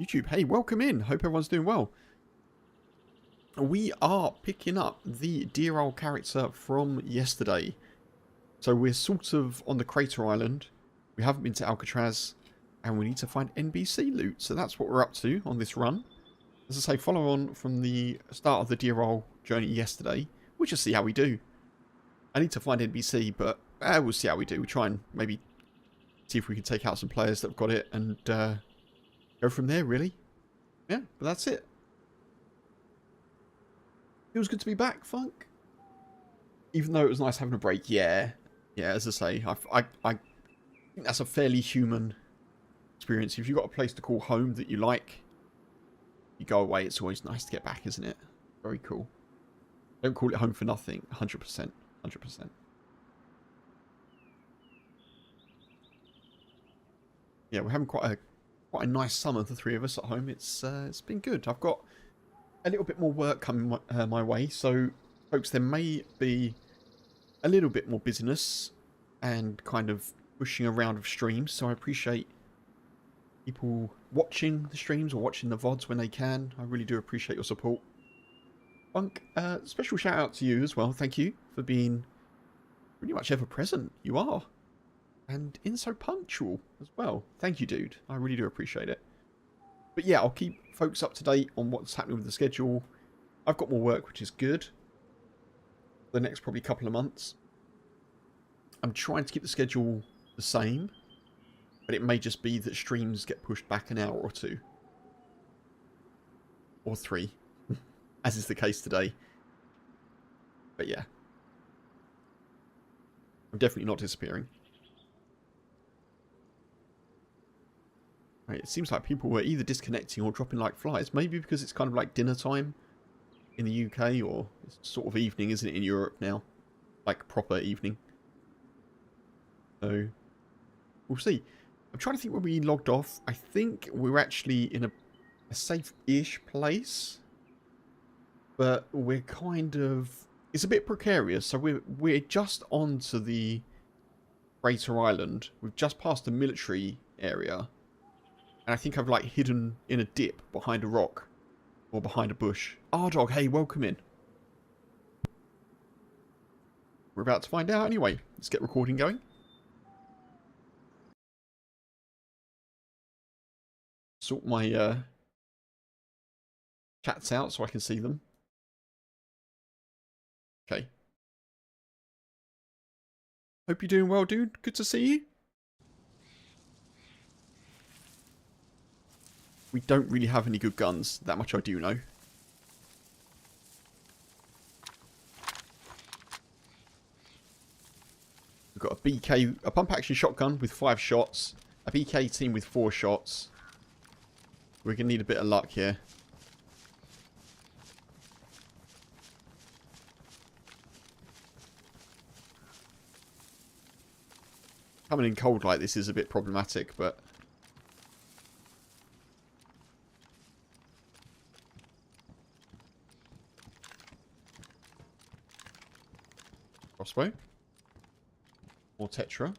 YouTube, hey, welcome in. Hope everyone's doing well. We are picking up the Deer Isle character from yesterday. So we're sort of on the crater island. We haven't been to Alcatraz. And we need to find NBC loot. So that's what we're up to on this run. As I say, follow on from the start of the Deer Isle journey yesterday. We'll just see how we do. I need to find NBC, but we'll see how we do. We try and maybe see if we can take out some players that have got it and go from there, really. Yeah, but that's it. Feels good to be back, Funk. Even though it was nice having a break, yeah. Yeah, as I say, I think that's a fairly human experience. If you've got a place to call home that you like, you go away, it's always nice to get back, isn't it? Very cool. Don't call it home for nothing. 100%. 100%. Yeah, we're having quite a nice summer, the three of us at home. It's been good. I've got a little bit more work coming my way, so folks, there may be a little bit more busyness and kind of pushing around of streams. So I appreciate people watching the streams or watching the VODs when they can. I really do appreciate your support. Funk, special shout out to you as well. Thank you for being pretty much ever present. You are. And in so punctual as well. Thank you, dude. I really do appreciate it. But yeah, I'll keep folks up to date on what's happening with the schedule. I've got more work, which is good. The next probably couple of months. I'm trying to keep the schedule the same. But it may just be that streams get pushed back an hour or two. Or 3. As is the case today. But yeah. I'm definitely not disappearing. Right, it seems like people were either disconnecting or dropping like flies. Maybe because it's kind of like dinner time in the UK, or it's sort of evening, isn't it, in Europe now? Like proper evening. So, we'll see. I'm trying to think when we logged off. I think we're actually in a safe-ish place. But we're kind of... It's a bit precarious. So we're just onto the crater island. We've just passed the military area. And I think I've like hidden in a dip behind a rock. Or behind a bush. Dog, hey, welcome in. We're about to find out anyway. Let's get recording going. Sort my chats out so I can see them. Okay. Hope you're doing well, dude. Good to see you. We don't really have any good guns. That much I do know. We've got a BK, a pump action shotgun with 5 shots. A BK team with 4 shots. We're going to need a bit of luck here. Coming in cold like this is a bit problematic, but... Crossbow. More Tetra.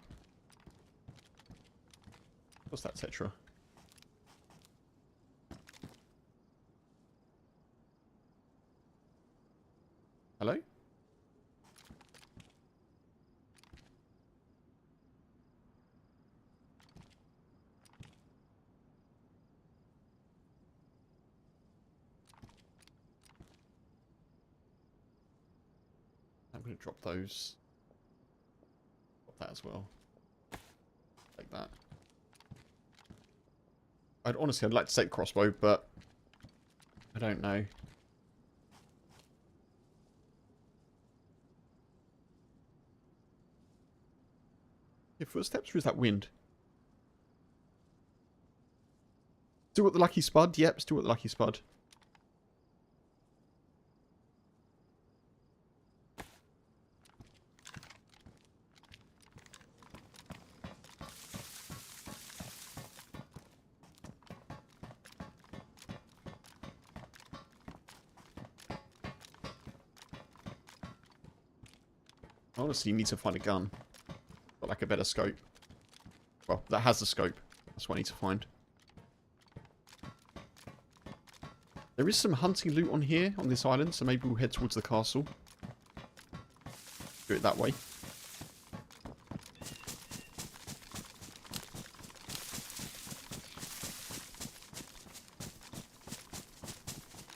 What's that Tetra? Hello? I'm going to drop those. Drop that as well. Like that. I'd like to take the crossbow, but I don't know. Your footsteps, or is that wind? Still got the lucky spud? Yep, still got the lucky spud. Honestly, you need to find a gun. Got like a better scope. Well, that has the scope. That's what I need to find. There is some hunting loot on here, on this island, so maybe we'll head towards the castle. Do it that way.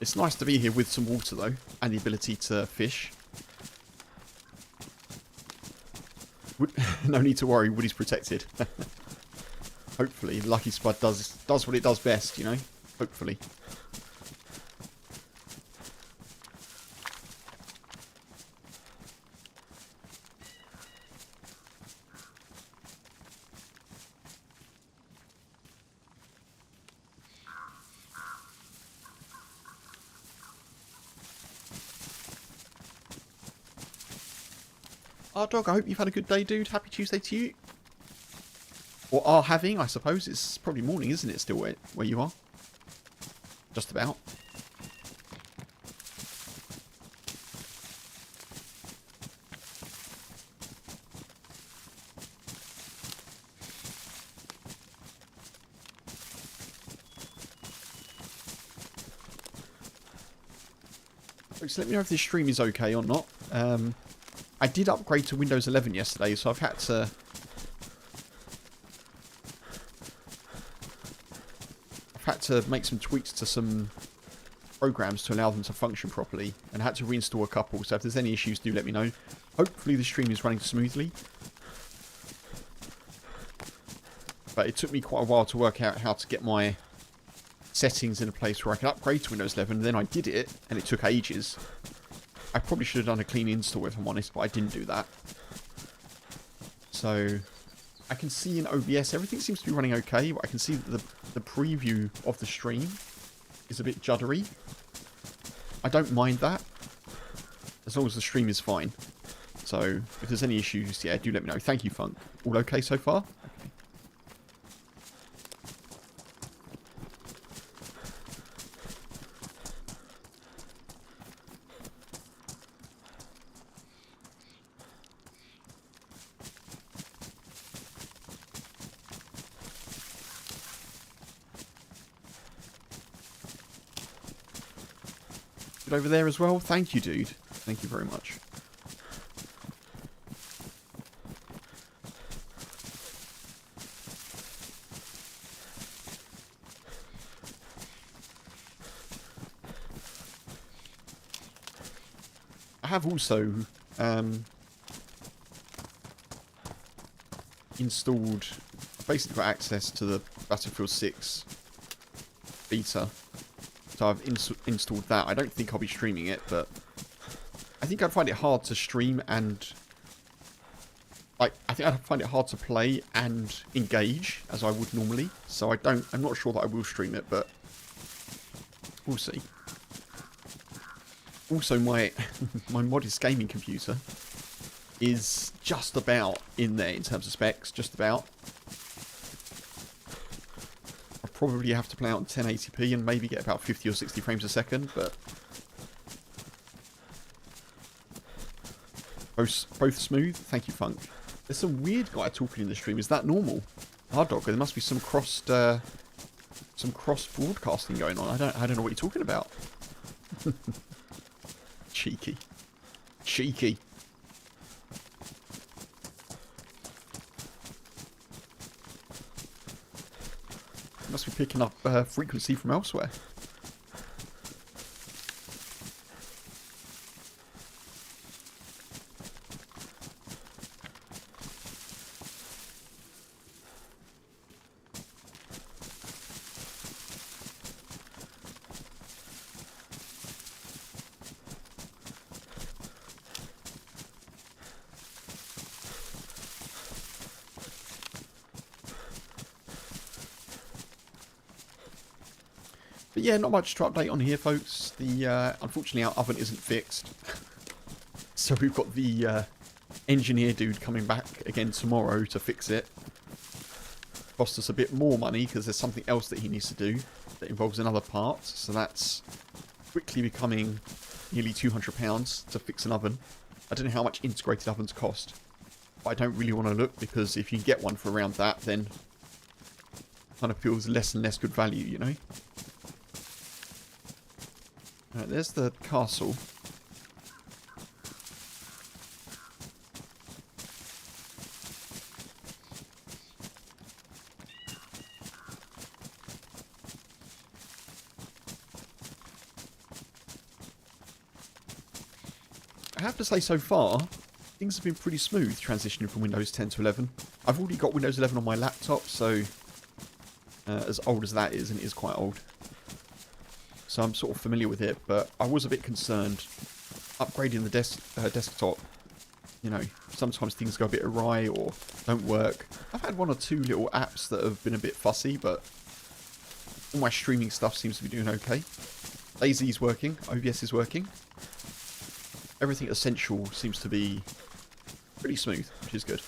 It's nice to be here with some water, though, and the ability to fish. No need to worry, Woody's protected. Hopefully, Lucky Spud does what it does best, you know? Hopefully. Oh, dog, I hope you've had a good day, dude. Happy Tuesday to you. Or are having, I suppose. It's probably morning, isn't it, still where you are? Just about. So let me know if this stream is okay or not. I did upgrade to Windows 11 yesterday, so I've had to make some tweaks to some programs to allow them to function properly, and had to reinstall a couple. So if there's any issues, do let me know. Hopefully the stream is running smoothly. But it took me quite a while to work out how to get my settings in a place where I could upgrade to Windows 11. Then I did it, and it took ages. I probably should have done a clean install if I'm honest, but I didn't do that. So I can see in OBS everything seems to be running okay, but I can see that the preview of the stream is a bit juddery. I don't mind that, as long as the stream is fine. So if there's any issues, yeah, do let me know. Thank you, Funk. All okay so far? Okay. Over there as well. Thank you, dude. Thank you very much. I have also installed, basically got access to the Battlefield 6 beta. So I've installed that. I don't think I'll be streaming it, but I think I'd find it hard to stream and... I think I'd find it hard to play and engage as I would normally. So I'm not sure that I will stream it, but we'll see. Also, my modest gaming computer is just about in there in terms of specs, just about. Probably have to play out in 1080p and maybe get about 50 or 60 frames a second, but both smooth. Thank you, Funk. There's some weird guy talking in the stream. Is that normal? Hard Dog, there must be some cross broadcasting going on. I don't know what you're talking about. Cheeky. Must be picking up frequency from elsewhere. But yeah, not much to update on here, folks. Unfortunately, our oven isn't fixed. So we've got the engineer dude coming back again tomorrow to fix it. Cost us a bit more money because there's something else that he needs to do that involves another part. So that's quickly becoming nearly £200 to fix an oven. I don't know how much integrated ovens cost, but I don't really want to look, because if you can get one for around that, then it kind of feels less and less good value, you know? Alright, there's the castle. I have to say, so far, things have been pretty smooth transitioning from Windows 10 to 11. I've already got Windows 11 on my laptop, so as old as that is, and it is quite old. So I'm sort of familiar with it, but I was a bit concerned upgrading the desktop. You know, sometimes things go a bit awry or don't work. I've had one or two little apps that have been a bit fussy, but all my streaming stuff seems to be doing okay. DayZ is working, OBS is working. Everything essential seems to be pretty smooth, which is good.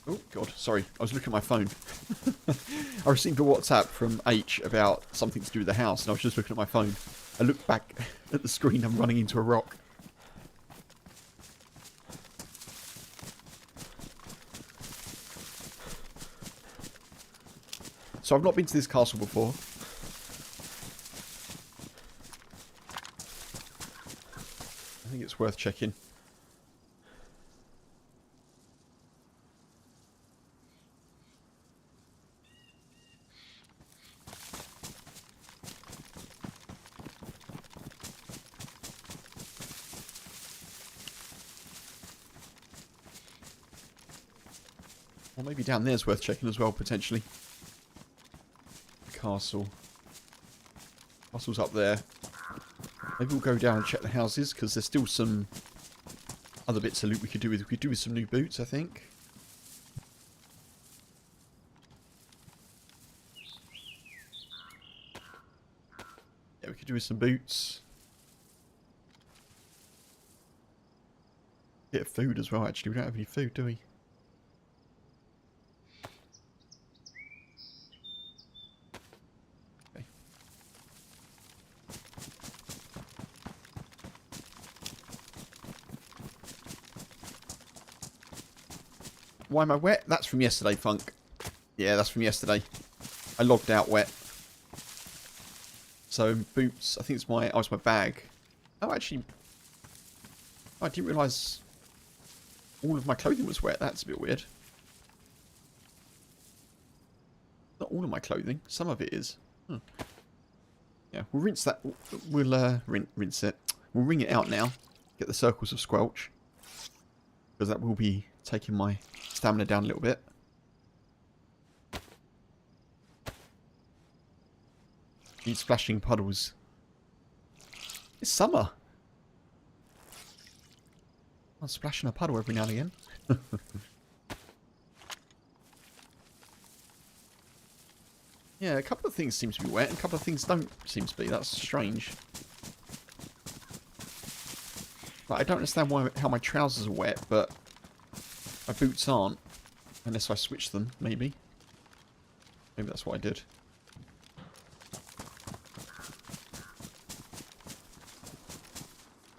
Oh, God, sorry. I was looking at my phone. I received a WhatsApp from H about something to do with the house, and I was just looking at my phone. I looked back at the screen, I'm running into a rock. So I've not been to this castle before. I think it's worth checking. Or maybe down there's worth checking as well, potentially. The castle. Castle's up there. Maybe we'll go down and check the houses, because there's still some other bits of loot we could do with. We could do with some new boots, I think. Yeah, we could do with some boots. Bit of food as well, actually. We don't have any food, do we? Why am I wet? That's from yesterday, Funk. Yeah, that's from yesterday. I logged out wet. So, boots, I think it's my... Oh, it's my bag. Oh, actually... I didn't realise all of my clothing was wet. That's a bit weird. Not all of my clothing. Some of it is. Yeah, we'll rinse that. We'll rinse it. We'll wring it out now. Get the circles of squelch. Because that will be taking my stamina down a little bit. Need splashing puddles. It's summer. I'm splashing a puddle every now and again. Yeah, a couple of things seem to be wet and a couple of things don't seem to be. That's strange. Like, I don't understand how my trousers are wet, but my boots aren't. Unless I switch them, maybe. Maybe that's what I did.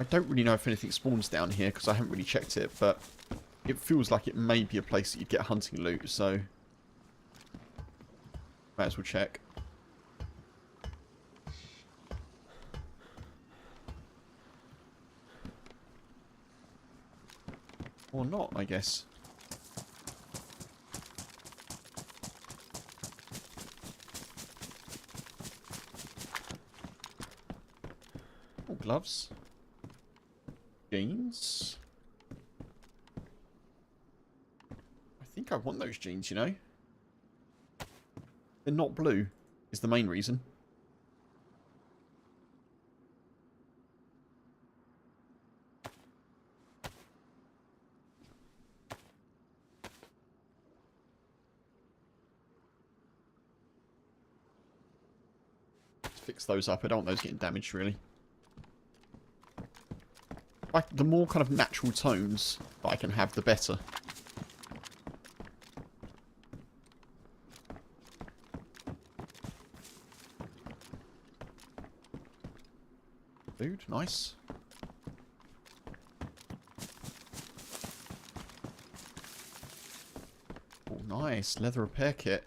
I don't really know if anything spawns down here because I haven't really checked it, but it feels like it may be a place that you'd get hunting loot, so might as well check. Or not, I guess. Oh, gloves. Jeans. I think I want those jeans, you know. They're not blue, is the main reason. Let's fix those up. I don't want those getting damaged, really. Like, the more kind of natural tones that I can have, the better. Food, nice. Oh, nice. Leather repair kit.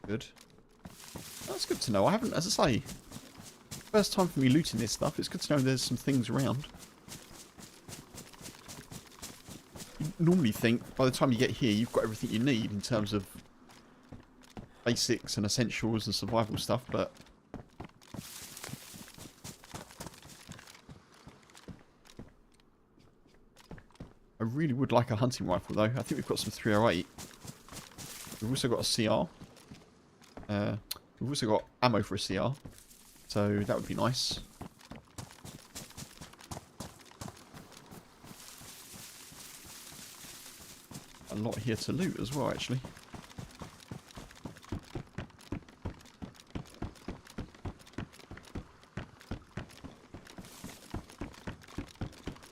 Good. That's good to know. I haven't, as I say, first time for me looting this stuff. It's good to know there's some things around. You normally think by the time you get here, you've got everything you need in terms of basics and essentials and survival stuff, but I really would like a hunting rifle though. I think we've got some 308. We've also got a CR. We've also got ammo for a CR, so that would be nice. A lot here to loot as well, actually.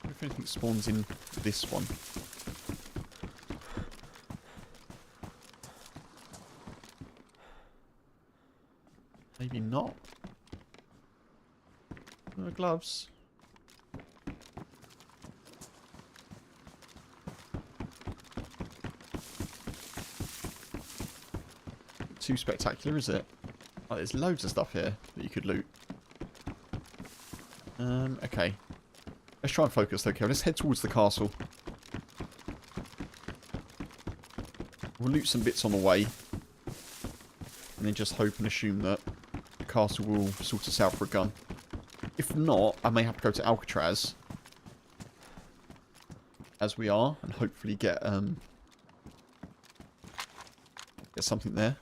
If anything spawns in this one. Maybe not. No gloves. Too spectacular, is it? Oh, there's loads of stuff here that you could loot. Okay. Let's try and focus, okay. Let's head towards the castle. We'll loot some bits on the way. And then just hope and assume that the castle will sort us out for a gun. If not, I may have to go to Alcatraz. As we are. And hopefully get something there.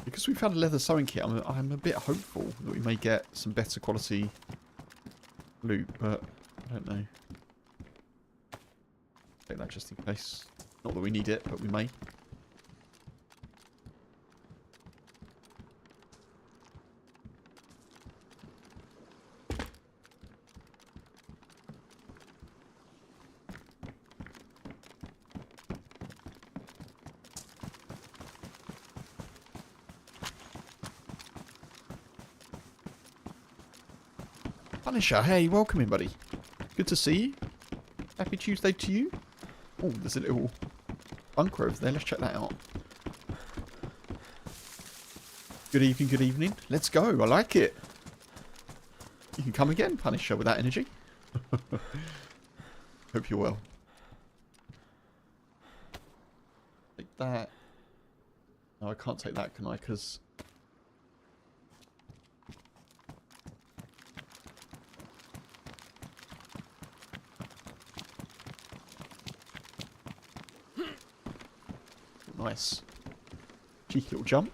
Because we've had a leather sewing kit, I'm a bit hopeful that we may get some better quality loot, but I don't know. Take that just in case. Not that we need it, but we may. Punisher, hey, welcome in, buddy. Good to see you. Happy Tuesday to you. Oh, there's a little bunker over there. Let's check that out. Good evening, good evening. Let's go. I like it. You can come again, Punisher, with that energy. Hope you're well. Take that. No, I can't take that, can I? Because... Nice. Cheeky little jump.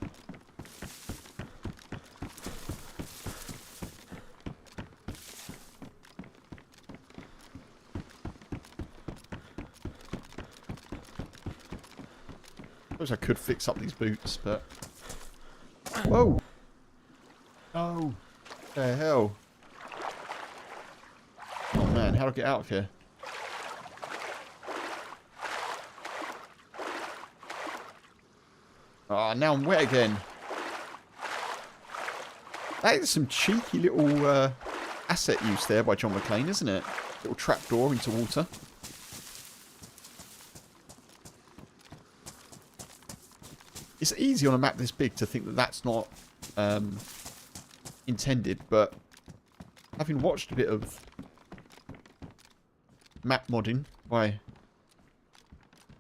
Suppose I could fix up these boots, but... Whoa! Oh! What the hell? Oh man, how do I get out of here? Ah, now I'm wet again. That is some cheeky little asset use there by John McClane, isn't it? Little trapdoor into water. It's easy on a map this big to think that that's not intended, but having watched a bit of map modding by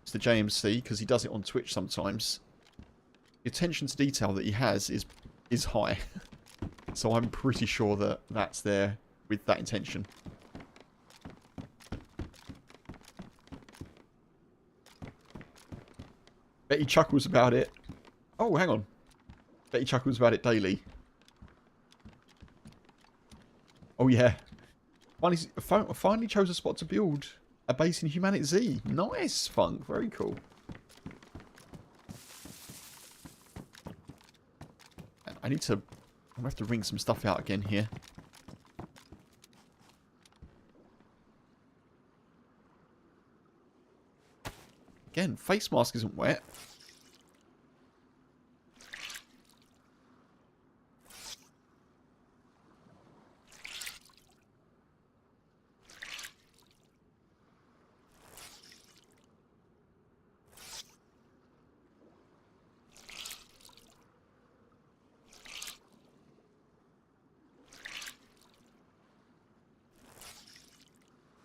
Mr. JMC, because he does it on Twitch sometimes, the attention to detail that he has is high. So I'm pretty sure that that's there with that intention. Bet he chuckles about it. Oh, hang on. Bet he chuckles about it daily. Oh, yeah. Finally chose a spot to build A base in Humanity Z. Nice, Funk. Very cool. I need to... I'm going to have to wring some stuff out again here. Again, face mask isn't wet.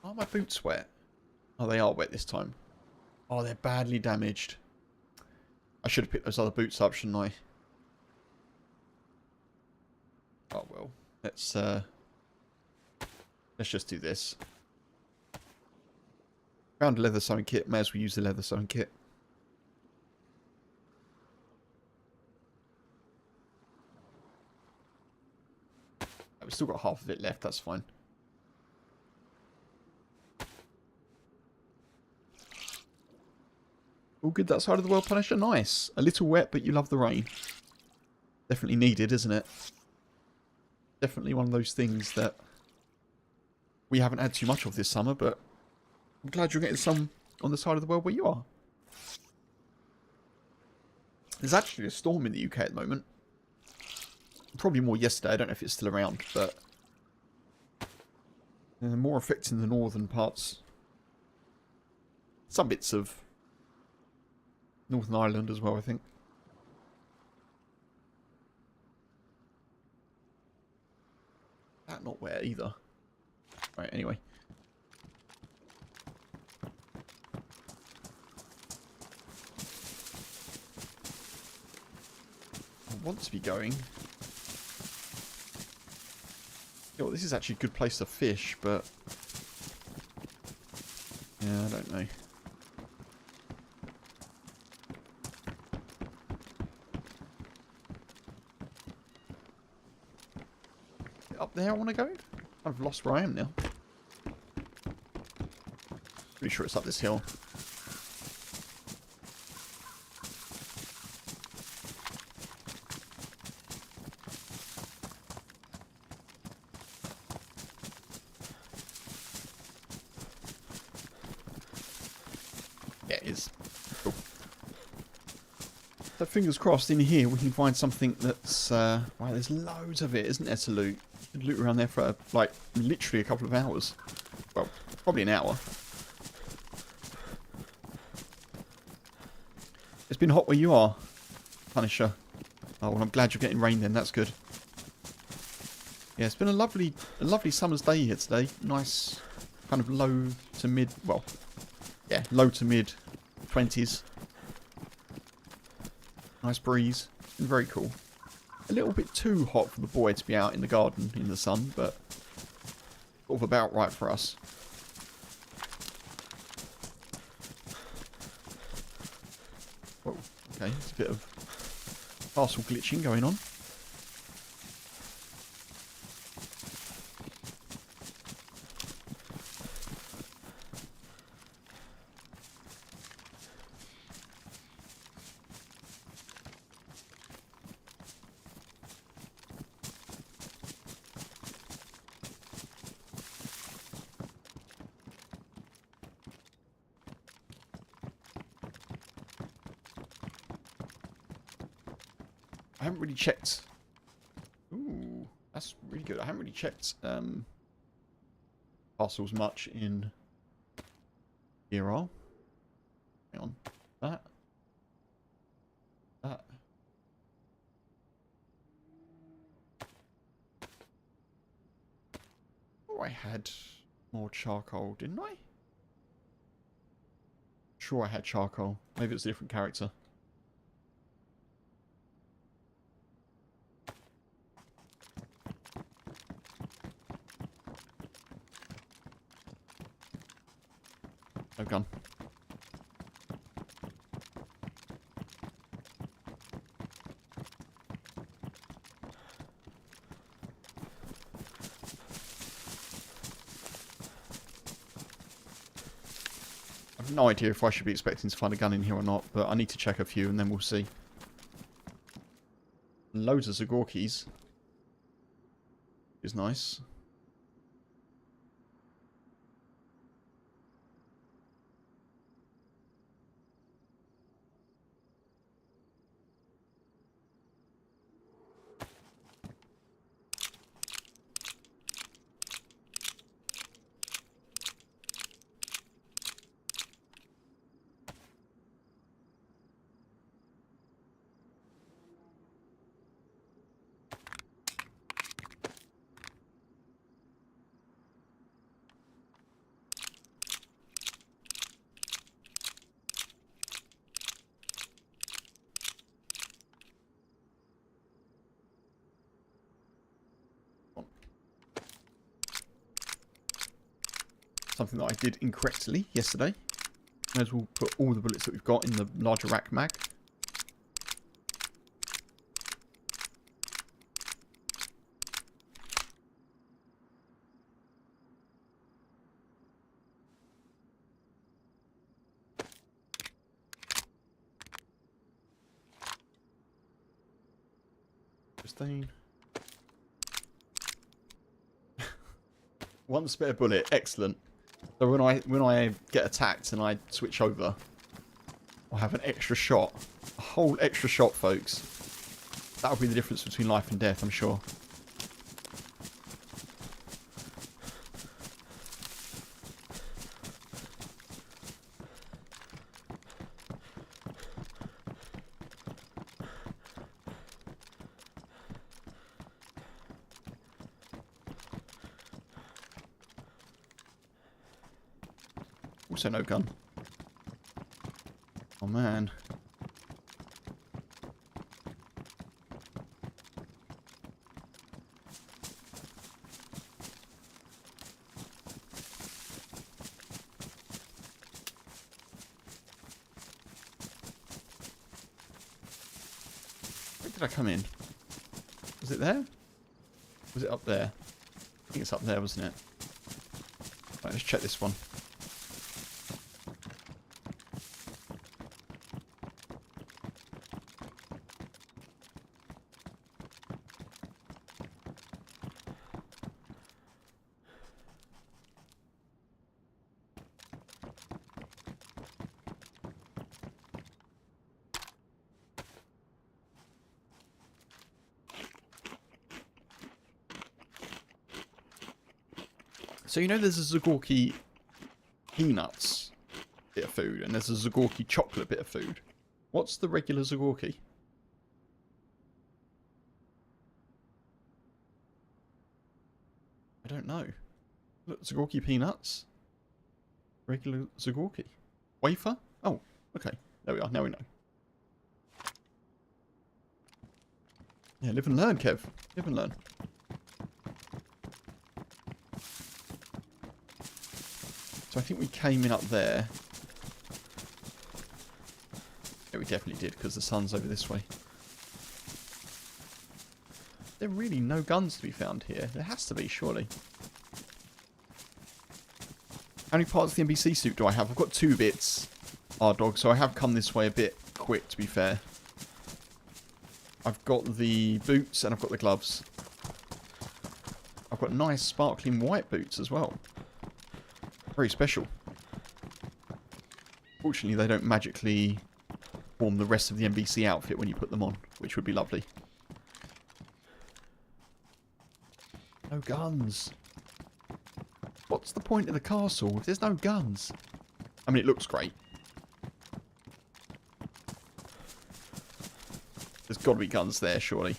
Are my boots wet? Oh, they are wet this time. Oh, they're badly damaged. I should have picked those other boots up, shouldn't I? Oh, well. Let's just do this. Found a leather sewing kit. May as well use the leather sewing kit. We've still got half of it left. That's fine. All good that side of the world, Punisher? Nice. A little wet, but you love the rain. Definitely needed, isn't it? Definitely one of those things that we haven't had too much of this summer, but I'm glad you're getting some on the side of the world where you are. There's actually a storm in the UK at the moment. Probably more yesterday. I don't know if it's still around, but more affecting the northern parts. Some bits of Northern Ireland as well, I think. That not wet either. Right, anyway. I want to be going. Yo, this is actually a good place to fish, but yeah, I don't know. Up there I want to go? I've lost where I am now. Pretty sure it's up this hill. Yeah, it is. Cool. So fingers crossed in here we can find something that's... wow, there's loads of it, isn't there, to loot? You could loot around there for, like, literally a couple of hours. Well, probably an hour. It's been hot where you are, Punisher. Oh, well, I'm glad you're getting rain then. That's good. Yeah, it's been a lovely summer's day here today. Nice, kind of low to mid, well, yeah, low to mid 20s. Nice breeze. It's been very cool. A little bit too hot for the boy to be out in the garden in the sun, but sort of about right for us. Whoa, okay, there's a bit of parcel glitching going on. I haven't really checked. Ooh, that's really good. I haven't really checked parcels much in here. Hang on. That. Oh, I had more charcoal, didn't I? Sure, I had charcoal. Maybe it's a different character. No gun. have no idea if I should be expecting to find a gun in here or not, but I need to check a few and then we'll see. And loads of Zagorkis. Is nice. Something that I did incorrectly yesterday. May as well put all the bullets that we've got in the larger rack mag. Christine. One spare bullet, excellent. So when I get attacked and I switch over, I'll have an extra shot. A whole extra shot, folks. That'll be the difference between life and death, I'm sure. Also no gun. Oh man. Where did I come in? Was it there? Was it up there? I think it's up there, wasn't it? Right, let's check this one. So you know there's a Zagorki peanuts bit of food and there's a Zagorki chocolate bit of food. What's the regular Zagorki? I don't know. Look, Zagorki peanuts. Regular Zagorki. Wafer? Oh, okay. There we are. Now we know. Yeah, live and learn, Kev. Live and learn. So I think we came in up there. Yeah, we definitely did, because the sun's over this way. There are really no guns to be found here. There has to be, surely. How many parts of the NBC suit do I have? I've got 2 bits, R-Dog, so I have come this way a bit quick, to be fair. I've got the boots and I've got the gloves. I've got nice sparkling white boots as well. Very special. Fortunately, they don't magically form the rest of the NBC outfit when you put them on, which would be lovely. No guns. What's the point of the castle if there's no guns? I mean, it looks great. There's got to be guns there, surely.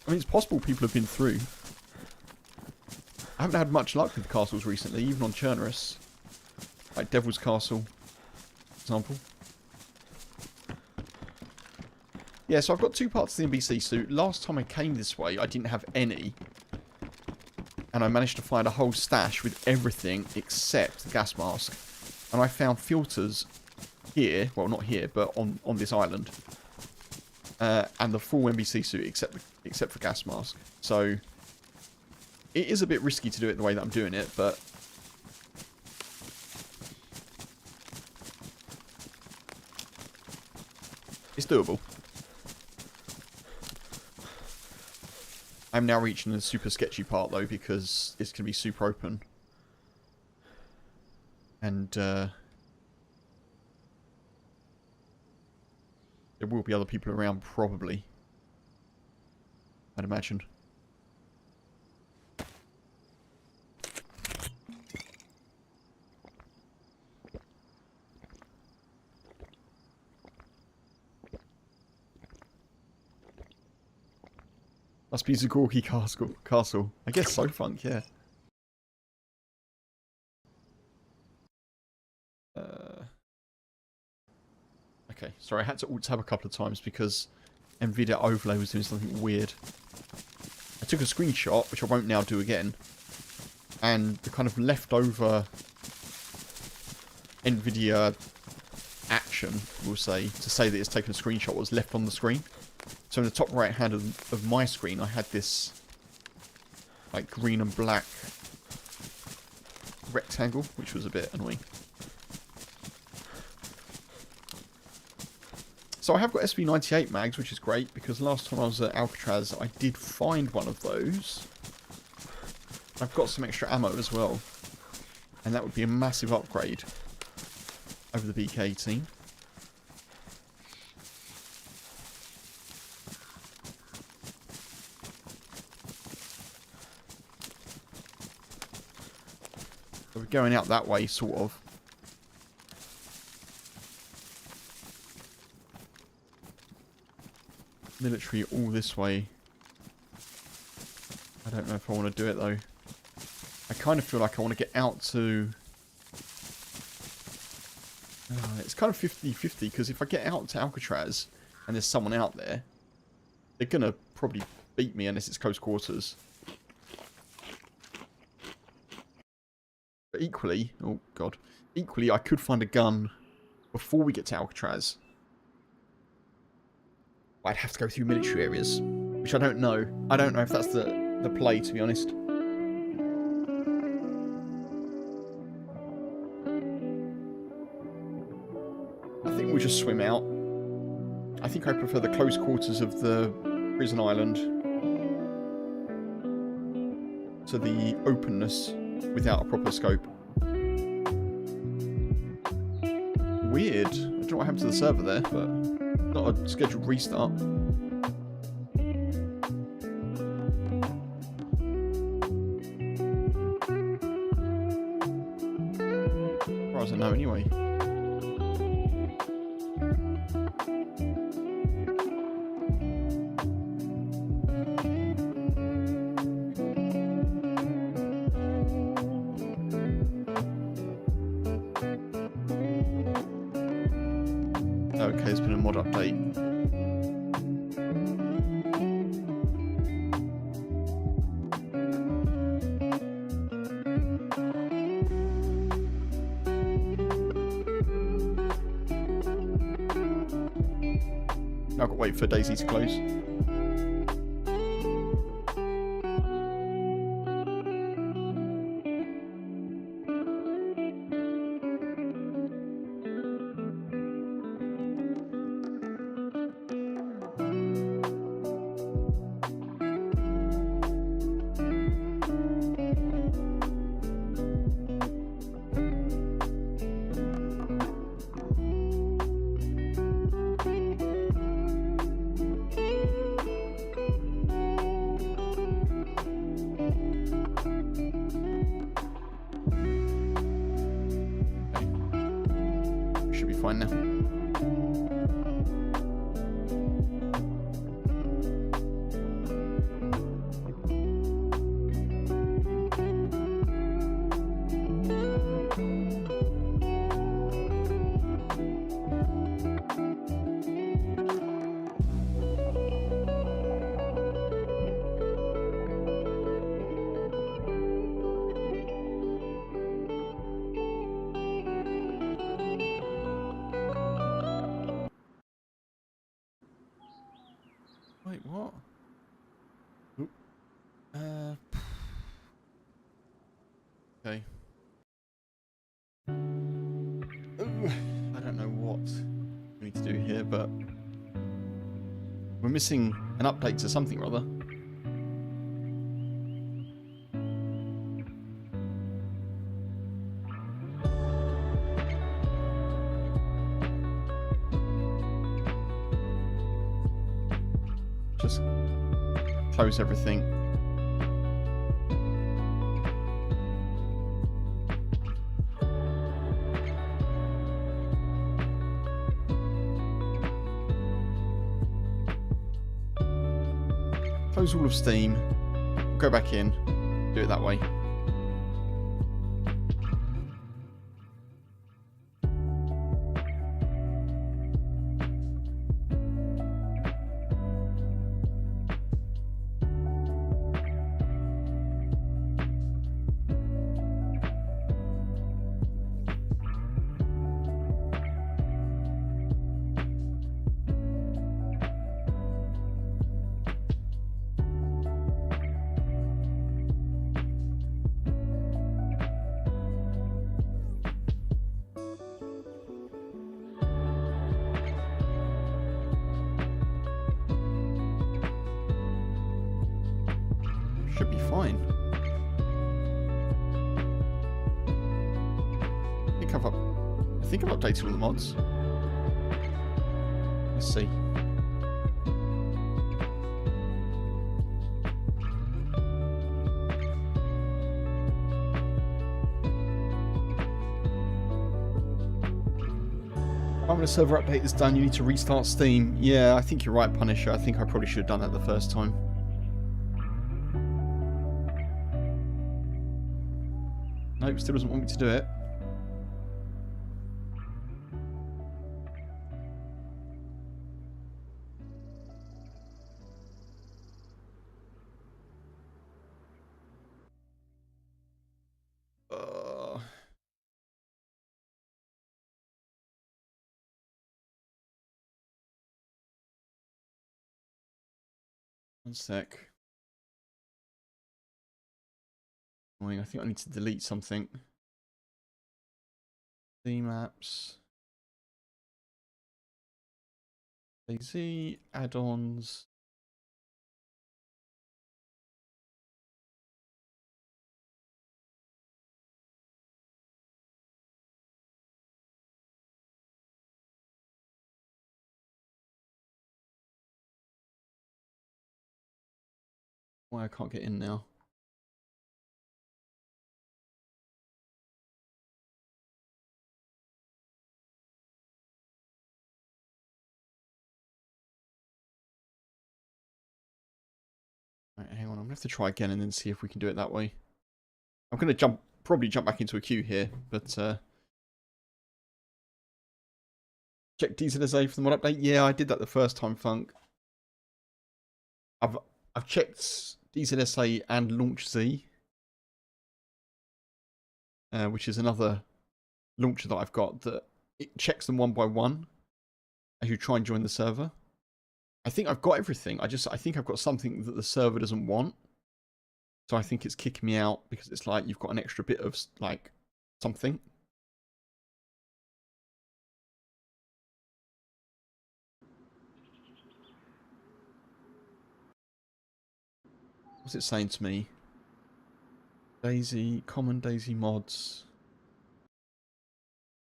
I mean, it's possible people have been through. I haven't had much luck with castles recently, even on Chernarus. Like Devil's Castle, for example. Yeah, so I've got 2 parts of the NBC suit. Last time I came this way, I didn't have any. And I managed to find a whole stash with everything except the gas mask. And I found filters here, well not here, but on this island. And the full NBC suit except for gas mask. So it is a bit risky to do it the way that I'm doing it, but It's doable. I'm now reaching the super sketchy part though, because it's going to be super open. And there will be other people around probably, I'd imagine. Must be Zagorki Castle. I guess so, Funk, yeah. Okay, sorry, I had to alt-tab a couple of times because NVIDIA Overlay was doing something weird. I took a screenshot, which I won't now do again, and the kind of leftover NVIDIA action, we'll say, to say that it's taken a screenshot was left on the screen. So in the top right hand of my screen, I had this like green and black rectangle, which was a bit annoying. So I have got SV98 mags, which is great, because last time I was at Alcatraz, I did find one of those. I've got some extra ammo as well, and that would be a massive upgrade over the BK-18. So we're going out that way, sort of. Military all this way. I don't know if I want to do it though. I kind of feel like I want to get out to... it's kind of 50-50, because if I get out to Alcatraz and there's someone out there, they're going to probably beat me unless it's close quarters. But equally, oh god, equally I could find a gun before we get to Alcatraz. I'd have to go through military areas, which I don't know. I don't know if that's the play, to be honest. I think we'll just swim out. I think I prefer the close quarters of the prison island to the openness without a proper scope. Weird. I don't know what happened to the server there, but not a scheduled restart. As far as I know, anyway. Okay, there's been a mod update. I've got to wait for DayZ to close. Should be fine now. Wait, what? Oop. Okay. Ooh, I don't know what we need to do here, but We're missing an update to something or other. Just close everything. Close all of Steam. Go back in. Do it that way. Should be fine. I think I've updated all the mods. Let's see. When a server update is done, you need to restart Steam. Yeah, I think you're right, Punisher. I think I probably should have done that the first time. Nope, still doesn't want me to do it. One sec. I think I need to delete something. Theme apps. DayZ add-ons. Why I can't get in now. Right, hang on, I'm gonna have to try again and then see if we can do it that way. I'm gonna probably jump back into a queue here, but check DZSA for the mod update. Yeah, I did that the first time, Funk. I've checked DZSA and LaunchZ, which is another launcher that I've got that it checks them one by one as you try and join the server. I think I've got everything. I think I've got something that the server doesn't want. So I think it's kicking me out because it's like you've got an extra bit of like something. What's it saying to me? DayZ, common DayZ mods.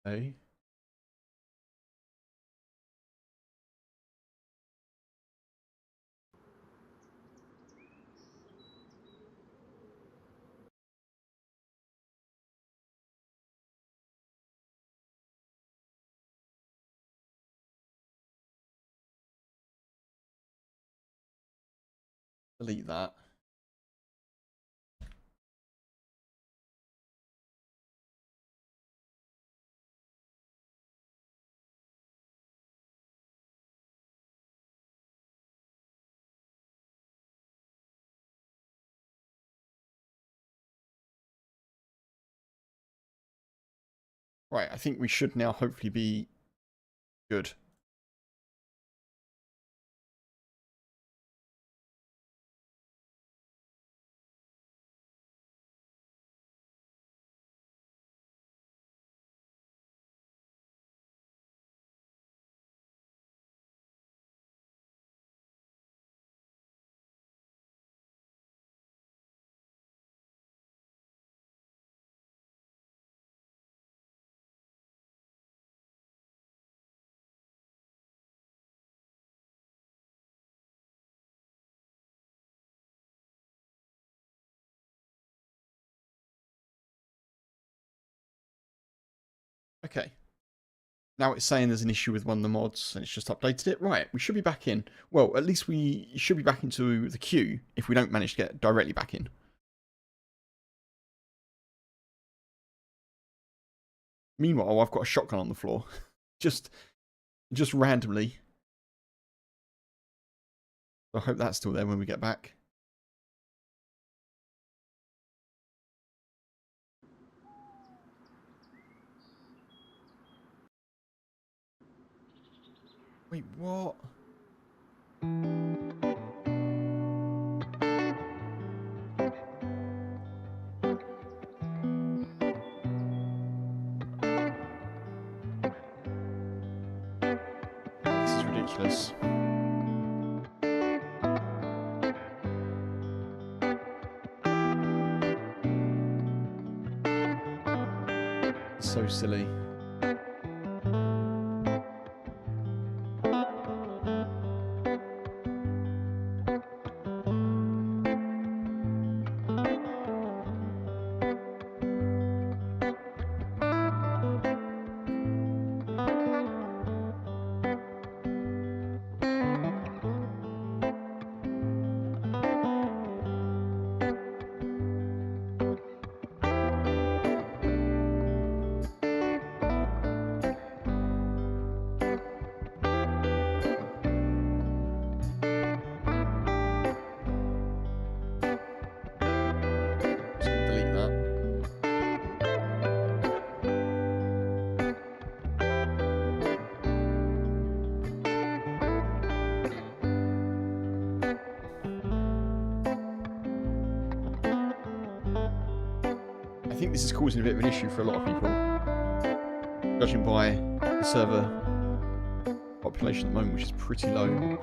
Okay. Delete that. Right, I think we should now hopefully be good. Okay. Now it's saying there's an issue with one of the mods, and it's just updated it. Right, we should be back in. Well, at least we should be back into the queue if we don't manage to get directly back in. Meanwhile, I've got a shotgun on the floor. just randomly. I hope that's still there when we get back. Wait, what? This is ridiculous. It's so silly. I think this is causing a bit of an issue for a lot of people, judging by the server population at the moment, which is pretty low.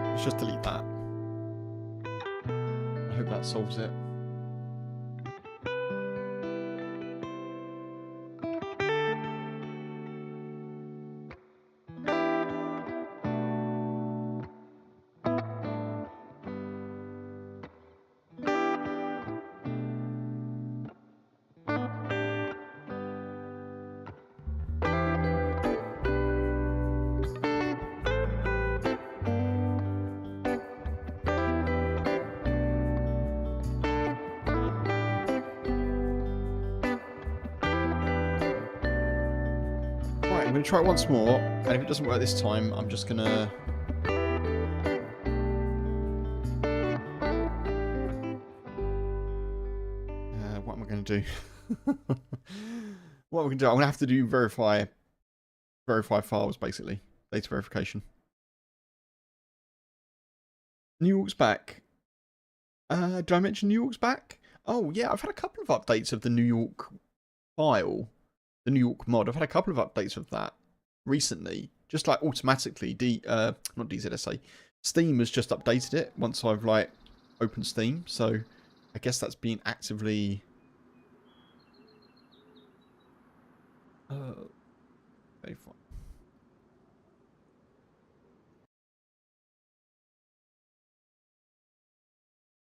Let's just delete that. I hope that solves it. I'm going to try it once more, and if it doesn't work this time, I'm just going to... what am I going to do? What am I going to do? I'm going to have to do verify files, basically. Data verification. New York's back. Did I mention New York's back? Oh, yeah, I've had a couple of updates of the New York file. The New York mod. I've had a couple of updates of that recently, just like automatically. Not DZSA. Steam has just updated it once I've like opened Steam, so I guess that's being actively very fine.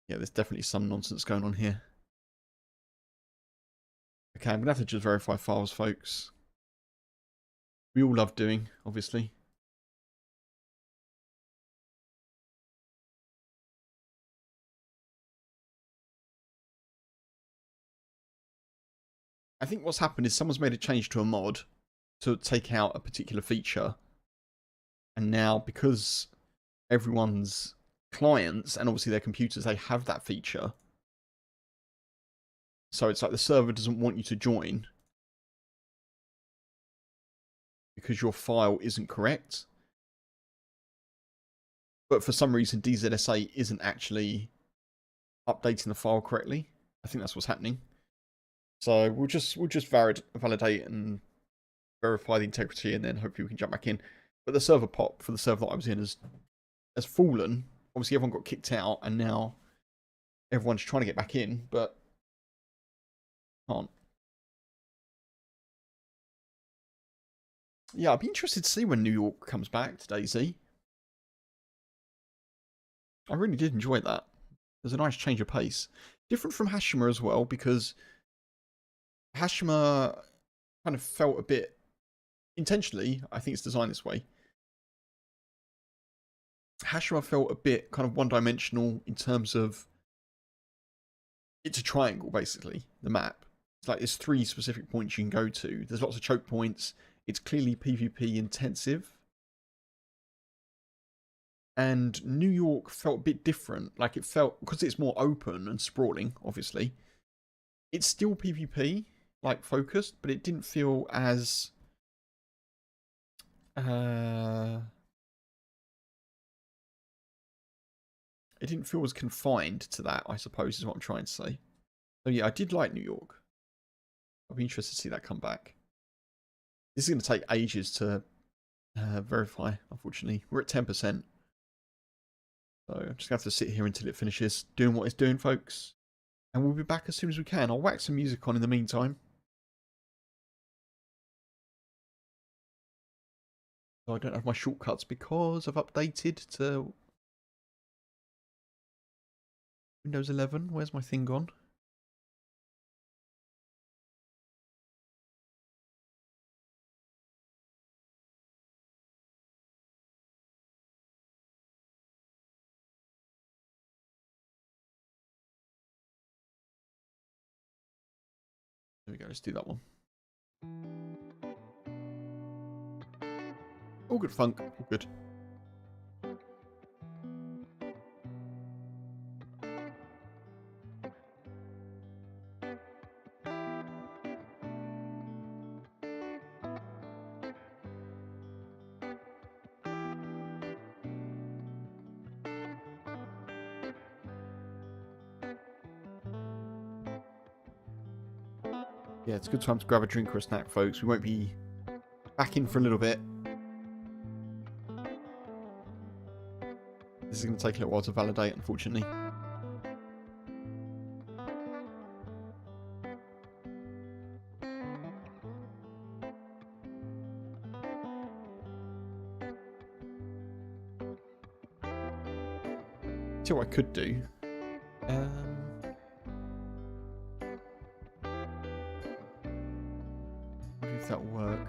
Yeah, there's definitely some nonsense going on here. Okay, I'm going to have to just verify files, folks. We all love doing, obviously. I think what's happened is someone's made a change to a mod to take out a particular feature. And now, because everyone's clients and obviously their computers, they have that feature. So it's like the server doesn't want you to join because your file isn't correct. But for some reason, DZSA isn't actually updating the file correctly. I think that's what's happening. So we'll just validate and verify the integrity, and then hopefully we can jump back in. But the server pop for the server that I was in has fallen. Obviously, everyone got kicked out, and now everyone's trying to get back in, but can't. Yeah, I'd be interested to see when New York comes back to DayZ. I really did enjoy that. There's a nice change of pace. Different from Hashima as well, because Hashima kind of felt a bit, intentionally, I think it's designed this way. Hashima felt a bit kind of one-dimensional in terms of it's a triangle, basically, the map. It's like there's 3 specific points you can go to. There's lots of choke points. It's clearly PvP intensive. And New York felt a bit different. Like it felt, because it's more open and sprawling, obviously. It's still PvP, like focused, but it didn't feel as... it didn't feel as confined to that, I suppose, is what I'm trying to say. So yeah, I did like New York. I'll be interested to see that come back. This is going to take ages to verify, unfortunately. We're at 10%. So I'm just going to have to sit here until it finishes doing what it's doing, folks. And we'll be back as soon as we can. I'll whack some music on in the meantime. So I don't have my shortcuts because I've updated to Windows 11. Where's my thing gone? There we go, let's do that one. All good funk, all good. Yeah, it's a good time to grab a drink or a snack, folks. We won't be back in for a little bit. This is going to take a little while to validate, unfortunately. See what I could do. Wonder if that'll work.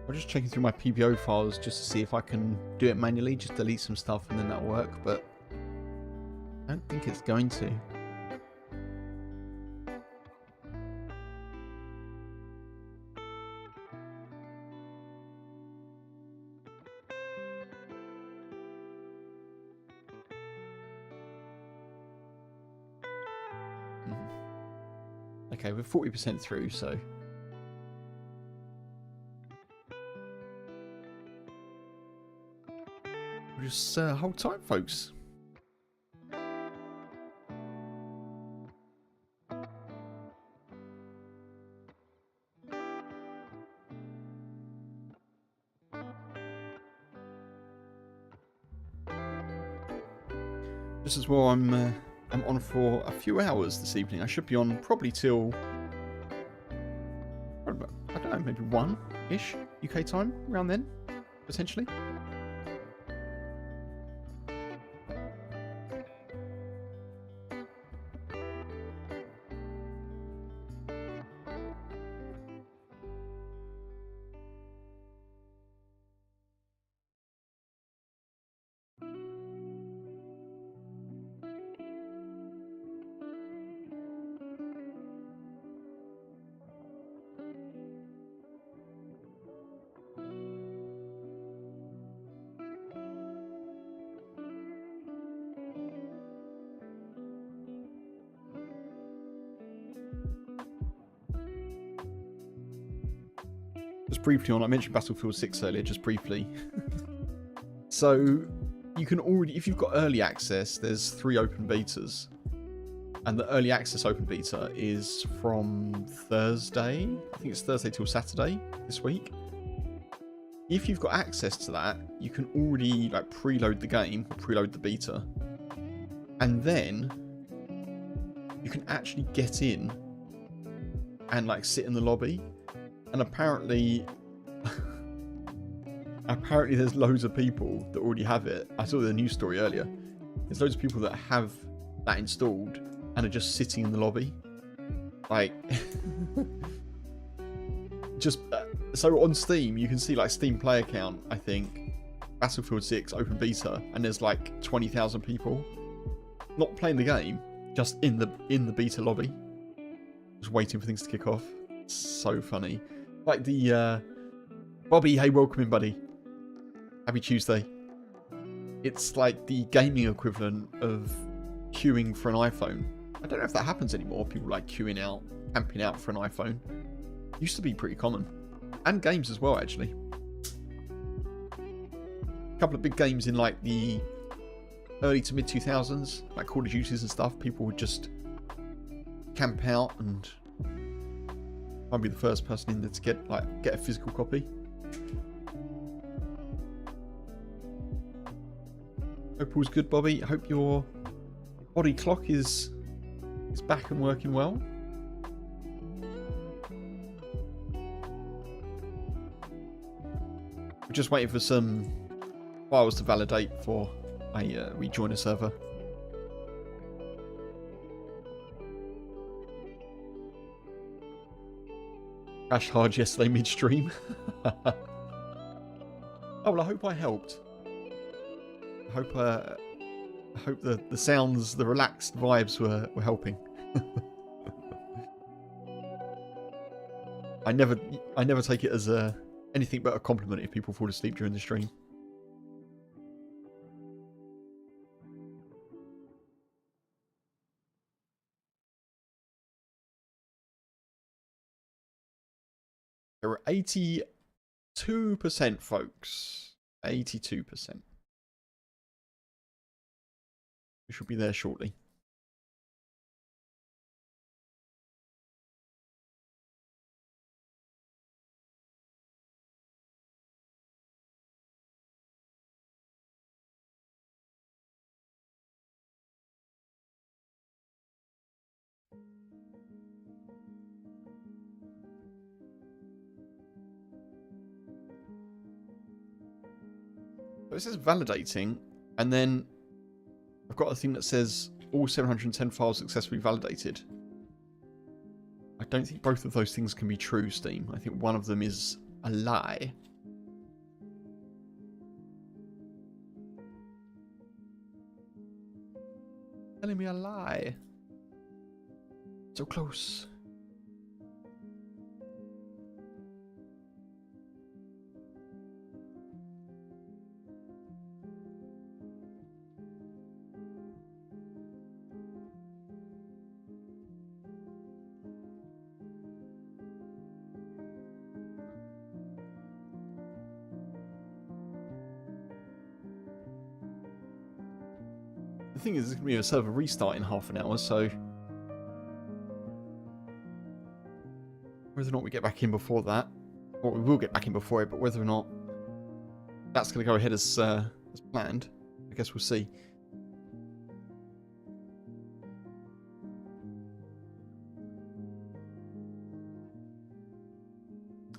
I'm just checking through my PBO files just to see if I can do it manually, just delete some stuff and then that'll work, but I don't think it's going to. Okay, we're 40% through, so... Just hold tight, folks. Just as well, I'm on for a few hours this evening. I should be on probably till, I don't know, maybe 1-ish UK time, around then, potentially. Just briefly on, I mentioned Battlefield 6 earlier, just briefly. So, you can already, if you've got early access, there's 3 open betas. And the early access open beta is from Thursday. I think it's Thursday till Saturday this week. If you've got access to that, you can already like preload the game, or preload the beta. And then you can actually get in and like sit in the lobby. And apparently there's loads of people that already have it. I saw the news story earlier. There's loads of people that have that installed and are just sitting in the lobby. Like, just, so on Steam, you can see like Steam player count, I think, Battlefield 6 open beta, and there's like 20,000 people not playing the game, just in the beta lobby, just waiting for things to kick off. It's so funny. Like the, Bobby, hey, welcome in, buddy. Happy Tuesday. It's like the gaming equivalent of queuing for an iPhone. I don't know if that happens anymore. People like queuing out, camping out for an iPhone. Used to be pretty common. And games as well, actually. A couple of big games in like the early to mid 2000s, like Call of Duties and stuff. People would just camp out, and I'd be the first person in there to get a physical copy. Hope all's good, Bobby. Hope your body clock is back and working well. We're just waiting for some files to validate before I rejoin a server. Crashed hard yesterday midstream. Oh, well, I hope I helped. I hope the sounds, the relaxed vibes were helping. I never take it as anything but a compliment if people fall asleep during the stream. There are 82%, folks. 82%. We should be there shortly. So it says validating, and then I've got a thing that says all 710 files successfully validated. I don't think both of those things can be true, Steam. I think one of them is a lie. Telling me a lie. So close. The thing is, there's going to be a server restart in half an hour, so whether or not we get back in before that, or we will get back in before it, but whether or not that's going to go ahead as planned, I guess we'll see.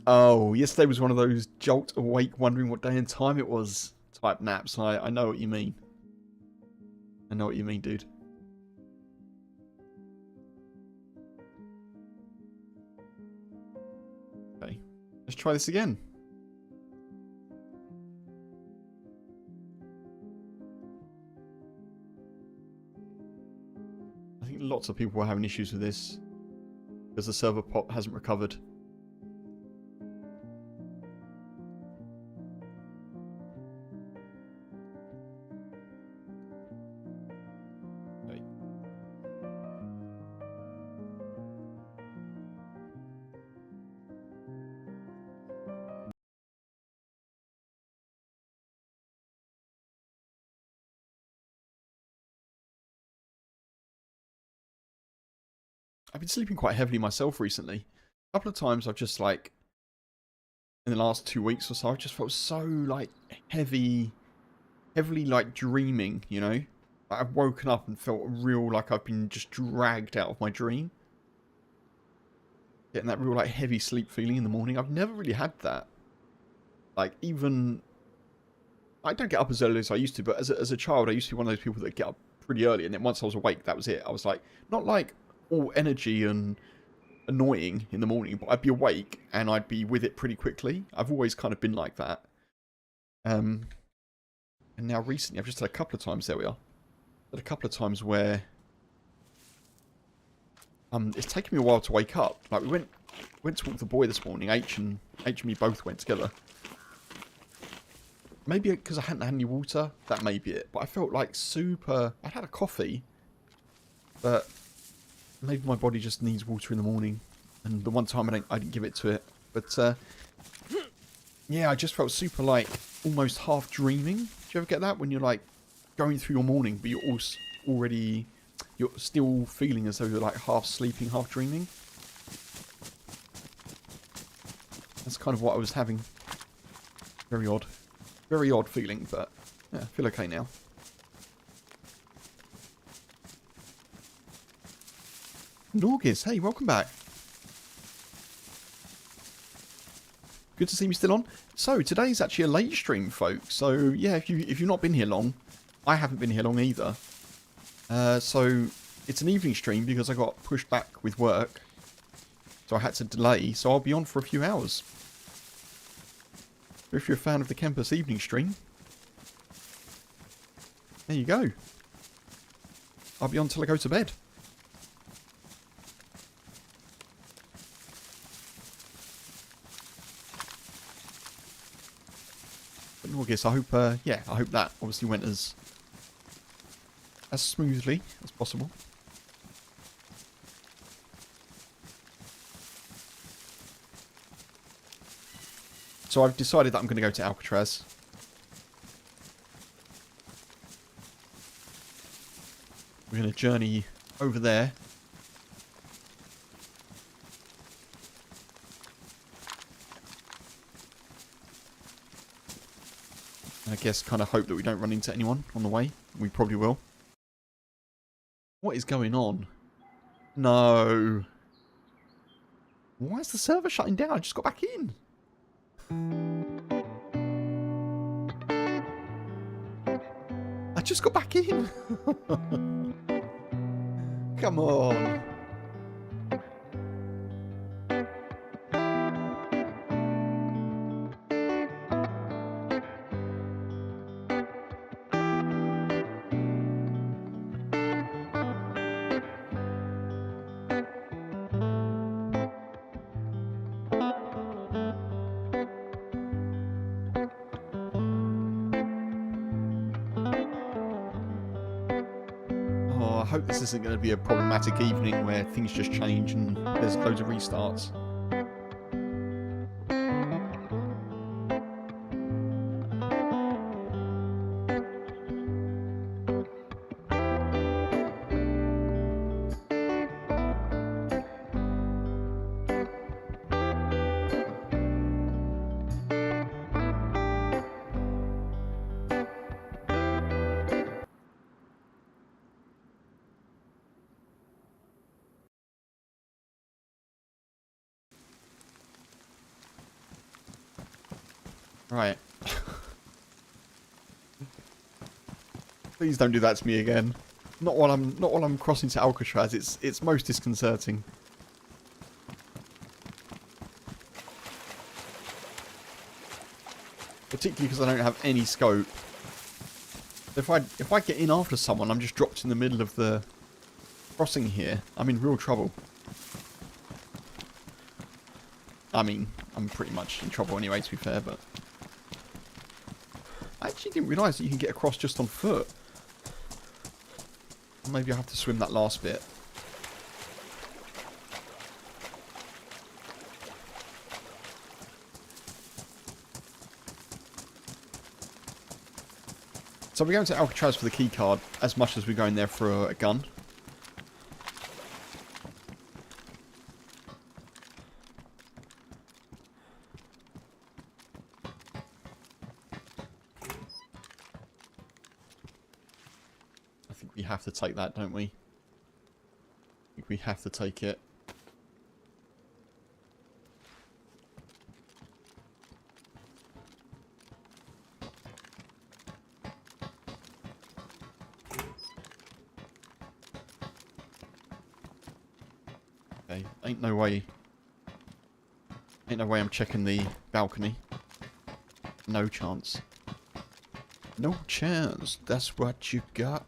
Oh, yesterday was one of those jolt awake, wondering what day and time it was type naps. I know what you mean. I know what you mean, dude. Okay, let's try this again. I think lots of people were having issues with this because the server pop hasn't recovered. I've been sleeping quite heavily myself recently. A couple of times I've just like, in the last 2 weeks or so, I've just felt so like heavily like dreaming, you know? Like, I've woken up and felt real like I've been just dragged out of my dream. Getting that real like heavy sleep feeling in the morning. I've never really had that. Like even, I don't get up as early as I used to, but as a child I used to be one of those people that get up pretty early, and then once I was awake, that was it. I was like, not like all energy and annoying in the morning, but I'd be awake and I'd be with it pretty quickly. I've always kind of been like that. And now recently I've just had a couple of times, there we are. Had a couple of times where it's taken me a while to wake up. Like we went to walk the boy this morning. H and me both went together. Maybe because I hadn't had any water, that may be it. But I felt like super. I had a coffee, but maybe my body just needs water in the morning. And the one time I didn't give it to it. But yeah, I just felt super like almost half dreaming. Do you ever get that when you're like going through your morning, but you're you're still feeling as though you're like half sleeping, half dreaming? That's kind of what I was having. Very odd. Very odd feeling, but yeah, I feel okay now. Norgis, hey, welcome back. Good to see me still on. So today's actually a late stream, folks. So yeah, if you've not been here long, I haven't been here long either. So it's an evening stream because I got pushed back with work, so I had to delay. So I'll be on for a few hours. If you're a fan of the Kempas evening stream, there you go. I'll be on till I go to bed. But in August, I hope, yeah, I hope that obviously went as smoothly as possible. So I've decided that I'm going to go to Alcatraz. We're going to journey over there. And I guess kind of hope that we don't run into anyone on the way. We probably will. What is going on? No. Why is the server shutting down? I just got back in. I just got back in. Come on. I hope this isn't going to be a problematic evening where things just change and there's loads of restarts. Right. Please don't do that to me again. Not while I'm crossing to Alcatraz. It's most disconcerting. Particularly because I don't have any scope. If I get in after someone, I'm just dropped in the middle of the crossing here. I'm in real trouble. I mean, I'm pretty much in trouble anyway, to be fair, but I actually didn't realise that you can get across just on foot. Maybe I have to swim that last bit. So we're going to Alcatraz for the key card as much as we're going there for a gun. I think we have to take that, don't we? I think we have to take it. Okay, ain't no way I'm checking the balcony. No chance. No chance. That's what you got.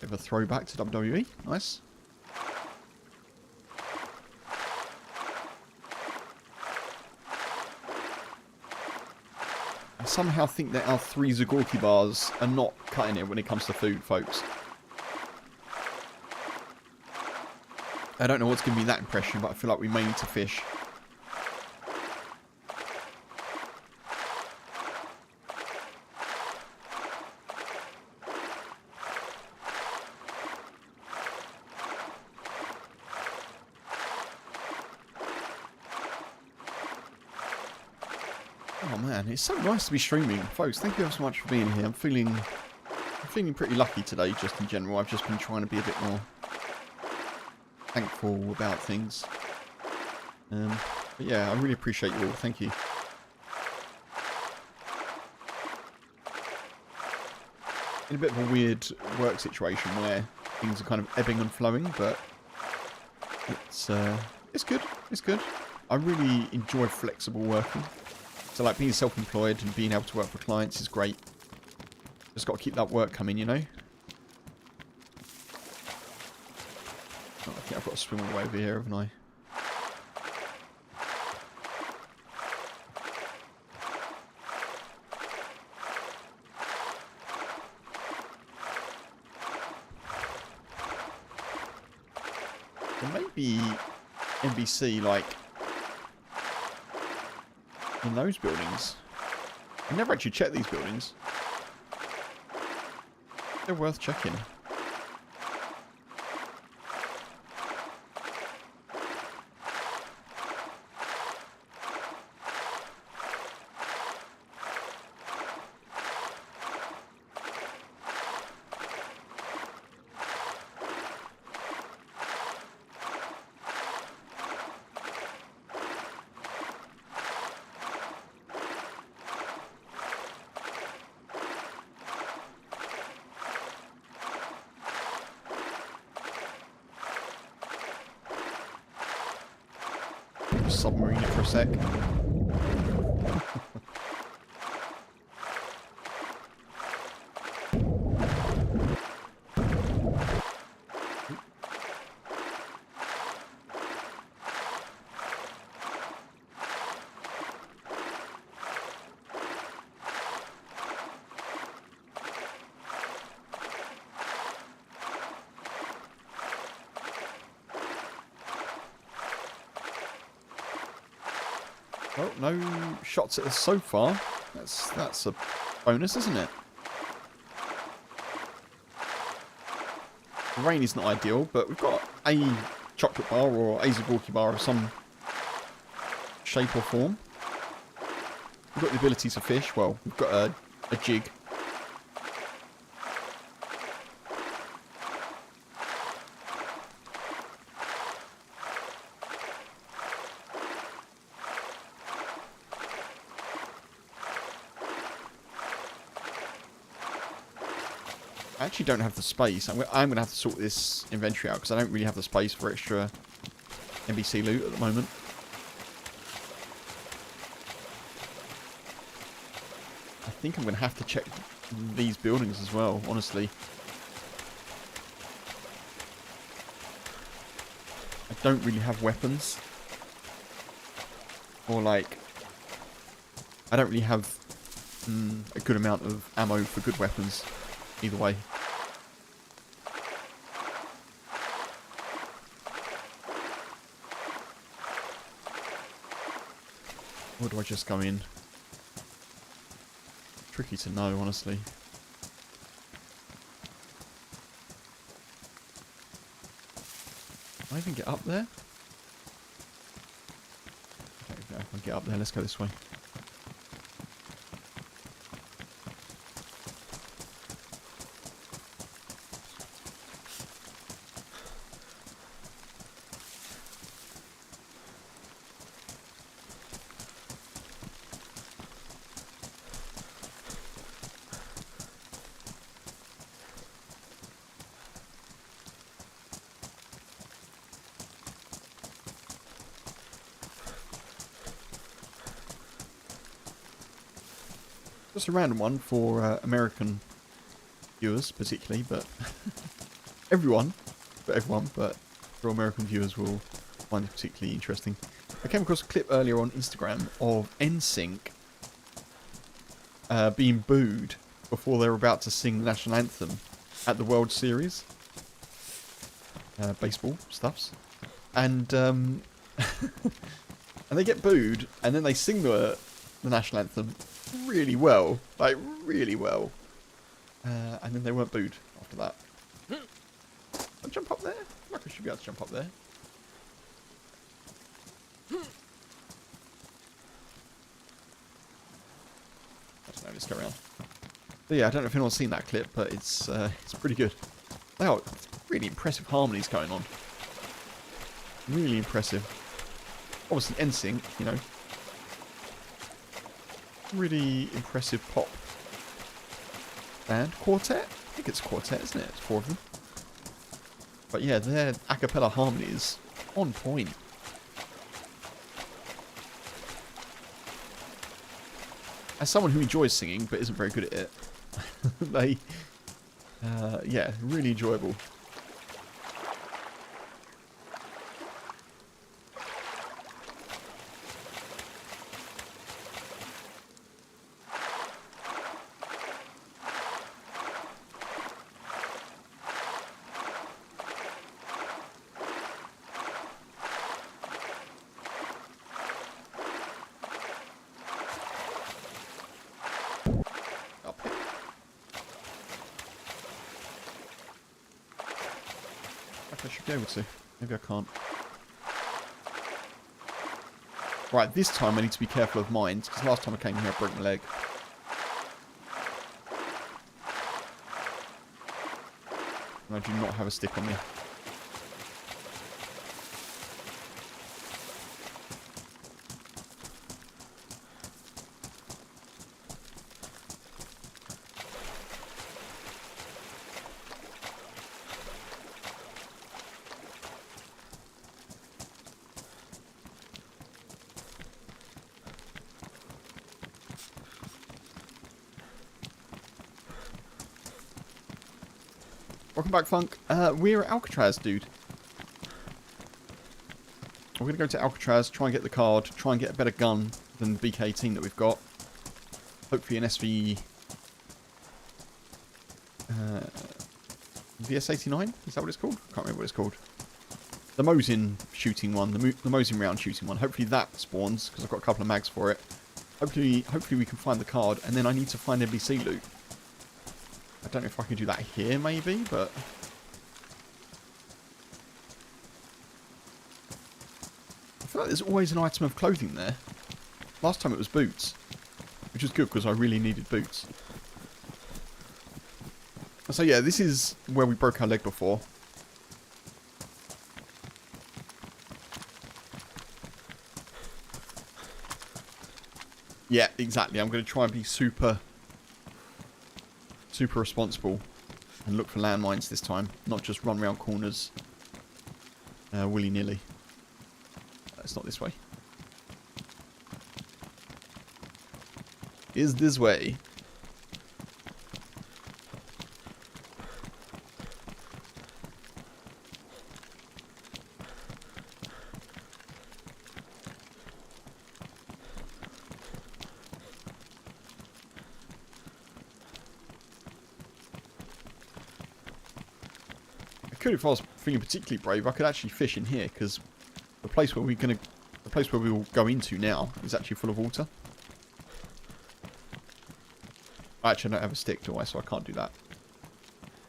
Bit of a throwback to WWE. Nice. I somehow think that our 3 Zagorki bars are not cutting it when it comes to food, folks. I don't know what's giving me that impression, but I feel like we may need to fish. Oh man, it's so nice to be streaming. Folks, thank you so much for being here. I'm feeling pretty lucky today, just in general. I've just been trying to be a bit more thankful about things. But yeah, I really appreciate you all. Thank you. In a bit of a weird work situation where things are kind of ebbing and flowing, but it's good. It's good. I really enjoy flexible working. So like being self-employed and being able to work for clients is great. Just got to keep that work coming, you know. Oh, I think I've got to swim all the way over here, haven't I? There may be NBC, like, in those buildings. I've never actually checked these buildings. They're worth checking. Submarine it for a sec. Oh, no shots at us so far. That's a bonus, isn't it? The rain is not ideal, but we've got a chocolate bar or a Zagorki bar of some shape or form. We've got the ability to fish. Well, we've got a jig. I actually don't have the space. I'm going to have to sort this inventory out because I don't really have the space for extra NBC loot at the moment. I think I'm going to have to check these buildings as well, honestly. I don't really have weapons. Or like, I don't really have a good amount of ammo for good weapons. Either way. Or do I just go in? Tricky to know, honestly. Can I even get up there? Okay, if I can get up there, let's go this way. Just a random one for American viewers, particularly, but everyone, but for American viewers will find it particularly interesting. I came across a clip earlier on Instagram of NSYNC being booed before they were about to sing the national anthem at the World Series. Baseball stuffs. And and they get booed, and then they sing the national anthem really well, like really well, and then they weren't booed after that. I'll jump up there. Like I should be able to jump up there. I don't know. Let's go around. But yeah, I don't know if anyone's seen that clip, but it's pretty good. They are really impressive harmonies going on. Really impressive. Obviously, NSYNC, you know. Really impressive pop band. Quartet? I think it's quartet, isn't it? It's 4 of them. But yeah, their a cappella harmony is on point. As someone who enjoys singing but isn't very good at it, they, yeah, really enjoyable. I should be able to. Maybe I can't. Right, this time I need to be careful of mines, because last time I came here I broke my leg. And I do not have a stick on me. Welcome back, Funk. We're at Alcatraz, dude. We're going to go to Alcatraz, try and get the card, try and get a better gun than the BK-18 that we've got. Hopefully an SV... VS-89? Is that what it's called? I can't remember what it's called. The Mosin shooting one, the Mosin round shooting one. Hopefully that spawns, because I've got a couple of mags for it. Hopefully we can find the card, and then I need to find NBC loot. I don't know if I can do that here, maybe, but... I feel like there's always an item of clothing there. Last time it was boots, which is good, because I really needed boots. So yeah, this is where we broke our leg before. Yeah, exactly. I'm going to try and be super responsible and look for landmines this time, not just run around corners willy-nilly. It's not this way. Is this way? If I was feeling particularly brave, I could actually fish in here because the place where we will go into now is actually full of water. Actually, I don't have a stick, do I? So I can't do that.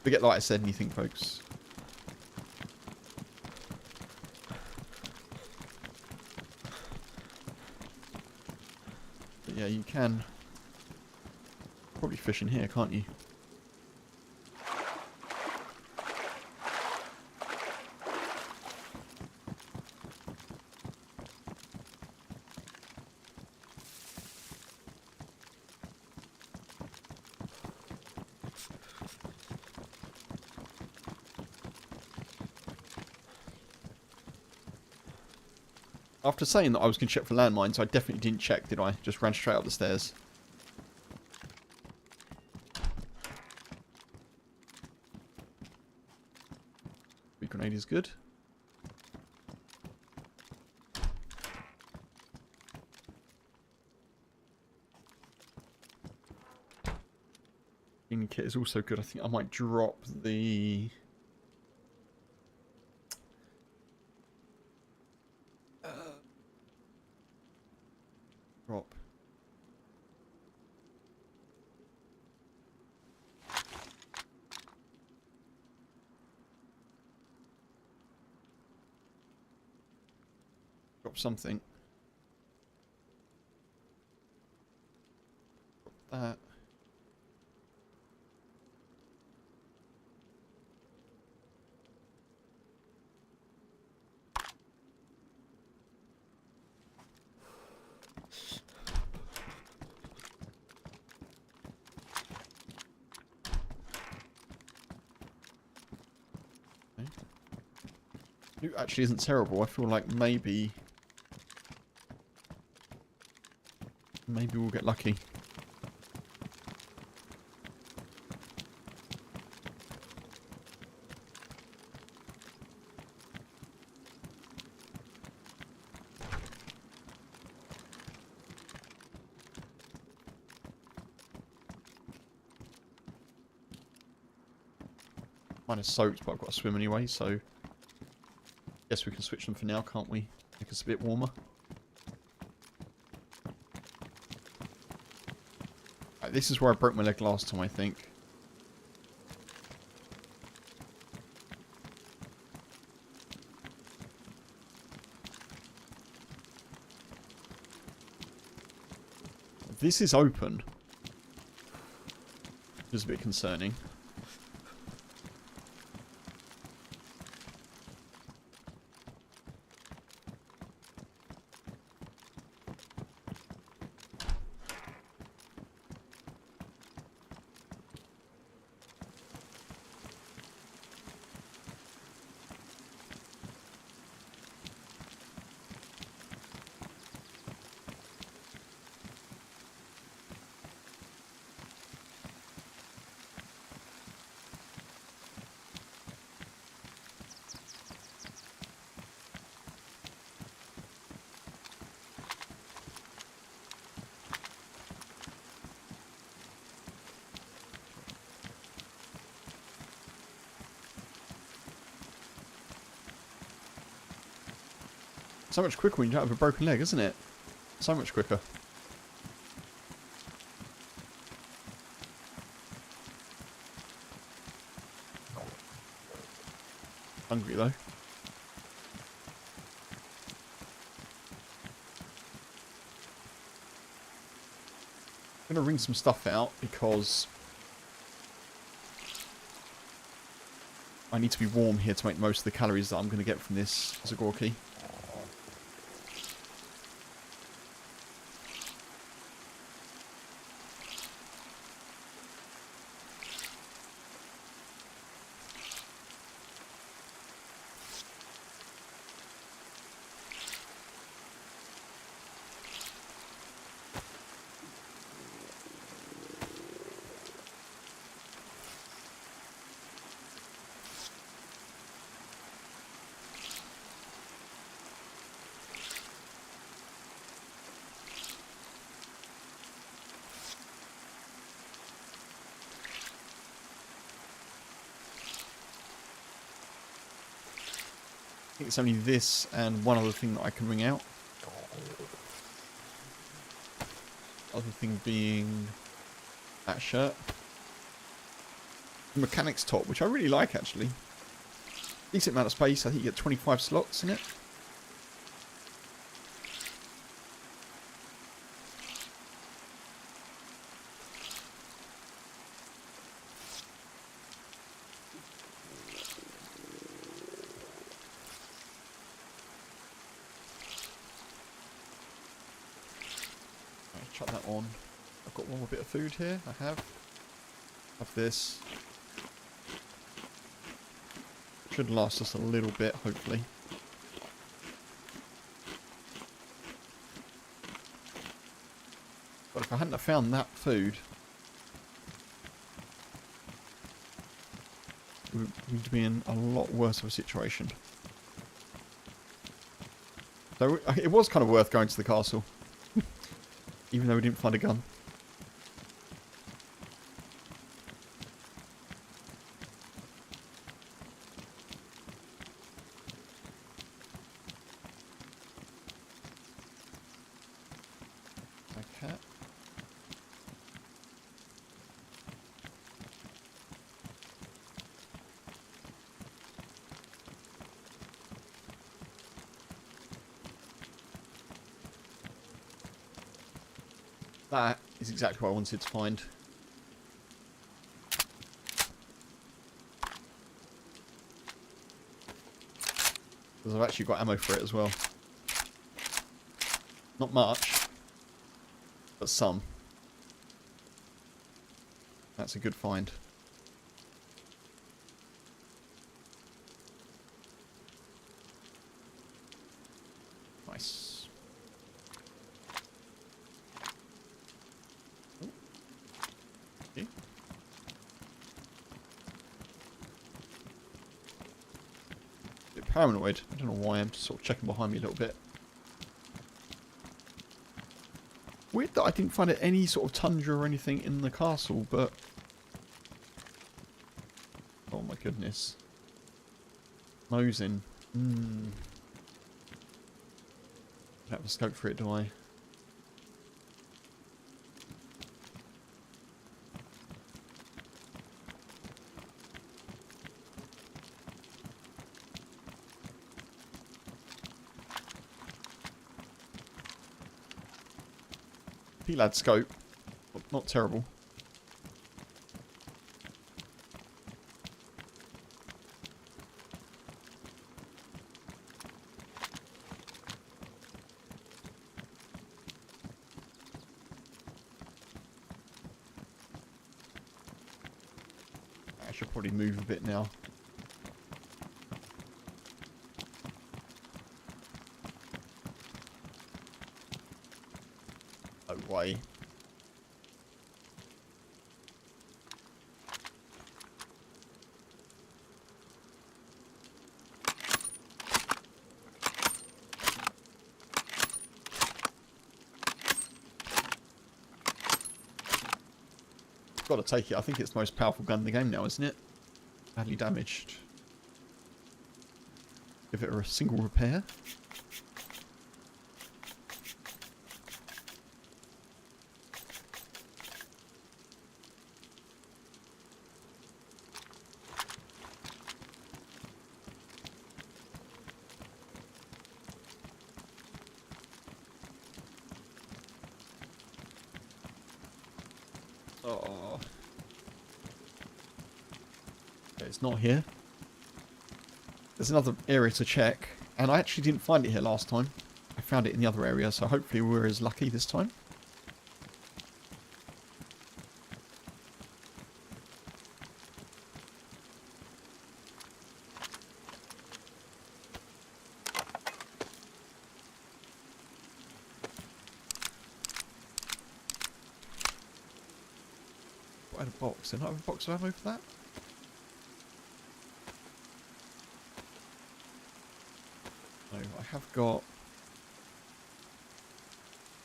Forget like I said anything, folks. But yeah, you can probably fish in here, can't you? After saying that I was going to check for landmines, I definitely didn't check, did I? Just ran straight up the stairs. Big grenade is good. Cleaning kit is also good. I think I might drop the... drop. Drop something. Drop that. Loot actually isn't terrible. I feel like maybe we'll get lucky. Mine is soaked, but I've got to swim anyway, so guess we can switch them for now, can't we? Make us a bit warmer. Right, this is where I broke my leg last time, I think. This is open. Which is a bit concerning. So much quicker when you don't have a broken leg, isn't it? So much quicker. Hungry though. I'm going to wring some stuff out because I need to be warm here to make most of the calories that I'm going to get from this Zagorki. think it's only this and one other thing that I can ring out. Other thing being that shirt. The mechanic's top, which I really like actually. Decent amount of space. I think you get 25 slots in it. Chuck that on. I've got one more bit of food here. I have this. Should last us a little bit, hopefully. But if I hadn't have found that food, we'd be in a lot worse of a situation. So it was kind of worth going to the castle. Even though we didn't find a gun. Okay. That is exactly what I wanted to find. Because I've actually got ammo for it as well. Not much, but some. That's a good find. Nice. Paranoid. I don't know why. I'm just sort of checking behind me a little bit. Weird that I didn't find any sort of tundra or anything in the castle, but... Oh my goodness. Nosing. Don't have a scope for it, do I? P-Lad scope. Not terrible. I should probably move a bit now. No way. Got to take it. I think it's the most powerful gun in the game now, isn't it? Badly damaged. Give it a single repair. Oh. Okay, it's not here. There's another area to check, and I actually didn't find it here last time. I found it in the other area, so hopefully we're as lucky this time. What a box. Did I have a box of ammo for that? No, I have got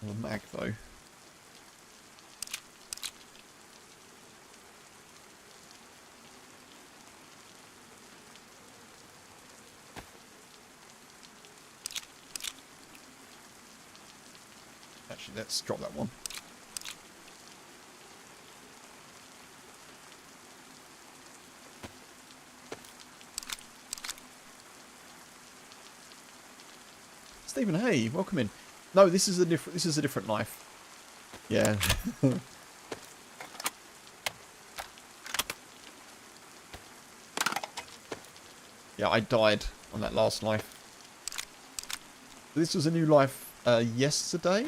a mag though. Actually, let's drop that one. Stephen, hey, welcome in. No, this is a different life. Yeah. Yeah, I died on that last life. This was a new life yesterday.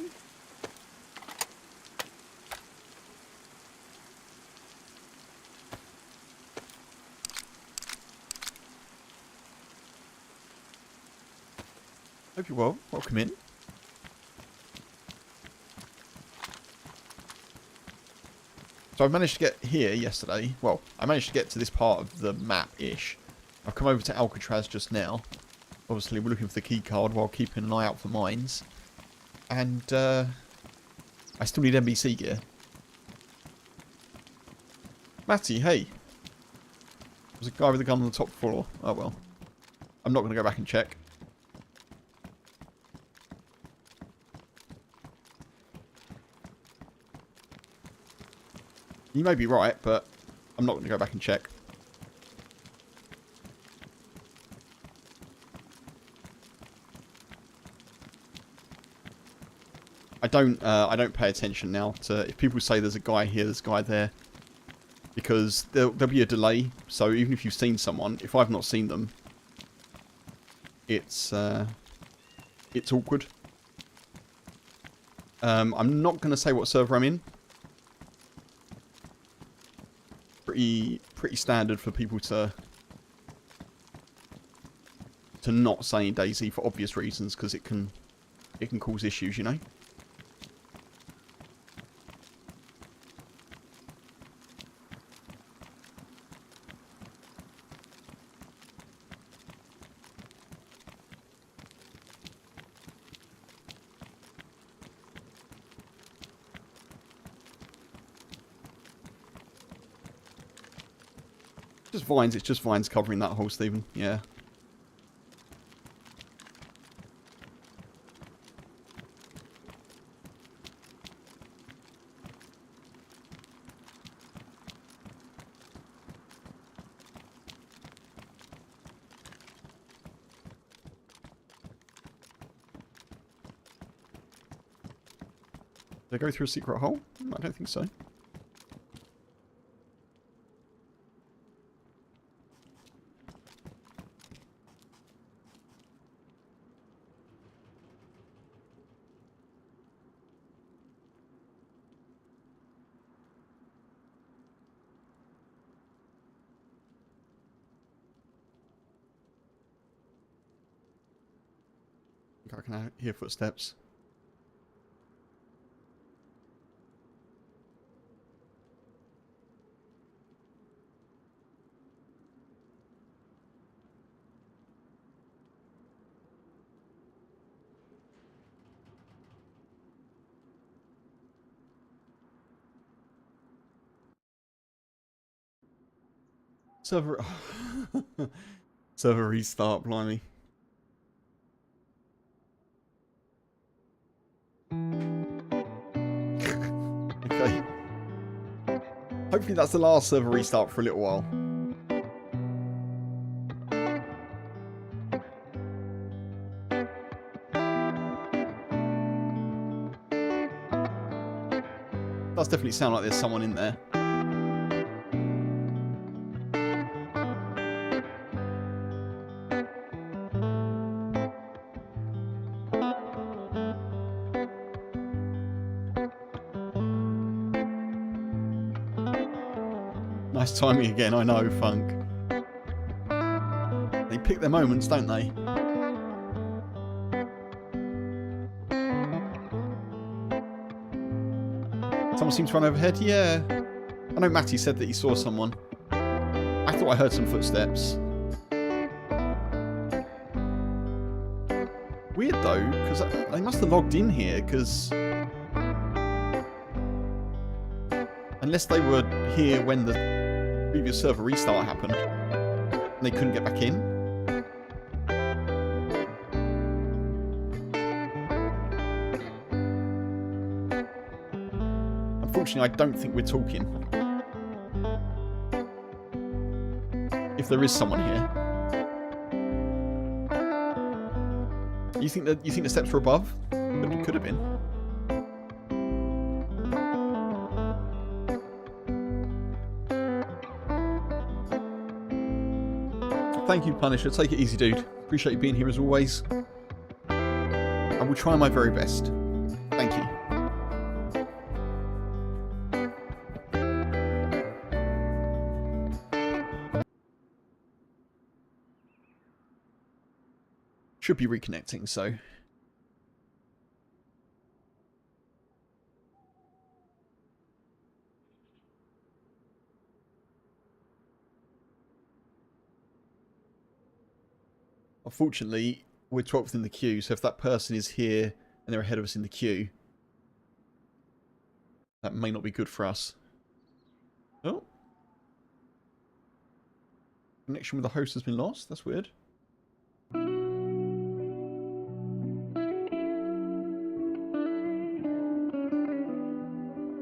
Hope you're well. Welcome in. So I managed to get here yesterday. Well, I managed to get to this part of the map-ish. I've come over to Alcatraz just now. Obviously, we're looking for the key card while keeping an eye out for mines. And I still need NBC gear. Matty, hey. There's a guy with a gun on the top floor. Oh well. I'm not going to go back and check. You may be right, but I'm not going to go back and check. I don't pay attention now to if people say there's a guy here, there's a guy there, because there'll be a delay. So even if you've seen someone, if I've not seen them, it's awkward. I'm not going to say what server I'm in. Pretty standard for people to not say DayZ for obvious reasons, because it can cause issues, you know. Just vines, it's just vines covering that hole, Stephen. Yeah. Did I go through a secret hole? I don't think so. I can hear footsteps. Server... Server restart, blimey. Okay. Hopefully that's the last server restart for a little while. Does definitely sound like there's someone in there. Nice timing again, I know, Funk. They pick their moments, don't they? Someone seems to run overhead? Yeah. I know Matty said that he saw someone. I thought I heard some footsteps. Weird though, because they must have logged in here, because... Unless they were here when the previous server restart happened, and they couldn't get back in. Unfortunately, I don't think we're talking. If there is someone here. You think the steps were above? Could have been. Thank you, Punisher. Take it easy, dude. Appreciate you being here as always. I will try my very best. Thank you. Should be reconnecting, so... Unfortunately, we're 12th in the queue, so if that person is here and they're ahead of us in the queue, that may not be good for us. Oh. Connection with the host has been lost? That's weird.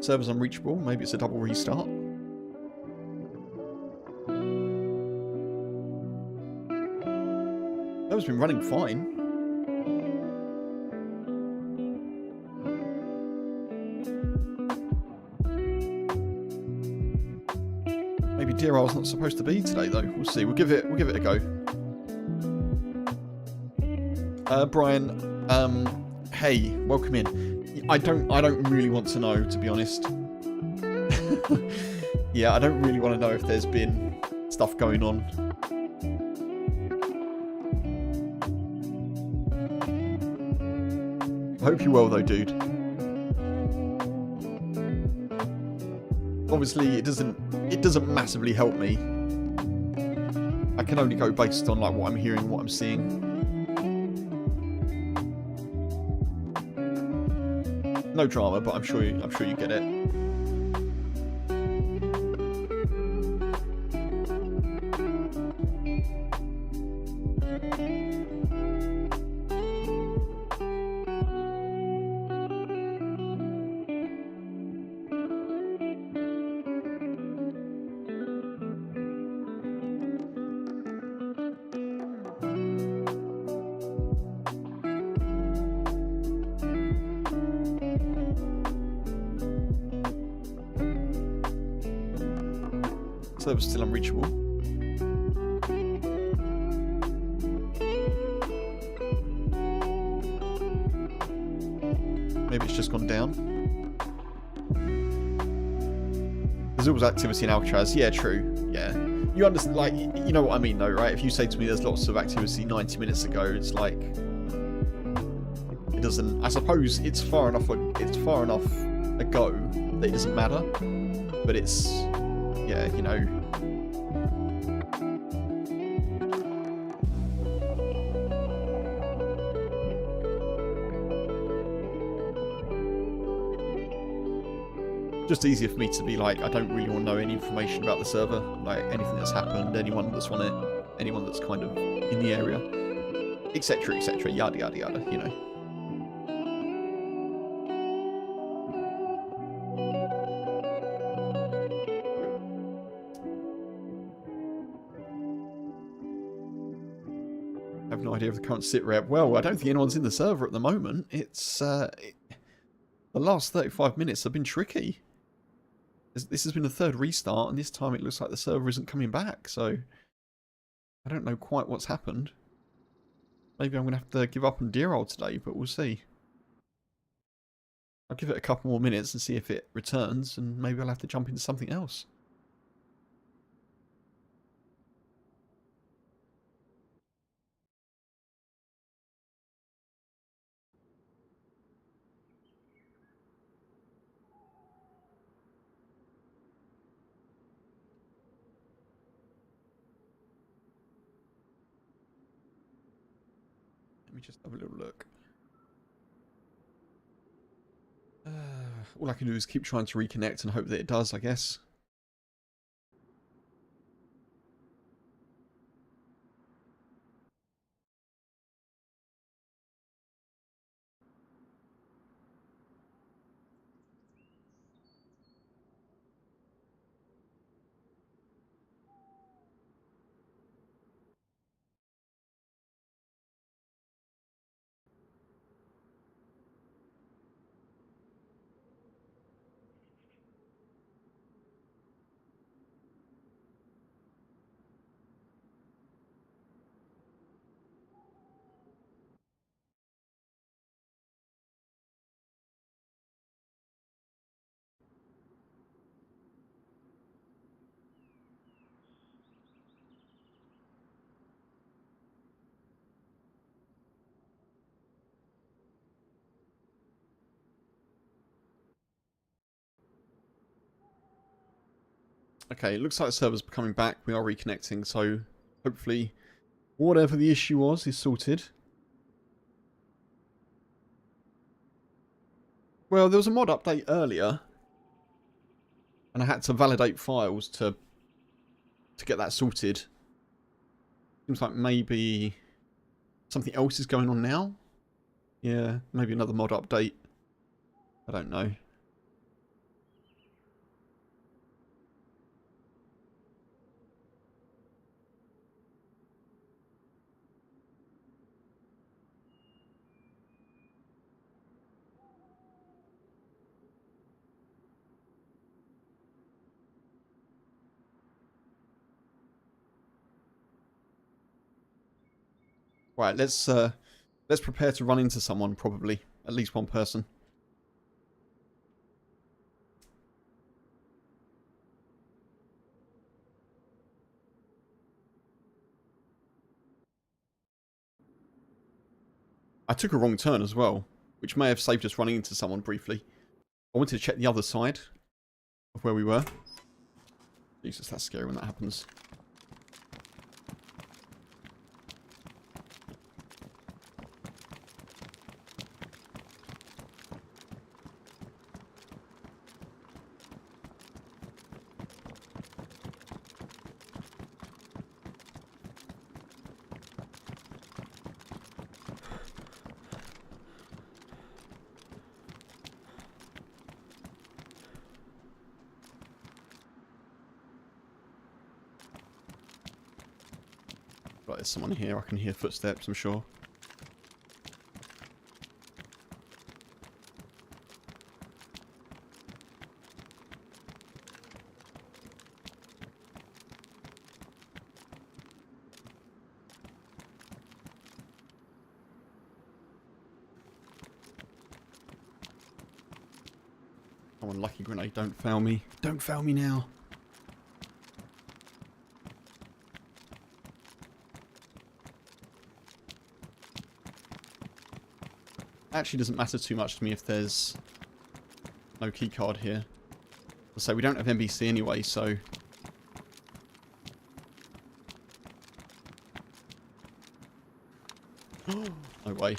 Server's unreachable. Maybe it's a double restart. Server's been running fine. Maybe Deer Isle's not supposed to be today though. We'll see. We'll give it a go. Brian, hey, welcome in. I don't really want to know, to be honest. Yeah, I don't really want to know if there's been stuff going on. I hope you're well though, dude. Obviously, it doesn't massively help me. I can only go based on like what I'm hearing and what I'm seeing. No drama, but I'm sure you get it. Server's still unreachable. Maybe it's just gone down. There's always activity in Alcatraz. Yeah, true. Yeah. You understand, like, you know what I mean though, right? If you say to me there's lots of activity 90 minutes ago, it's like... It doesn't... I suppose it's far enough ago that it doesn't matter. But it's... Yeah, you know... Just easier for me to be like, I don't really want to know any information about the server, like anything that's happened, anyone that's on it, anyone that's kind of in the area, etc, etc, yada yada yada, you know. I have no idea of the current sit rep. Well, I don't think anyone's in the server at the moment. It's the last 35 minutes have been tricky. This has been the third restart, and this time it looks like the server isn't coming back, so I don't know quite what's happened. Maybe I'm going to have to give up on Deer Isle today, but we'll see. I'll give it a couple more minutes and see if it returns, and maybe I'll have to jump into something else. Let me just have a little look. All I can do is keep trying to reconnect and hope that it does, I guess. Okay, it looks like the server's coming back. We are reconnecting, so hopefully whatever the issue was is sorted. Well, there was a mod update earlier, and I had to validate files to get that sorted. Seems like maybe something else is going on now. Yeah, maybe another mod update. I don't know. Right, let's prepare to run into someone, probably. At least one person. I took a wrong turn as well, which may have saved us running into someone briefly. I wanted to check the other side of where we were. Jesus, that's scary when that happens. Right, there's someone here. I can hear footsteps, I'm sure. Come on, lucky grenade, don't fail me. Don't fail me now. Actually doesn't matter too much to me if there's no keycard here. So we don't have NBC anyway, so... No way.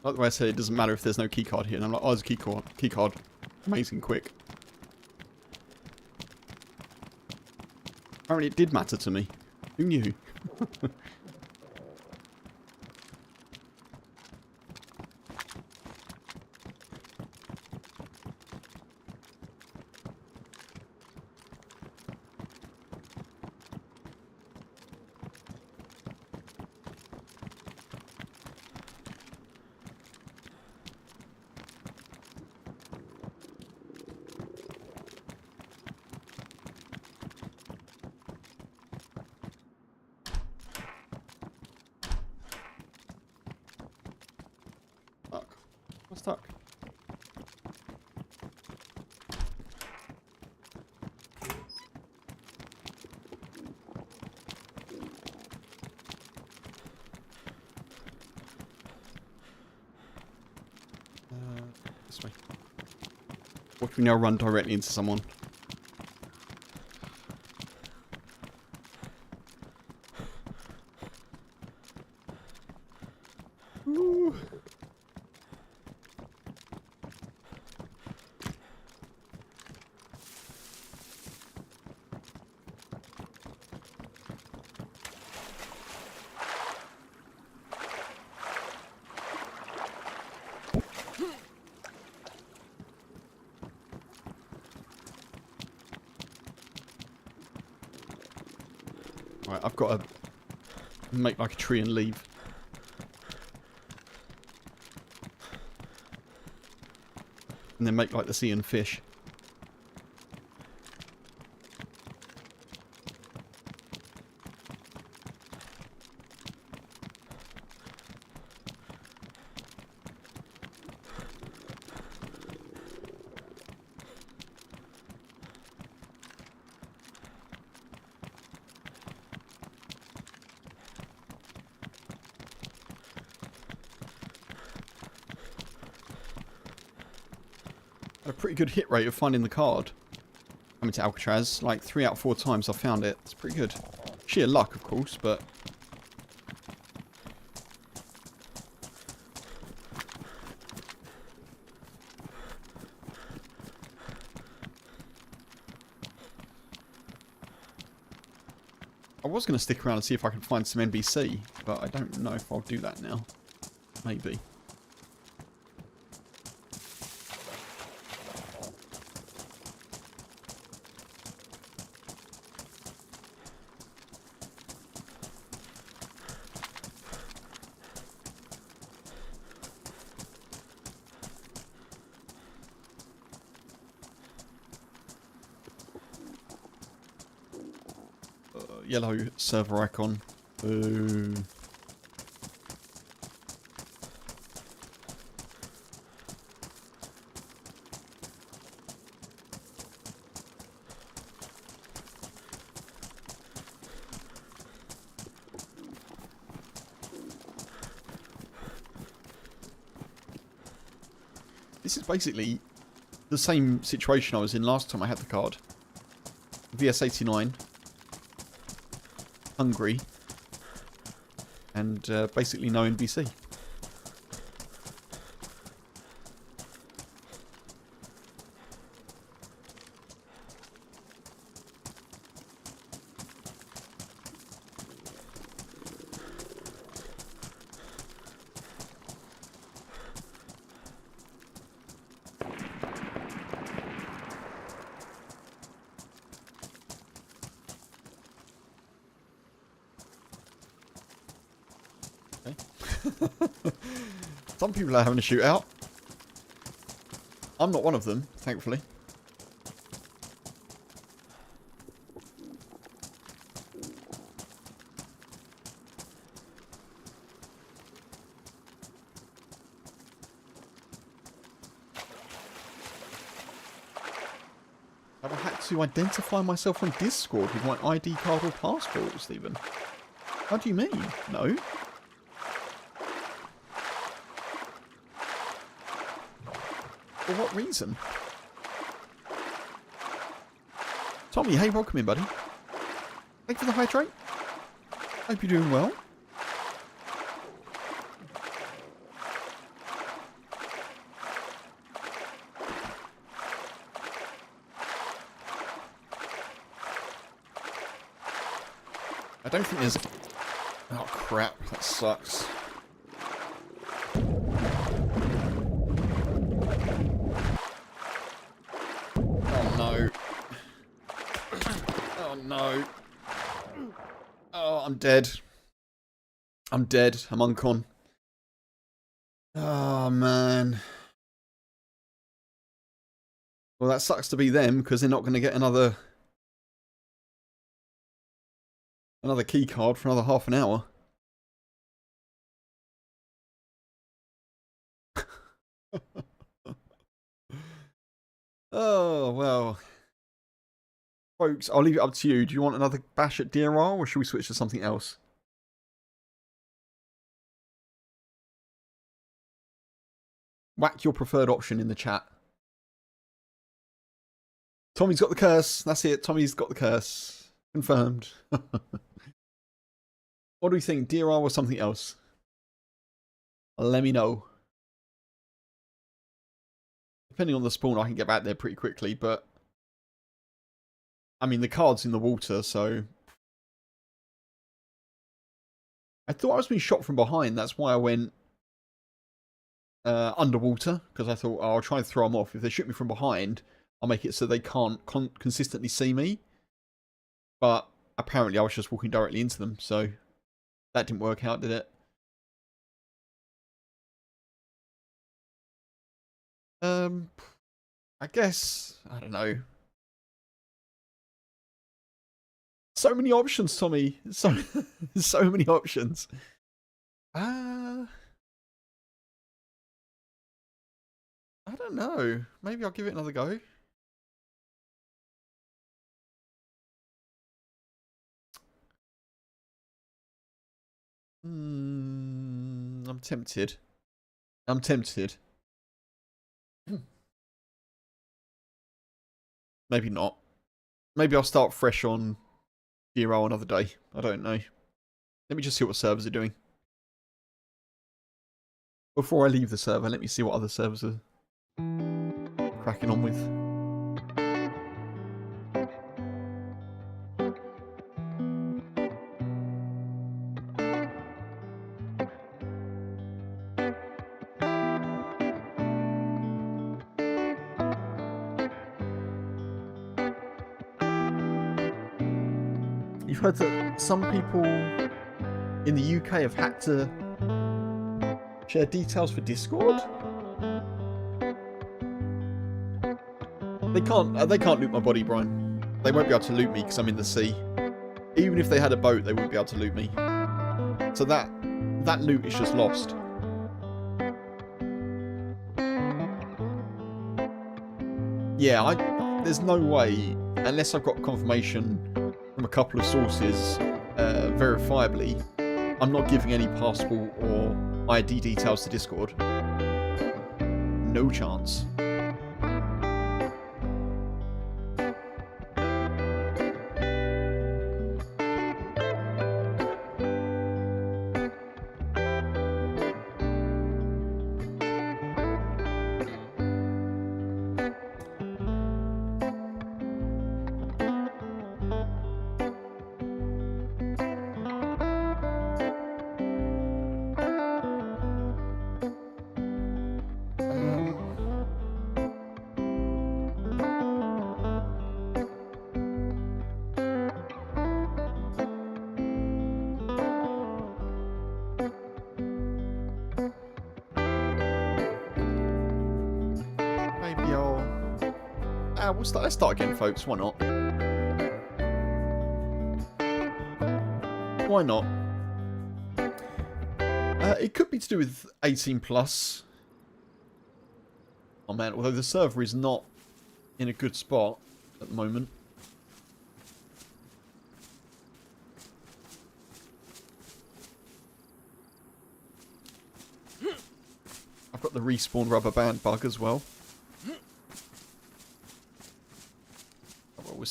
Like the way I said, it doesn't matter if there's no keycard here. And I'm like, oh, there's a keycard. Amazing quick. Apparently it did matter to me. Who knew? Fuck. I'm stuck. This way. What if we now run directly into someone? Ooh. Right, I've got to make like a tree and leave. And then make like the sea and fish. Had a pretty good hit rate of finding the card. Coming to Alcatraz, like 3 out of 4 times I found it. It's pretty good. Sheer luck, of course, but... I was going to stick around and see if I can find some NBC, but I don't know if I'll do that now. Maybe. Yellow server icon. Boo. This is basically the same situation I was in last time I had the card. VS89. Hungry. And basically no NBC. Some people are having a shootout. I'm not one of them, thankfully. Have I had to identify myself on Discord with my ID card or passport, Stephen? How do you mean? No. For what reason? Tommy, hey, welcome in, buddy. Thank you for the hydrate. Hope you're doing well. I don't think there's... Oh, crap. That sucks. No. Oh, I'm dead. I'm dead. I'm uncon. Oh, man. Well, that sucks to be them, because they're not going to get another key card for another half an hour. Oh, well. Folks, I'll leave it up to you. Do you want another bash at Deer Isle, or should we switch to something else? Whack your preferred option in the chat. Tommy's got the curse. That's it. Tommy's got the curse. Confirmed. What do we think? Deer Isle or something else? Let me know. Depending on the spawn, I can get back there pretty quickly, but... I mean, the card's in the water, so... I thought I was being shot from behind. That's why I went underwater, because I thought, oh, I'll try and throw them off. If they shoot me from behind, I'll make it so they can't consistently see me. But apparently I was just walking directly into them, so that didn't work out, did it? I guess, I don't know. So many options, Tommy. So many options. I don't know. Maybe I'll give it another go. I'm tempted. I'm tempted. Maybe not. Maybe I'll start fresh on Deer Isle another day. I don't know. Let me just see what servers are doing. Before I leave the server, let me see what other servers are cracking on with. You've heard that some people in the UK have had to share details for Discord? They can't loot my body, Brian. They won't be able to loot me because I'm in the sea. Even if they had a boat, they wouldn't be able to loot me. So that loot is just lost. Yeah, there's no way, unless I've got confirmation from a couple of sources, verifiably, I'm not giving any passport or ID details to Discord. No chance. Let's start again, folks. Why not? Why not? It could be to do with 18 plus. Oh man, although the server is not in a good spot at the moment. I've got the respawn rubber band bug as well.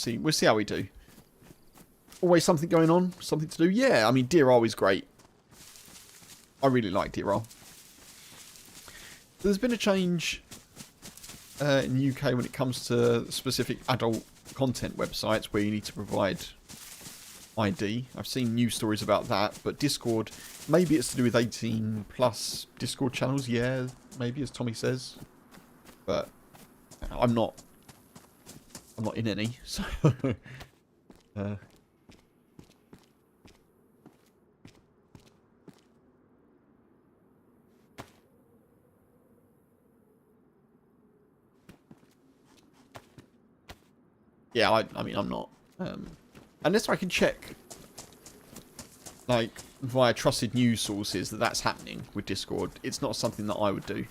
We'll see how we do. Always something going on, something to do. Yeah, I mean, Deer Isle is great. I really like Deer Isle. There's been a change in the UK when it comes to specific adult content websites where you need to provide ID. I've seen news stories about that, but Discord, maybe it's to do with 18 plus Discord channels. Yeah, maybe, as Tommy says. But I'm not in any, so yeah, I mean, I'm not. Unless I can check, like, via trusted news sources that's happening with Discord, it's not something that I would do.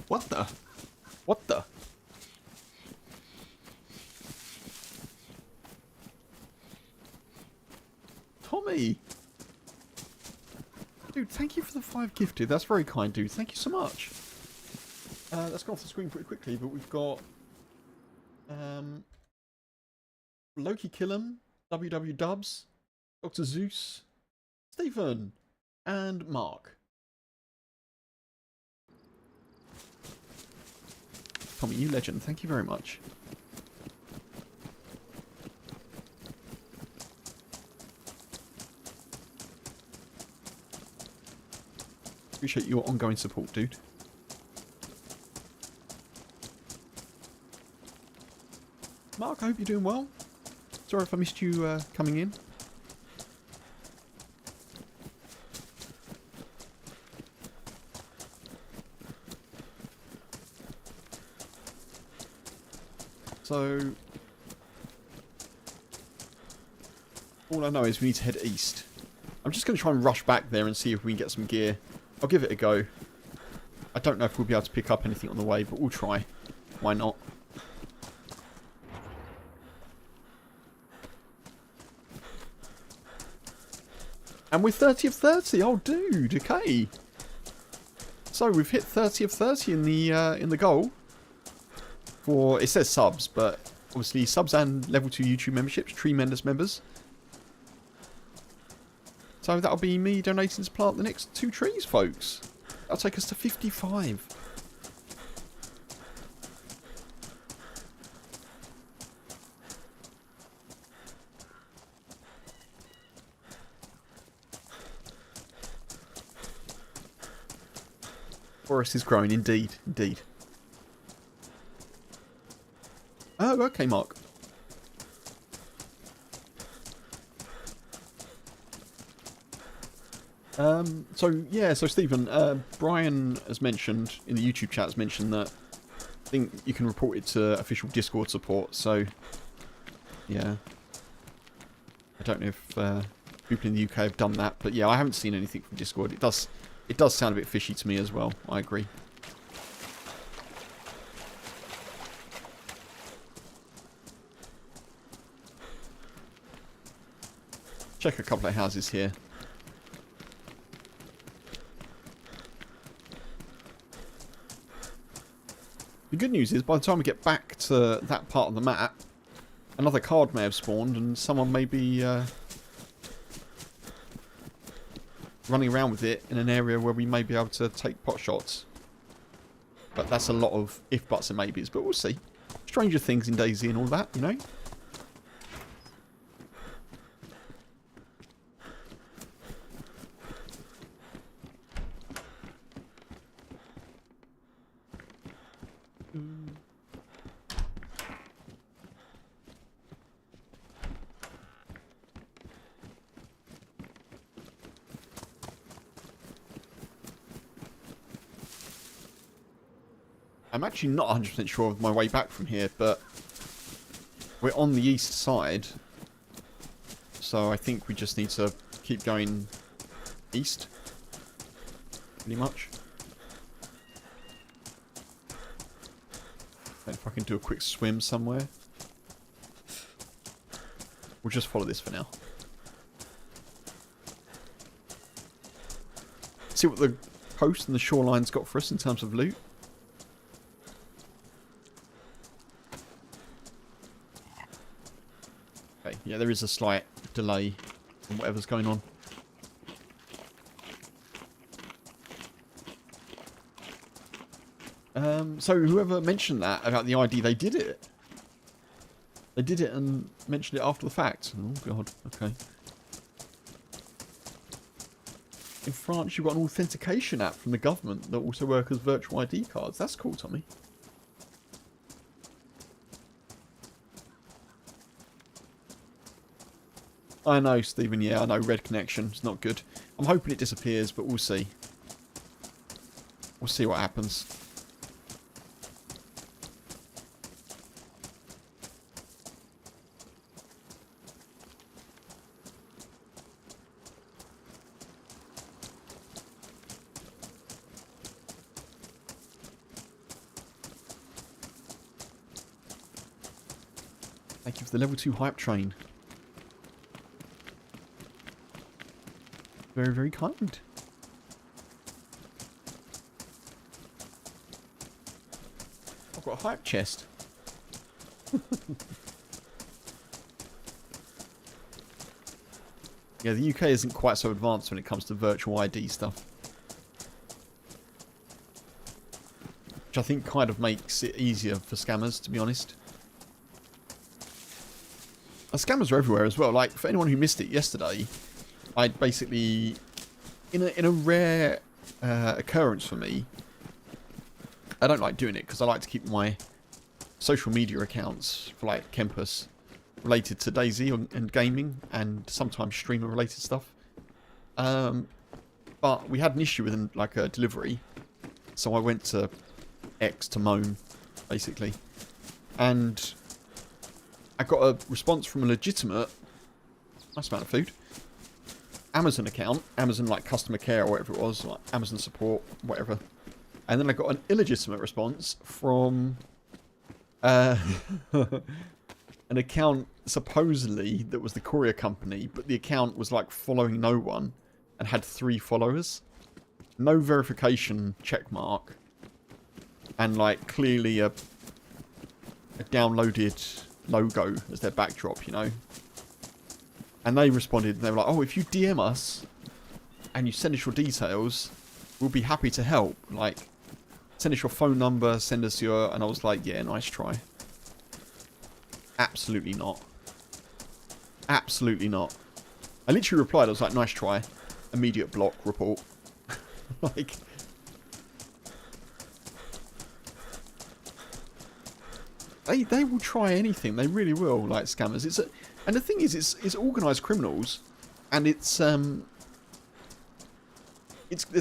What the? What the? Tommy! Dude, thank you for the 5 gifted. That's very kind, dude. Thank you so much. Let's go off the screen pretty quickly, but we've got Loki Killam, WW Dubs, Dr. Zeus, Stephen, and Mark. Tommy, you legend. Thank you very much. Appreciate your ongoing support, dude. Mark, I hope you're doing well. Sorry if I missed you coming in. So, all I know is we need to head east. I'm just going to try and rush back there and see if we can get some gear. I'll give it a go. I don't know if we'll be able to pick up anything on the way, but we'll try. Why not? And we're 30 of 30. Oh, dude. Okay. So we've hit 30 of 30 in the goal. For, it says subs, but obviously subs and level 2 YouTube memberships. Tremendous members. So that'll be me donating to plant the next 2 trees, folks. That'll take us to 55. Forest is growing, indeed, indeed. Oh, okay, Mark. So Stephen, Brian has mentioned, in the YouTube chat, has mentioned that I think you can report it to official Discord support, so, yeah. I don't know if people in the UK have done that, but yeah, I haven't seen anything from Discord. It does sound a bit fishy to me as well, I agree. Check a couple of houses here. The good news is, by the time we get back to that part of the map, another card may have spawned and someone may be running around with it in an area where we may be able to take pot shots. But that's a lot of if, buts and maybes, but we'll see. Stranger things in DayZ and all that, you know? I'm actually not 100% sure of my way back from here, but we're on the east side, so I think we just need to keep going east, pretty much. If I can do a quick swim somewhere. We'll just follow this for now. See what the coast and the shoreline's got for us in terms of loot. Okay, yeah, there is a slight delay in whatever's going on. So whoever mentioned that about the ID, they did it. They did it and mentioned it after the fact. Oh god, okay. In France, you've got an authentication app from the government that also works as virtual ID cards. That's cool, Tommy. I know, Stephen, yeah, I know, red connection. It's not good. I'm hoping it disappears, but we'll see. We'll see what happens. Thank you for the level 2 hype train. Very, very kind. I've got a hype chest. Yeah, the UK isn't quite so advanced when it comes to virtual ID stuff. Which I think kind of makes it easier for scammers, to be honest. And scammers are everywhere as well. Like, for anyone who missed it yesterday, I basically, in a rare occurrence for me, I don't like doing it because I like to keep my social media accounts for like Kempas related to DayZ and gaming and sometimes streamer related stuff. But we had an issue with like a delivery, so I went to X to moan, basically, and I got a response from a legitimate, nice amount of food, Amazon account, Amazon like customer care or whatever it was, like Amazon support, whatever. And then I got an illegitimate response from an account supposedly that was the courier company, but the account was like following no one. and had 3 followers. No verification check mark. And like clearly a downloaded logo as their backdrop, you know. And they responded and they were like, oh, if you DM us and you send us your details, we'll be happy to help. Like, send us your phone number, send us your... And I was like, yeah, nice try. Absolutely not. Absolutely not. I literally replied, I was like, nice try. Immediate block report. Like... They will try anything. They really will, like scammers. And the thing is, it's organised criminals, and there's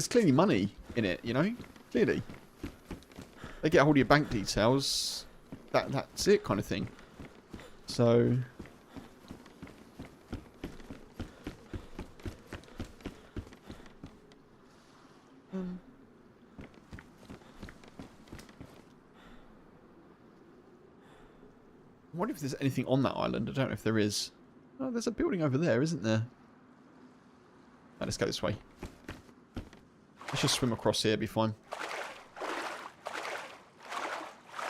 clearly money in it, you know? Clearly. They get a hold of your bank details. That's it, kind of thing. So... I wonder if there's anything on that island. I don't know if there is. Oh, there's a building over there, isn't there? Right, let's go this way. Let's just swim across here, be fine.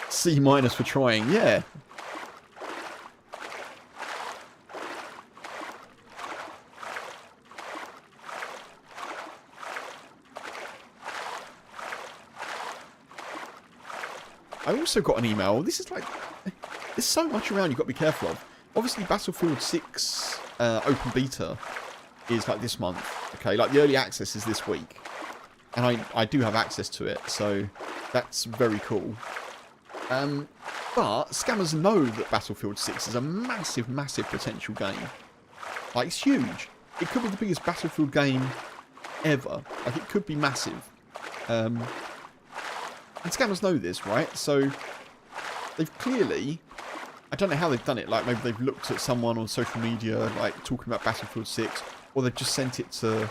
C- for trying, yeah. I also got an email. This is like... There's so much around you've got to be careful of. Obviously, Battlefield 6 open beta is like this month. Okay, like the early access is this week. And I do have access to it, so that's very cool. But scammers know that Battlefield 6 is a massive, massive potential game. Like, it's huge. It could be the biggest Battlefield game ever. Like, it could be massive. And scammers know this, right? So, they've clearly... I don't know how they've done it. Like, maybe they've looked at someone on social media, like, talking about Battlefield 6. Or they've just sent it to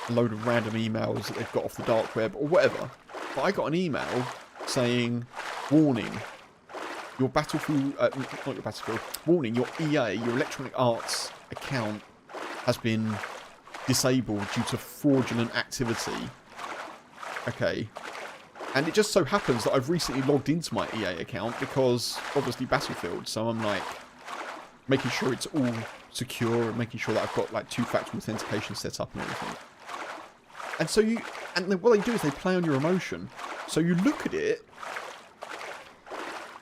a load of random emails that they've got off the dark web. Or whatever. But I got an email saying, warning, your Battlefield... not your Battlefield. Warning, your EA, your Electronic Arts account has been disabled due to fraudulent activity. Okay. And it just so happens that I've recently logged into my EA account because, obviously, Battlefield. So I'm, like, making sure it's all secure and making sure that I've got, like, 2-factor authentication set up and everything. And so you... And then what they do is they play on your emotion. So you look at it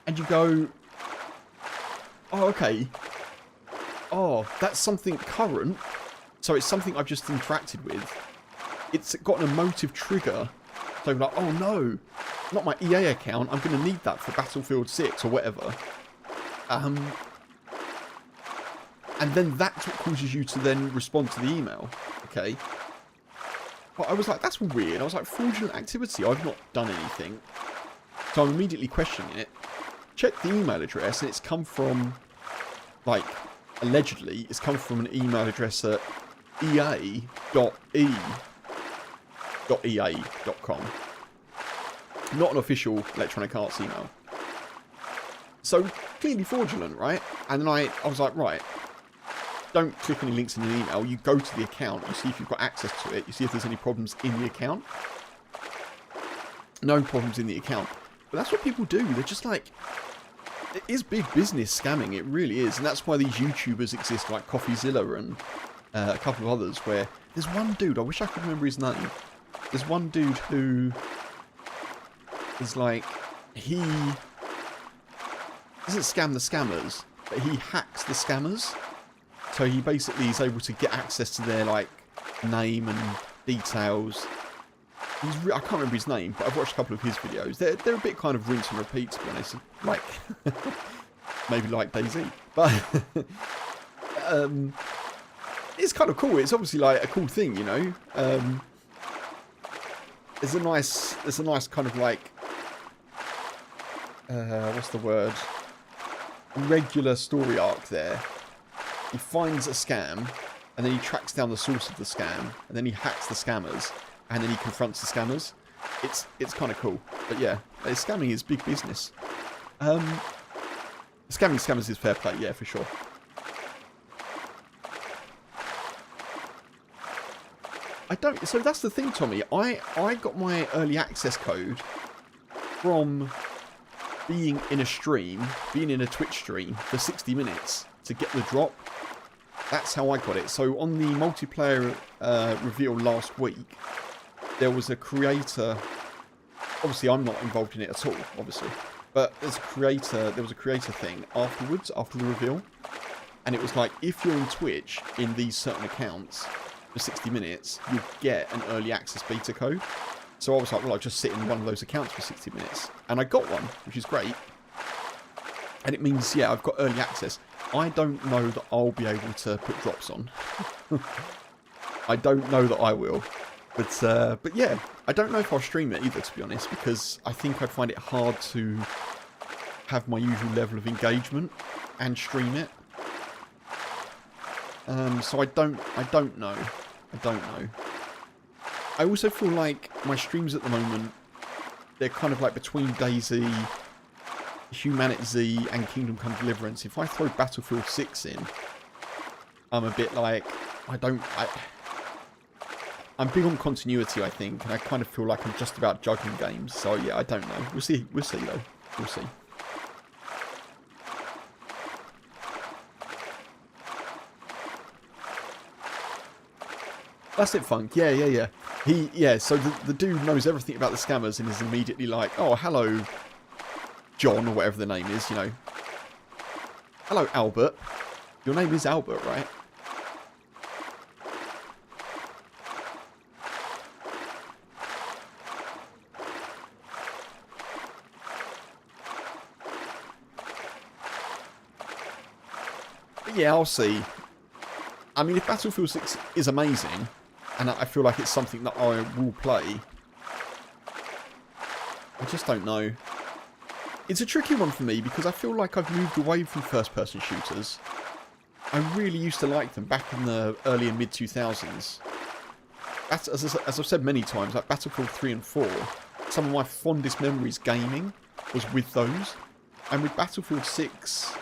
and you go, oh, okay. Oh, that's something current. So it's something I've just interacted with. It's got an emotive trigger. So I'm like, oh no, not my EA account. I'm going to need that for Battlefield 6 or whatever. And then that's what causes you to then respond to the email. Okay. But I was like, that's weird. I was like, fraudulent activity. I've not done anything. So I'm immediately questioning it. Check the email address and it's come from, like, allegedly, it's come from an email address at ea.com. Not an official Electronic Arts email. So, clearly fraudulent, right? And then I was like, right, don't click any links in an email. You go to the account, you see if you've got access to it, you see if there's any problems in the account. No problems in the account. But that's what people do. They're just like... It is big business scamming, it really is. And that's why these YouTubers exist, like CoffeeZilla and a couple of others, where... There's one dude, I wish I could remember his name. There's one dude who is like, he doesn't scam the scammers, but he hacks the scammers. So he basically is able to get access to their, like, name and details. I can't remember his name, but I've watched a couple of his videos. They're a bit kind of rinse and repeat, to be honest. Like, maybe like DayZ. But, it's kind of cool. It's obviously like a cool thing, you know. There's a nice kind of like, what's the word? Regular story arc there. He finds a scam, and then he tracks down the source of the scam, and then he hacks the scammers, and then he confronts the scammers. It's kind of cool. But yeah, scamming is big business. Scamming scammers is fair play, yeah, for sure. I don't. So that's the thing, Tommy. I got my early access code from being in a stream, being in a Twitch stream for 60 minutes to get the drop. That's how I got it. So on the multiplayer reveal last week, there was a creator. Obviously, I'm not involved in it at all, obviously. But there was a creator thing afterwards, after the reveal. And it was like, if you're on Twitch in these certain accounts for 60 minutes, you'll get an early access beta code. So I was like, well, I'll just sit in one of those accounts for 60 minutes. And I got one, which is great. And it means, yeah, I've got early access. I don't know that I'll be able to put drops on. I don't know that I will. But yeah, I don't know if I'll stream it either, to be honest, because I think I'd find it hard to have my usual level of engagement and stream it. So I don't know. I don't know. I also feel like my streams at the moment, they're kind of like between DayZ, Humanity and Kingdom Come Deliverance. If I throw Battlefield 6 in, I'm a bit like, I'm big on continuity, I think, and I kind of feel like I'm just about juggling games. So yeah, I don't know. We'll see though. We'll see. That's it, Funk. Yeah. So the dude knows everything about the scammers and is immediately like, oh, hello, John, or whatever the name is, you know. Hello, Albert. Your name is Albert, right? But yeah, I'll see. I mean, if Battlefield 6 is amazing, and I feel like it's something that I will play, I just don't know. It's a tricky one for me because I feel like I've moved away from first-person shooters. I really used to like them back in the early and mid-2000s. As I've said many times, like Battlefield 3 and 4, some of my fondest memories gaming was with those. And with Battlefield 6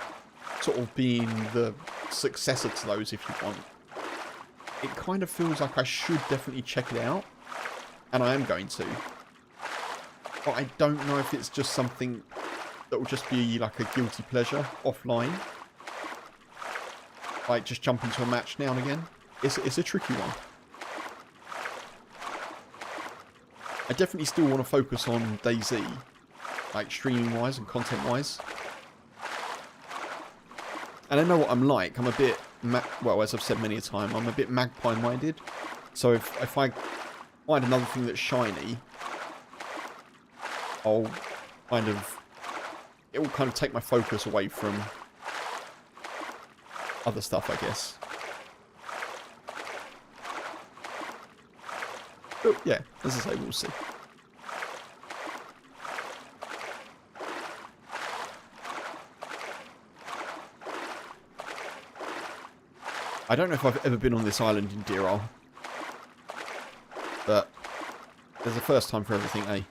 sort of being the successor to those, if you want, it kind of feels like I should definitely check it out. And I am going to. But I don't know if it's just something that will just be like a guilty pleasure offline. Like just jump into a match now and again. It's a tricky one. I definitely still want to focus on DayZ, like streaming wise and content wise. And I know what I'm like. I'm a bit, well, as I've said many a time, I'm a bit magpie minded. So if I find another thing that's shiny, I'll kind of, it will kind of take my focus away from other stuff, I guess. But yeah, as I say, we'll see. I don't know if I've ever been on this island in Deer Isle, but there's a first time for everything, eh?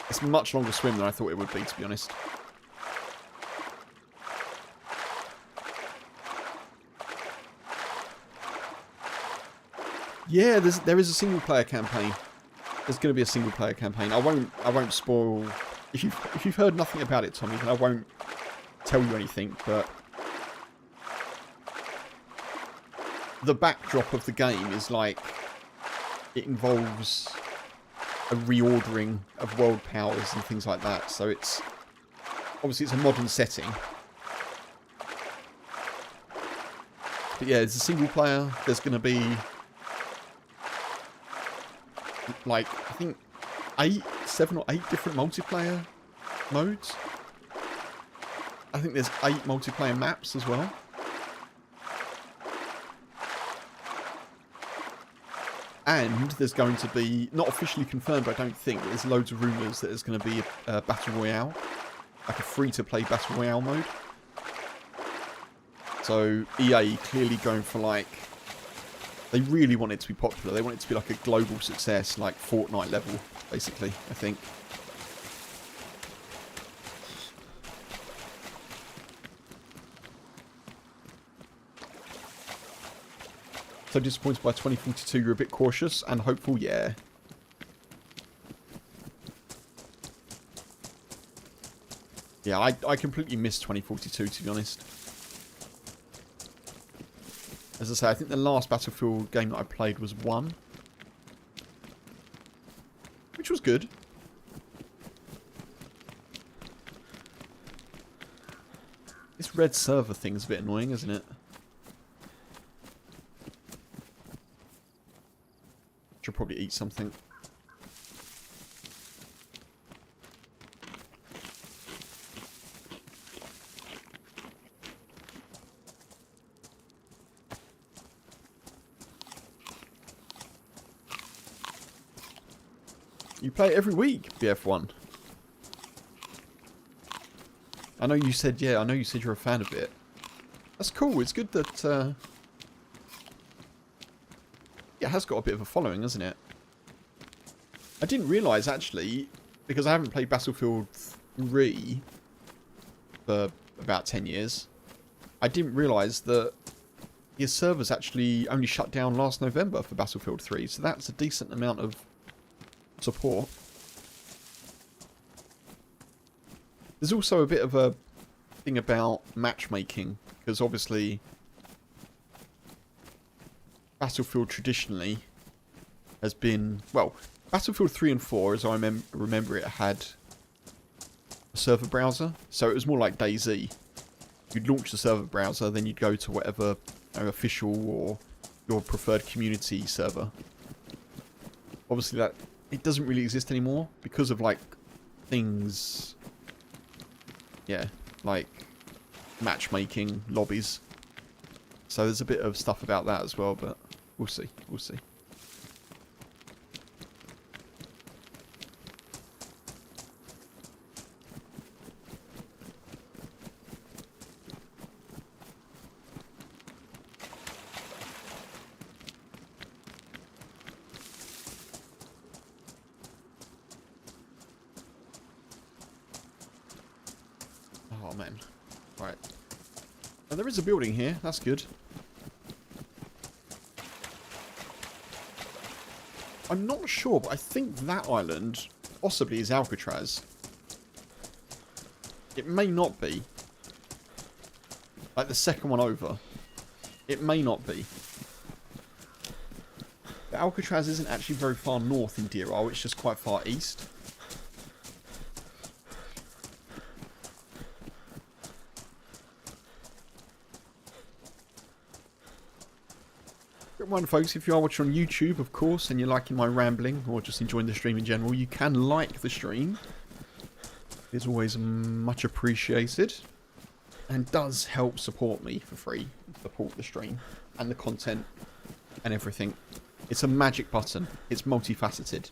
It's a much longer swim than I thought it would be, to be honest. Yeah, there is a single player campaign. There's going to be a single player campaign. I won't spoil. If you've heard nothing about it, Tommy, then I won't tell you anything. But the backdrop of the game is like it involves a reordering of world powers and things like that. So it's obviously it's a modern setting. But yeah, it's a single player. There's going to be like, I think 7 or 8 different multiplayer modes. I think there's 8 multiplayer maps as well. And there's going to be, not officially confirmed I don't think, but there's loads of rumours that there's going to be a Battle Royale. Like a free-to-play Battle Royale mode. So EA clearly going for like, they really want it to be popular. They want it to be like a global success, like Fortnite level, basically, I think. So disappointed by 2042, you're a bit cautious and hopeful, yeah. Yeah, I completely missed 2042, to be honest. As I say, I think the last Battlefield game that I played was 1. Which was good. This red server thing's a bit annoying, isn't it? Should probably eat something. You play it every week, BF1. I know you said, yeah, I know you said you're a fan of it. That's cool. It's good that it has got a bit of a following, hasn't it? I didn't realise, actually, because I haven't played Battlefield 3 for about 10 years. I didn't realise that his servers actually only shut down last November for Battlefield 3. So that's a decent amount of support. There's also a bit of a thing about matchmaking, because obviously Battlefield traditionally has been, well, Battlefield 3 and 4, as I remember it, had a server browser, so it was more like DayZ. You'd launch the server browser, then you'd go to whatever official or your preferred community server. Obviously that it doesn't really exist anymore because of like things, yeah, like matchmaking lobbies. So there's a bit of stuff about that as well, but we'll see. We'll see. Oh man. Right. Oh, there is a building here. That's good. I'm not sure, but I think that island possibly is Alcatraz. It may not be. Like the second one over. It may not be. But Alcatraz isn't actually very far north in Deer Isle. It's just quite far east. One, folks, if you are watching on YouTube, of course, and you're liking my rambling or just enjoying the stream in general, you can like the stream. It's always much appreciated and does help support me for free, support the stream and the content and everything. It's a magic button. It's multifaceted.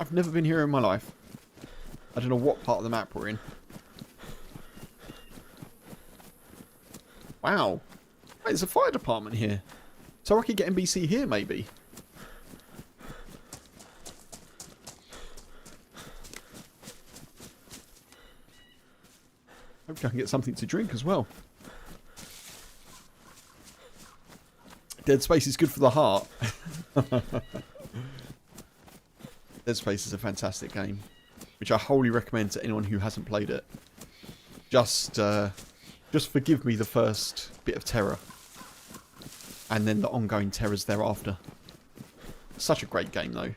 I've never been here in my life. I don't know what part of the map we're in. Wow. Wait, there's a fire department here. So I could get NBC here, maybe. Hopefully I can get something to drink as well. Dead Space is good for the heart. Dead Space is a fantastic game, which I wholly recommend to anyone who hasn't played it. Just forgive me the first bit of terror, and then the ongoing terrors thereafter. Such a great game, though.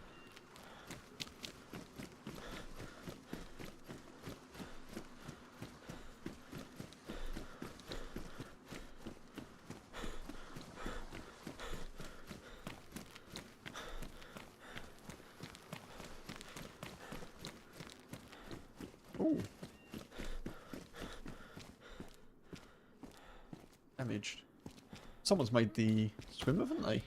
Ooh. Damaged. Someone's made the swimmer, haven't they?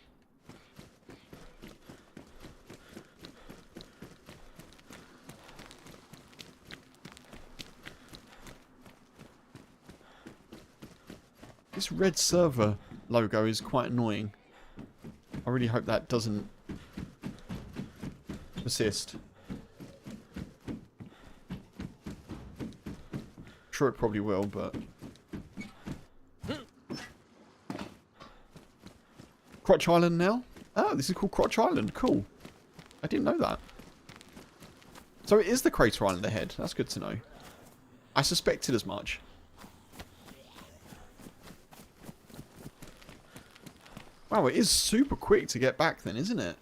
This red server logo is quite annoying. I really hope that doesn't assist? Sure, it probably will, but Crotch Island now. Oh, this is called Crotch Island. Cool. I didn't know that. So it is the Crater Island ahead. That's good to know. I suspected as much. Wow, it is super quick to get back then, isn't it?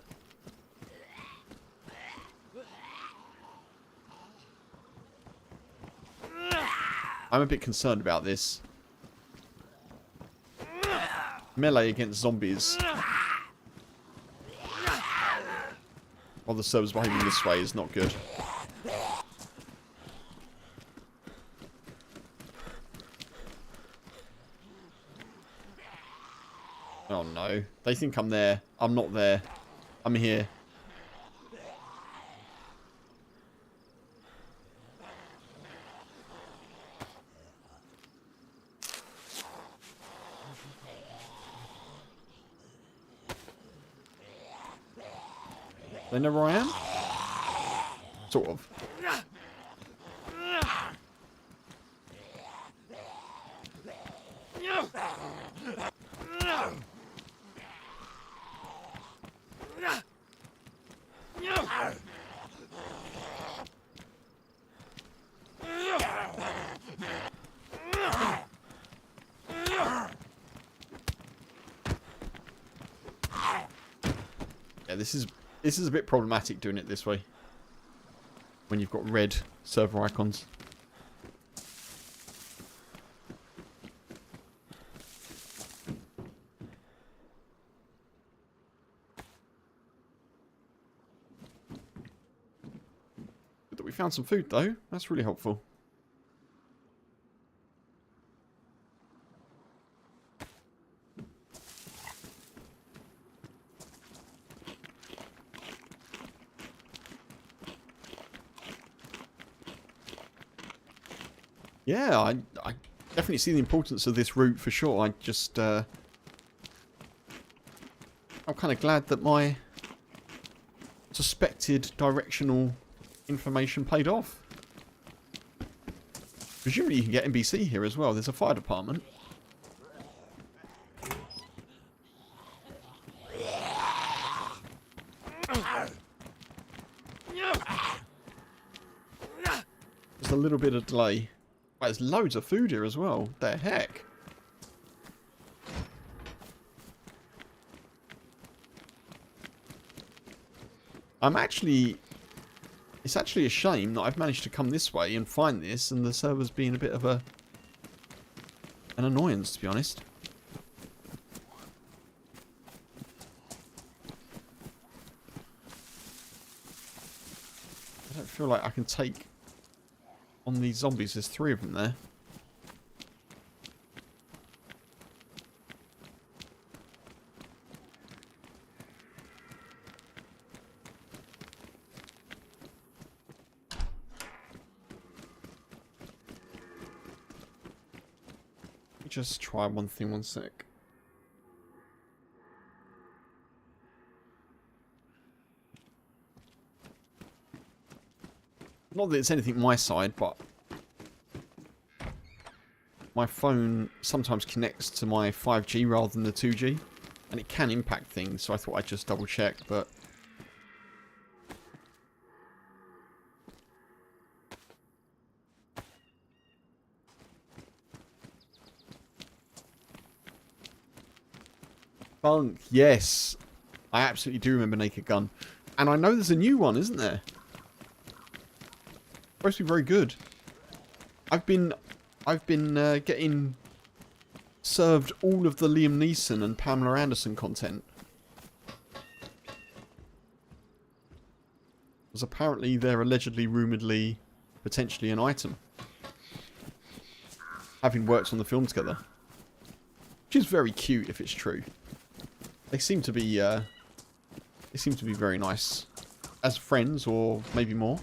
I'm a bit concerned about this. Melee against zombies. While the server's behaving this way is not good. Oh no. They think I'm there. I'm not there. I'm here. They know where I am? Sort of. Yeah, this is a bit problematic doing it this way. When you've got red server icons. Good that we found some food though. That's really helpful. Yeah, I definitely see the importance of this route for sure. I just, I'm kind of glad that my suspected directional information paid off. Presumably you can get NBC here as well. There's a fire department. There's a little bit of delay. There's loads of food here as well. The heck? It's actually a shame that I've managed to come this way and find this, and the server's been a bit of an annoyance, to be honest. I don't feel like I can take on these zombies. There's 3 of them there. Let me just try one thing, one sec. Not that it's anything my side, but my phone sometimes connects to my 5G rather than the 2G, and it can impact things, so I thought I'd just double check, but Bunk, yes. I absolutely do remember Naked Gun. And I know there's a new one, isn't there? Supposed to be very good. I've been getting served all of the Liam Neeson and Pamela Anderson content. Because apparently they're allegedly, rumouredly, potentially an item. Having worked on the film together. Which is very cute if it's true. They seem to be very nice as friends, or maybe more.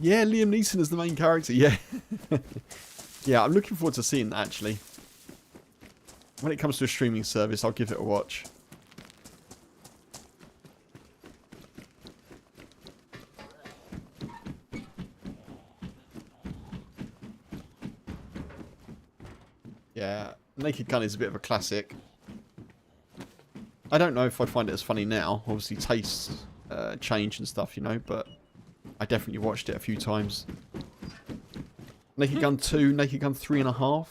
Yeah, Liam Neeson is the main character, yeah. Yeah, I'm looking forward to seeing that, actually. When it comes to a streaming service, I'll give it a watch. Yeah, Naked Gun is a bit of a classic. I don't know if I'd find it as funny now. Obviously, tastes change and stuff, you know, but I definitely watched it a few times. Naked Gun 2, Naked Gun 3.5.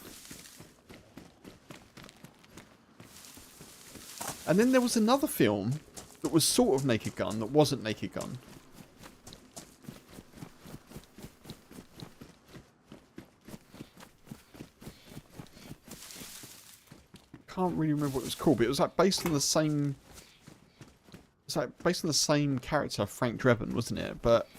And then there was another film that was sort of Naked Gun that wasn't Naked Gun. Can't really remember what it was called, but it was like based on the same. It's like based on the same character, Frank Drebin, wasn't it? But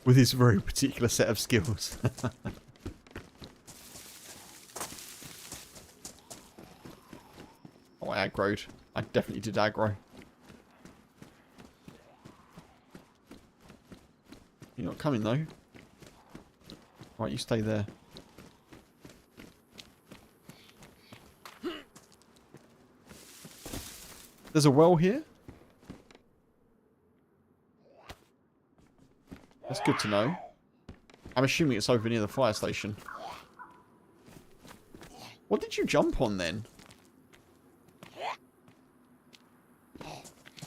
with his very particular set of skills. Oh, I aggroed. I definitely did aggro. You're not coming though. Right, you stay there. There's a well here. That's good to know. I'm assuming it's over near the fire station. What did you jump on then?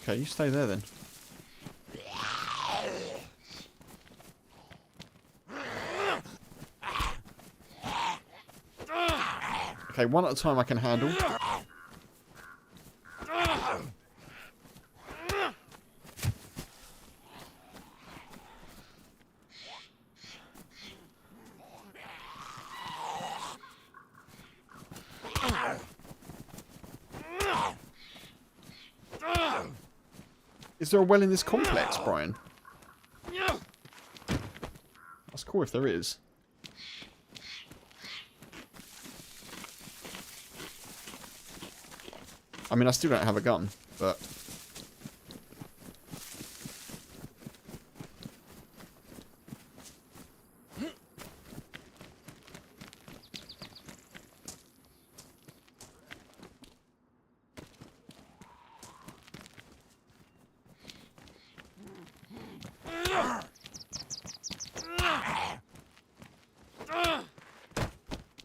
Okay, you stay there then. Okay, one at a time I can handle. Is there a well in this complex, Brian? That's cool if there is. I mean, I still don't have a gun, but...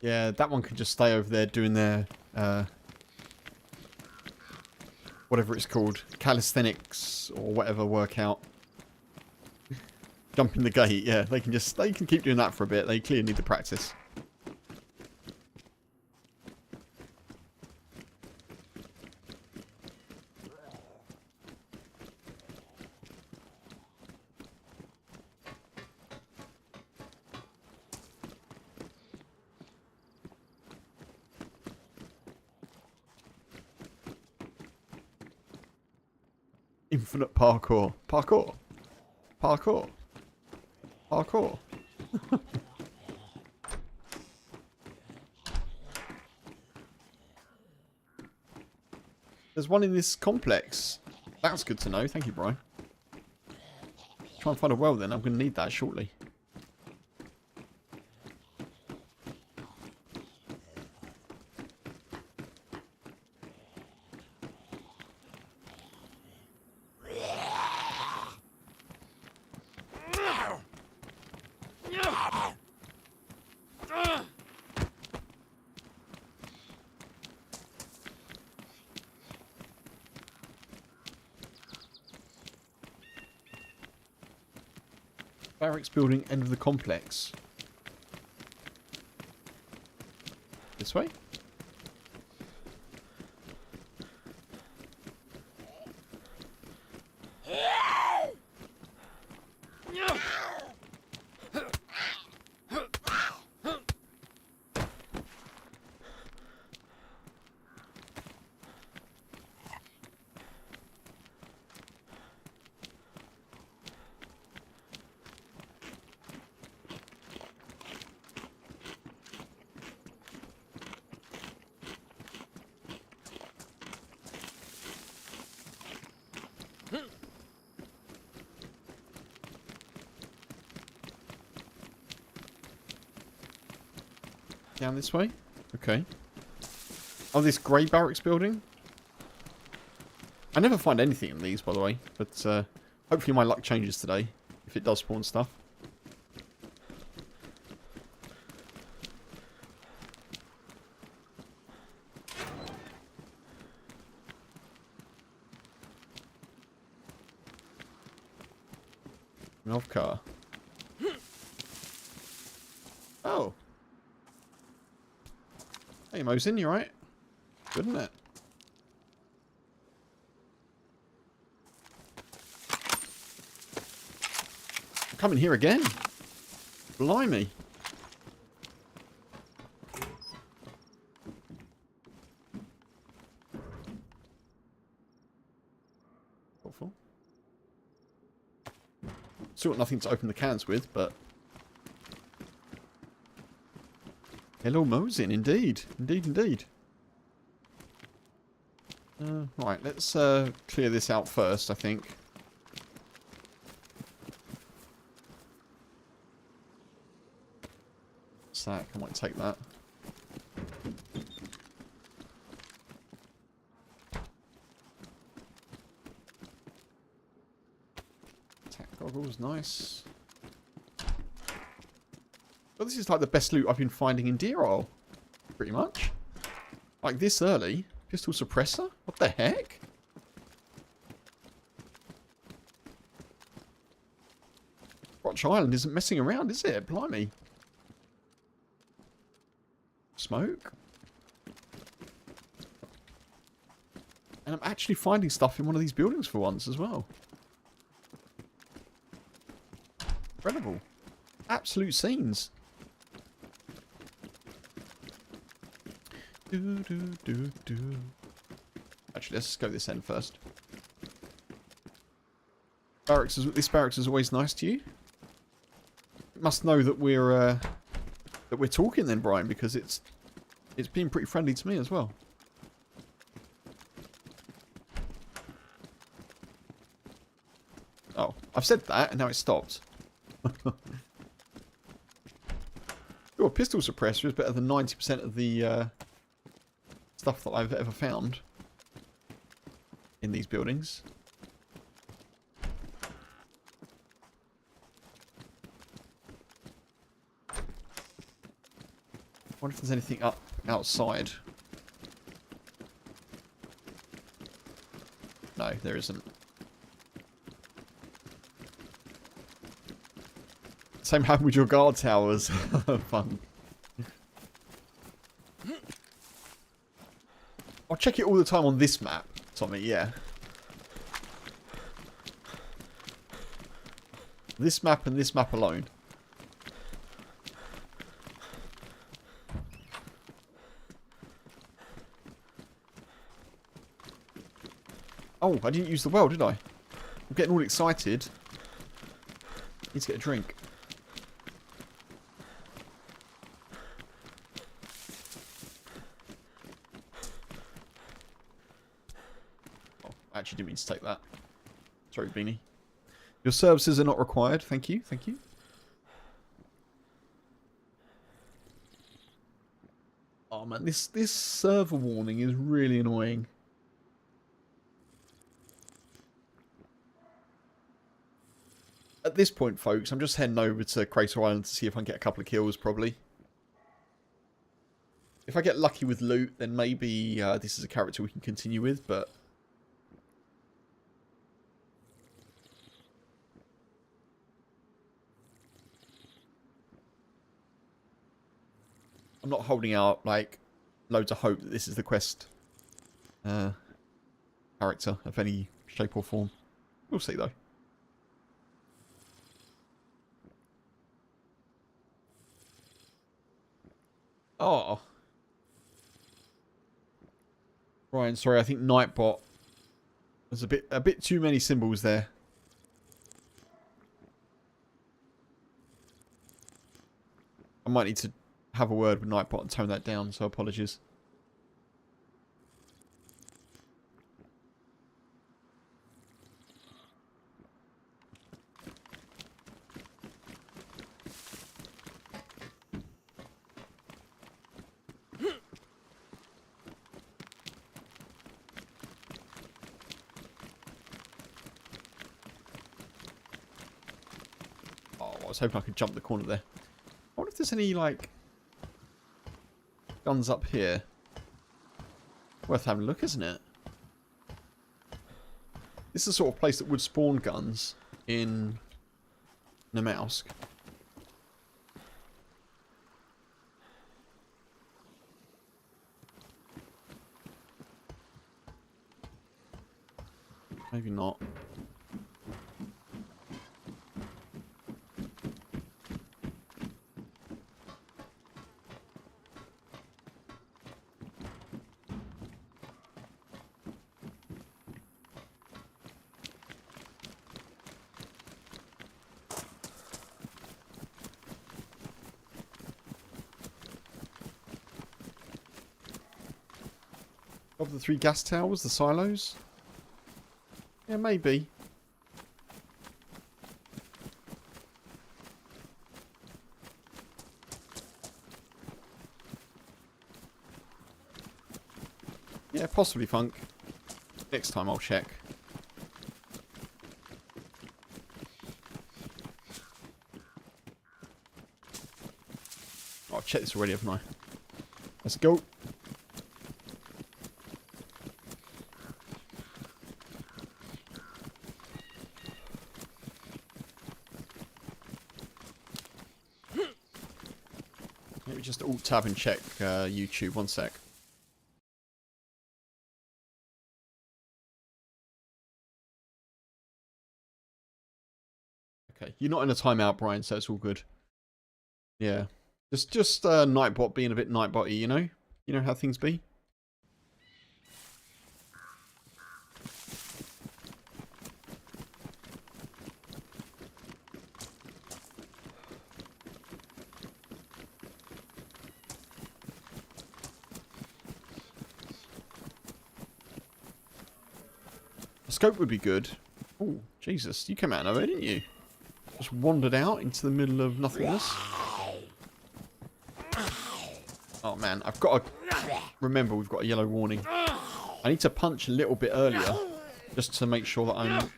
yeah, that one can just stay over there doing their... whatever it's called, calisthenics or whatever workout. Jumping the gate, yeah, they can keep doing that for a bit. They clearly need the practice. Infinite parkour. Parkour. Parkour. Parkour. There's one in this complex. That's good to know. Thank you, Brian. Try and find a well then. I'm going to need that shortly. Barracks building, end of the complex. This way? Down this way? Okay. Oh, this grey barracks building? I never find anything in these, by the way. But hopefully my luck changes today. If it does spawn stuff. Car. Oh. Hey, Mosin, you right? Good, isn't it? I'm coming here again. Blimey. Awful. Still got nothing to open the cans with, but... Hello, Mosin, indeed. Indeed, indeed. Right, let's clear this out first, I think. Sack, I might take that. Goggles, nice. Well, this is like the best loot I've been finding in Deer Isle. Pretty much. Like this early. Pistol suppressor? What the heck? Roch Island isn't messing around, is it? Blimey. Smoke. And I'm actually finding stuff in one of these buildings for once as well. Incredible. Absolute scenes. Actually, let's go this end first. This barracks is always nice to you. It must know that we're talking then, Brian, because it's been pretty friendly to me as well. Oh, I've said that and now it stopped. Oh, a pistol suppressor is better than 90% of the stuff that I've ever found in these buildings. I wonder if there's anything up outside. No, there isn't. Same happened with your guard towers. Fun. I'll check it all the time on this map, Tommy, yeah. This map and this map alone. Oh, I didn't use the well, did I? I'm getting all excited. Need to get a drink. Actually didn't mean to take that. Sorry, Beanie. Your services are not required. Thank you. Thank you. Oh man, this server warning is really annoying. At this point, folks, I'm just heading over to Crater Island to see if I can get a couple of kills, probably. If I get lucky with loot, then maybe this is a character we can continue with, but... I'm not holding out, like, loads of hope that this is the quest character of any shape or form. We'll see, though. Oh. Ryan, sorry, I think Nightbot. There's a bit too many symbols there. I might need to have a word with Nightbot and tone that down, so apologies. was hoping I could jump the corner there. I wonder if there's any, like, guns up here. Worth having a look, isn't it? This is the sort of place that would spawn guns in Namalsk. Maybe not. Of the 3 gas towers, the silos? Yeah, maybe. Yeah, possibly, Funk. Next time I'll check. Oh, I've checked this already, haven't I? Let's go. Let me just alt tab and check YouTube. One sec. Okay, you're not in a timeout, Brian, so it's all good. Yeah, just Nightbot being a bit Nightbot-y, you know? You know how things be? A scope would be good. Oh, Jesus, you came out of nowhere, didn't you? Just wandered out into the middle of nothingness. Oh man, I've got to remember we've got a yellow warning. I need to punch a little bit earlier just to make sure that I'm...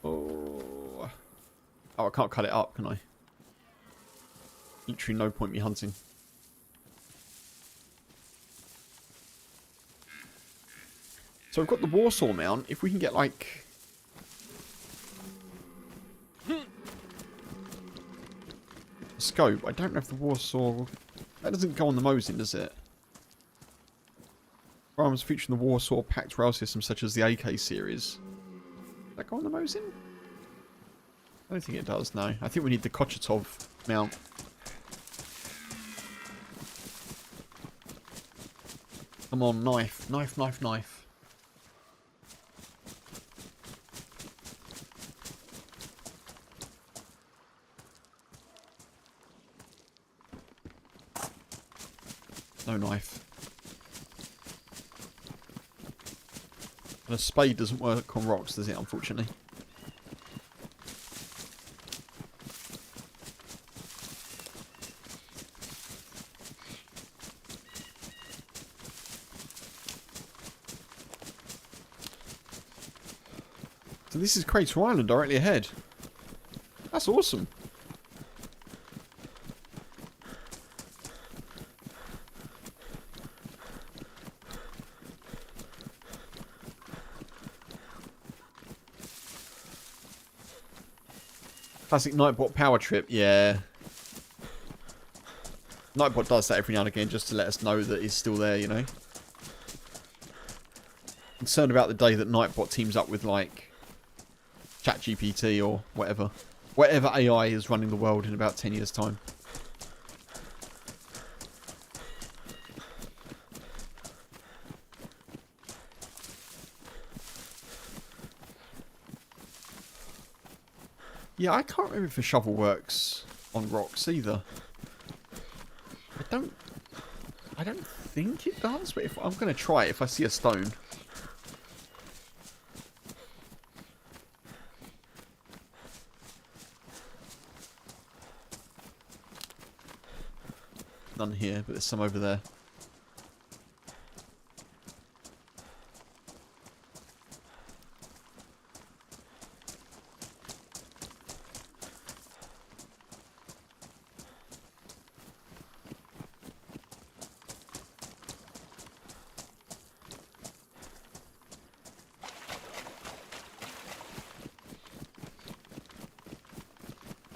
Oh, I can't cut it up, can I? Literally no point me hunting. So we've got the Warsaw mount. If we can get like... scope. I don't know if the Warsaw... That doesn't go on the Mosin, does it? Firearms featuring the Warsaw packed rail systems such as the AK series. Does that go on the Mosin? I don't think it does, no. I think we need the Kochetov mount. Come on, knife. Knife, knife, knife. No knife. And a spade doesn't work on rocks, does it, unfortunately? So this is Crater Island directly ahead. That's awesome. Classic Nightbot power trip, yeah. Nightbot does that every now and again just to let us know that he's still there, you know. Concerned about the day that Nightbot teams up with, like, ChatGPT or whatever. Whatever AI is running the world in about 10 years' time. Yeah, I can't remember if a shovel works on rocks either. I don't think it does, but if I'm going to try it if I see a stone. None here, but there's some over there.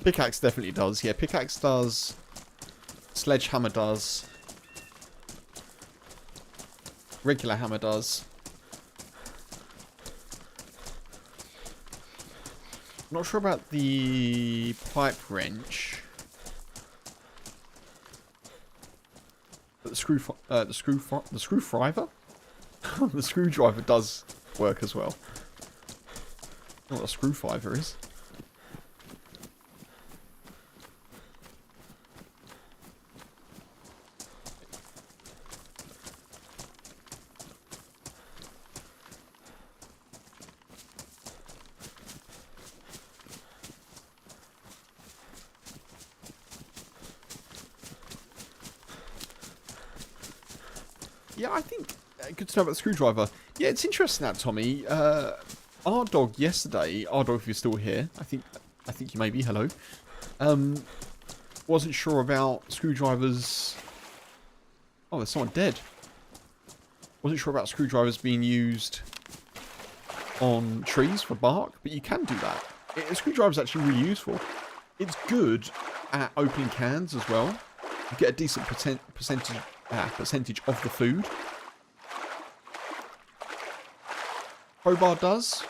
Pickaxe definitely does. Yeah, pickaxe does. Sledgehammer does. Regular hammer does. Not sure about the pipe wrench. But the screwdriver? The screwdriver does work as well. I don't know what a screwdriver is. Yeah, I think good to know about the screwdriver. Yeah, it's interesting that, Tommy. Our dog yesterday, our dog, if you're still here, I think you may be. Hello. Wasn't sure about screwdrivers. Oh, there's someone dead. Wasn't sure about screwdrivers being used on trees for bark, but you can do that. A screwdriver is actually really useful. It's good at opening cans as well. You get a decent percentage of the food. Crowbar does.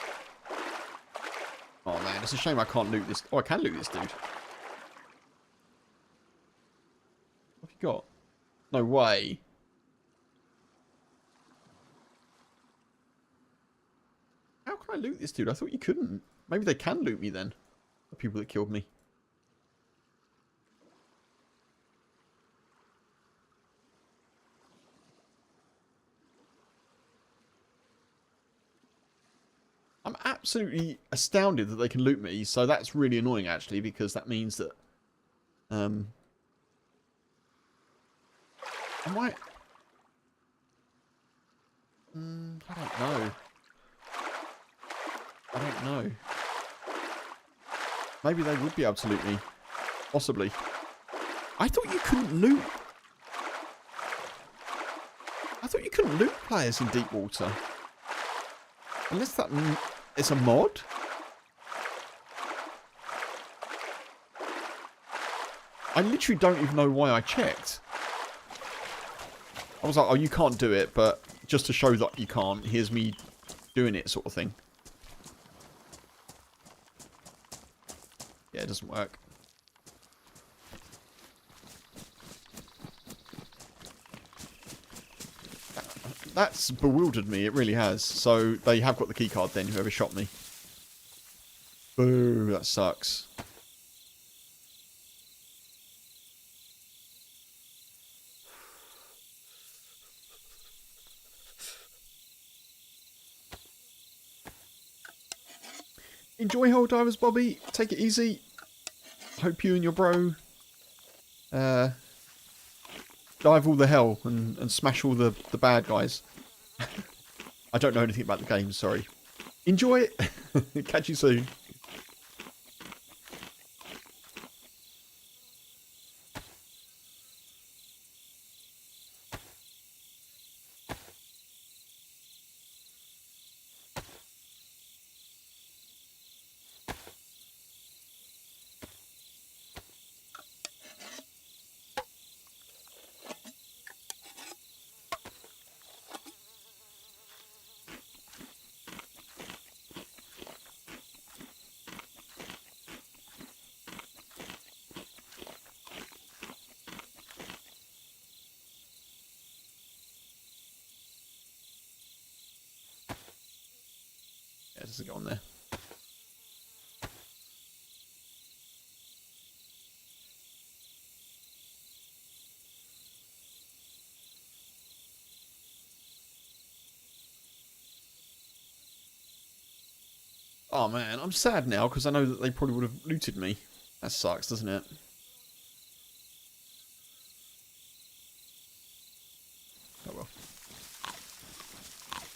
Oh man, it's a shame I can't loot this. Oh, I can loot this dude. What have you got? No way. How can I loot this dude? I thought you couldn't. Maybe they can loot me then. The people that killed me. I'm absolutely astounded that they can loot me, so that's really annoying actually, because that means that I might I don't know. I don't know. Maybe they would be able to loot me. Possibly. I thought you couldn't loot. I thought you couldn't loot players in deep water. Unless that is a mod? I literally don't even know why I checked. I was like, oh, you can't do it, but just to show that you can't, here's me doing it sort of thing. Yeah, it doesn't work. That's bewildered me, it really has. So, they have got the keycard then, whoever shot me. Boo, that sucks. Enjoy Hole Divers, Bobby. Take it easy. Hope you and your bro dive all the hell and smash all the bad guys. I don't know anything about the game, sorry. Enjoy it. Catch you soon. Yeah, does it go on there? Oh man, I'm sad now because I know that they probably would have looted me. That sucks, doesn't it? Oh well.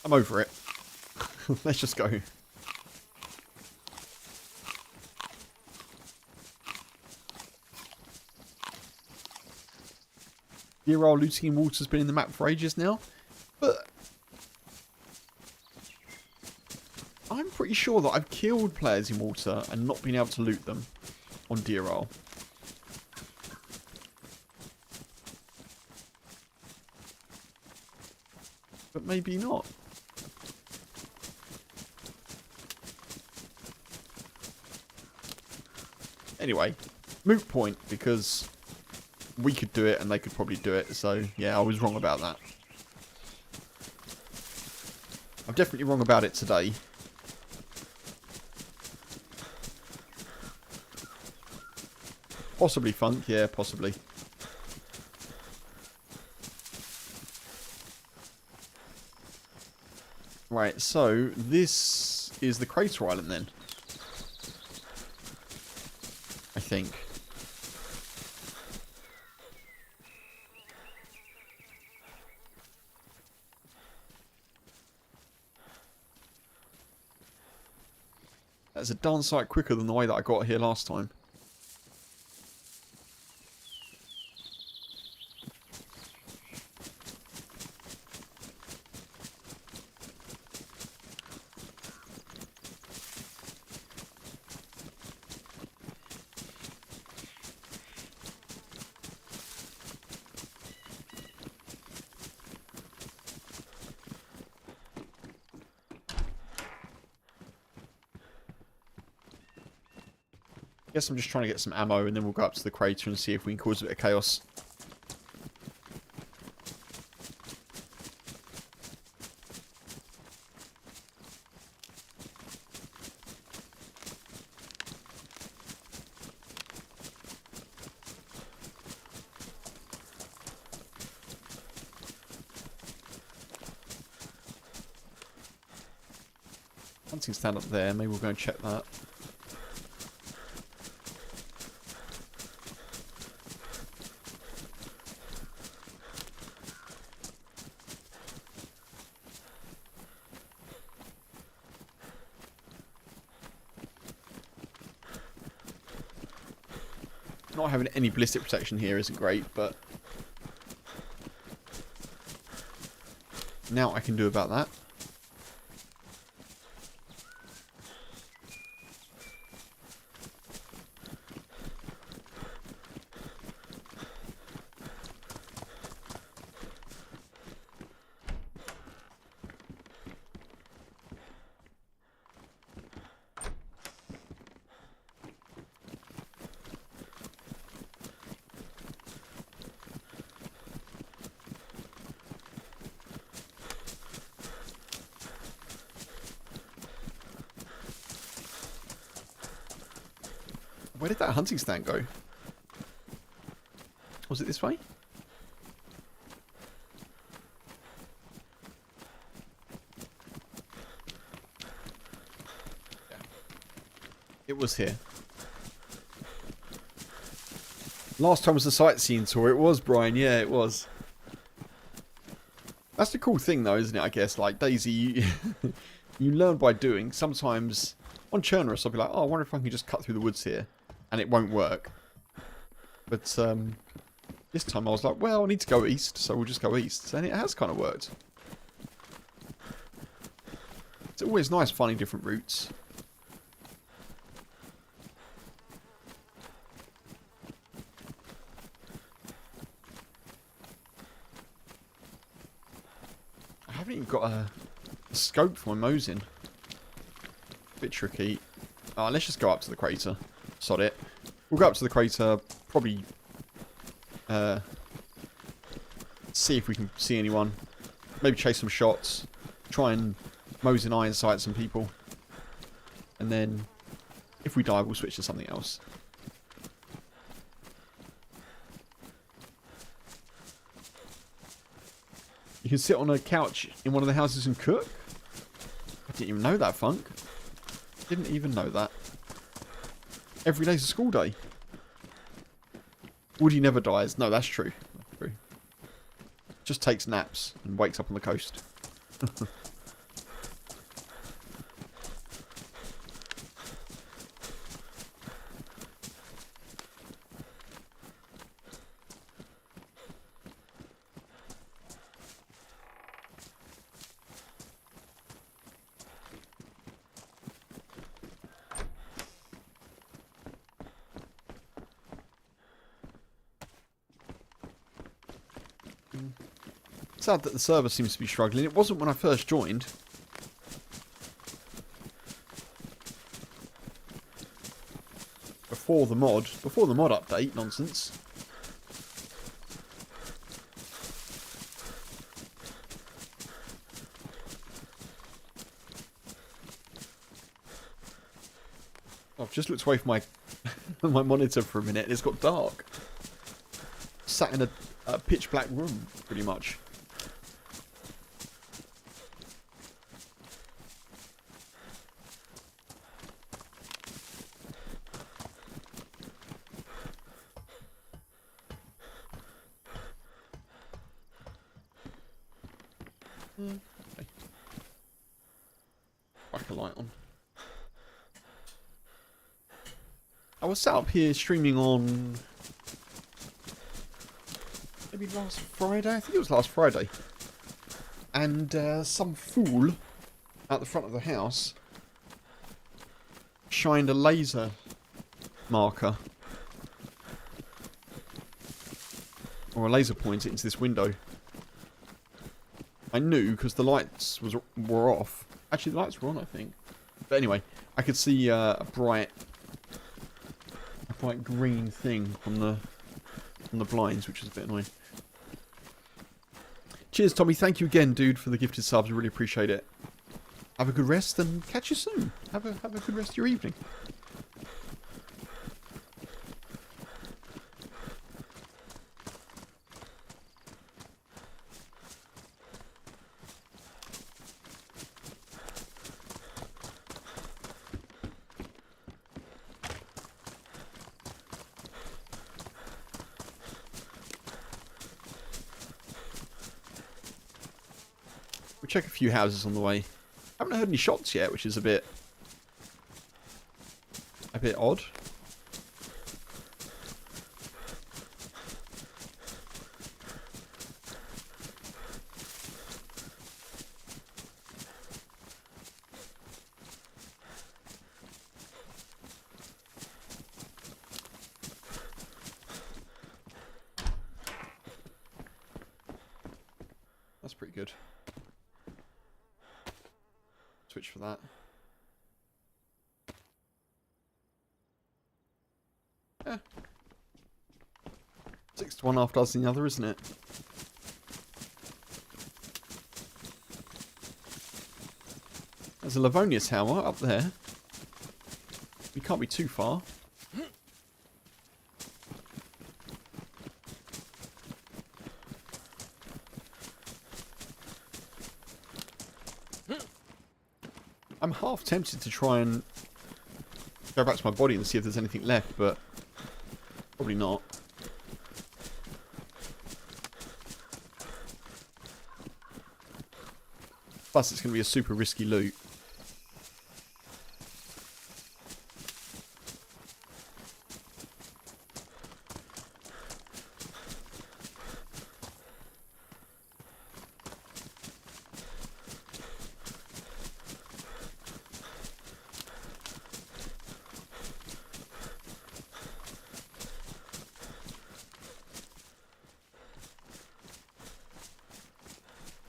I'm over it. Let's just go. Deer Isle looting in water has been in the map for ages now, but I'm pretty sure that I've killed players in water and not been able to loot them. on Deer Isle. But maybe not. Anyway, moot point, because we could do it and they could probably do it. So, yeah, I was wrong about that. I'm definitely wrong about it today. Possibly funk, yeah, possibly. Right, so this is the crater island then. I think. That's a darn sight quicker than the way that I got here last time. Guess I'm just trying to get some ammo and then we'll go up to the crater and see if we can cause a bit of chaos. Hunting stand up there, maybe we'll go and check that. Not having any ballistic protection here isn't great, but now I can do about that. Where did that hunting stand go? Was it this way? Yeah. It was here. Last time was the sightseeing tour. It was, Brian. Yeah, it was. That's the cool thing, though, isn't it? I guess, like DayZ, you learn by doing. Sometimes on Chernarus, I'll be like, oh, I wonder if I can just cut through the woods here. And it won't work. But this time I was like, well, I need to go east, so we'll just go east. And it has kind of worked. It's always nice finding different routes. I haven't even got a scope for my Mosin. Bit tricky. Let's just go up to the crater. Sod it. We'll go up to the crater, probably see if we can see anyone. Maybe chase some shots. Try and Mosin iron sight some people. And then, if we die, we'll switch to something else. You can sit on a couch in one of the houses and cook? I didn't even know that, Funk. Didn't even know that. Every day's a school day. Woody never dies. No, that's true. That's true. Just takes naps and wakes up on the coast. Sad that the server seems to be struggling. It wasn't when I first joined. Before the mod update nonsense. I've just looked away from my my monitor for a minute and it's got dark. Sat in a pitch black room, pretty much. Okay. Whack a light on. I was sat up here streaming on maybe last Friday. I think it was last Friday. And some fool out the front of the house shined a laser marker or a laser pointer into this window. I knew because the lights were off. Actually, the lights were on, I think. But anyway, I could see a bright green thing from the blinds, which is a bit annoying. Cheers, Tommy. Thank you again, dude, for the gifted subs. I really appreciate it. Have a good rest and catch you soon. Have a good rest of your evening. We'll check a few houses on the way. Haven't heard any shots yet, which is a bit odd. That's pretty good. Switch for that. Yeah. 6 to 1 half dozen the other, isn't it? There's a Livonia tower up there. We can't be too far. I'm half tempted to try and go back to my body and see if there's anything left, but probably not. Plus, it's going to be a super risky loot.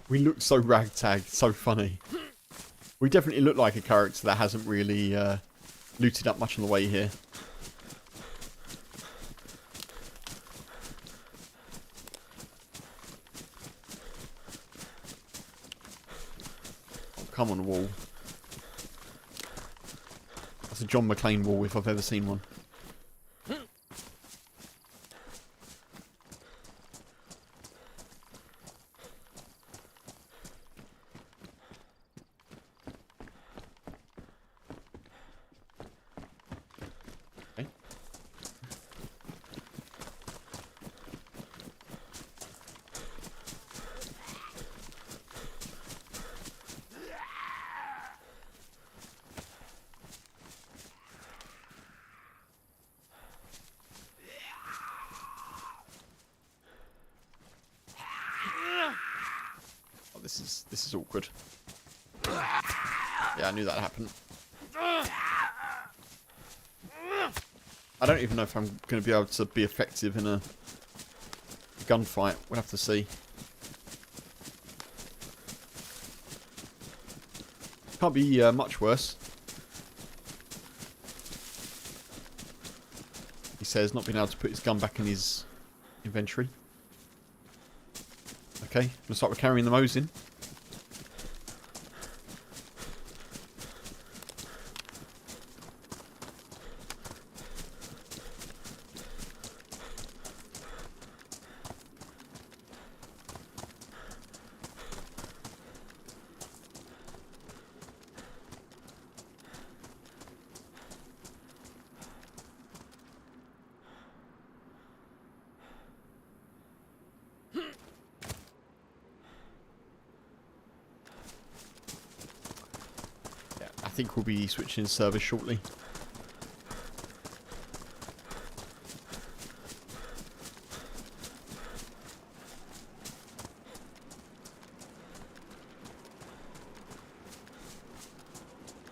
We look so ragtag, so funny. We definitely look like a character that hasn't really looted up much on the way here. Oh, come on, wall. That's a John McClane wall if I've ever seen one. This is awkward. Yeah, I knew that'd happen. I don't even know if I'm going to be able to be effective in a gunfight. We'll have to see. Can't be much worse. He says not being able to put his gun back in his inventory. Okay, looks like we're carrying the Mosin. I think we'll be switching servers shortly.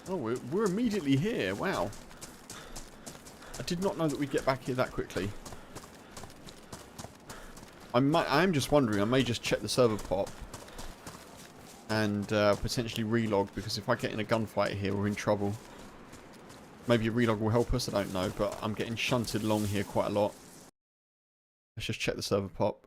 Oh, we're immediately here. Wow. I did not know that we'd get back here that quickly. I am just wondering, I may just check the server pop and potentially relog, because if I get in a gunfight here, we're in trouble. Maybe a relog will help us, I don't know, but I'm getting shunted along here quite a lot. Let's just check the server pop.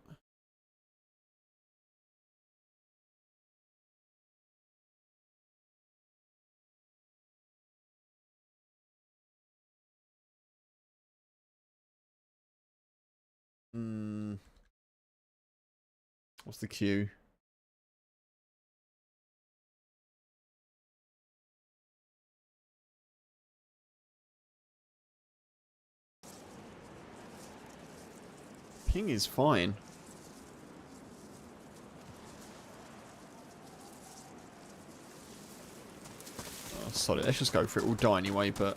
What's the queue? Ping is fine. Oh, sorry, let's just go for it. We'll die anyway, but...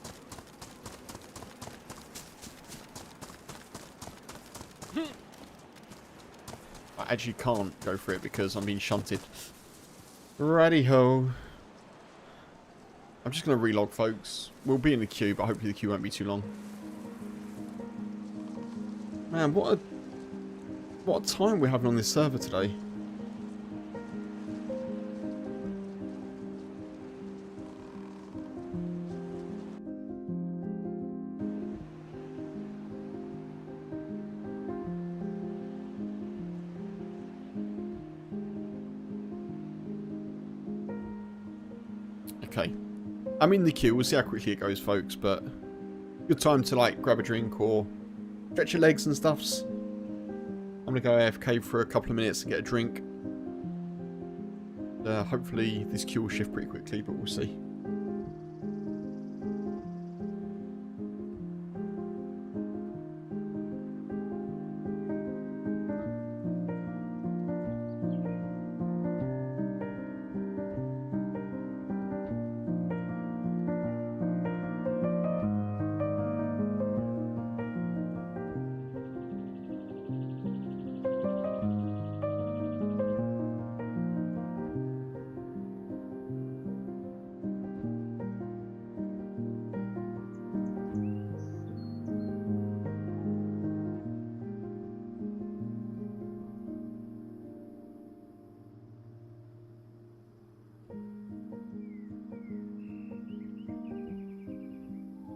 I actually can't go for it because I'm being shunted. Righty-ho. I'm just going to relog, folks. We'll be in the queue, but hopefully the queue won't be too long. Man, what a time we're having on this server today. Okay. I'm in the queue. We'll see how quickly it goes, folks, but good time to, like, grab a drink or stretch your legs and stuffs. I'm going to go AFK for a couple of minutes and get a drink. Hopefully this queue will shift pretty quickly, but we'll see.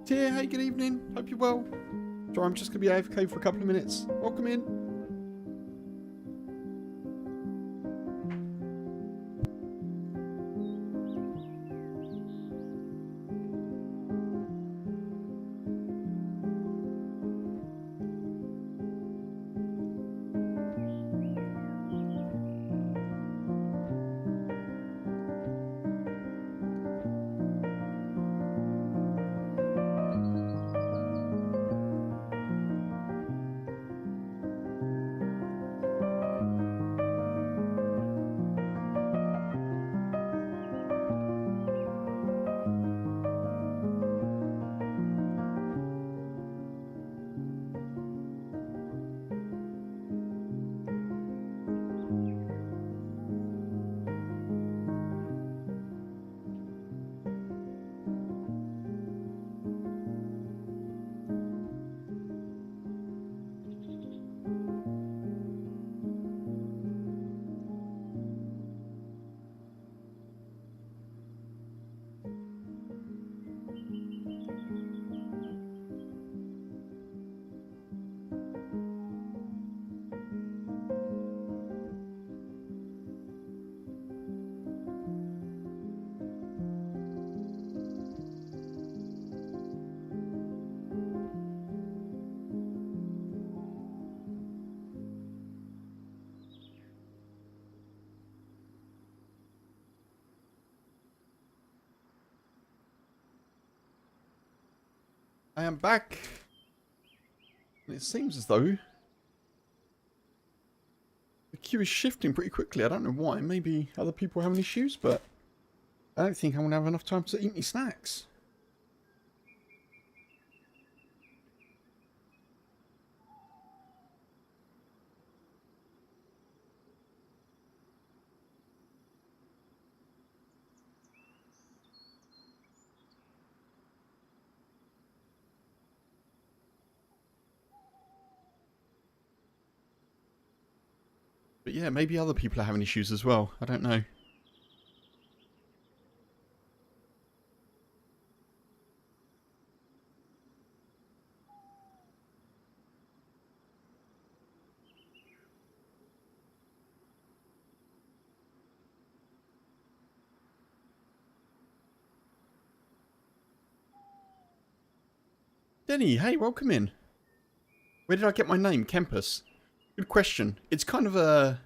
Dear, hey, good evening. Hope you're well. Sorry, I'm just going to be AFK for a couple of minutes. Welcome in. I am back. And it seems as though the queue is shifting pretty quickly. I don't know why. Maybe other people are having issues, but I don't think I'm going to have enough time to eat my snacks. But yeah, maybe other people are having issues as well. I don't know. Denny, hey, welcome in. Where did I get my name? Kempas. Good question. It's kind of a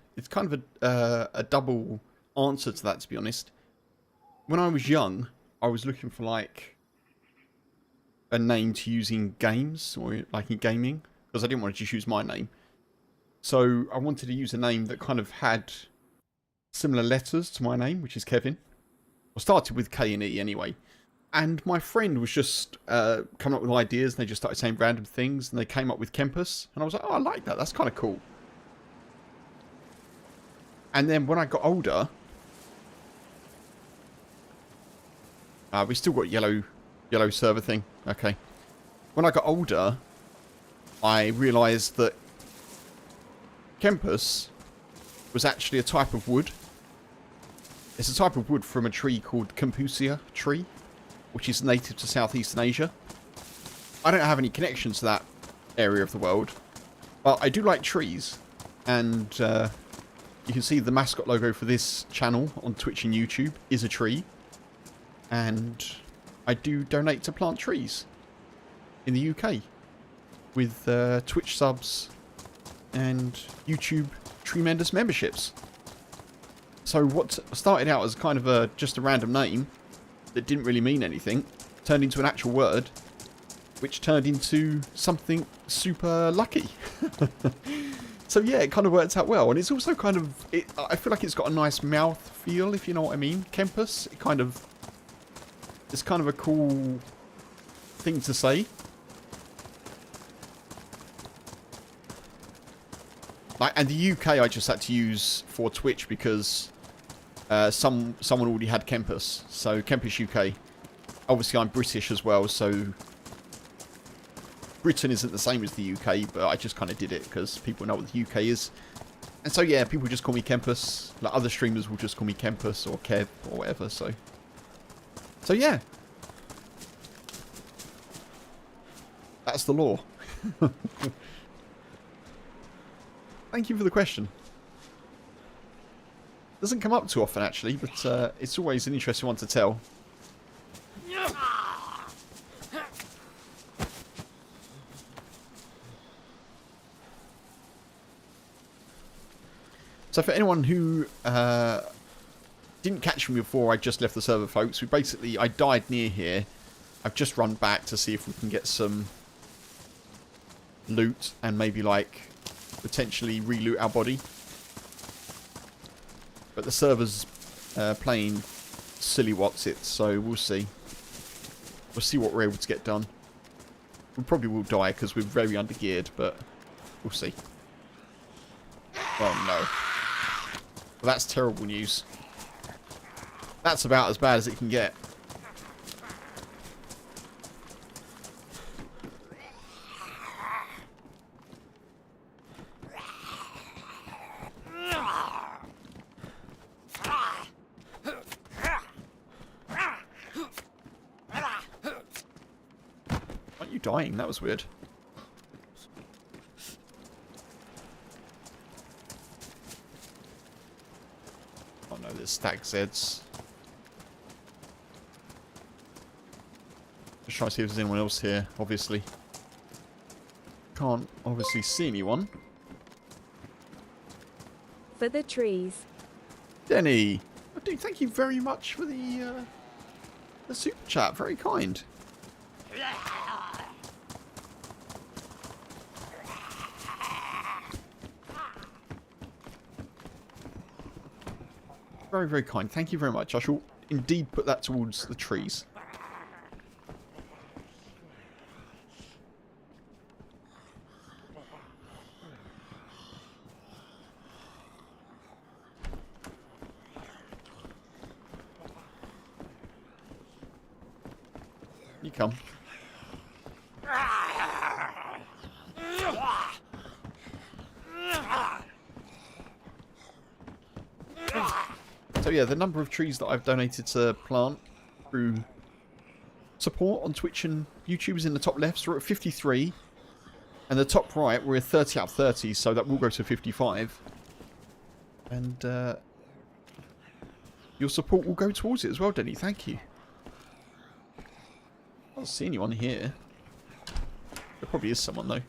double answer to that, to be honest. When I was young, I was looking for like a name to use in games or like in gaming because I didn't want to just use my name. So I wanted to use a name that kind of had similar letters to my name, which is Kevin. I started with K and E anyway. And my friend was just coming up with ideas, and they just started saying random things, and they came up with Kempas. And I was like, oh, I like that. That's kind of cool. And then when I got older, we still got yellow server thing. Okay. When I got older, I realised that Kempas was actually a type of wood. It's a type of wood from a tree called Kempas tree, which is native to Southeastern Asia. I don't have any connection to that area of the world, but I do like trees. And you can see the mascot logo for this channel on Twitch and YouTube is a tree. And I do donate to plant trees in the UK with Twitch subs and YouTube Tremendous memberships. So what started out as kind of just a random name that didn't really mean anything turned into an actual word, which turned into something super lucky. So yeah, it kind of worked out well, and it's also kind of I feel like it's got a nice mouth feel, if you know what I mean. Kempas, it's kind of a cool thing to say. Like, and the UK I just had to use for Twitch because someone already had Kempas, so KempasUK. Obviously I'm British as well, so Britain isn't the same as the UK, but I just kind of did it because people know what the UK is. And so yeah, people just call me Kempas. Like, other streamers will just call me Kempas or Kev or whatever, so yeah. That's the law. Thank you for the question. Doesn't come up too often, actually, but it's always an interesting one to tell. So for anyone who didn't catch me before I just left the server, folks, I died near here. I've just run back to see if we can get some loot and maybe, like, potentially re-loot our body. But the server's playing silly what's-it, so we'll see. We'll see what we're able to get done. We probably will die because we're very under-geared, but we'll see. Oh no. Well, that's terrible news. That's about as bad as it can get. Aren't you dying? That was weird. Oh no, there's stack Zeds. Just trying to see if there's anyone else here, obviously. Can't obviously see anyone. For the trees. Denny! Oh, dude, thank you very much for the super chat. Very kind. Very, very kind. Thank you very much. I shall indeed put that towards the trees. You come. So yeah, the number of trees that I've donated to plant through support on Twitch and YouTube is in the top left, so we're at 53. And the top right, we're at 30 out of 30, so that will go to 55. And your support will go towards it as well, Denny. Thank you. I don't see anyone here. There probably is someone, though.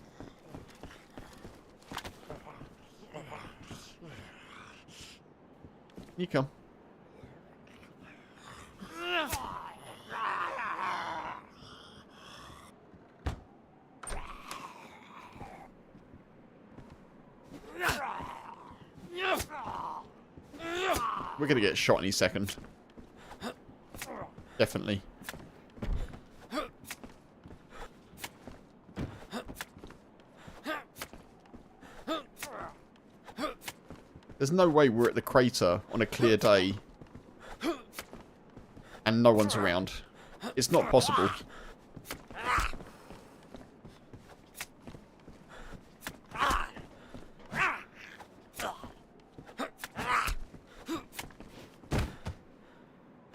You come. We're going to get shot any second. Definitely. There's no way we're at the crater on a clear day and no one's around. It's not possible.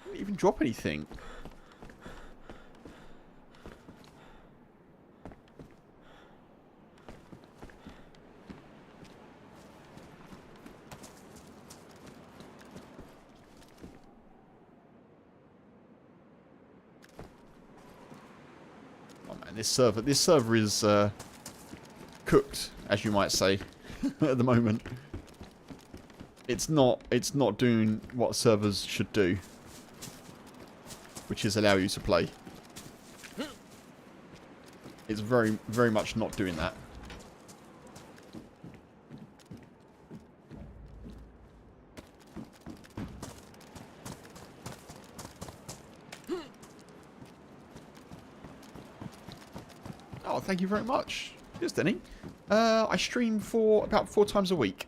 Didn't even drop anything. This server is cooked, as you might say, at the moment. It's not doing what servers should do, which is allow you to play. It's very, very much not doing that. Oh, thank you very much. Cheers, Denny. I stream for about 4 times a week.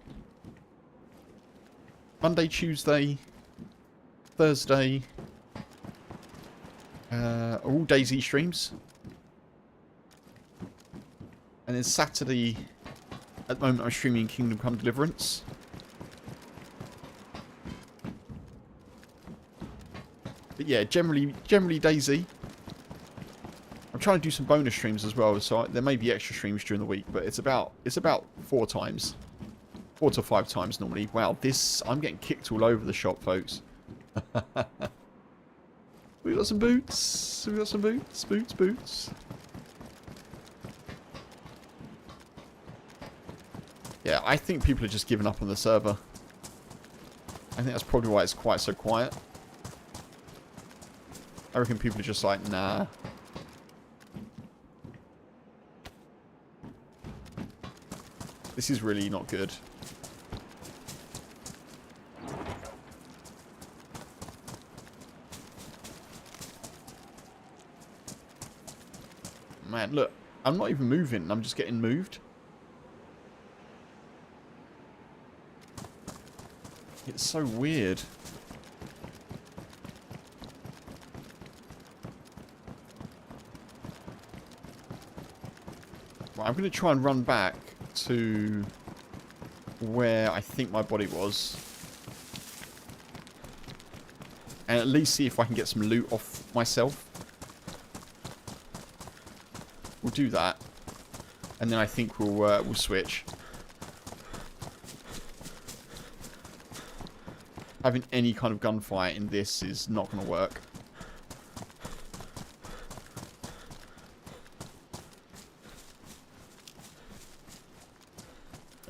Monday, Tuesday, Thursday. All DayZ streams. And then Saturday, at the moment I'm streaming Kingdom Come Deliverance. But yeah, generally DayZ. I'm trying to do some bonus streams as well, so there may be extra streams during the week, but it's about 4 times. 4 to 5 times normally. Wow, I'm getting kicked all over the shop, folks. We got some boots. We got some boots. Boots. Yeah, I think people are just giving up on the server. I think that's probably why it's quite so quiet. I reckon people are just like, nah. This is really not good. Man, look. I'm not even moving. I'm just getting moved. It's so weird. Right, I'm going to try and run back to where I think my body was. And at least see if I can get some loot off myself. We'll do that. And then I think we'll switch. Having any kind of gunfight in this is not going to work.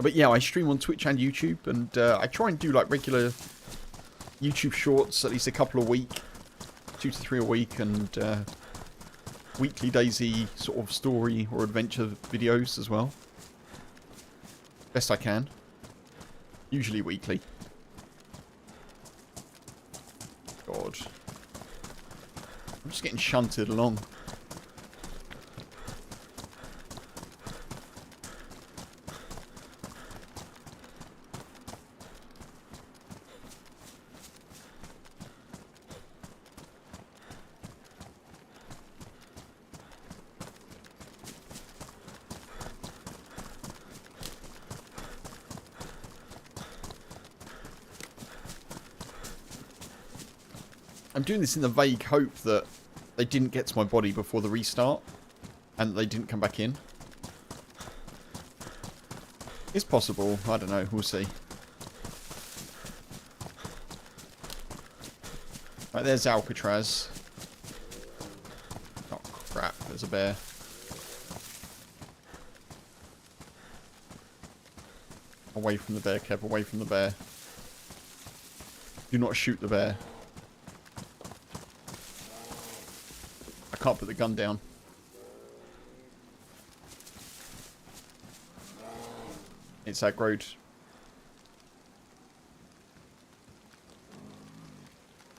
But yeah, I stream on Twitch and YouTube, and I try and do like regular YouTube shorts, at least a couple a week, 2 to 3 a week, and weekly DayZ sort of story or adventure videos as well. Best I can. Usually weekly. I'm just getting shunted along. I'm doing this in the vague hope that they didn't get to my body before the restart and they didn't come back in. It's possible. I don't know. We'll see. Right, there's Alcatraz. Oh, crap. There's a bear. Away from the bear, Kev. Away from the bear. Do not shoot the bear. I can't put the gun down. It's aggroed.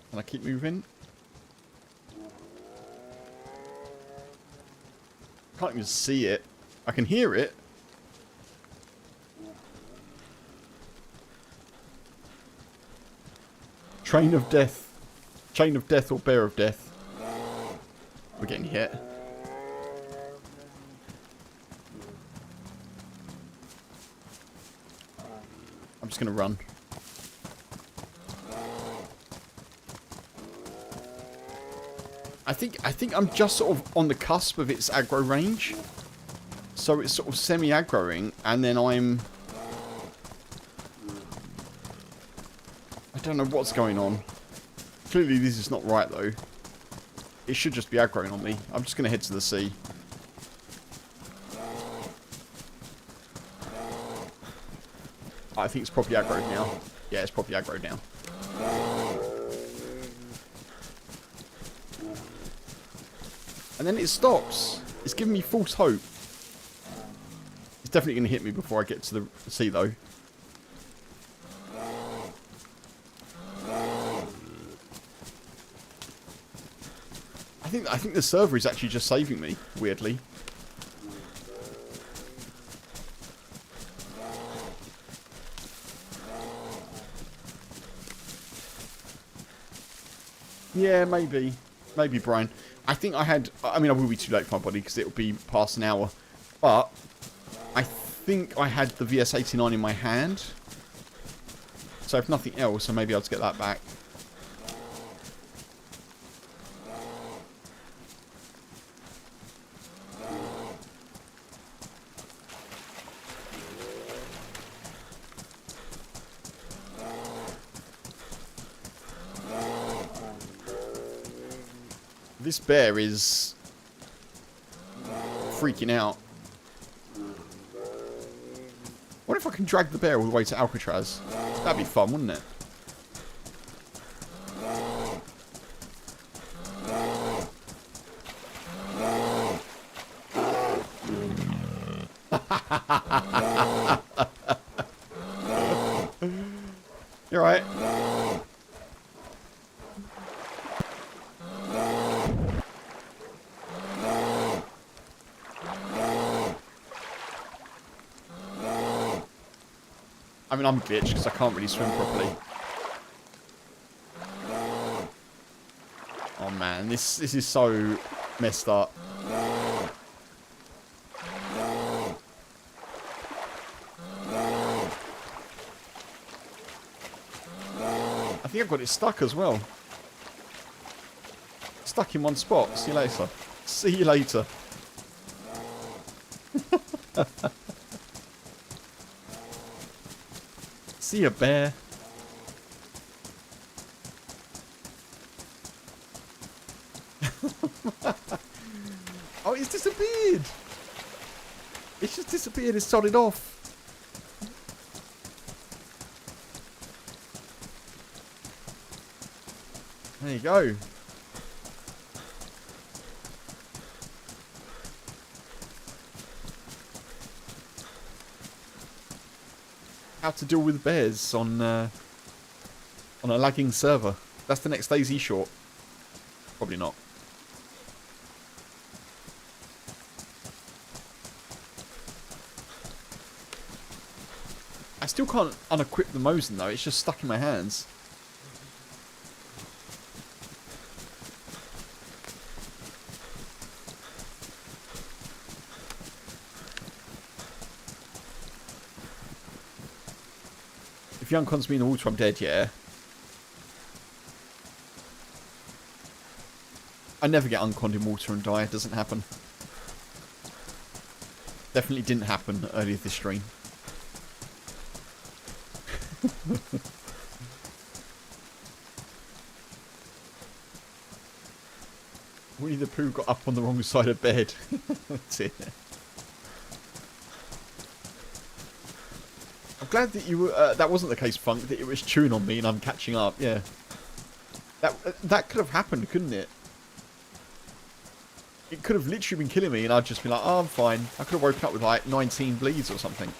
Can I keep moving? Can't even see it. I can hear it. Train of death. Chain of death or bear of death. We're getting hit. I'm just going to run. I think I'm just sort of on the cusp of its aggro range. So it's sort of semi-aggroing, and then I don't know what's going on. Clearly this is not right though. It should just be aggroing on me. I'm just going to head to the sea. I think it's probably aggroed now. Yeah, it's probably aggroed now. And then it stops. It's giving me false hope. It's definitely going to hit me before I get to the sea though. I think the server is actually just saving me, weirdly. Yeah, maybe. Maybe, Brian. I think I had... I mean, I will be too late for my body because it will be past an hour. But I think I had the VS89 in my hand. So if nothing else, then maybe I'll just get that back. This bear is freaking out. What if I can drag the bear all the way to Alcatraz? That'd be fun, wouldn't it? You're right. I mean, I'm a bitch because I can't really swim properly. Oh man, this is so messed up. I think I've got it stuck as well. Stuck in one spot. See you later. See you later. See ya, bear. Oh, it's disappeared. It's just disappeared. It's sodded off. There you go. How to deal with bears on a lagging server. That's the next DayZ short. Probably not. I still can't unequip the Mosin though. It's just stuck in my hands. If he uncons me in the water, I'm dead, yeah. I never get unconned in water and die. It doesn't happen. Definitely didn't happen earlier this stream. Winnie the Pooh got up on the wrong side of bed. That's it. I'm glad that you were, that wasn't the case, Funk, that it was chewing on me and I'm catching up, yeah. That could have happened, couldn't it? It could have literally been killing me and I'd just be like, oh, I'm fine. I could have woken up with like 19 bleeds or something.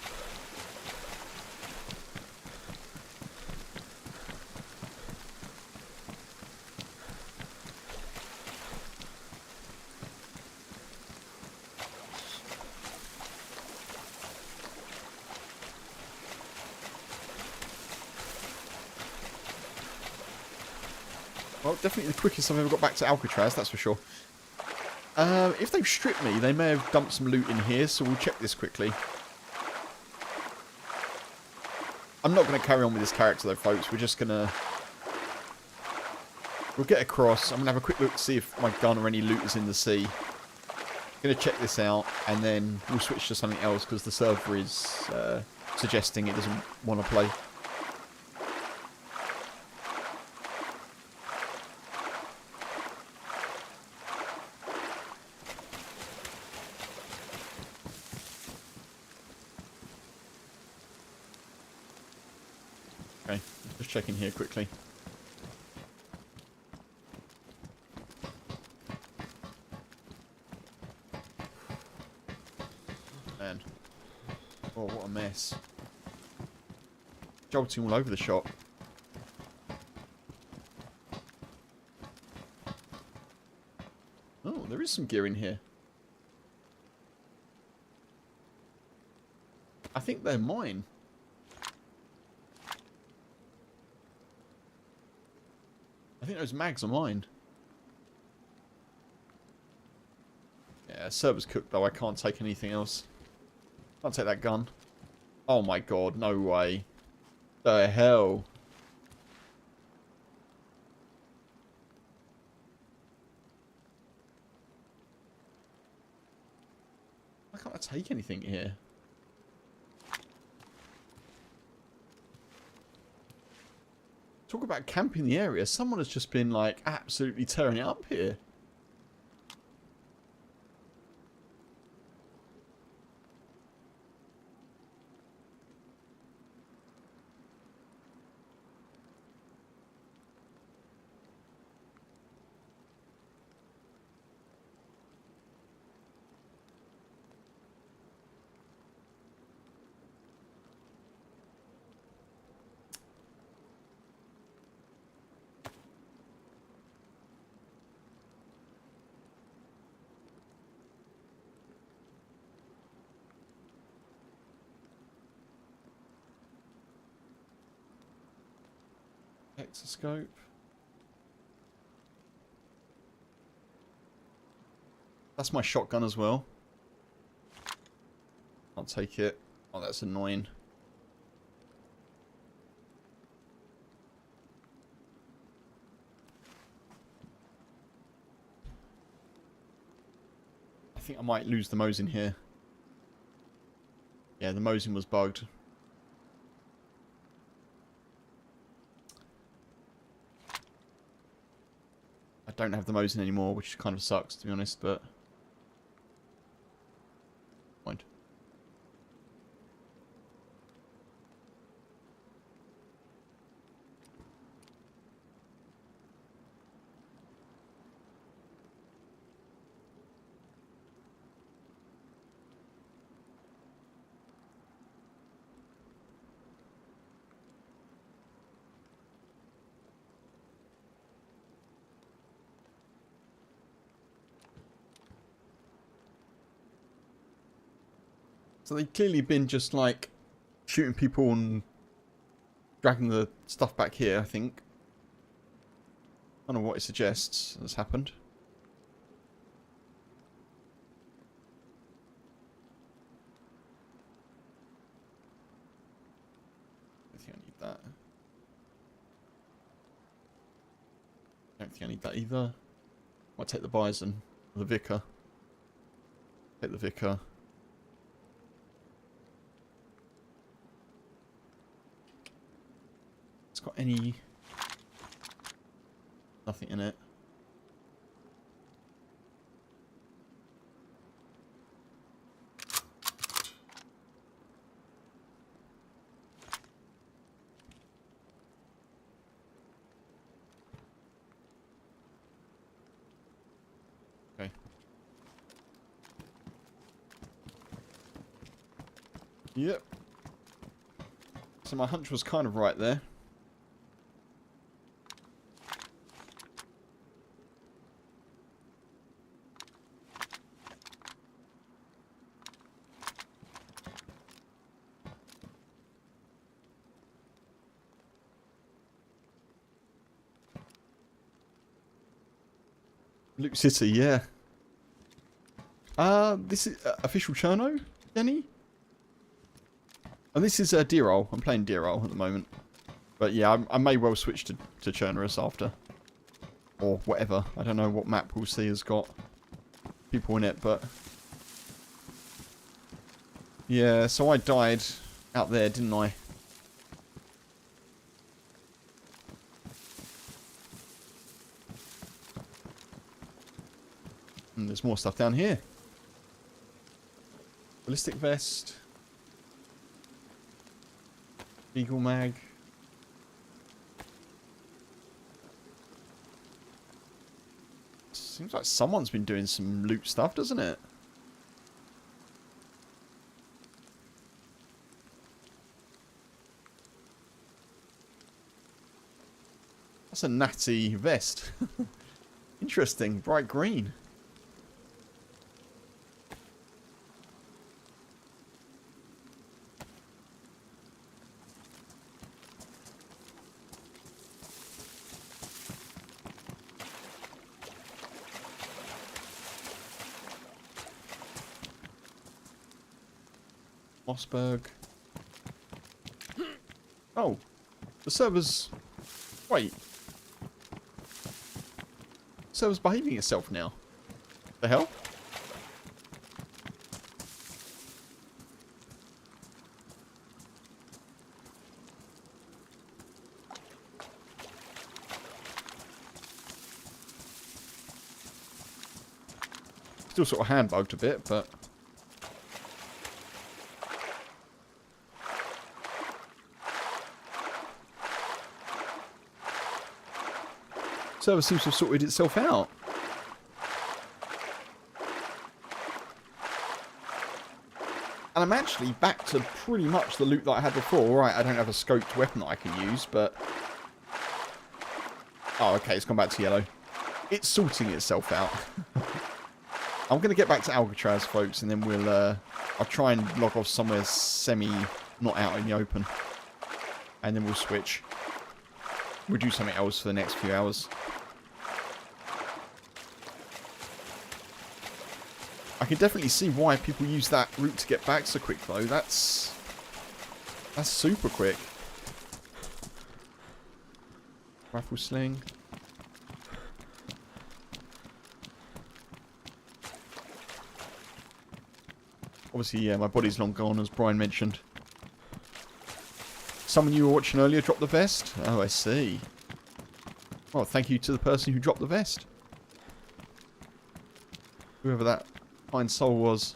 Well, definitely the quickest I've ever got back to Alcatraz, that's for sure. If they've stripped me, they may have dumped some loot in here, so we'll check this quickly. I'm not going to carry on with this character though, folks. We're just going to... We'll get across. I'm going to have a quick look to see if my gun or any loot is in the sea. Going to check this out, and then we'll switch to something else, because the server is suggesting it doesn't want to play. Okay, just checking here quickly. Man. Oh, what a mess. Jolting all over the shop. Oh, there is some gear in here. I think they're mine. I think those mags are mine. Yeah, server's cooked though. I can't take anything else. Can't take that gun. Oh my god, no way. The hell? Why can't I take anything here? Talk about camping the area. Someone has just been like absolutely tearing it up here. Exoscope. That's my shotgun as well. I'll take it. Oh, that's annoying. I think I might lose the Mosin here. Yeah, the Mosin was bugged. I don't have the Mosin anymore, which kind of sucks, to be honest, but... Mind. So they've clearly been just like shooting people and dragging the stuff back here, I think. I don't know what it suggests has happened. I think I need that. I don't think I need that either. Might take the bison. The vicar. Take the vicar. It's got any... nothing in it. Okay. Yep. So my hunch was kind of right there. Luke City, yeah. This is official Cherno, Jenny? And this is Deer Isle. I'm playing Deer Isle at the moment. But yeah, I may well switch to Chernarus after. Or whatever. I don't know what map we'll see has got people in it, but... yeah, so I died out there, didn't I? And there's more stuff down here. Ballistic vest. Eagle mag. Seems like someone's been doing some loot stuff, doesn't it? That's a natty vest. Interesting. Bright green. Mossberg. Oh, the server's... wait. The server's behaving itself now. The hell? Still sort of hand-bugged a bit, but... server seems to have sorted itself out. And I'm actually back to pretty much the loot that I had before. Right, I don't have a scoped weapon that I can use, but... oh, okay, it's gone back to yellow. It's sorting itself out. I'm going to get back to Alcatraz, folks, and then we'll... I'll try and log off somewhere not out in the open. And then we'll switch. We'll do something else for the next few hours. I can definitely see why people use that route to get back so quick, though. That's super quick. Rifle sling. Obviously, yeah, my body's long gone, as Brian mentioned. Someone you were watching earlier dropped the vest? Oh, I see. Well, thank you to the person who dropped the vest. Whoever that fine soul was.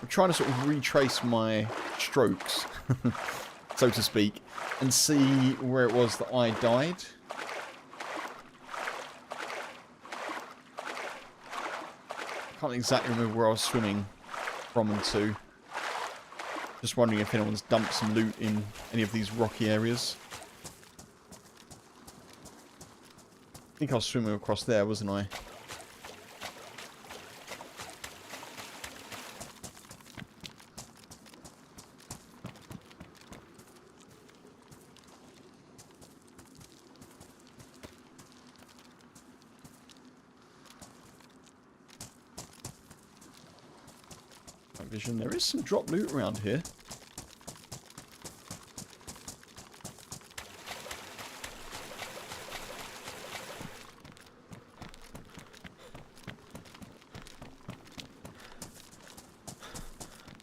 I'm trying to sort of retrace my strokes. So so to speak, and see where it was that I died. I can't exactly remember where I was swimming from and to. Just wondering if anyone's dumped some loot in any of these rocky areas. I think I was swimming across there, wasn't I? Vision. There is some drop loot around here.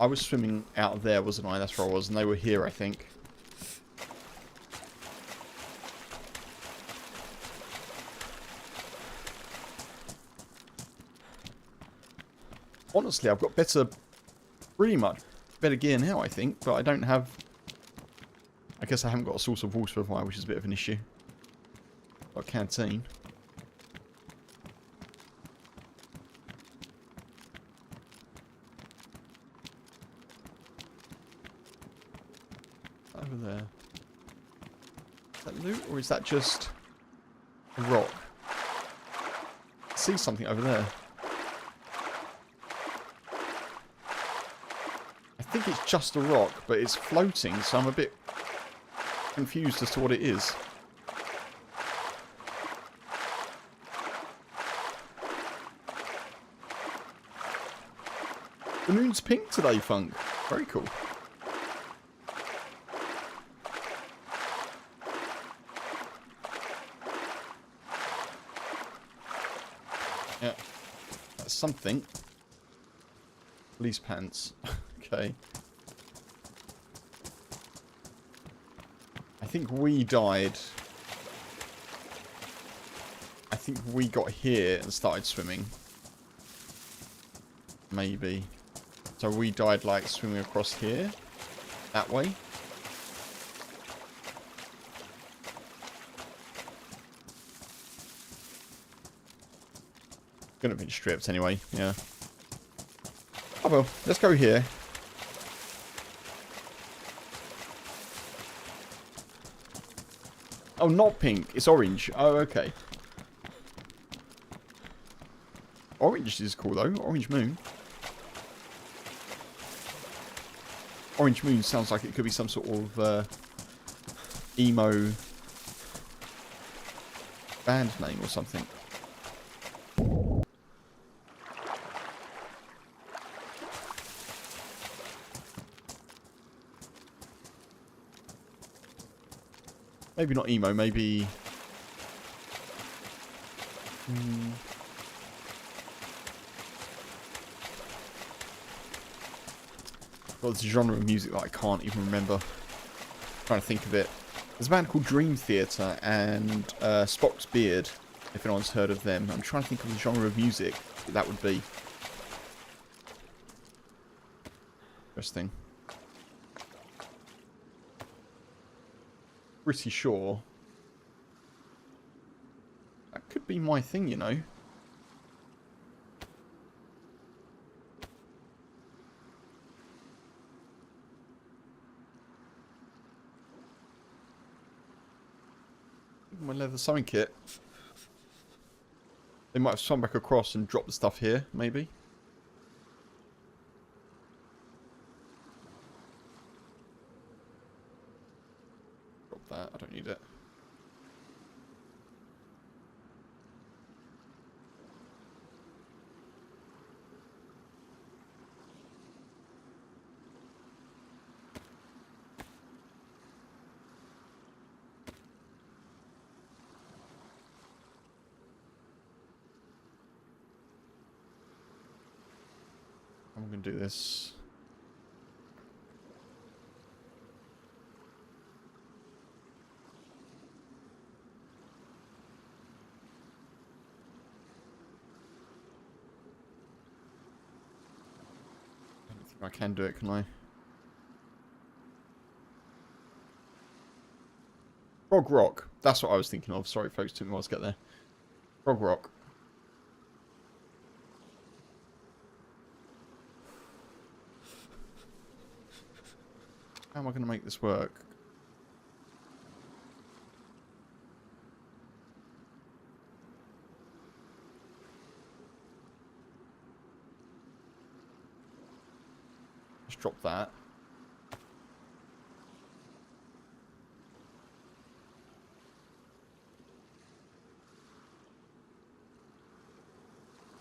I was swimming out there, wasn't I? That's where I was, and they were here, I think. Honestly, I've got pretty much better gear now, I think, but I don't have... I guess I haven't got a source of water supply, which is a bit of an issue. Got a canteen. Over there. Is that loot, or is that just a rock? I see something over there. I think it's just a rock, but it's floating, so I'm a bit confused as to what it is. The moon's pink today, Funk. Very cool. Yeah, that's something. Police pants. Okay. I think we died. I think we got here and started swimming. Maybe. So we died like swimming across here. That way. Gonna be stripped anyway, yeah. Oh well, let's go here. Oh, not pink. It's orange. Oh, okay. Orange is cool, though. Orange moon. Orange moon sounds like it could be some sort of emo band name or something. Maybe not emo, maybe... Well, it's a genre of music that I can't even remember. I'm trying to think of it. There's a band called Dream Theater and Spock's Beard, if anyone's heard of them. I'm trying to think of the genre of music that would be. Interesting. Pretty sure that could be my thing, you know. My leather sewing kit. They might have swum back across and dropped the stuff here, maybe. Drop that, I don't need it. I'm going to do this. I don't think I can do it, can I? Frog Rock. That's what I was thinking of. Sorry, folks. Took me a while to get there. Frog Rock. How am I going to make this work? Just drop that.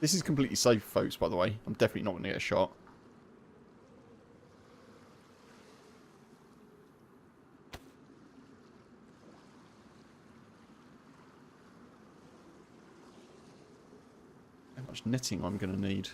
This is completely safe, folks, by the way. I'm definitely not going to get a shot. How much netting I'm going to need.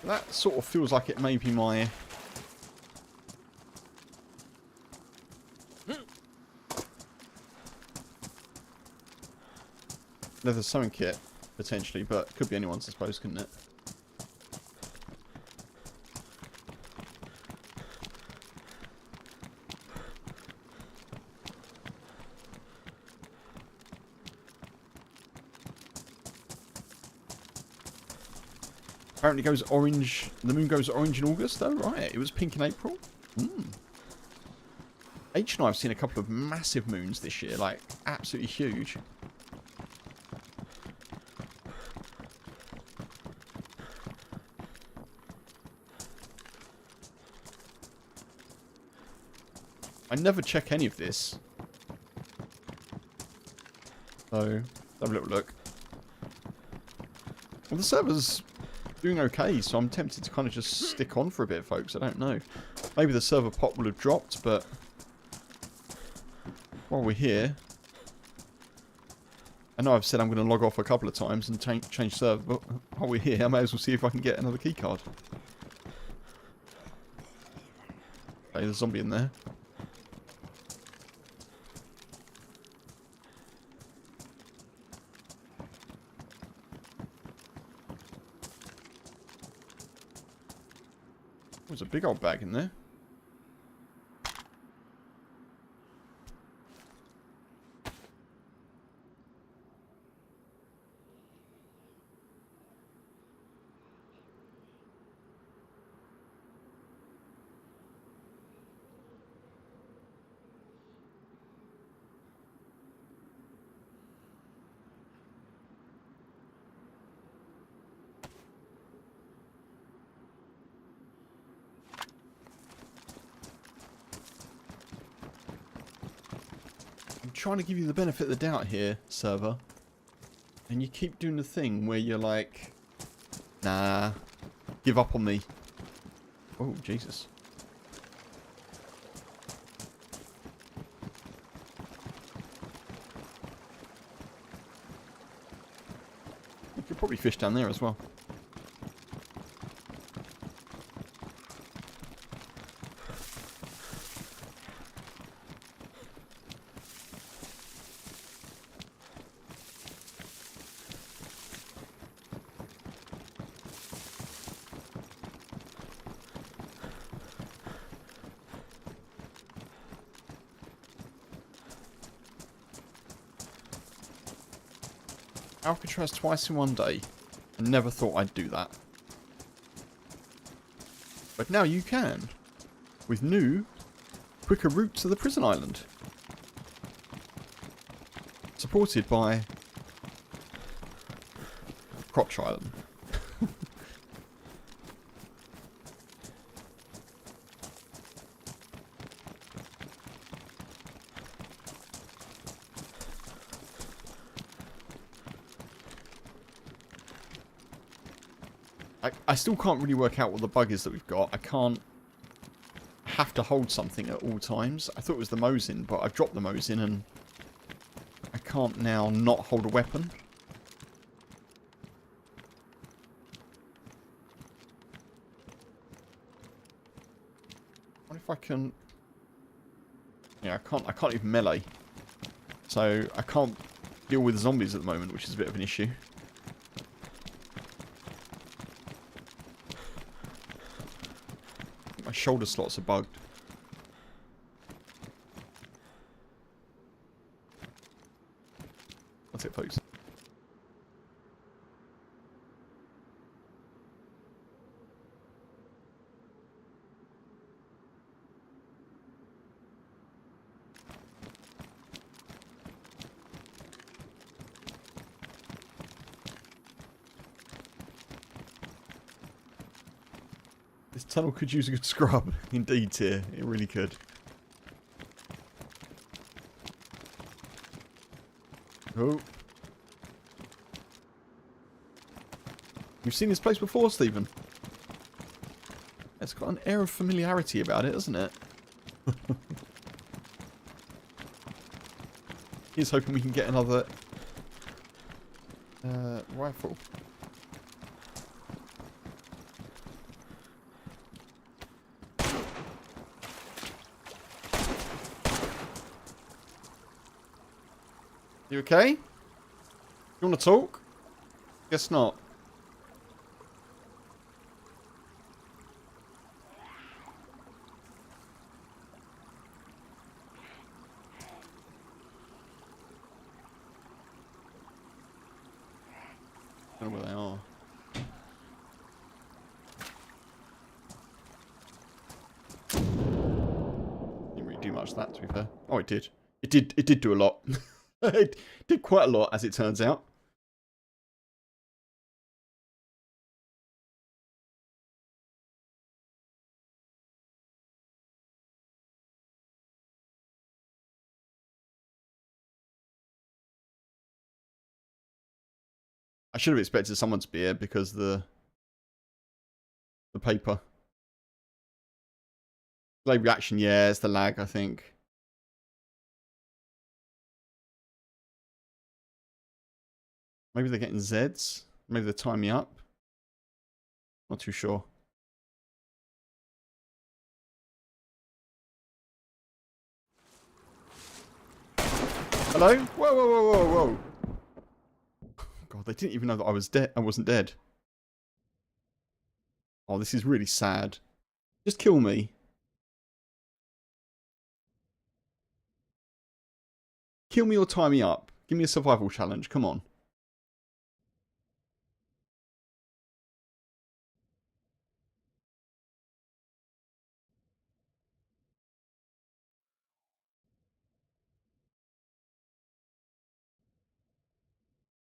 That sort of feels like it may be my... leather sewing kit, potentially, but it could be anyone's, I suppose, couldn't it? Apparently goes orange. The moon goes orange in August, though, right? It was pink in April. H and I have seen a couple of massive moons this year, like absolutely huge. I never check any of this. So, let's have a little look. Well, the server's doing okay, so I'm tempted to kind of just stick on for a bit, folks. I don't know. Maybe the server pot will have dropped, but while we're here, I know I've said I'm going to log off a couple of times and change server, but while we're here, I may as well see if I can get another keycard. Okay, there's a zombie in there. There's a big old bag in there. Trying to give you the benefit of the doubt here, server, and you keep doing the thing where you're like, nah, give up on me. Oh, Jesus. You could probably fish down there as well. Alcatraz twice in one day. I never thought I'd do that. But now you can. With new, quicker routes to the prison island. Supported by Crotch Island. I still can't really work out what the bug is that we've got. I can't have to hold something at all times. I thought it was the Mosin, but I've dropped the Mosin and I can't now not hold a weapon. I can... Yeah, I can't even melee. So I can't deal with zombies at the moment, which is a bit of an issue. My shoulder slots are bugged. That's it, folks. This tunnel could use a good scrub. Indeed, Tier. It really could. Oh. You've seen this place before, Stephen. It's got an air of familiarity about it, doesn't it? Here's hoping we can get another rifle. You okay? You want to talk? Guess not. I don't know where they are. Didn't really do much of that, to be fair. Oh, it did. It did do a lot. It did quite a lot, as it turns out. I should have expected someone to be here because the paper. Delay reaction, yeah, it's the lag, I think. Maybe they're getting Zeds. Maybe they're tying me up. Not too sure. Hello? Whoa, whoa, whoa, whoa, whoa. God, they didn't even know that I was dead. I wasn't dead. Oh, this is really sad. Just kill me. Kill me or tie me up. Give me a survival challenge. Come on.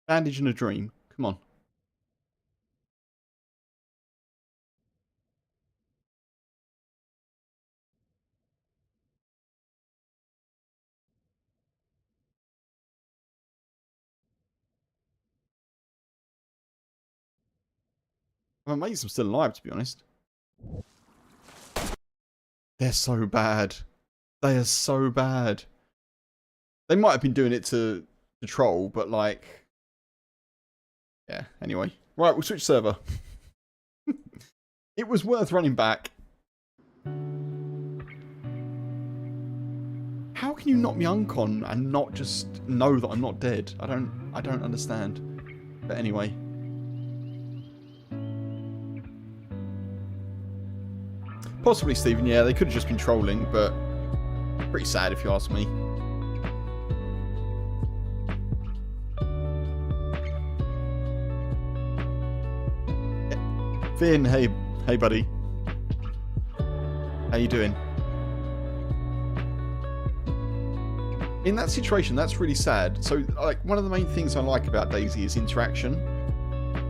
Bandage and a dream. Come on. I'm amazed I'm still alive, to be honest. They're so bad. They are so bad. They might have been doing it to troll, but like... Yeah, anyway. Right, we'll switch server. It was worth running back. How can you knock me uncon and not just know that I'm not dead? I don't understand. But anyway. Possibly, Stephen, yeah, they could have just been trolling, but pretty sad if you ask me. Finn, hey buddy. How you doing? In that situation, that's really sad. So, like, one of the main things I like about DayZ is interaction.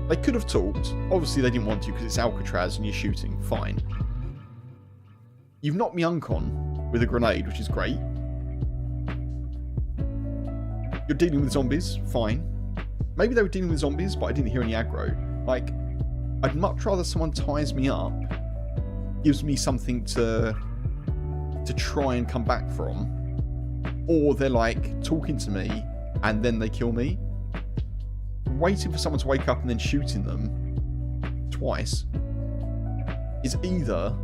They could have talked. Obviously, they didn't want to because it's Alcatraz and you're shooting. Fine. You've knocked me uncon with a grenade, which is great. You're dealing with zombies. Fine. Maybe they were dealing with zombies, but I didn't hear any aggro. Like, I'd much rather someone ties me up, gives me something to try and come back from, or they're like talking to me and then they kill me. Waiting for someone to wake up and then shooting them twice is either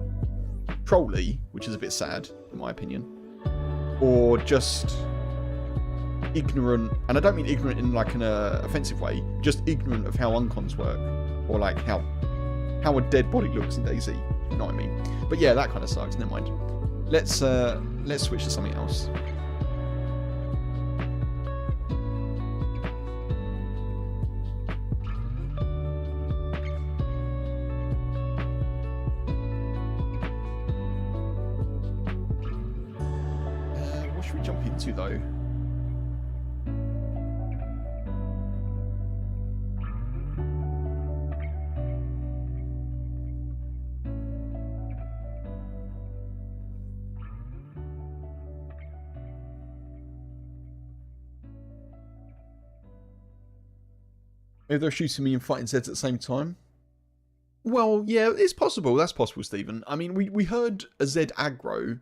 trolly, which is a bit sad, in my opinion, or just ignorant, and I don't mean ignorant in like an offensive way, just ignorant of how uncons work, or like how a dead body looks in DayZ. You know what I mean? But yeah, that kind of sucks. Never mind. Let's switch to something else. What should we jump into though? Maybe they're shooting me and fighting Zeds at the same time. Well, yeah, it's possible. That's possible, Stephen. I mean, we heard a Zed aggro.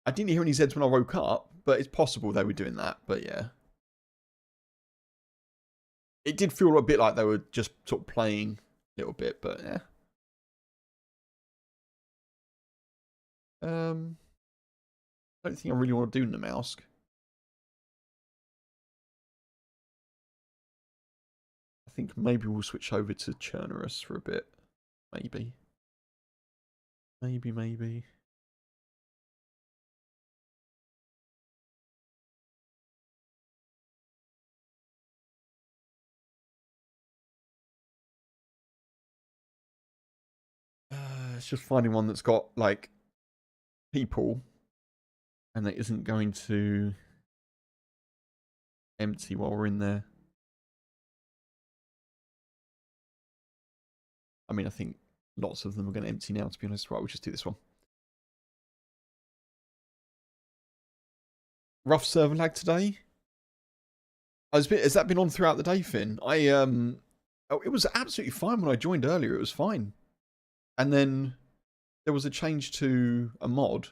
I didn't hear any Zeds when I woke up, but it's possible they were doing that. But yeah. It did feel a bit like they were just sort of playing a little bit, but yeah. I don't think I really want to do Namalsk. I think maybe we'll switch over to Chernarus for a bit. Maybe. Maybe. It's just finding one that's got, like, people and that isn't going to empty while we're in there. I mean, I think lots of them are going to empty now, to be honest. Right, we'll just do this one. Rough server lag today. Has that been on throughout the day, Finn? It was absolutely fine when I joined earlier. It was fine. And then there was a change to a mod,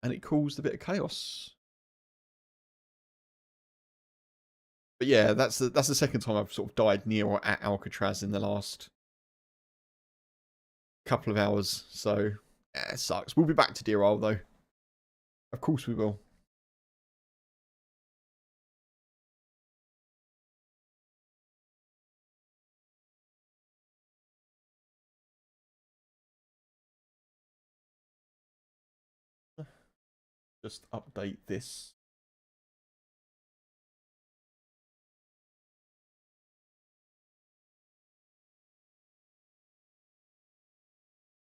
and it caused a bit of chaos. But yeah, that's the second time I've sort of died near or at Alcatraz in the last couple of hours. So yeah, it sucks. We'll be back to Deer Isle though. Of course we will. Just update this.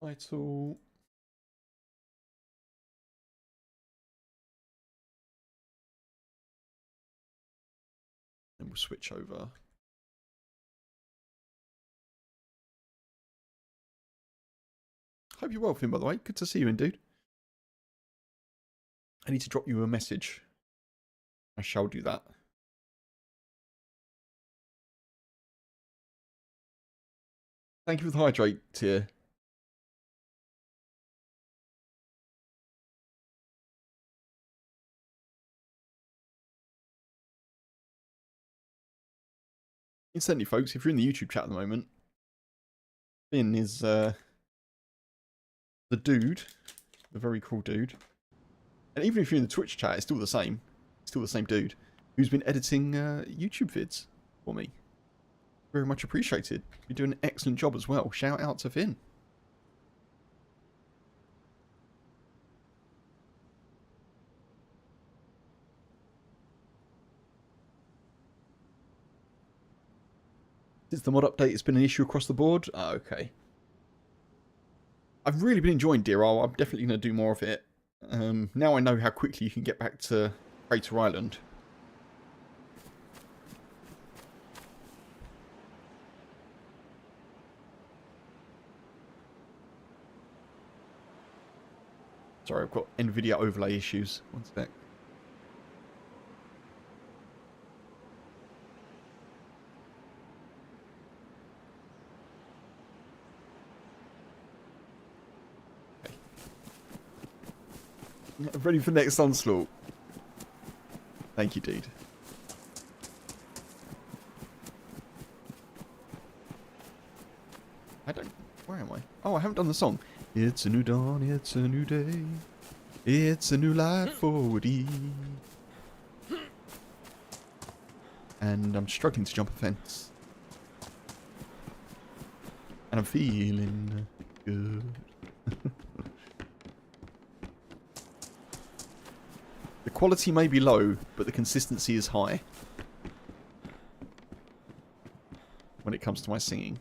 Title. And we'll switch over. Hope you're well, Finn, by the way. Good to see you, dude. I need to drop you a message. I shall do that. Thank you for the hydrate tier. Incidentally, folks, if you're in the YouTube chat at the moment, Finn is the dude, the very cool dude. And even if you're in the Twitch chat, it's still the same. Still the same dude who's been editing YouTube vids for me. Very much appreciated. You're doing an excellent job as well. Shout out to Finn. Since the mod update, it's been an issue across the board. Oh, okay. I've really been enjoying Deer Isle. I'm definitely going to do more of it. Now I know how quickly you can get back to Crater Island. Sorry, I've got NVIDIA overlay issues. One sec. Okay. Ready for next onslaught. Thank you, dude. Where am I? Oh, I haven't done the song. It's a new dawn, it's a new day. It's a new life for Woody. And I'm struggling to jump a fence. And I'm feeling good. The quality may be low, but the consistency is high. When it comes to my singing.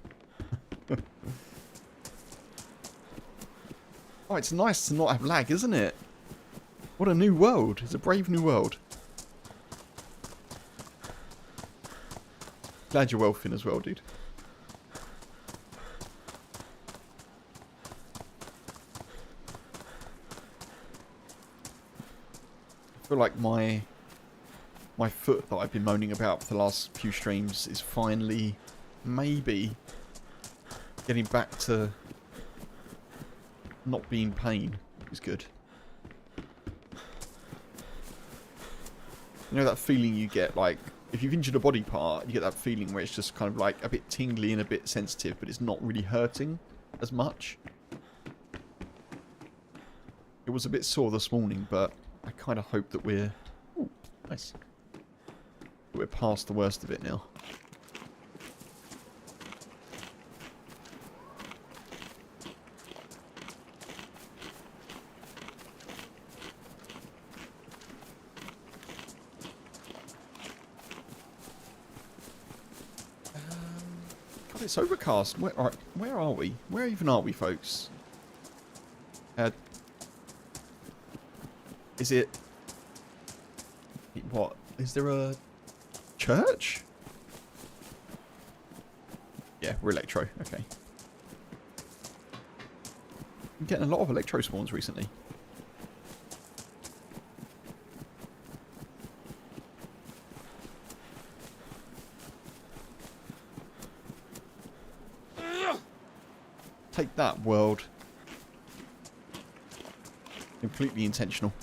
Oh, it's nice to not have lag, isn't it? What a new world. It's a brave new world. Glad you're well, Finn, as well, dude. I feel like my foot that I've been moaning about for the last few streams is finally, maybe, getting back to not being pain is good. You know that feeling you get, like, if you've injured a body part, you get that feeling where it's just kind of like a bit tingly and a bit sensitive, but it's not really hurting as much. It was a bit sore this morning, but I kind of hope that we're... Ooh, nice. That we're past the worst of it now. God, it's overcast. Where are we? Where even are we, folks? Is it... What? Is there a church? Yeah, we're Electro. Okay. I'm getting a lot of Electro spawns recently. Take that, world. Completely intentional.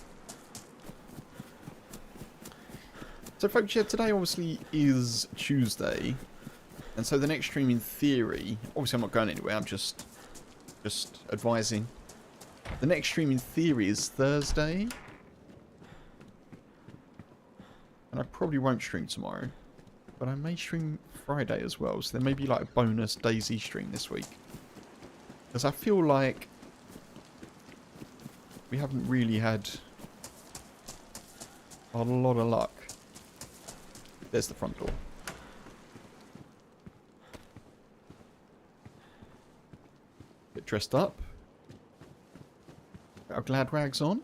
So folks, yeah, today obviously is Tuesday, and so the next stream in theory, obviously I'm not going anywhere, I'm just advising. The next stream in theory is Thursday, and I probably won't stream tomorrow, but I may stream Friday as well, so there may be like a bonus DayZ stream this week. Because I feel like we haven't really had a lot of luck. There's the front door. Get dressed up. Got our glad rags on.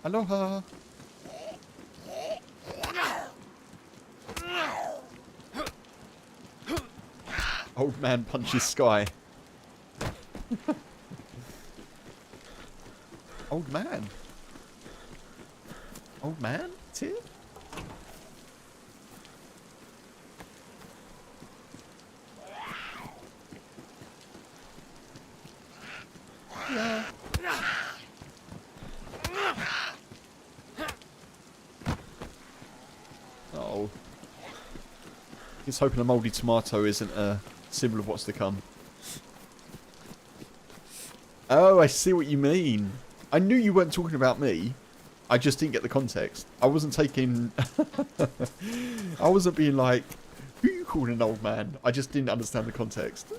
Aloha. Old man punches sky. Old man? Old man? It's here? Yeah. Oh. He's hoping a mouldy tomato isn't a symbol of what's to come. Oh, I see what you mean. I knew you weren't talking about me. I just didn't get the context. I wasn't taking... I wasn't being like, who are you calling an old man? I just didn't understand the context.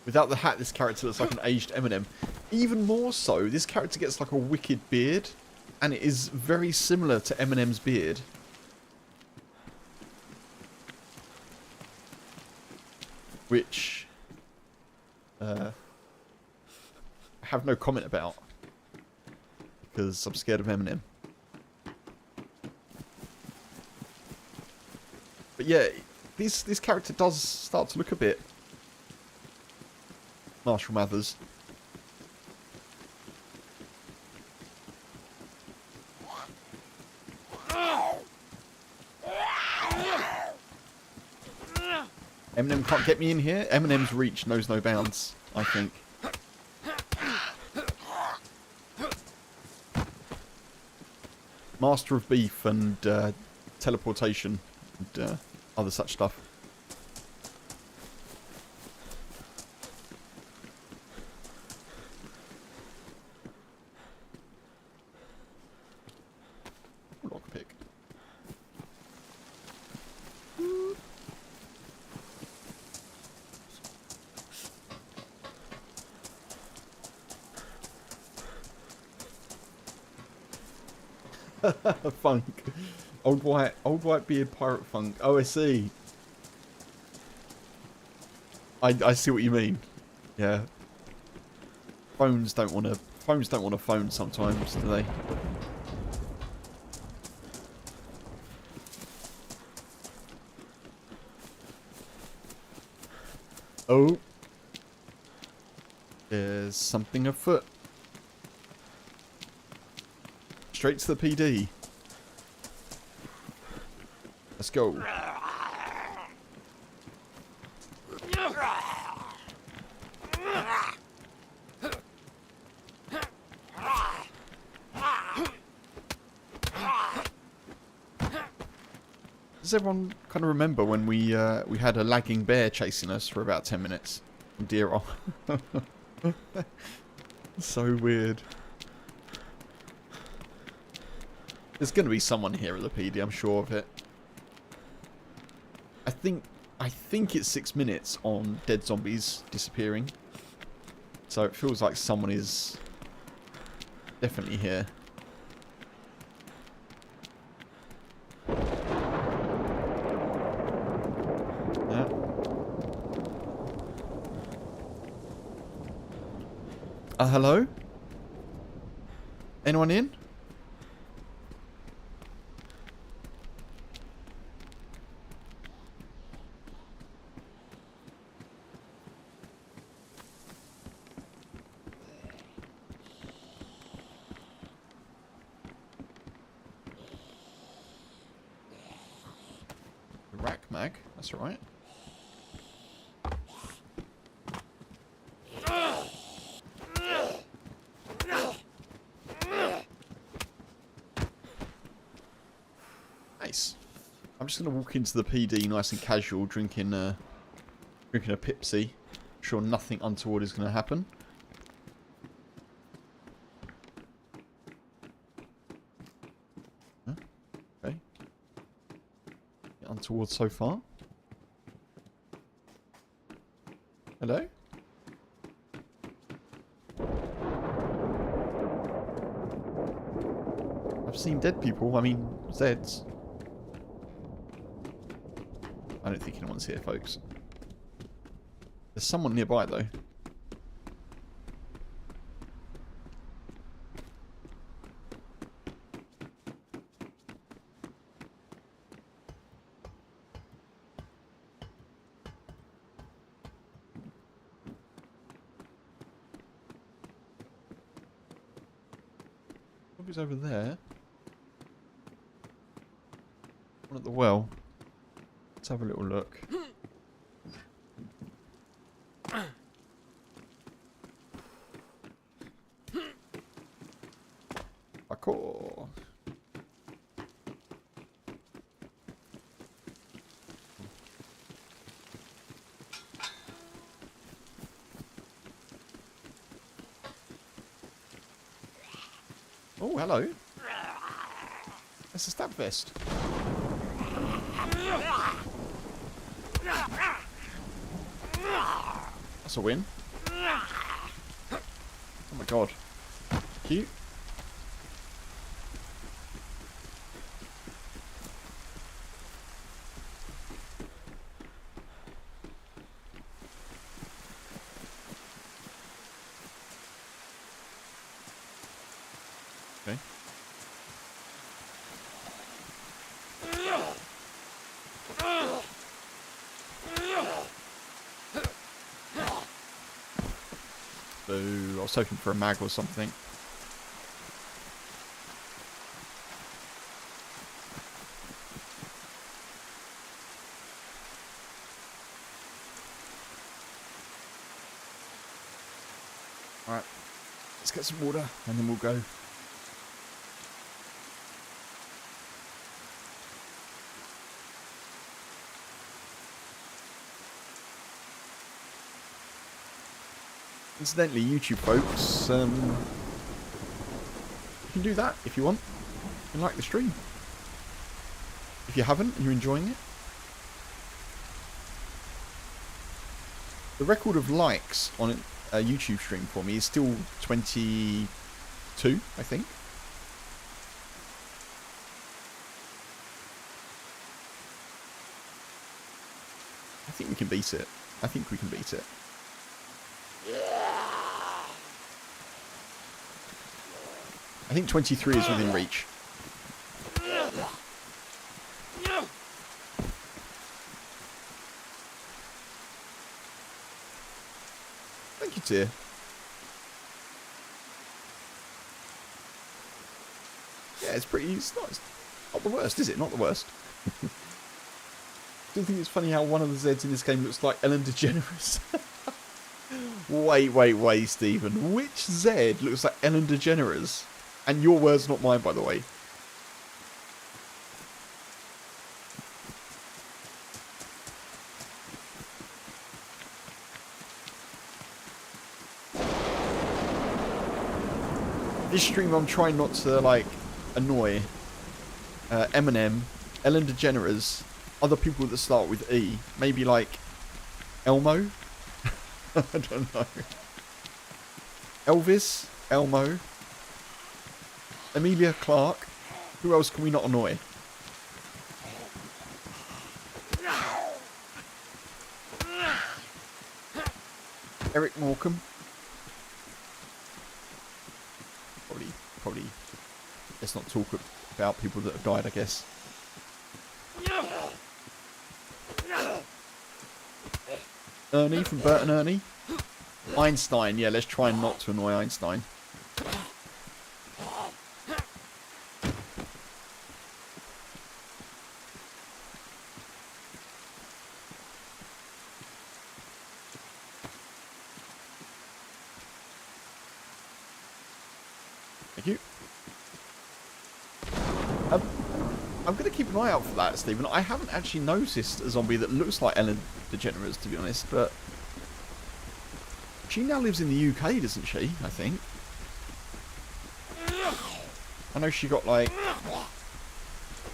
Without the hat, this character looks like an aged Eminem. Even more so, this character gets like a wicked beard, and it is very similar to Eminem's beard. Which I have no comment about, because I'm scared of Eminem. But yeah, this character does start to look a bit Marshall Mathers. Eminem can't get me in here. Eminem's reach knows no bounds, I think. Master of beef and teleportation and other such stuff. Lockpick. Funk. Old white beard pirate funk. Oh, I see. I see what you mean. Yeah. Phones don't want to phone sometimes, do they? Oh. There's something afoot. Straight to the PD. Let's go. Does everyone kind of remember when we had a lagging bear chasing us for about 10 minutes in Deer Isle? So weird. There's going to be someone here at the PD, I'm sure of it. I think it's 6 minutes on dead zombies disappearing. So it feels like someone is definitely here. Yeah. Hello? Anyone in? Rack mag, that's alright. Nice. I'm just going to walk into the PD nice and casual, drinking a Pepsi. Sure nothing untoward is going to happen. Huh? Okay. Untoward so far. Hello? I've seen dead people, I mean, Zeds. I don't think anyone's here, folks. There's someone nearby, though. Probably over there. One at the well. Let's have a little look. Parkour. Oh, hello. That's a stab vest. That's a win. Oh my god. Cute. Okay. I was hoping for a mag or something. Alright, let's get some water and then we'll go. Incidentally, YouTube folks, you can do that if you want and like the stream. If you haven't and you're enjoying it. The record of likes on a YouTube stream for me is still 22, I think. I think we can beat it. I think we can beat it. I think 23 is within reach. Thank you, Tyr. Yeah, it's pretty... It's not the worst, is it? Not the worst. I do think it's funny how one of the Zeds in this game looks like Ellen DeGeneres. Wait, Stephen. Which Zed looks like Ellen DeGeneres? And your words, not mine, by the way. This stream, I'm trying not to, like, annoy Eminem, Ellen DeGeneres, other people that start with E. Maybe, like, Elmo? I don't know. Elvis? Elmo? Emilia Clarke? Who else can we not annoy? Eric Morecambe? Probably. Let's not talk about people that have died, I guess. Ernie from Bert and Ernie? Einstein, yeah, let's try not to annoy Einstein. Thank you. I'm going to keep an eye out for that, Stephen. I haven't actually noticed a zombie that looks like Ellen DeGeneres, to be honest, but she now lives in the UK, doesn't she? I think. I know she got, like,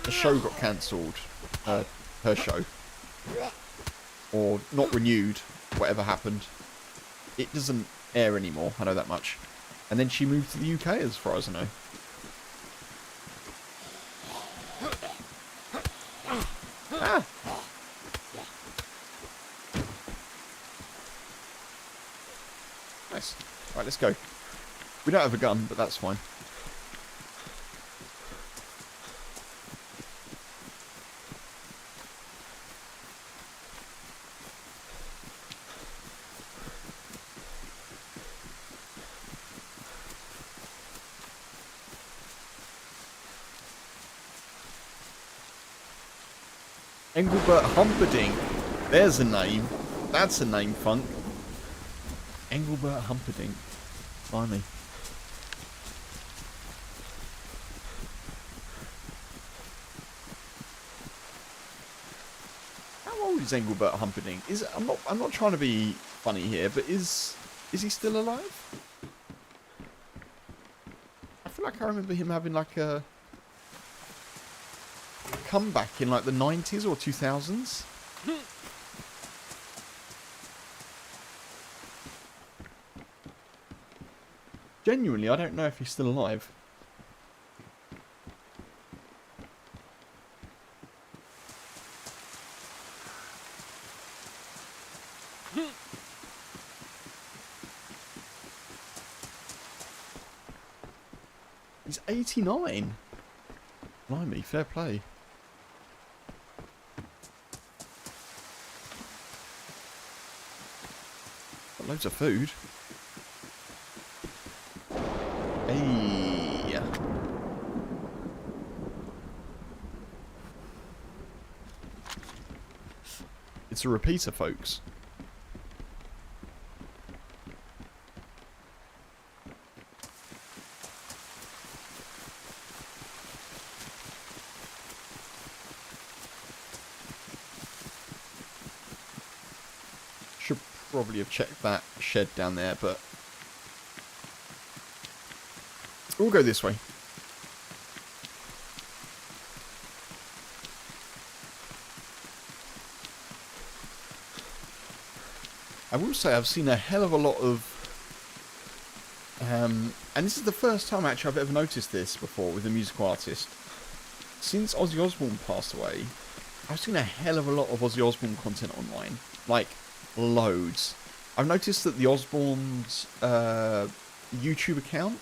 the show got cancelled, her show, or not renewed, whatever happened. It doesn't air anymore, I know that much. And then she moved to the UK, as far as I know. Ah! Nice. Right, let's go. We don't have a gun, but that's fine. Engelbert Humperdinck. There's a name. That's a name, Funk. Engelbert Humperdinck. Blimey. How old is Engelbert Humperdinck? I'm not trying to be funny here, but is he still alive? I feel like I remember him having like a comeback in like the 90s or 2000s. Genuinely, I don't know if he's still alive. He's 89. Blimey, fair play. Got loads of food. Hey. It's a repeater, folks. Should probably have checked that shed down there, but we'll go this way. I will say I've seen a hell of a lot of, and this is the first time actually I've ever noticed this before with a musical artist. Since Ozzy Osbourne passed away, I've seen a hell of a lot of Ozzy Osbourne content online. Like, loads. I've noticed that the Osbourne's YouTube account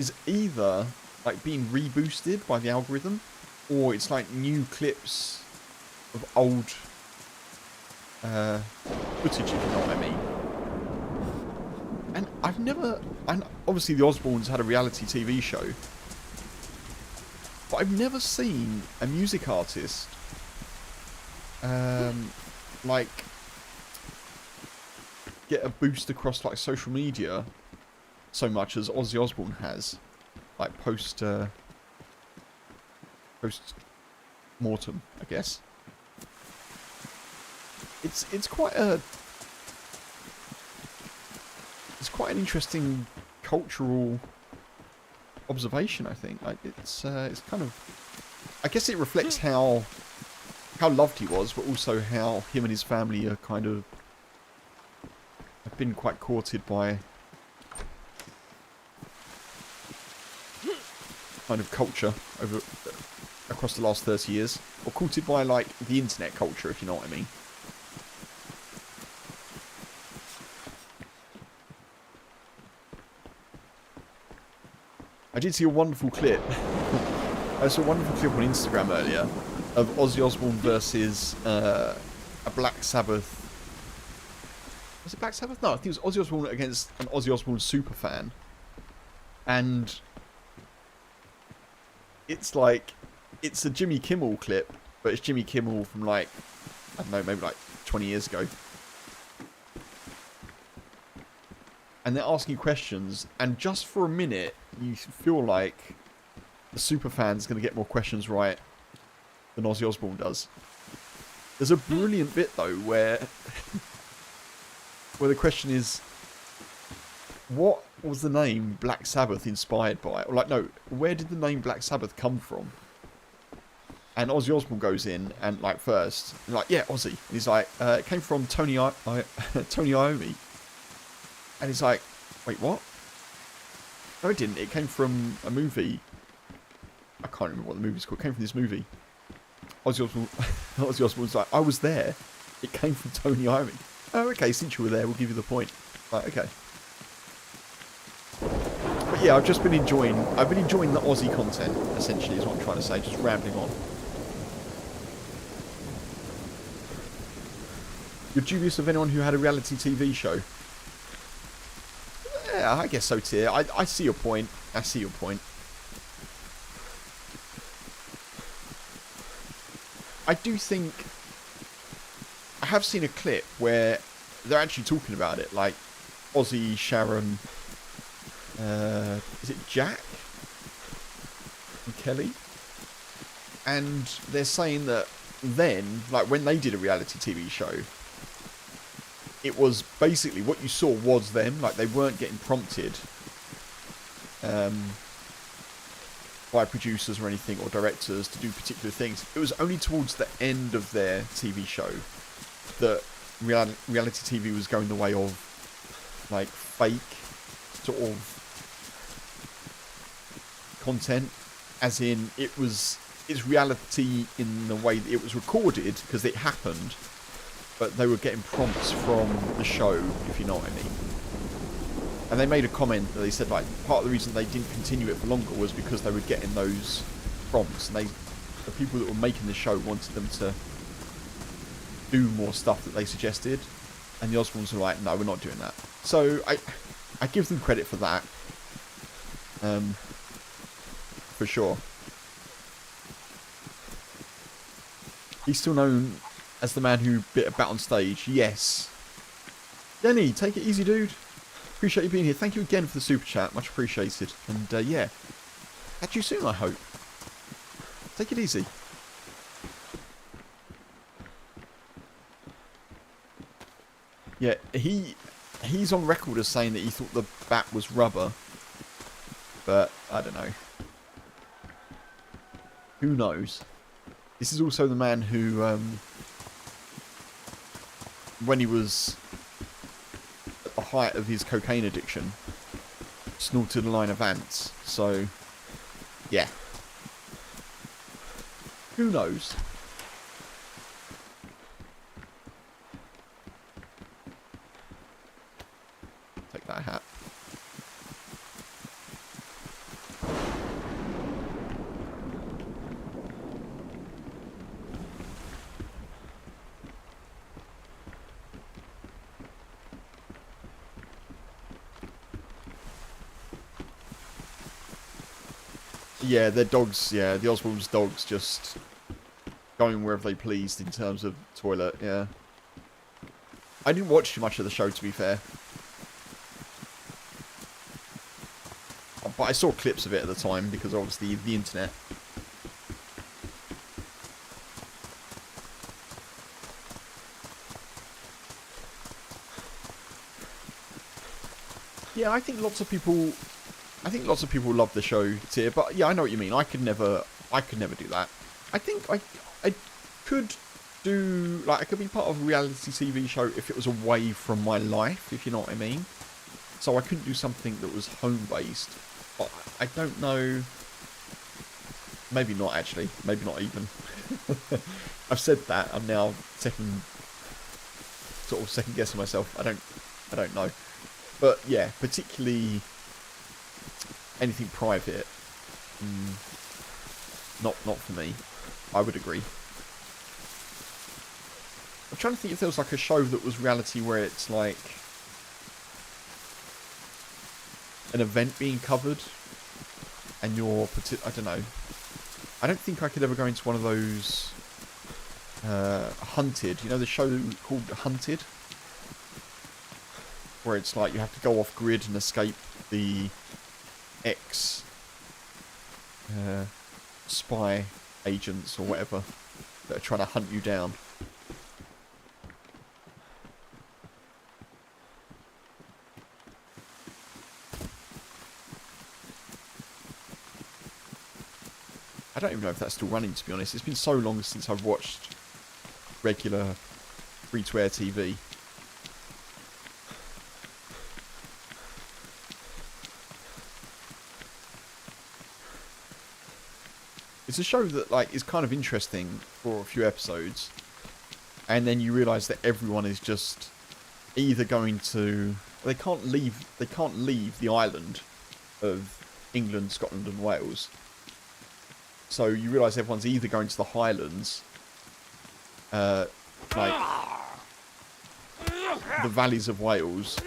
is either like being reboosted by the algorithm, or it's like new clips of old footage, if you know what I mean. And I've never, and obviously the Osbournes had a reality TV show, but I've never seen a music artist like get a boost across like social media so much as Ozzy Osbourne has, like post mortem, I guess. It's quite an interesting cultural observation, I think. Like it's kind of, I guess it reflects how loved he was, but also how him and his family are kind of have been quite courted by kind of culture across the last 30 years, or courted by like the internet culture, if you know what I mean. I did see a wonderful clip. I saw a wonderful clip on Instagram earlier of Ozzy Osbourne versus a Black Sabbath. Was it Black Sabbath? No, I think it was Ozzy Osbourne against an Ozzy Osbourne super fan. And it's like, it's a Jimmy Kimmel clip, but it's Jimmy Kimmel from like, I don't know, maybe like 20 years ago. And they're asking questions, and just for a minute, you feel like the superfan's going to get more questions right than Ozzy Osbourne does. There's a brilliant bit, though, where the question is, what was the name Black Sabbath inspired by? Or like, no, where did the name Black Sabbath come from? And Ozzy Osbourne goes in, and like first, and like, yeah, Ozzy. And he's like, it came from Tony Iommi. And he's like, wait, what? No, it didn't. It came from a movie. I can't remember what the movie's called. It came from this movie. Ozzy Osbourne's like, I was there. It came from Tony Iommi. Oh, okay, since you were there, we'll give you the point. Like, okay. But yeah, I've been enjoying the Aussie content, essentially, is what I'm trying to say, just rambling on. You're dubious of anyone who had a reality TV show? Yeah, I guess so, Tier. I see your point. I see your point. I do think I have seen a clip where they're actually talking about it, like Ozzy, Sharon, is it Jack and Kelly? And they're saying that then, like when they did a reality TV show, it was basically what you saw was them, like they weren't getting prompted by producers or anything, or directors to do particular things. It was only towards the end of their TV show that reality TV was going the way of like fake sort of content, as in it's reality in the way that it was recorded because it happened, but they were getting prompts from the show, if you know what I mean. And they made a comment that they said, like, part of the reason they didn't continue it for longer was because they were getting those prompts, and the people that were making the show wanted them to do more stuff that they suggested, and the Osbournes were like, no, we're not doing that. So I give them credit for that. For sure. He's still known as the man who bit about on stage. Yes. Denny, take it easy, dude. Appreciate you being here. Thank you again for the super chat. Much appreciated. And yeah, catch you soon, I hope. Take it easy. Yeah, he's on record as saying that he thought the bat was rubber. But I don't know. Who knows? This is also the man who, when he was at the height of his cocaine addiction, snorted a line of ants. So, yeah. Who knows? Take that hat. Yeah, their dogs, yeah, the Oswald's dogs just going wherever they pleased in terms of toilet, yeah. I didn't watch too much of the show, to be fair. But I saw clips of it at the time, because obviously the internet. Yeah, I think lots of people love the show tier, but yeah, I know what you mean. I could never do that. I think I could do, like, I could be part of a reality TV show if it was away from my life, if you know what I mean. So I couldn't do something that was home-based. But I don't know. Maybe not, actually. Maybe not even. I've said that. I'm now second guessing myself. I don't know. But yeah, particularly anything private, not for me. I would agree. I'm trying to think if there was like a show that was reality where it's like an event being covered and you're, I don't know. I don't think I could ever go into one of those Hunted. You know the show called Hunted? Where it's like you have to go off grid and escape the spy agents or whatever that are trying to hunt you down. I don't even know if that's still running, to be honest. It's been so long since I've watched regular free-to-air TV. It's a show that, like, is kind of interesting for a few episodes, and then you realise that everyone is just either going to, they can't leave the island of England, Scotland, and Wales. So you realise everyone's either going to the Highlands, like the valleys of Wales,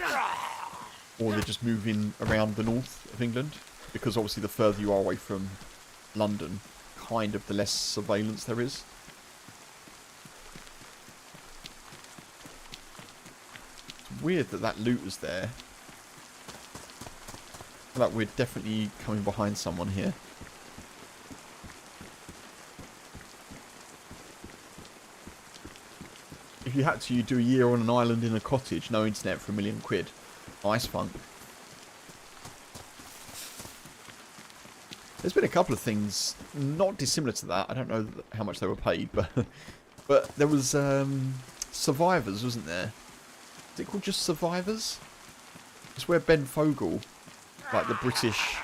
or they're just moving around the north of England, because obviously the further you are away from London, kind of the less surveillance there is. It's weird that that loot was there. I feel like we're definitely coming behind someone here. If you had to, you'd do a year on an island in a cottage, no internet for £1 million. Nice fun. There's been a couple of things not dissimilar to that. I don't know how much they were paid, but there was Survivors, wasn't there? Is it called just Survivors? It's where Ben Fogle, like the British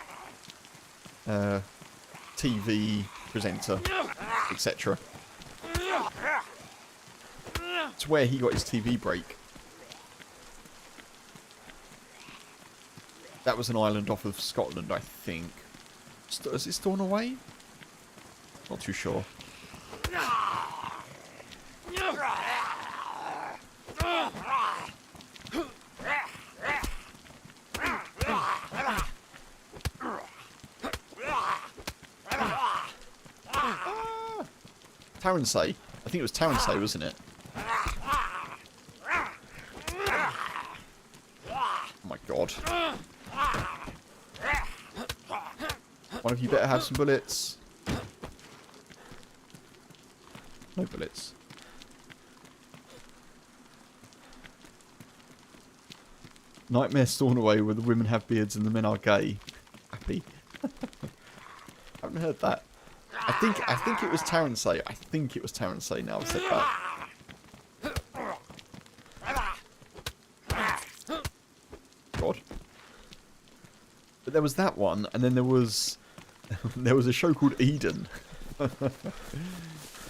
TV presenter, etc. It's where he got his TV break. That was an island off of Scotland, I think. Is it stolen away? Not too sure. Tarensay. I think it was Tarensay, wasn't it? Oh my god. One of you better have some bullets. No bullets. Nightmare Stornoway where the women have beards and the men are gay. Happy. I haven't heard that. I think it was Tarensay. I think it was Tarensay now I've said that. God. But there was that one, and then there was a show called Eden.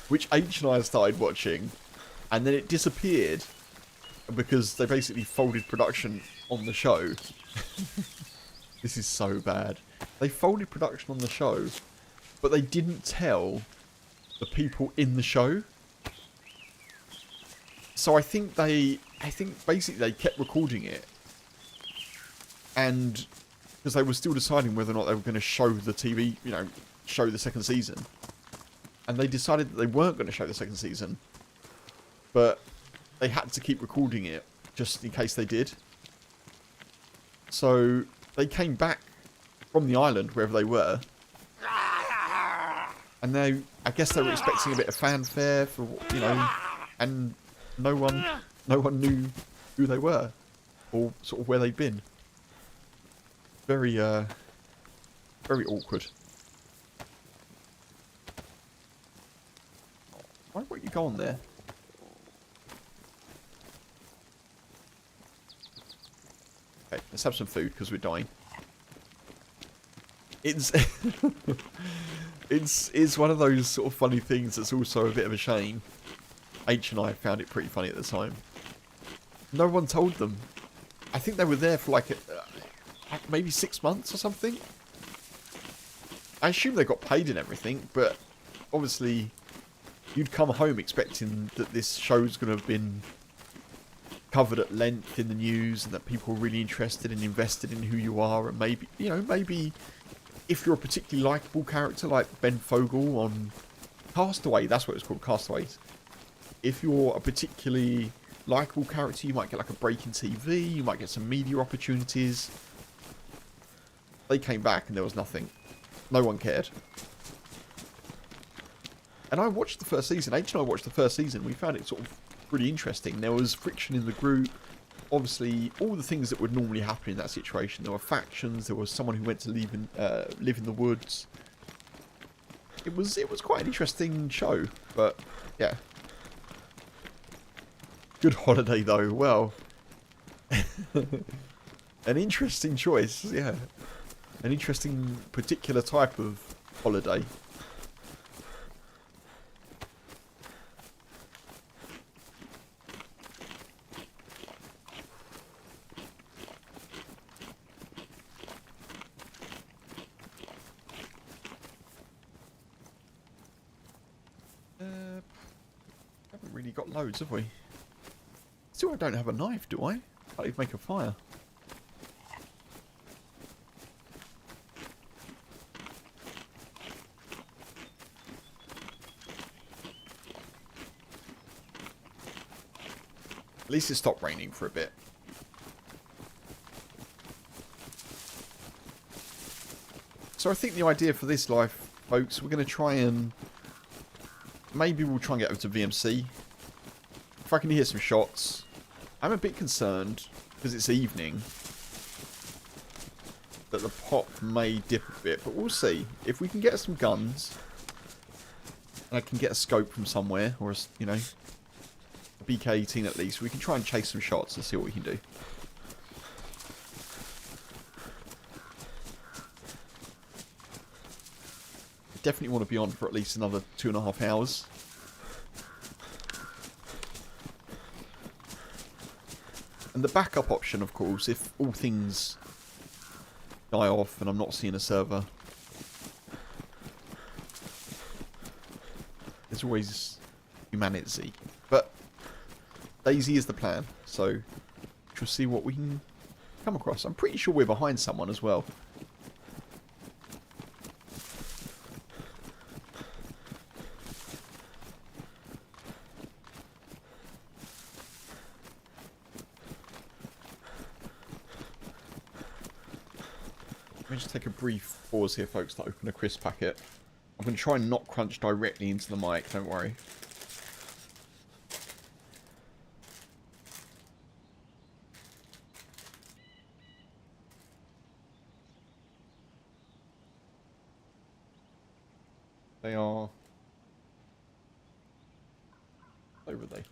Which H and I started watching, and then it disappeared because they basically folded production on the show. This is so bad. They folded production on the show, but they didn't tell the people in the show. So I think basically they kept recording it, and because they were still deciding whether or not they were going to show the TV, show the second season. And they decided that they weren't going to show the second season, but they had to keep recording it just in case they did. So they came back from the island, wherever they were, and I guess they were expecting a bit of fanfare for, and no one knew who they were or sort of where they'd been. Very very awkward. Why won't you go on there? Okay, let's have some food because we're dying. It's it's one of those sort of funny things that's also a bit of a shame. H and I found it pretty funny at the time. No one told them. I think they were there for like maybe 6 months or something. I assume they got paid and everything, but obviously you'd come home expecting that this show's going to have been covered at length in the news and that people are really interested and invested in who you are, and maybe, maybe if you're a particularly likeable character like Ben Fogle on Castaway, that's what it's called, Castaways. If you're a particularly likeable character, you might get like a break in TV, you might get some media opportunities. They came back and there was nothing. No one cared. And I watched the first season. H and I watched the first season. We found it sort of really interesting. There was friction in the group. Obviously, all the things that would normally happen in that situation. There were factions. There was someone who went to live in the woods. It was quite an interesting show. But yeah, good holiday though. Well, an interesting choice. Yeah, an interesting particular type of holiday. Haven't really got loads, have we? Still, I don't have a knife, do I? Can't even make a fire. At least it stopped raining for a bit. So I think the idea for this life, folks, we're going to try and... Maybe we'll try and get over to VMC. If I can hear some shots. I'm a bit concerned, because it's evening, that the pop may dip a bit, but we'll see. If we can get some guns, and I can get a scope from somewhere, or a BK-18 at least, we can try and chase some shots and see what we can do. Definitely want to be on for at least another 2.5 hours. And the backup option, of course, if all things die off and I'm not seeing a server, there's always humanity. But DayZ is the plan, so we'll see what we can come across. I'm pretty sure we're behind someone as well. me just take a brief pause here, folks, to open a crisp packet. I'm going to try and not crunch directly into the mic, don't worry. They are... Where were they?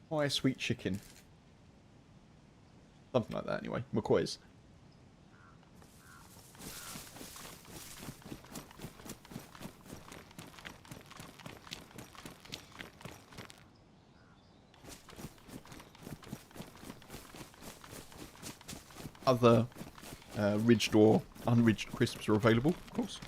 Fire sweet chicken. Something like that, anyway. McCoy's. Other ridged or unridged crisps are available, of course.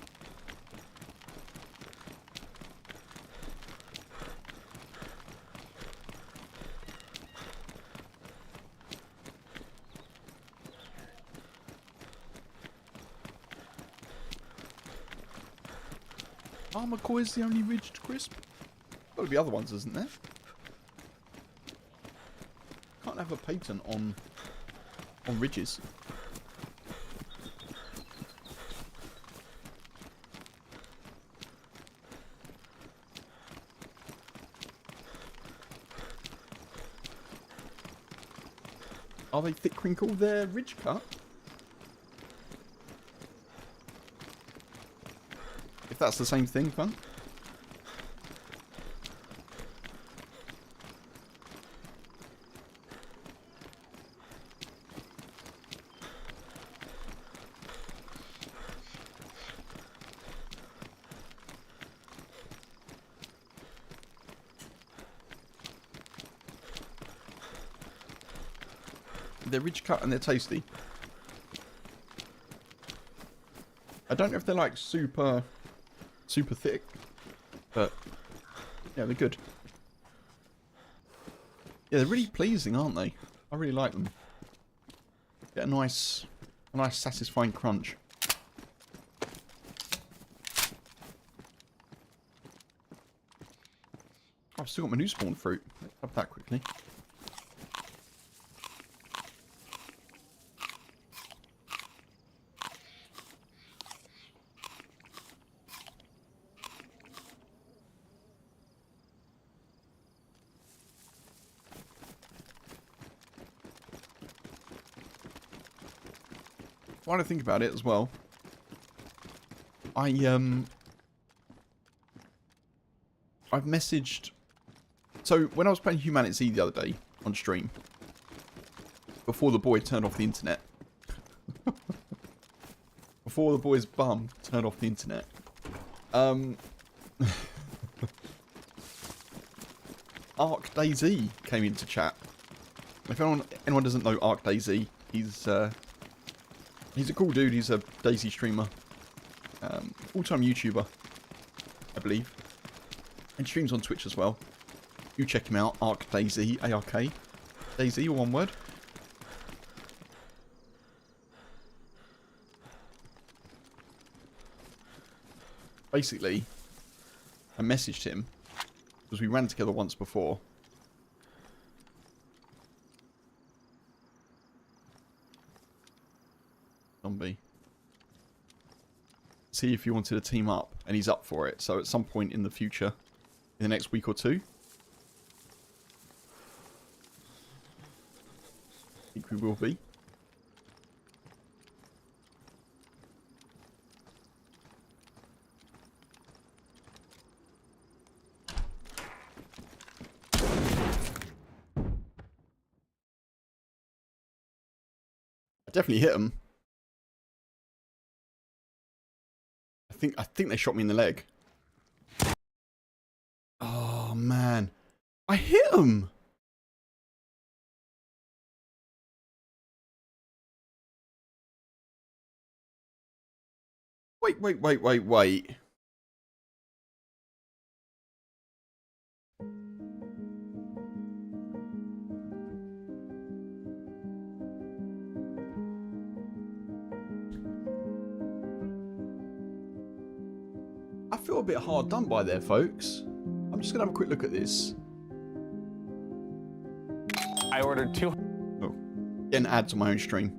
Are McCoy's the only ridged crisp? Got to be other ones, isn't there? Can't have a patent on ridges. Are they thick crinkle? They're ridge cut. If that's the same thing, fun. They're ridge cut and they're tasty. I don't know if they're like super thick, but yeah, they're good. Yeah, they're really pleasing, aren't they? I really like them. Get a nice satisfying crunch. I've still got my new spawn fruit. Let's have that quickly. While I think about it as well, I've messaged. So when I was playing Humanity the other day on stream, before the boy turned off the internet, before the boy's bum turned off the internet, Arc DayZ came into chat. If anyone doesn't know Arc DayZ, he's a cool dude. He's a DayZ streamer, full-time YouTuber, I believe, and streams on Twitch as well. You check him out, Arc DayZ, ARK, DayZ, all one word. Basically, I messaged him because we ran together once before. Zombie. See if he wanted to team up, and he's up for it. So at some point in the future, in the next week or two, I think we will be. I definitely hit him. I think they shot me in the leg. Oh man, I hit him. Wait. I feel a bit hard done by there, folks. I'm just going to have a quick look at this. I ordered two. Oh, getting ads on my own stream.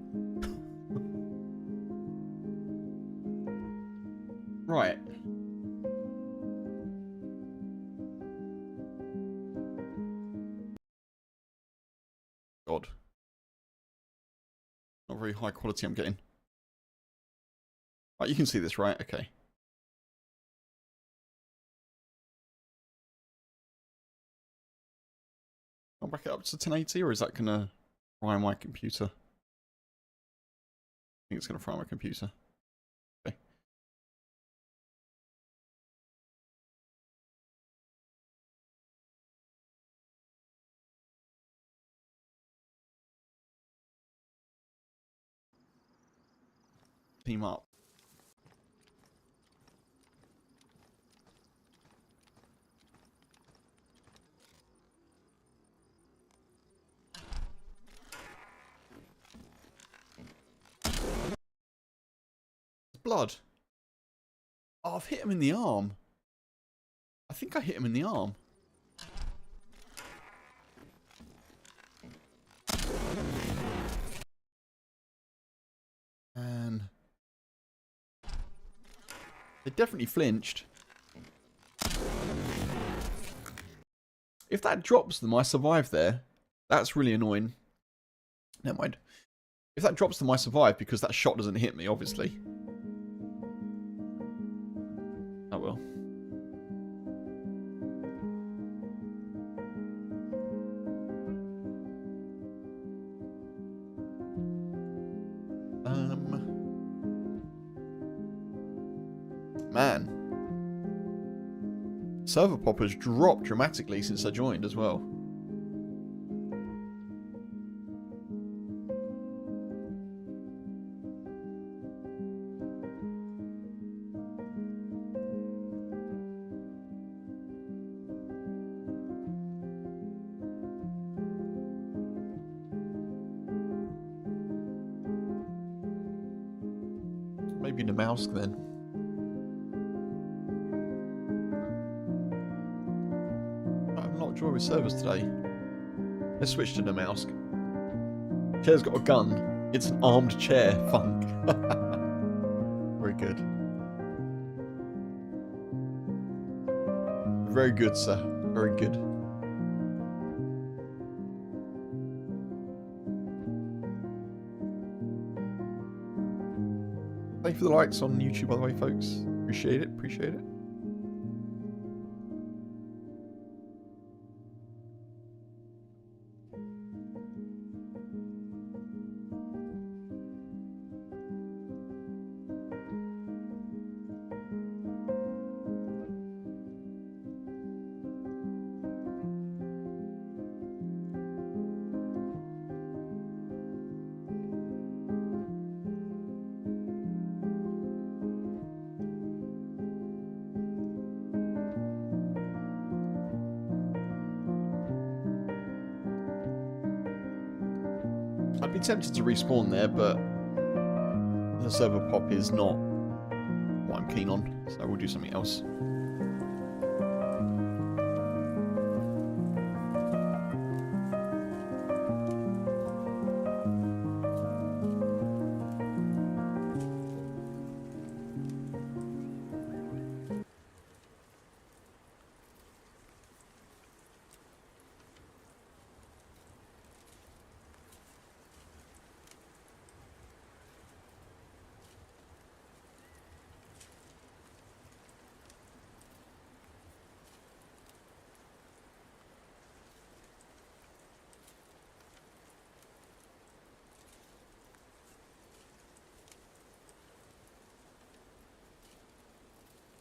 Right. God. Not very high quality I'm getting. Right, you can see this, right? Okay. I'll back it up to 1080, or is that going to fry my computer? I think it's going to fry my computer. Okay. Team up. Blood. Oh, I've hit him in the arm. I think I hit him in the arm. And they definitely flinched. If that drops them, I survive there. That's really annoying. Never mind. If that drops them, I survive because that shot doesn't hit me, obviously. Oh well. Man. Server pop has dropped dramatically since I joined as well. Maybe Namalsk then. I'm not joy with servers today. Let's switch to Namalsk. Chair's got a gun. It's an armed chair. Funk. Very good. Very good, sir. Very good. Thank you for the likes on YouTube, by the way, folks. Appreciate it. Appreciate it. I'd be tempted to respawn there, but the server pop is not what I'm keen on, so we'll do something else.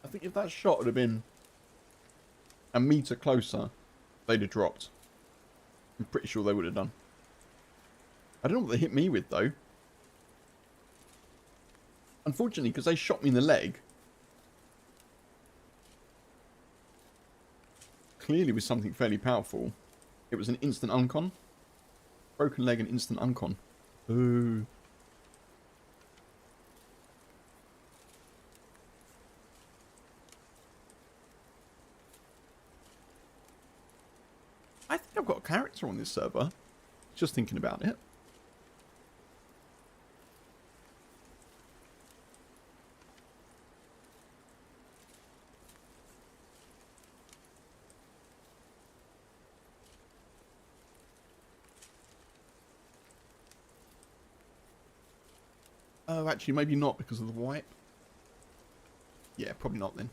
I think if that shot would have been a meter closer, they'd have dropped. I'm pretty sure they would have done. I don't know what they hit me with, though. Unfortunately, because they shot me in the leg. Clearly with something fairly powerful. It was an instant uncon. Broken leg and instant uncon. Ooh. I think I've got a character on this server. Just thinking about it. Oh, actually, maybe not because of the wipe. Yeah, probably not then.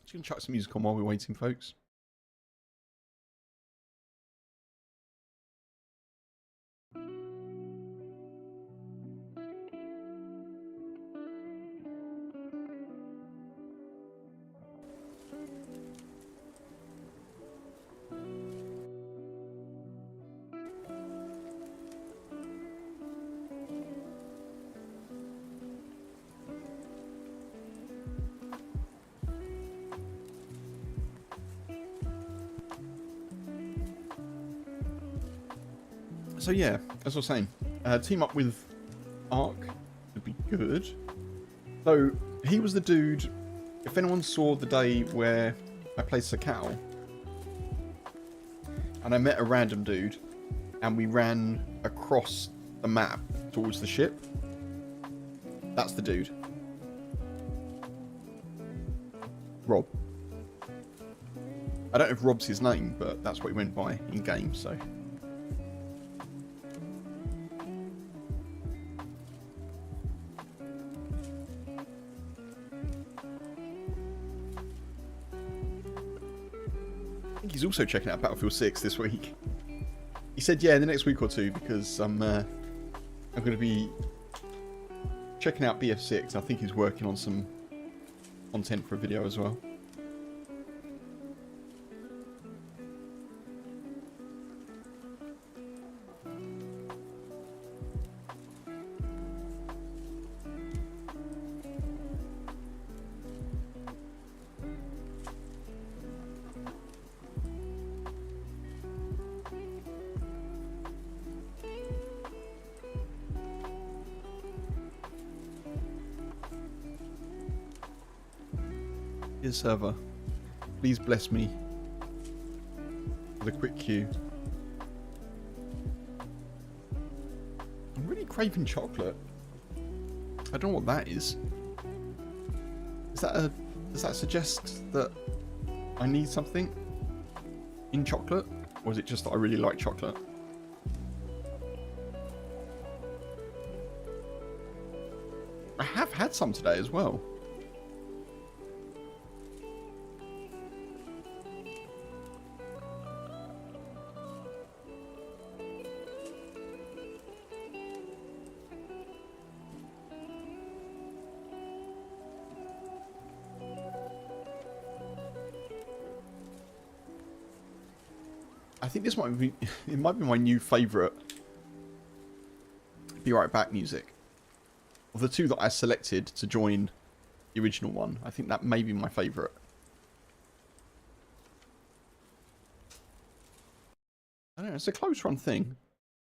Just going to chuck some music on while we're waiting, folks. So yeah, as I was saying, team up with Ark would be good. So he was the dude. If anyone saw the day where I played Sakal, and I met a random dude, and we ran across the map towards the ship, that's the dude. Rob. I don't know if Rob's his name, but that's what he went by in game, so. He's also checking out Battlefield 6 this week. He said, yeah, in the next week or two, because I'm going to be checking out BF6. I think he's working on some content for a video as well. Dear server, please bless me with a quick queue. I'm really craving chocolate. I don't know what that is. Does that suggest that I need something in chocolate? Or is it just that I really like chocolate? I have had some today as well. I think this might be, it might be my new favourite Be Right Back music. Of the two that I selected to join the original one, I think that may be my favourite. I don't know, it's a close run thing.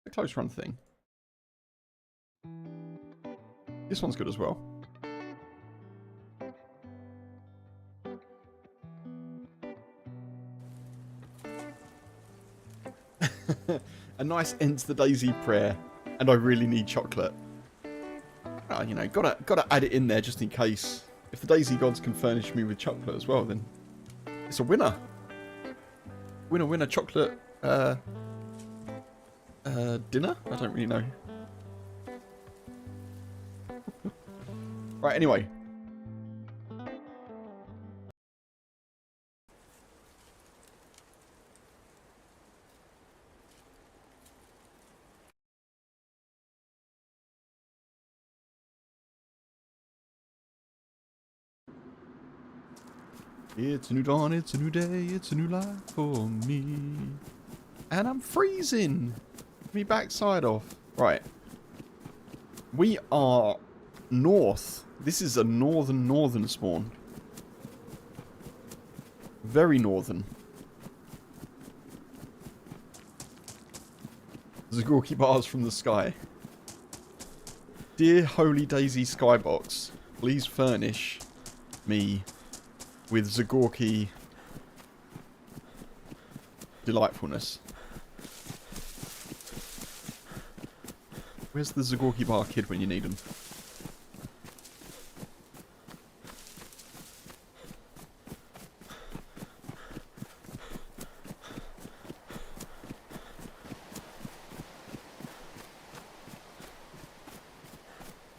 It's a close run thing. This one's good as well. A nice ends the DayZ prayer, and I really need chocolate. Oh, you know, gotta add it in there just in case. If the DayZ gods can furnish me with chocolate as well, then it's a winner. Winner, winner, chocolate. Dinner? I don't really know. Right, anyway. It's a new dawn, it's a new day, it's a new life for me. And I'm freezing. Me backside off. Right. We are north. This is a northern spawn. Very northern. Zagorki bars from the sky. Dear Holy Daisy Skybox, please furnish me with Zagorki delightfulness. Where's the Zagorki bar kid when you need him?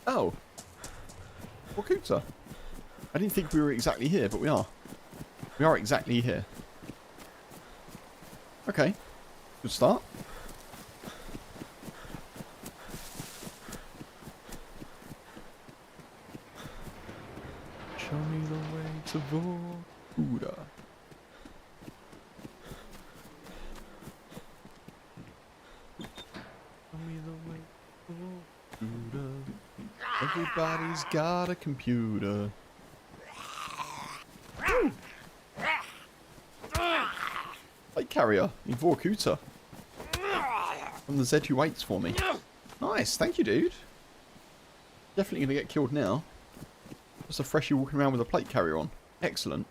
Oh. Vorkuta. I didn't think we were exactly here, but we are. We are exactly here. Okay. Good start. Show me the way to Vorkuta. Show me the way to Vorkuta. Everybody's got a computer. Plate carrier in Vorkuta. From the Z who waits for me. Nice, thank you, dude. Definitely gonna get killed now. Just a freshie walking around with a plate carrier on. Excellent.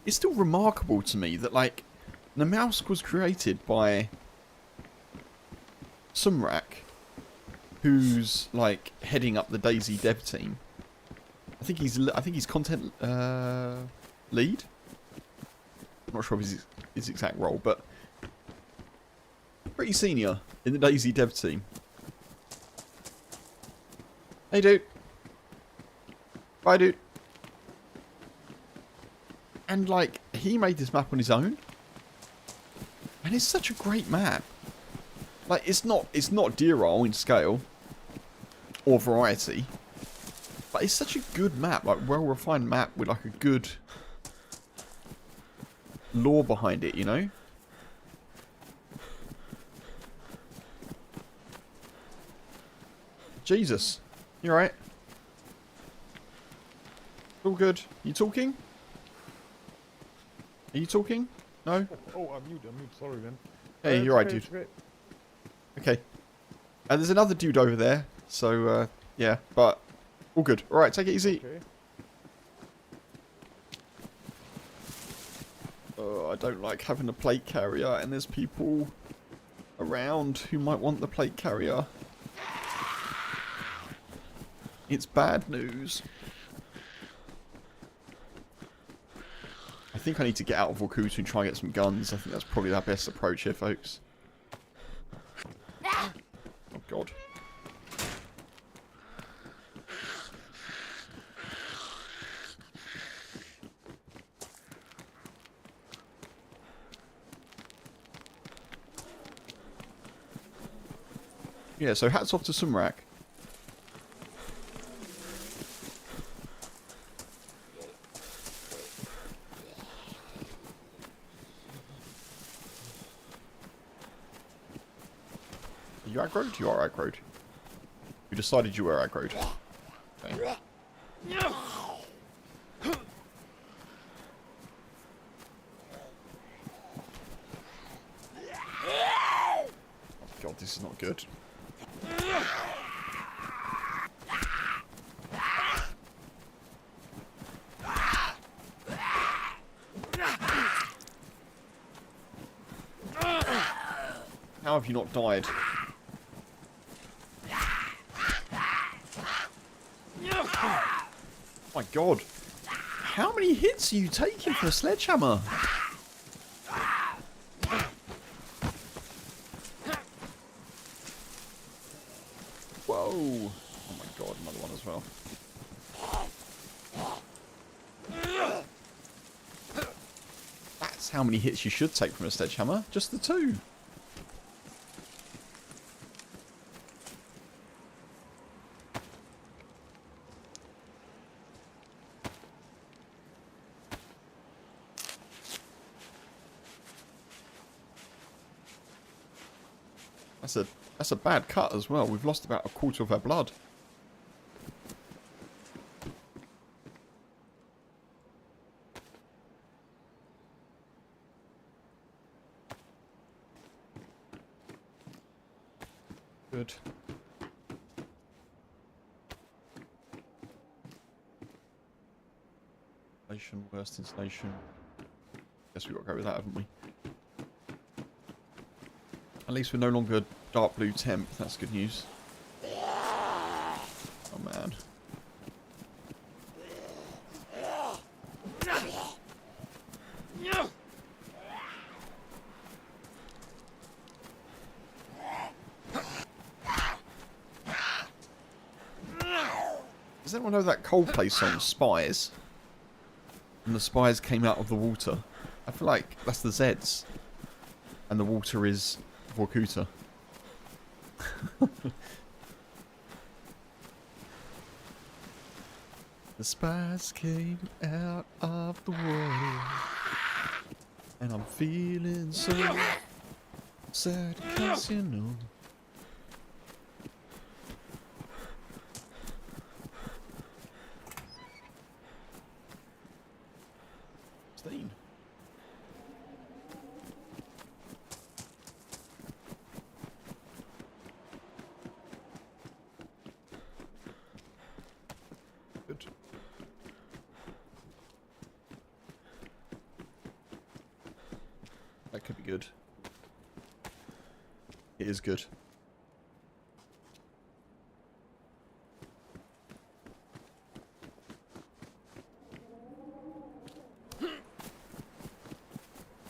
It's still remarkable to me that, like, Namalsk was created by Sumrak, who's like heading up the DayZ dev team. I think he's content lead. I'm not sure of his exact role, but pretty senior in the DayZ dev team. Hey, dude. Bye, dude. And, like, he made this map on his own. And it's such a great map. Like, it's not Deer Isle in scale. Or variety. But it's such a good map. Like, well-refined map with, like, a good lore behind it, you know? Jesus. You alright? All good. You talking? Are you talking? No? Oh, I'm mute, sorry, man. Hey, you're right, dude. Okay. There's another dude over there, so, yeah, but all good. Alright, take it easy. Okay. I don't like having a plate carrier, and there's people around who might want the plate carrier. It's bad news. I think I need to get out of Vorkuta and try and get some guns. I think that's probably our best approach here, folks. Oh, God. Yeah, so hats off to Sumrak. Are you aggroed? You are aggroed. You decided you were aggroed. Okay. Oh God, this is not good. How have you not died? Oh my God. How many hits are you taking for a sledgehammer? Whoa. Oh my God, another one as well. That's how many hits you should take from a sledgehammer. Just the 2. That's a bad cut as well. We've lost about a quarter of our blood. Good. Installation, worst installation. Guess we've got to go with that, haven't we? At least we're no longer dark blue temp. That's good news. Oh man. Does anyone know that Coldplay song, Spies? And the spies came out of the water. I feel like that's the Zeds. And the water is Vorkuta. The spies came out of the water. And I'm feeling so sad because you know. Steen. Good. That could be good. It is good.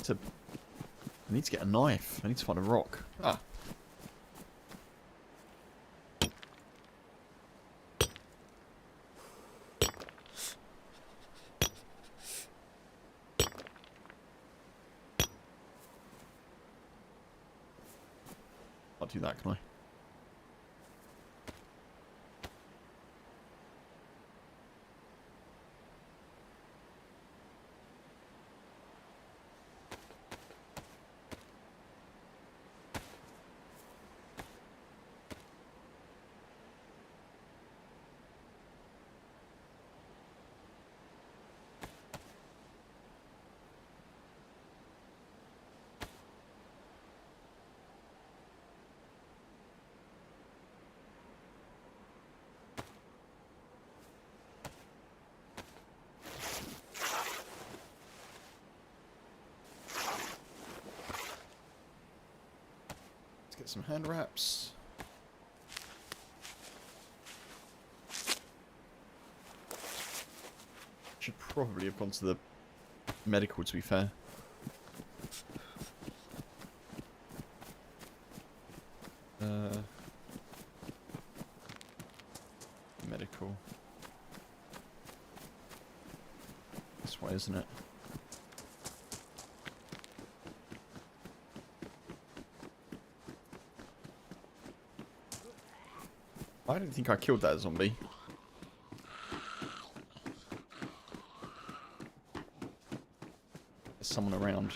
I need to get a knife. I need to find a rock. Ah. Can't do that, can I? Get some hand wraps. Should probably have gone to the medical, to be fair. Medical. This way, isn't it? I don't think I killed that zombie. There's someone around.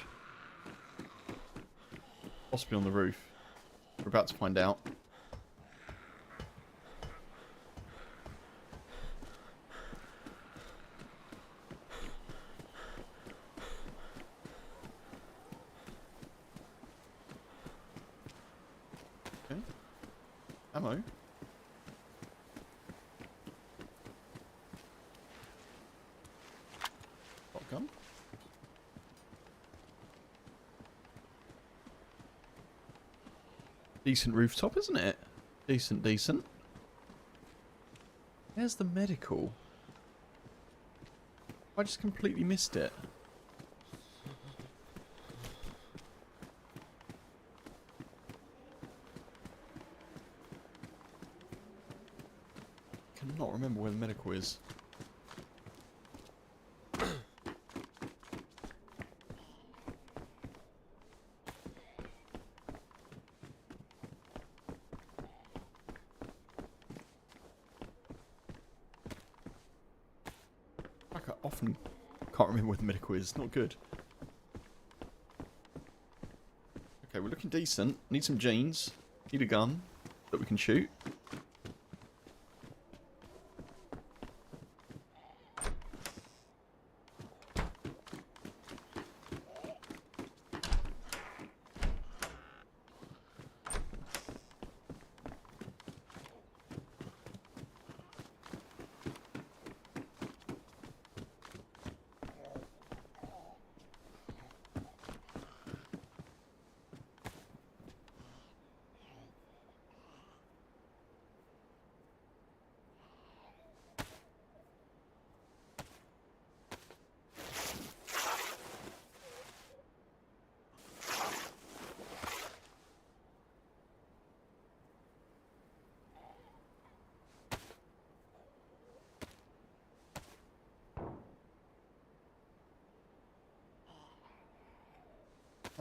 Possibly on the roof. We're about to find out. Okay. Ammo. Shotgun. Decent rooftop, isn't it? Decent, decent. There's the medical. I just completely missed it. Cannot remember where the medical is. I often can't remember where the medical is. Not good. Okay, we're looking decent. Need some jeans. Need a gun that we can shoot.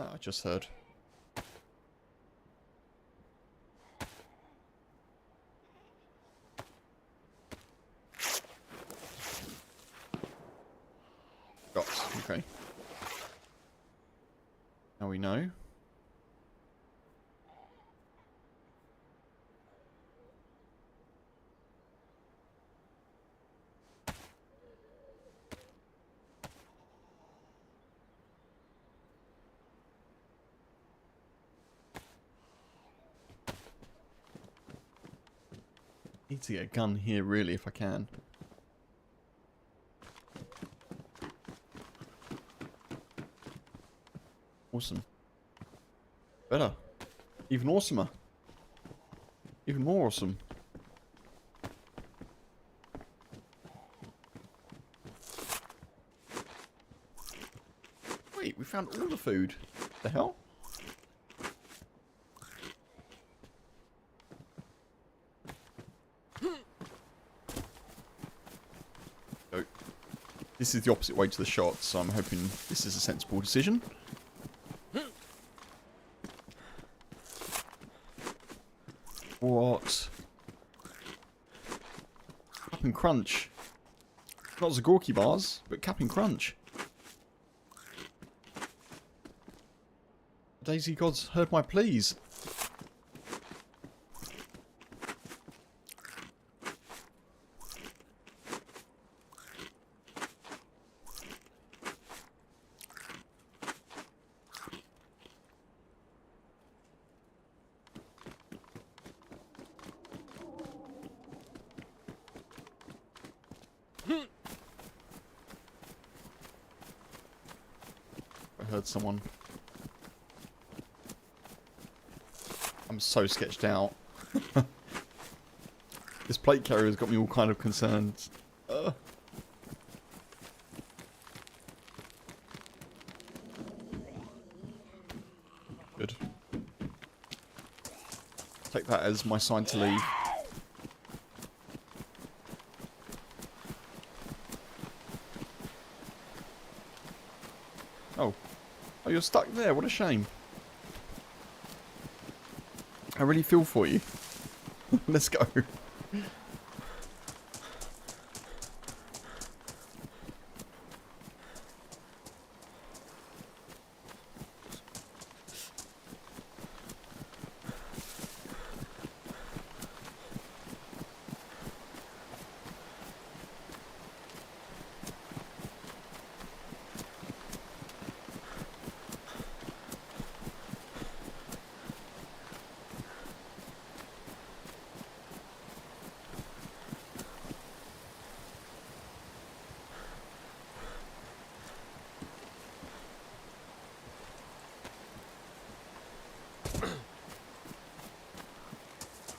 I just heard. Shots, okay. Now we know. Need to get a gun here, really, if I can. Awesome. Better. Even awesomer. Even more awesome. Wait, we found all the food. The hell? So, this is the opposite way to the shots, so I'm hoping this is a sensible decision. What? Cap'n Crunch. Not Zagorki bars, but Cap'n Crunch. DayZ gods heard my pleas. I heard someone. I'm so sketched out. This plate carrier has got me all kind of concerned. Good. Take that as my sign to leave. Oh. Oh, you're stuck there. What a shame. I really feel for you. Let's go.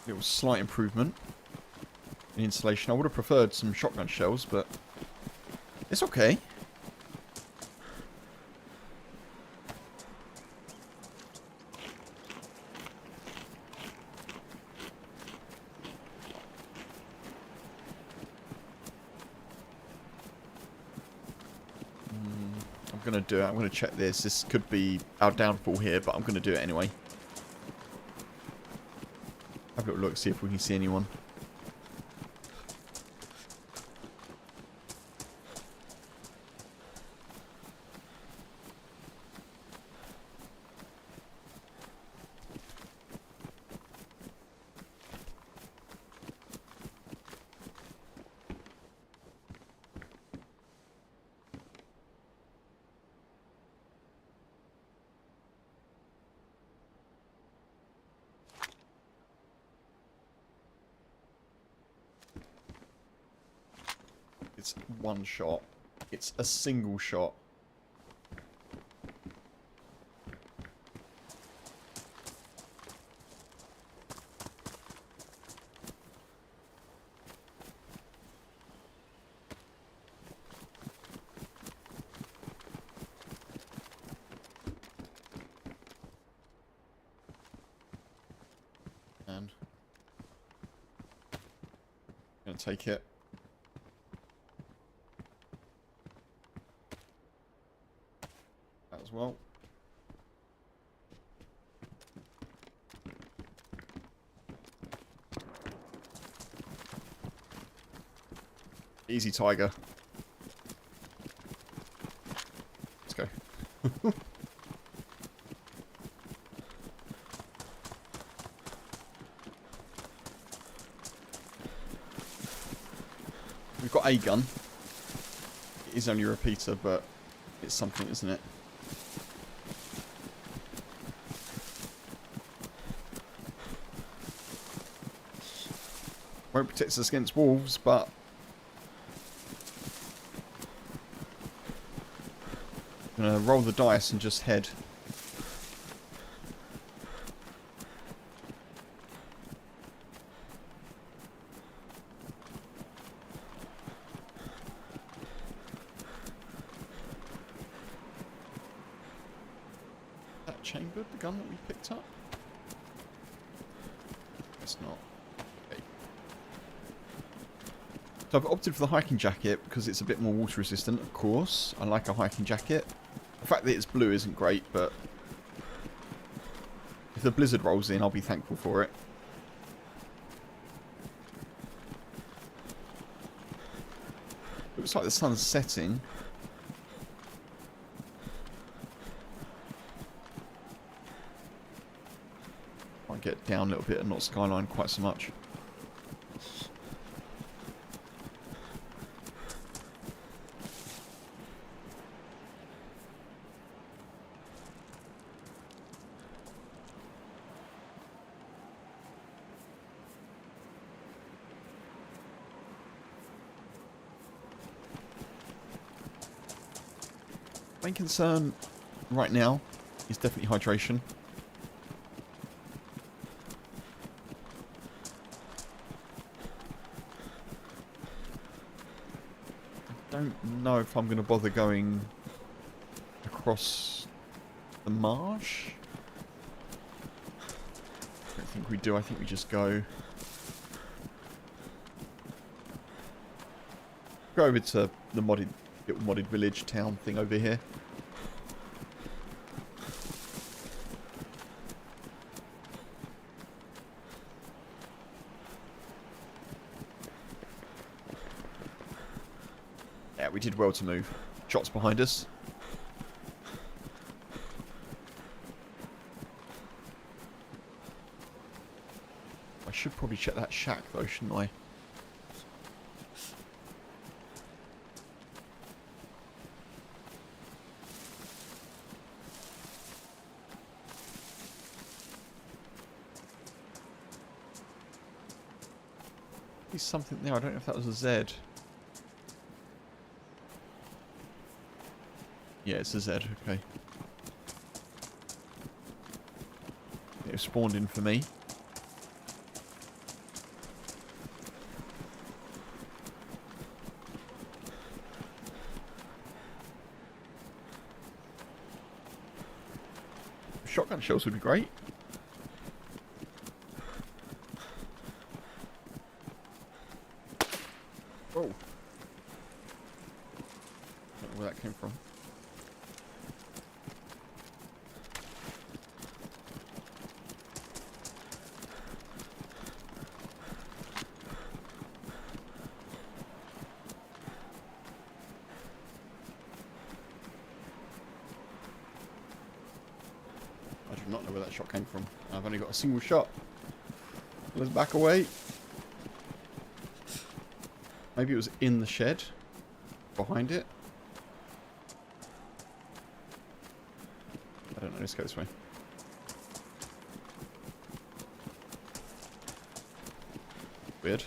It was slight improvement in installation. I would have preferred some shotgun shells, but it's okay. I'm going to do it. I'm going to check this. This could be our downfall here, but I'm going to do it anyway. Have a little look, see if we can see anyone. It's one shot. It's a single shot. And I'm gonna take it. That as well. Easy, tiger. Let's go. We've got a gun. It is only a repeater, but it's something, isn't it? Won't protect us against wolves, but I'm gonna roll the dice and just head. That chambered, the gun that we picked up? It's not. Okay. So I've opted for the hiking jacket because it's a bit more water resistant, of course. I like a hiking jacket. The fact that it's blue isn't great, but if the blizzard rolls in, I'll be thankful for it. Looks like the sun's setting. Might get down a little bit and not skyline quite so much. Main concern right now is definitely hydration. I don't know if I'm going to bother going across the marsh. I don't think we do. I think we just go over to the little modded village town thing over here. Yeah, we did well to move. Shots behind us. I should probably check that shack though, shouldn't I? There's something there. I don't know if that was a Z. Yeah, it's a Z. Okay. It spawned in for me. Shotgun shells would be great. Oh. Don't know where that came from. I do not know where that shot came from. I've only got a single shot. Let's back away. Maybe it was in the shed. Behind it. I don't know. Let's go this way. Weird.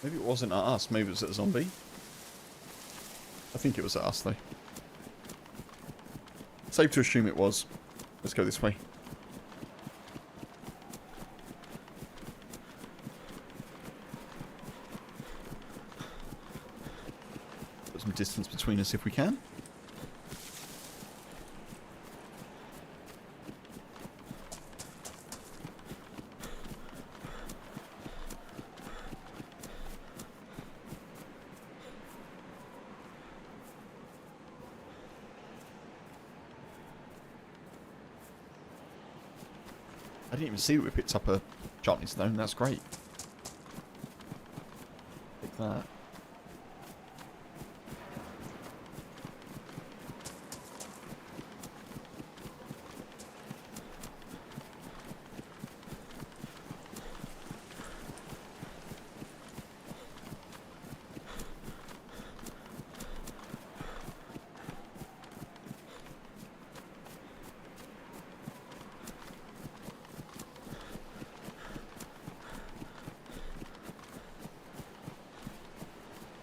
Maybe it wasn't at us, maybe it was at a zombie. I think it was at us though. Safe to assume it was. Let's go this way. Put some distance between us if we can. I didn't even see that we picked up a sharpening stone. That's great. Take that.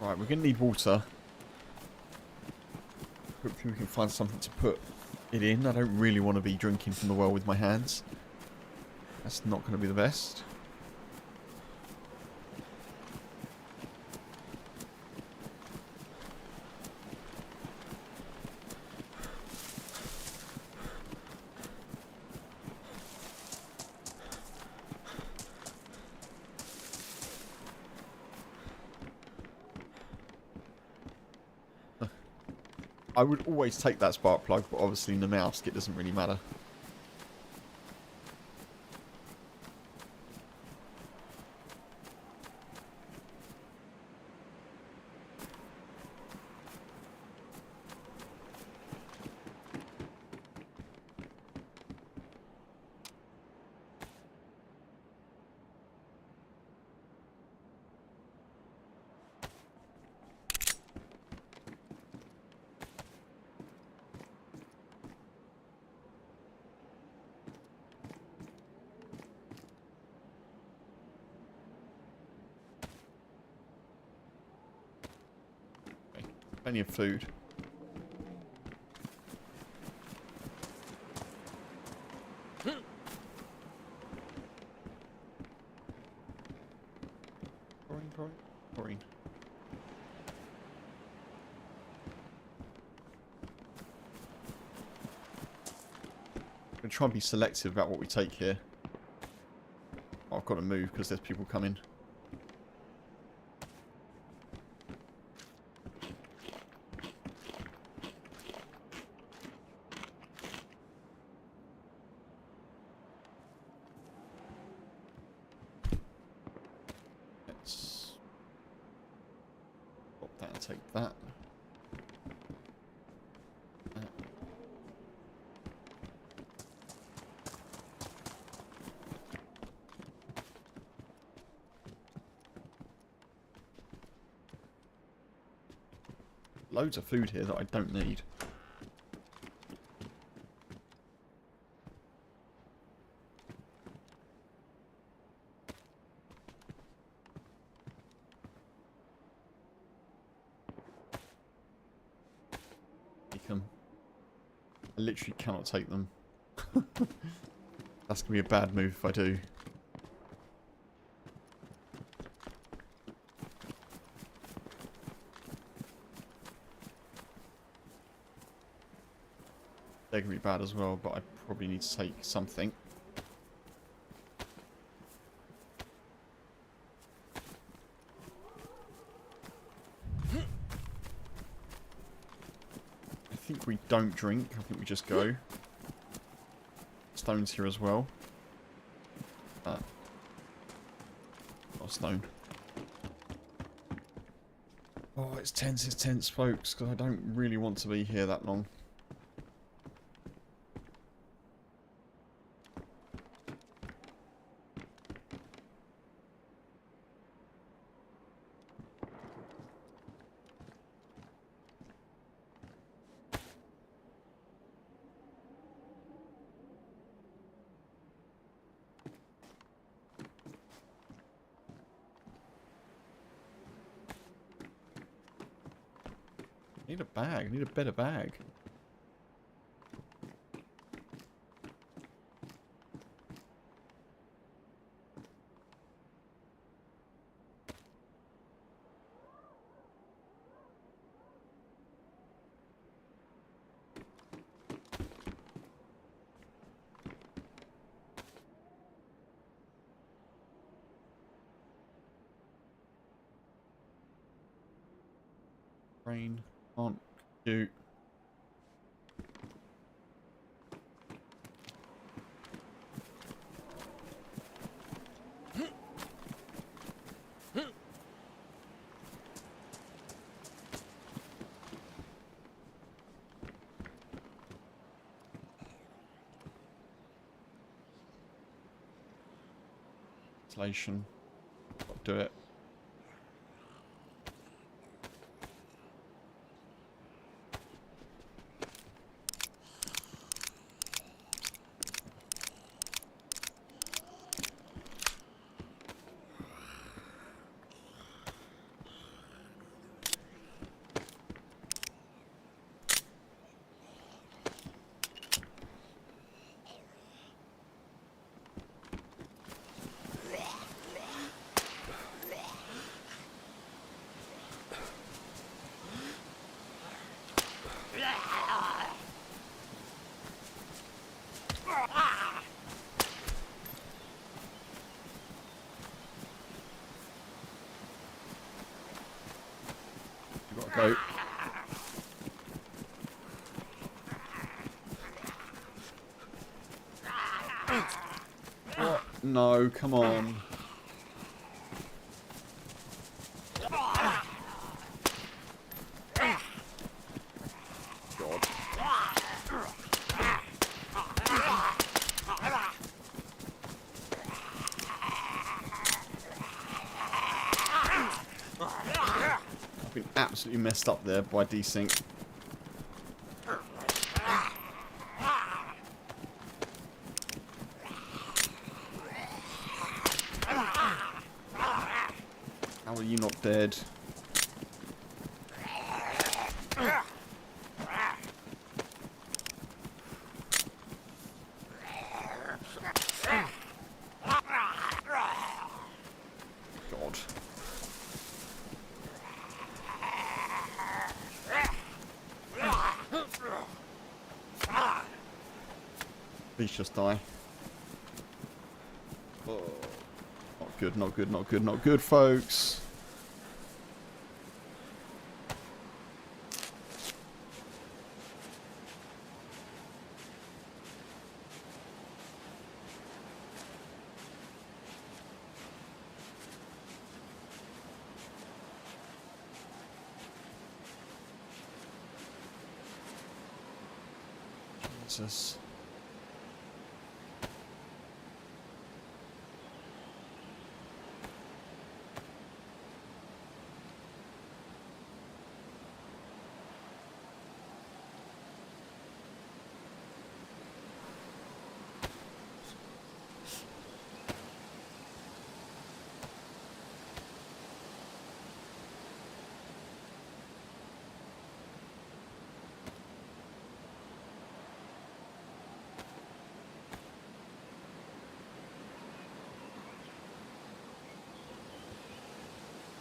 Right, we're going to need water. Hopefully we can find something to put it in. I don't really want to be drinking from the well with my hands. That's not going to be the best. I would always take that spark plug, but obviously in the Namalsk it doesn't really matter. Plenty of food. Chlorine. I'm going to try and be selective about what we take here. Oh, I've got to move because there's people coming. Take that. Loads of food here that I don't need. I literally cannot take them. That's going to be a bad move if I do. They're going to be bad as well, but I probably need to take something. I think we don't drink. I think we just go. Stones here as well. Not a stone. Oh, it's tense, folks, because I don't really want to be here that long. I need a bag. I need a better bag. Rain. Can't shoot. Ventilation. Got to do it. You gotta go. What? No, come on. God. I've been absolutely messed up there by desync. How are you not dead? God. Please just die. Oh. Not good, not good, not good, not good, folks. Jesus.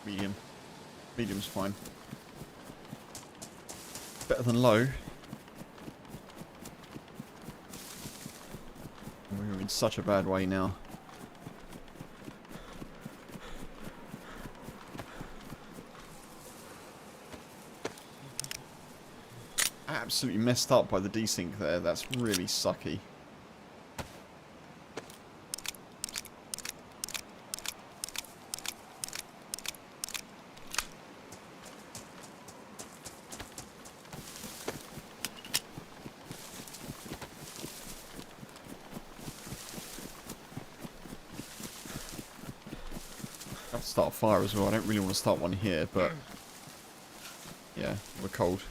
Medium. Medium's fine. Better than low. We're in such a bad way now. Absolutely messed up by the desync there. That's really sucky. I have to start a fire as well. I don't really want to start one here, but yeah, we're cold.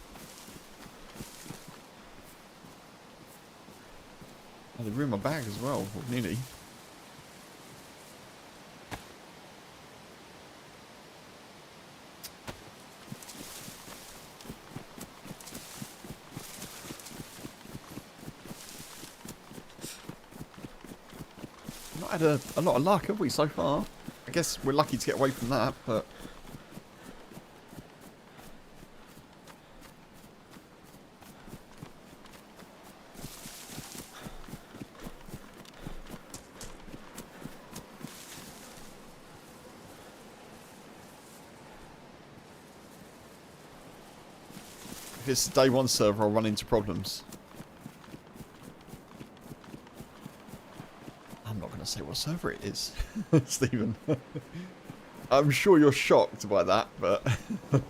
Oh, they ruined my bag as well, or nearly. Not had a lot of luck, have we, so far? I guess we're lucky to get away from that, but... if it's day one server, I'll run into problems. I'm not going to say what server it is, Stephen. I'm sure you're shocked by that, but... I'm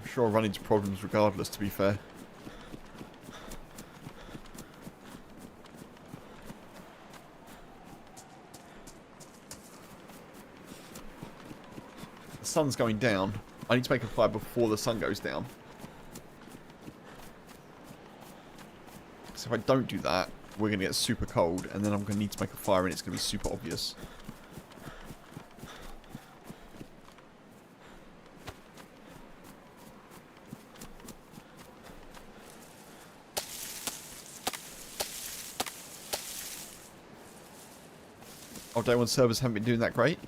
sure I'll run into problems regardless, to be fair. The sun's going down. I need to make a fire before the sun goes down. So if I don't do that, we're going to get super cold, and then I'm going to need to make a fire, and it's going to be super obvious. Oh, day one servers haven't been doing that great?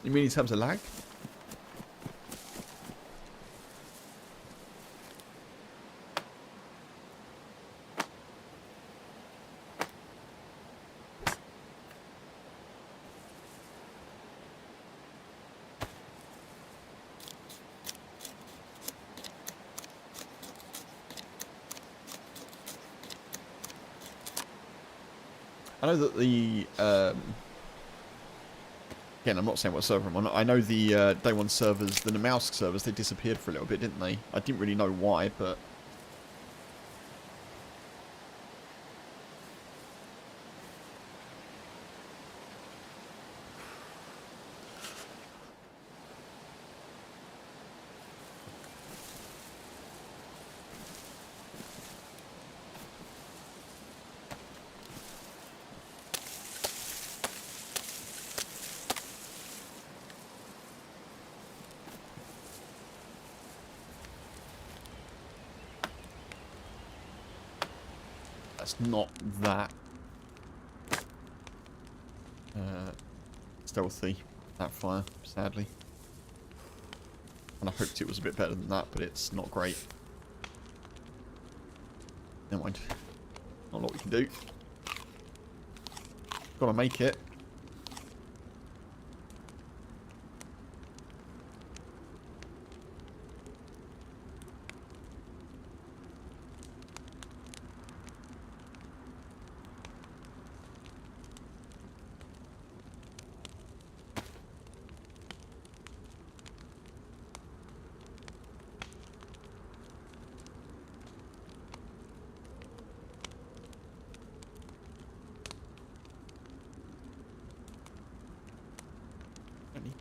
You mean in terms of lag? I know that the, again, I'm not saying what server I'm on. I know the day one servers, the Namalsk servers, they disappeared for a little bit, didn't they? I didn't really know why, but... That's not that stealthy, that fire, sadly. And I hoped it was a bit better than that, but it's not great. Never mind. Not a lot we can do. Gotta make it.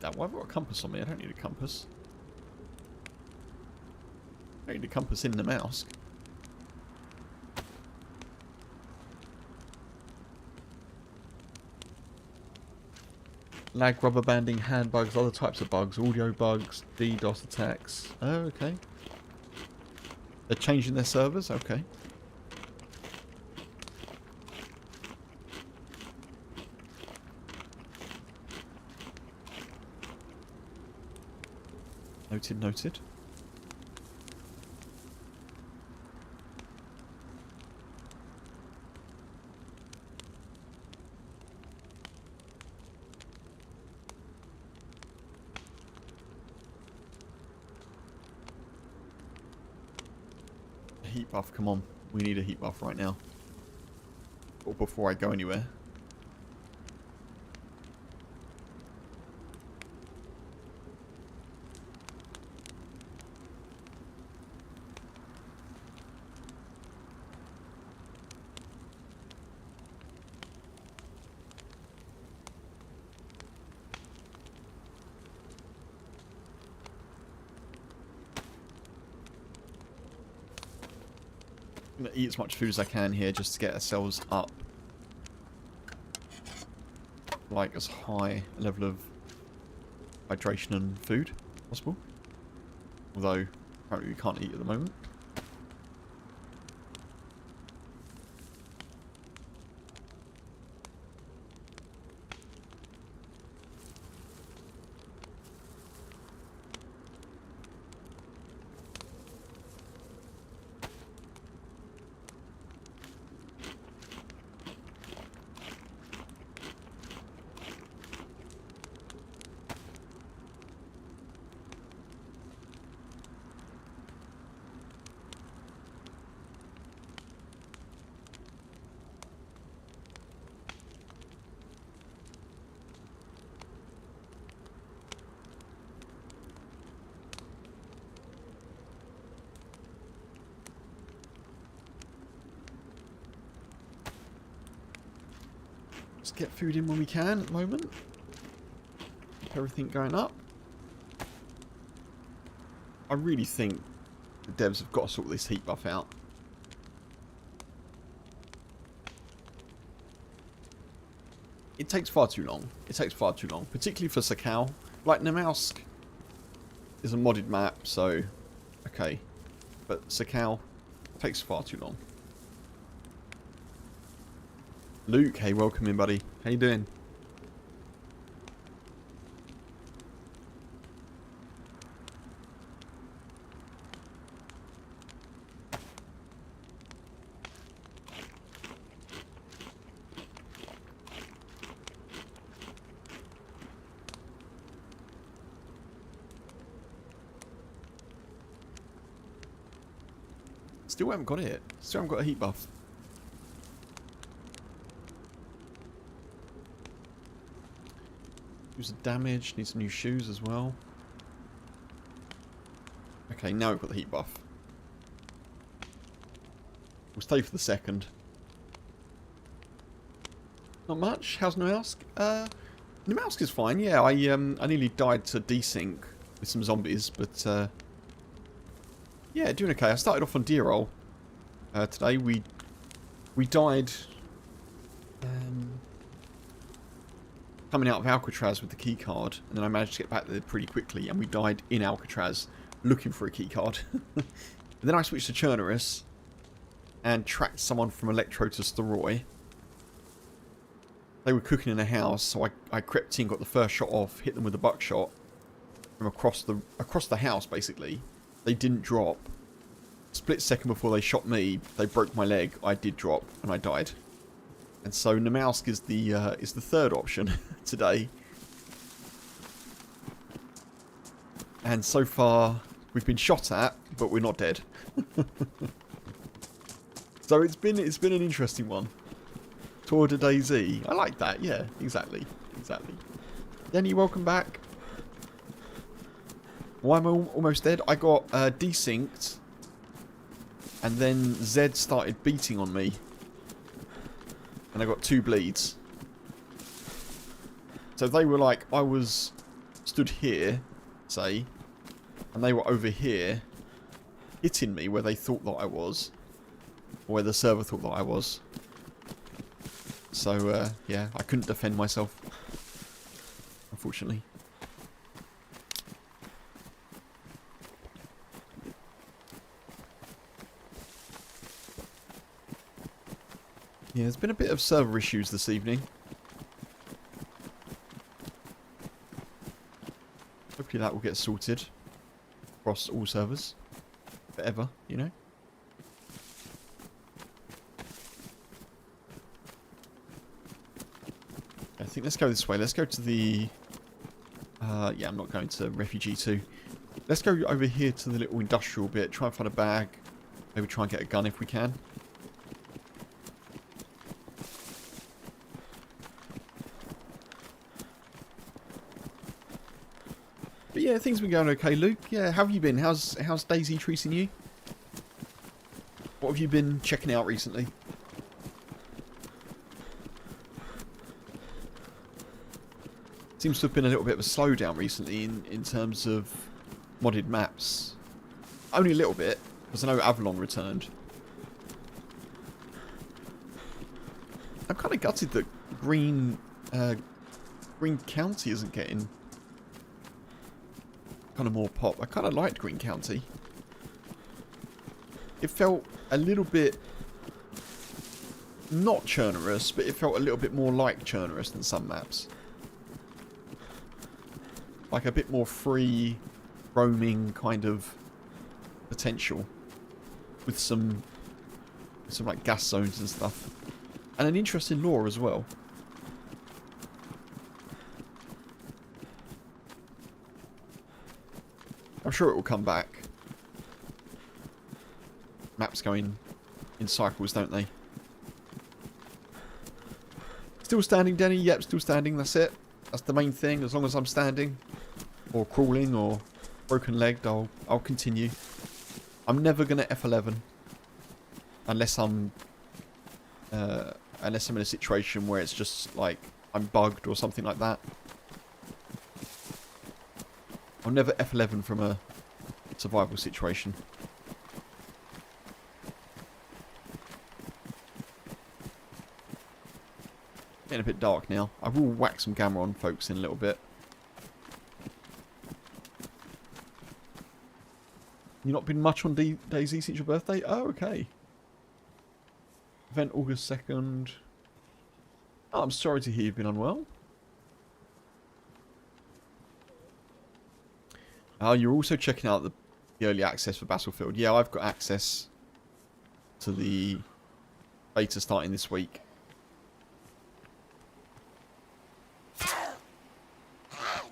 That. Why have I got a compass on me? I don't need a compass. I don't need a compass in the mouse. Lag, rubber banding, hand bugs, other types of bugs, audio bugs, DDoS attacks. Oh, okay. They're changing their servers? Okay. Noted, noted. A heat buff, come on. We need a heat buff right now. Or before I go anywhere. I'm going to eat as much food as I can here just to get ourselves up. Like as high a level of hydration and food as possible. Although, apparently we can't eat at the moment. Just get food in when we can at the moment. Keep everything going up. I really think the devs have got to sort this heat buff out. It takes far too long. It takes far too long, particularly for Sakal. Like, Namalsk is a modded map, so okay. But Sakal takes far too long. Luke, hey, welcome in, buddy. How you doing? Still haven't got it. Still haven't got a heat buff. Use the damage. Need some new shoes as well. Okay, now we've got the heat buff. We'll stay for the second. Not much. How's Namalsk? Namalsk is fine. Yeah, I nearly died to desync with some zombies, but yeah, doing okay. I started off on Deer Isle today. We died coming out of Alcatraz with the key card, and then I managed to get back there pretty quickly, and we died in Alcatraz looking for a key card. And then I switched to Chernarus and tracked someone from Electro to Steroy. They were cooking in a house, so I crept in, got the first shot off, hit them with a buckshot from across the house, basically. They didn't drop. Split second before they shot me, they broke my leg. I did drop, and I died. And so Namalsk is the third option today. And so far, we've been shot at, but we're not dead. So it's been an interesting one. Tour de DayZ. I like that. Yeah, exactly. Denny, welcome back. Why am I almost dead? I got desynced, and then Zed started beating on me, and I got 2 bleeds. So they were like, I was stood here, say, and they were over here, hitting me where they thought that I was, or where the server thought that I was. So yeah, I couldn't defend myself, unfortunately. Yeah, there's been a bit of server issues this evening. Hopefully that will get sorted across all servers. Forever, you know? I think let's go this way. Let's go to the... yeah, I'm not going to Refugee 2. Let's go over here to the little industrial bit. Try and find a bag. Maybe try and get a gun if we can. But yeah, things have been going okay, Luke. Yeah, how have you been? How's DayZ treating you? What have you been checking out recently? Seems to have been a little bit of a slowdown recently in terms of modded maps. Only a little bit, because I know Avalon returned. I'm kind of gutted that Green County isn't getting kind of more pop. I kind of liked Green County. It felt a little bit not Chernarus, but it felt a little bit more like Chernarus than some maps. Like a bit more free roaming kind of potential, with some like gas zones and stuff, and an interesting lore as well. I'm sure it will come back. Maps go in cycles, don't they? Still standing, Denny? Yep, still standing, that's it. That's the main thing. As long as I'm standing, or crawling, or broken legged, I'll continue. I'm never gonna F11 unless I'm in a situation where it's just like I'm bugged or something like that. I'll never F11 from a survival situation. Getting a bit dark now. I will whack some gamma on folks in a little bit. You not been much on DayZ since your birthday? Oh, okay. Event August 2nd. Oh, I'm sorry to hear you've been unwell. You're also checking out the early access for Battlefield. Yeah, I've got access to the beta starting this week.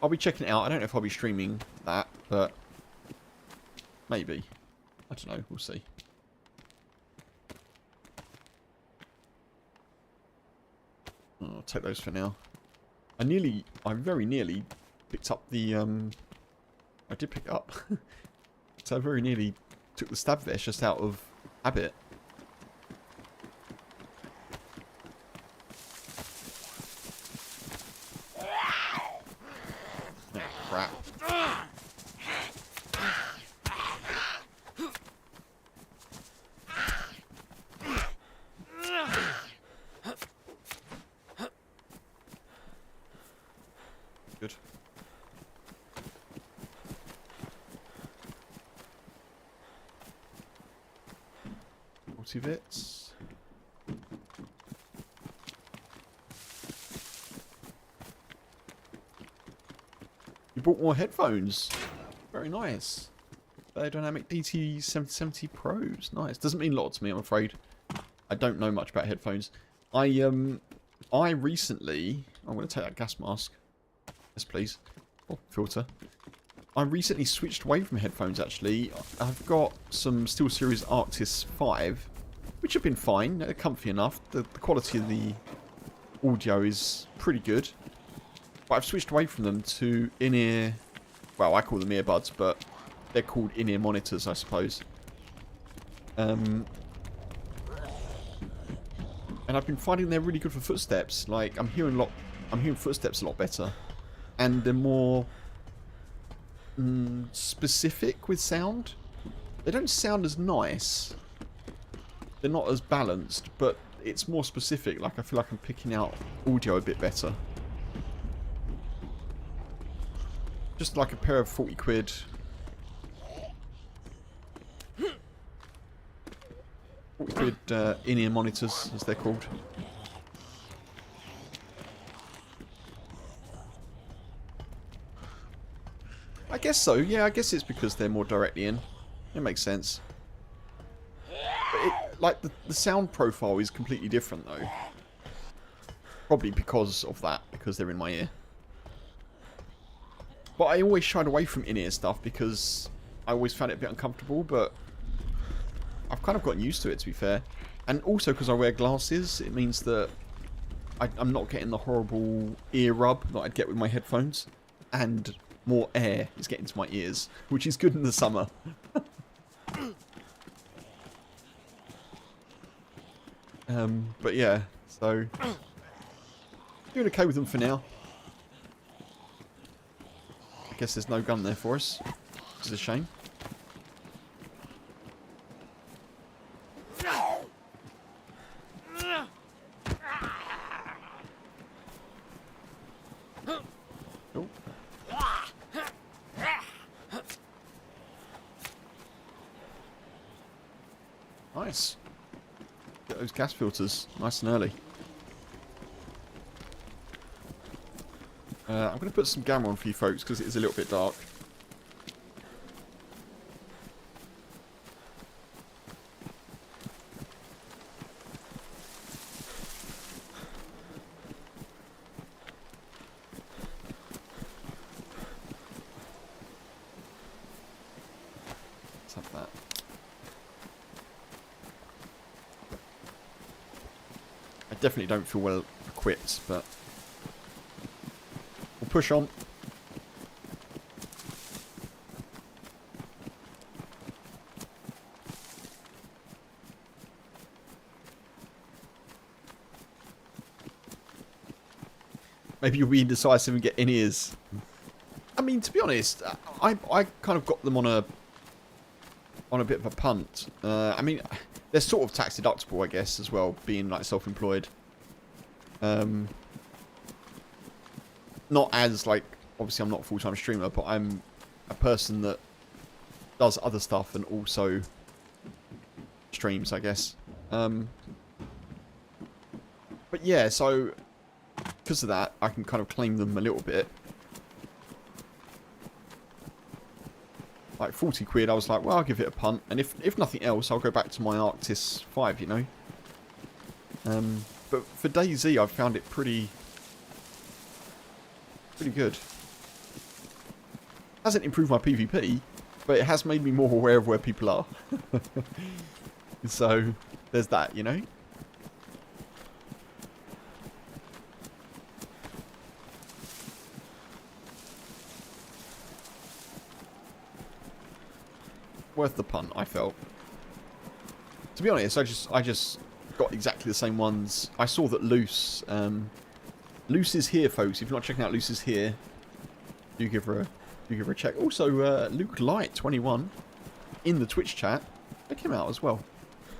I'll be checking it out. I don't know if I'll be streaming that, but maybe. I don't know. We'll see. I'll take those for now. I very nearly picked up the, I did pick it up. So I very nearly took the stab vest just out of habit. Oh, crap. Good. Bits. You bought more headphones. Very nice. Dynamic DT770 Pros. Nice. Doesn't mean a lot to me, I'm afraid. I don't know much about headphones. I recently... I'm going to take that gas mask. Yes, please. Oh, filter. I recently switched away from headphones, actually. I've got some SteelSeries Arctis 5, which have been fine. They're comfy enough. The quality of the audio is pretty good. But I've switched away from them to in-ear... Well, I call them earbuds, but they're called in-ear monitors, I suppose. And I've been finding they're really good for footsteps. Like, I'm hearing footsteps a lot better. And they're more... specific with sound. They don't sound as nice. They're not as balanced, but it's more specific. Like, I feel like I'm picking out audio a bit better. Just like a pair of 40 quid. In-ear monitors, as they're called. I guess so, yeah, I guess it's because they're more directly in. It makes sense. But the sound profile is completely different, though. Probably because of that, because they're in my ear. But I always shied away from in-ear stuff because I always found it a bit uncomfortable, but I've kind of gotten used to it, to be fair. And also because I wear glasses, it means that I'm not getting the horrible ear rub that I'd get with my headphones. And more air is getting to my ears, which is good in the summer. But yeah, so doing okay with them for now. I guess there's no gun there for us, which is a shame. Oh. Nice. Get those gas filters nice and early. I'm going to put some gamma on for you folks because it is a little bit dark. Let's have that. I definitely don't feel well equipped, but we'll push on. Maybe you'll be indecisive and get in-ears. I mean, to be honest, I kind of got them on a on a bit of a punt. I mean, they're sort of tax deductible, I guess, as well, being like self-employed. Not as like, obviously I'm not a full-time streamer, but I'm a person that does other stuff and also streams, I guess. But yeah, so because of that, I can kind of claim them a little bit. Like 40 quid, I was like, well, I'll give it a punt. And if nothing else, I'll go back to my Arctis 5, you know. But for DayZ, I've found it pretty good. Hasn't improved my PvP, but it has made me more aware of where people are. So, there's that, you know. Worth the punt, I felt. To be honest, I just got exactly the same ones. I saw that Loose is here, folks. If you're not checking out Loose is here, do give her a check. Also, Luke Light 21 in the Twitch chat. Check him out as well.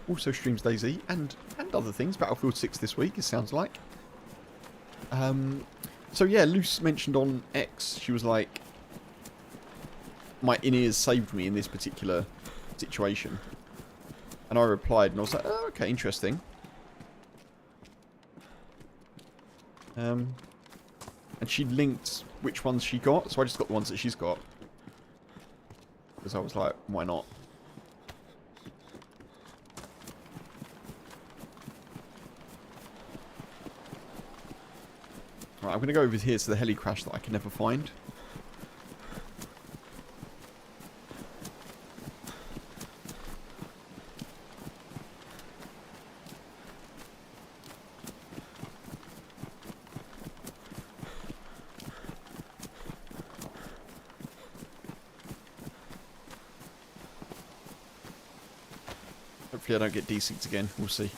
Also streams DayZ and other things. Battlefield 6 this week, it sounds like. So yeah, Luce mentioned on X, she was like, my in-ears saved me in this particular situation. And I replied and I was like, oh, okay, interesting. And she linked which ones she got, so I just got the ones that she's got. Because I was like, why not? Right, I'm going to go over here to the heli crash that I can never find. Hopefully I don't get desynced again. We'll see.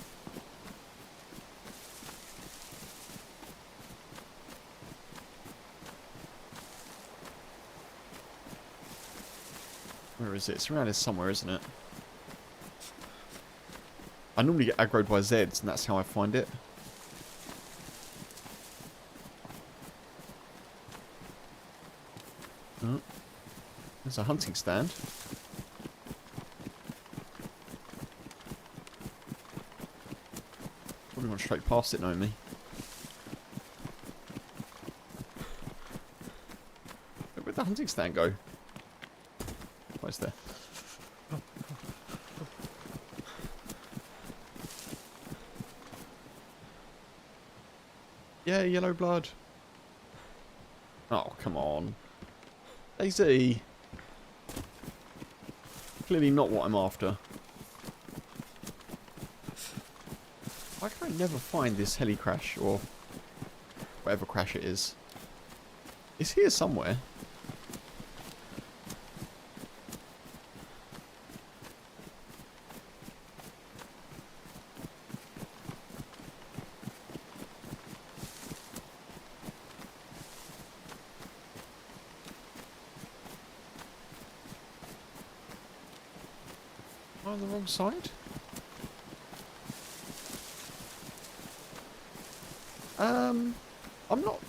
Where is it? It's around here somewhere, isn't it? I normally get aggroed by Zeds, and that's how I find it. Oh, there's a hunting stand. Probably went straight past it, knowing me. Where'd the hunting stand go? Where's there? Yeah, yellow blood. Oh, come on. DayZ. Clearly not what I'm after. Why can I never find this heli crash, or whatever crash it is? It's here somewhere. Am I on the wrong side?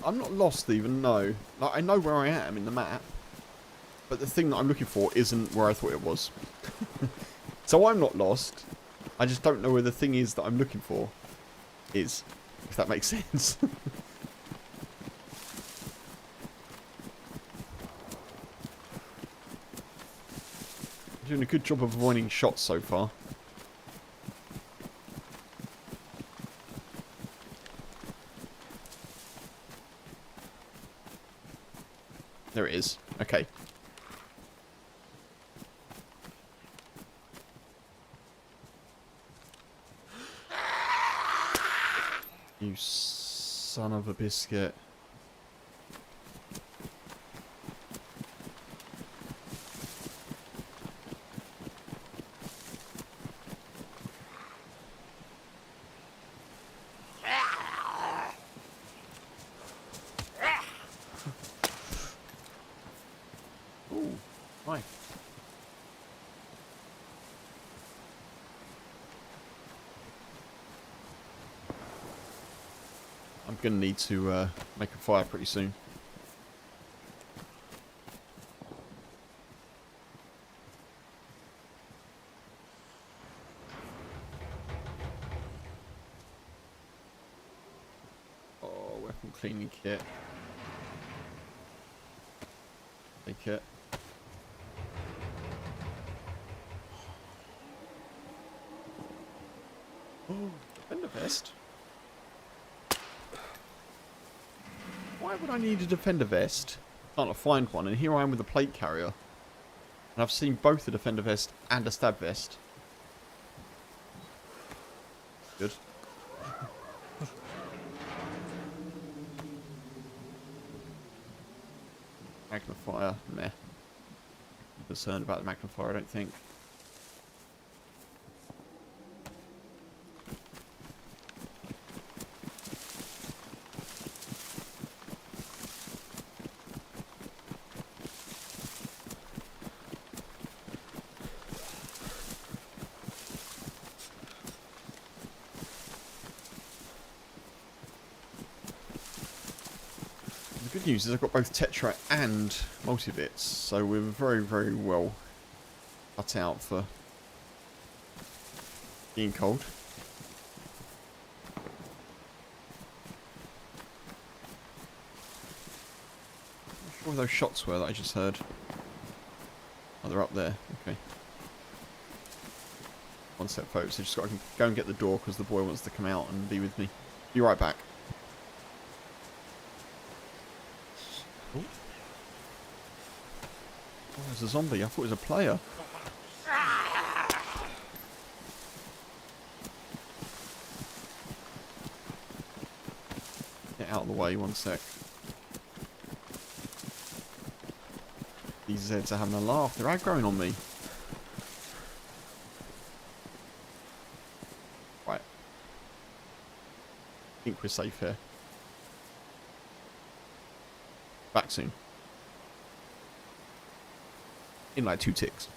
I'm not lost even, no. Like, I know where I am in the map, but the thing that I'm looking for isn't where I thought it was. So I'm not lost. I just don't know where the thing is that I'm looking for is, if that makes sense. I'm doing a good job of avoiding shots so far. There it is. Okay. You son of a biscuit. Ooh, hi. I'm going to need to make a fire pretty soon. Oh, weapon cleaning kit. Take it. Oh, defender vest. Why would I need a defender vest? Can't find one, and here I am with a plate carrier. And I've seen both a defender vest and a stab vest. Good. Magnifier, meh. I'm concerned about the magnifier, I don't think. The good news is I've got both Tetra and multi-bits, so we're very, very well cut out for being cold. I'm not sure where those shots were that I just heard. Oh, they're up there. Okay. One sec, folks. I just got to go and get the door because the boy wants to come out and be with me. Be right back. Oh, there's a zombie. I thought it was a player. Get out of the way, one sec. These Zeds are having a laugh. They're aggroing on me. Right. I think we're safe here. Back soon. In like 2 ticks.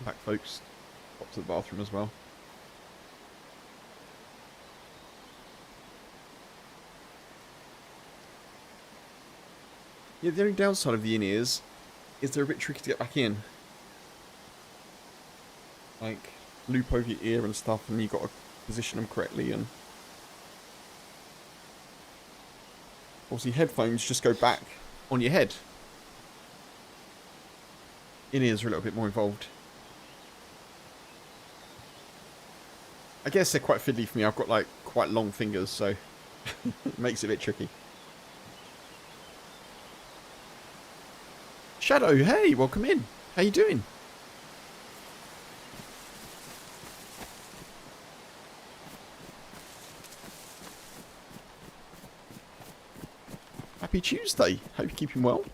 Back, folks. Pop to the bathroom as well. Yeah, the only downside of the in-ears is they're a bit tricky to get back in. Like, loop over your ear and stuff, and you've got to position them correctly, and obviously headphones just go back on your head. In-ears are a little bit more involved. I guess they're quite fiddly for me. I've got like quite long fingers, so it makes it a bit tricky. Shadow, hey, welcome in. How you doing? Happy Tuesday. Hope you're keeping well.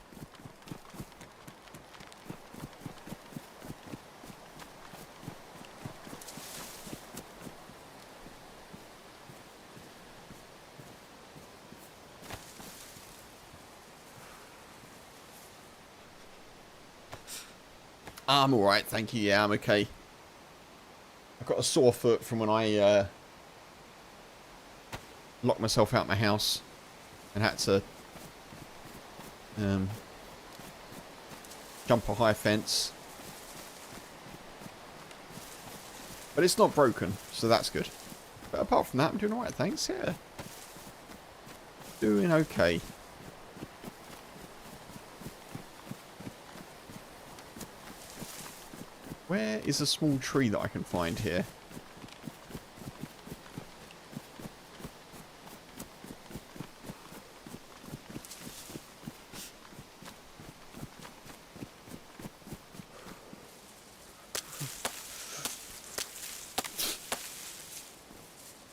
I'm alright, thank you. Yeah, I'm okay. got a sore foot from when I locked myself out of my house and had to jump a high fence. But it's not broken, so that's good. But apart from that, I'm doing alright, thanks, yeah. Doing okay. Where is a small tree that I can find here?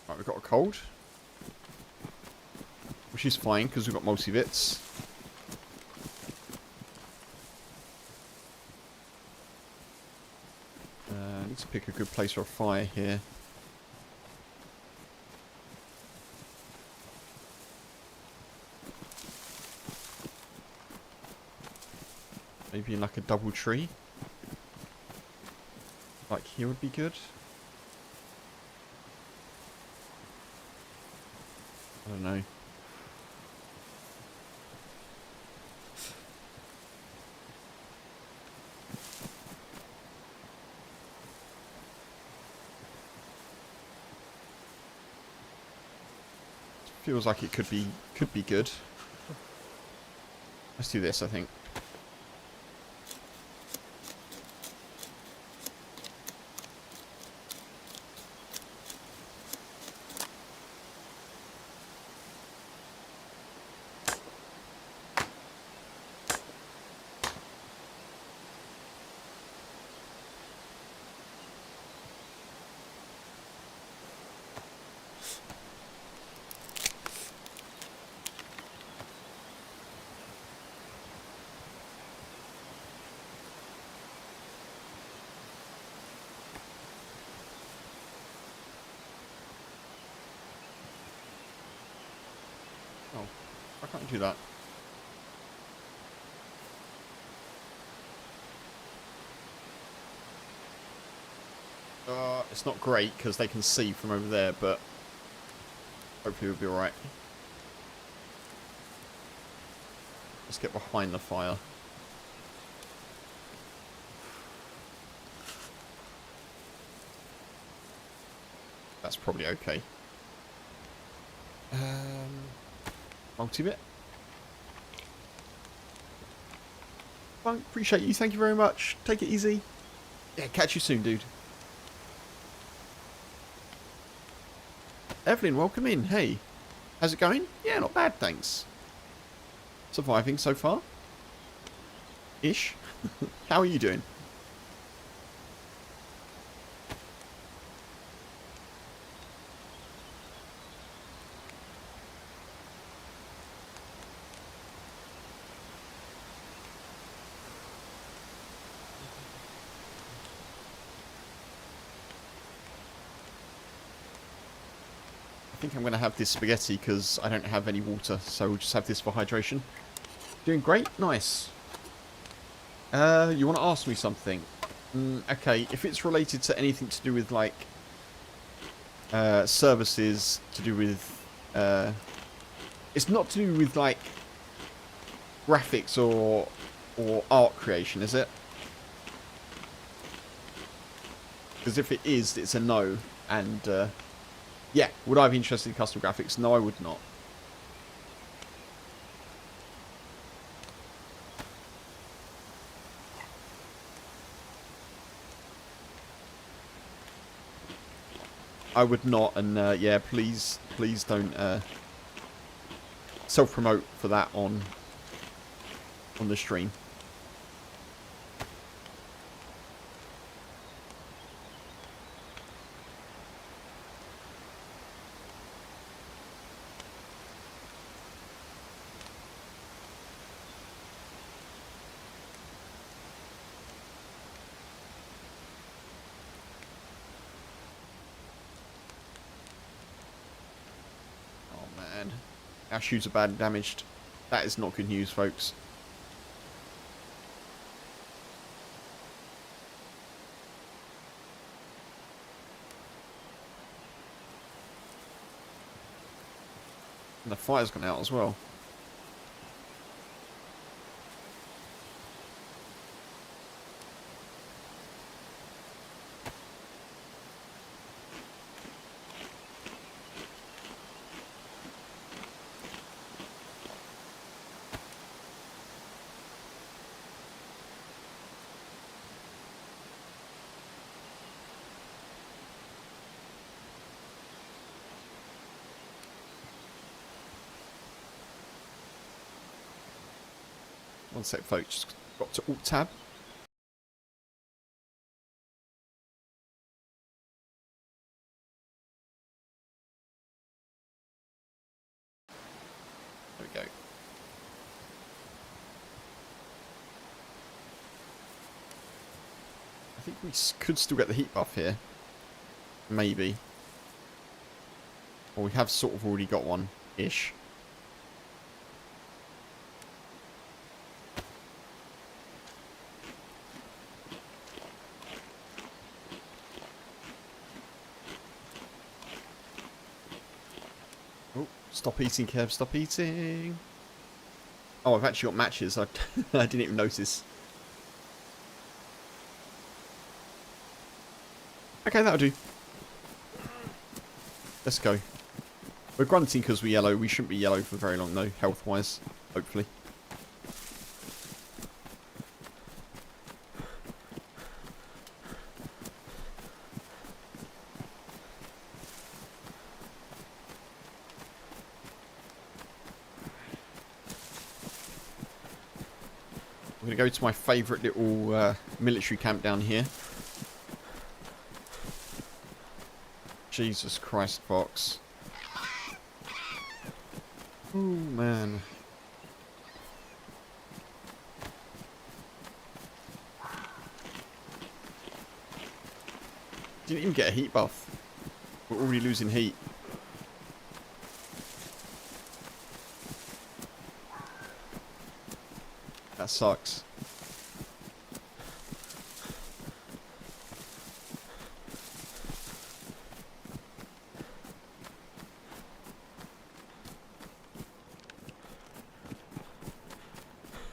Right, we've got a cold. Which is fine, because we've got multivits. I need to pick a good place for a fire here. Maybe in like a double tree. Like here would be good. I don't know. Feels like it could be good. Let's do this, I think. Oh, I can't do that. It's not great because they can see from over there, but hopefully we'll be alright. Let's get behind the fire. That's probably okay. Multi-bit. Funk, appreciate you. Thank you very much. Take it easy. Yeah, catch you soon, dude. Evelyn, welcome in. Hey. How's it going? Yeah, not bad, thanks. Surviving so far. Ish. How are you doing? I think I'm going to have this spaghetti because I don't have any water, so we'll just have this for hydration. Doing great? Nice. You want to ask me something? Okay, if it's related to anything to do with, like, services to do with, it's not to do with, like, graphics or art creation, is it? Because if it is, it's a no, and, yeah, would I be interested in custom graphics? No, I would not. I would not, and yeah, please don't self-promote for that on the stream. Our shoes are bad and damaged. That is not good news, folks. And the fire's gone out as well. One sec, folks. Just got to Alt Tab. There we go. I think we could still get the heat buff here. Maybe. Or we have sort of already got one-ish. Oh, stop eating, Kev, stop eating. Oh, I've actually got matches. I didn't even notice. Okay, that'll do. Let's go. We're grunting because we're yellow. We shouldn't be yellow for very long, though, health-wise. Hopefully. I'm going to go to my favourite little military camp down here. Jesus Christ, Fox. Oh, man. Didn't even get a heat buff. We're already losing heat. That sucks.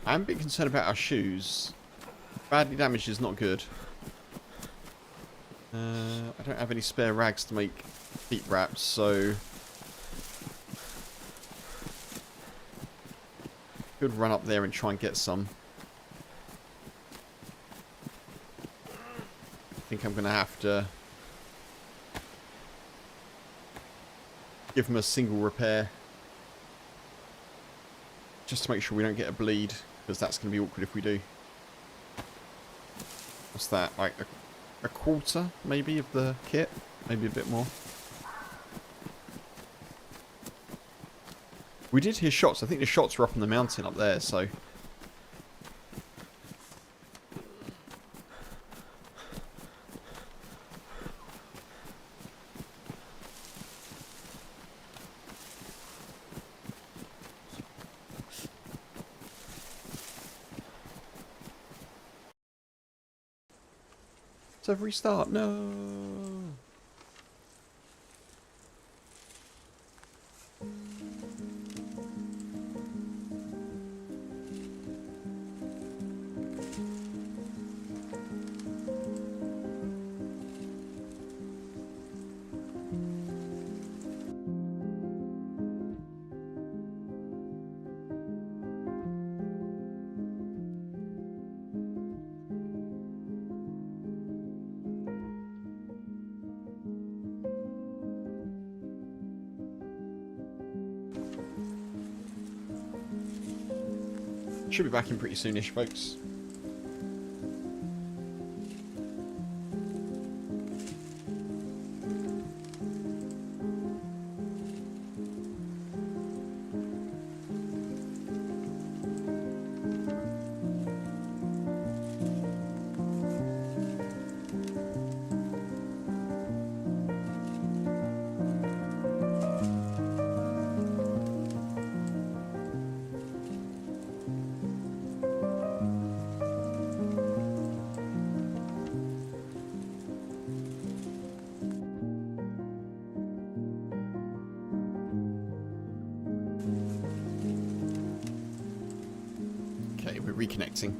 I'm a bit concerned about our shoes. Badly damaged is not good. I don't have any spare rags to make feet wraps, so could run up there and try and get some. I think I'm going to have to give them a single repair. Just to make sure we don't get a bleed, because that's going to be awkward if we do. What's that? Like a quarter, maybe, of the kit? Maybe a bit more. We did hear shots. I think the shots were up on the mountain up there, so... Let's restart. No. Should be back in pretty soonish, folks. We're reconnecting.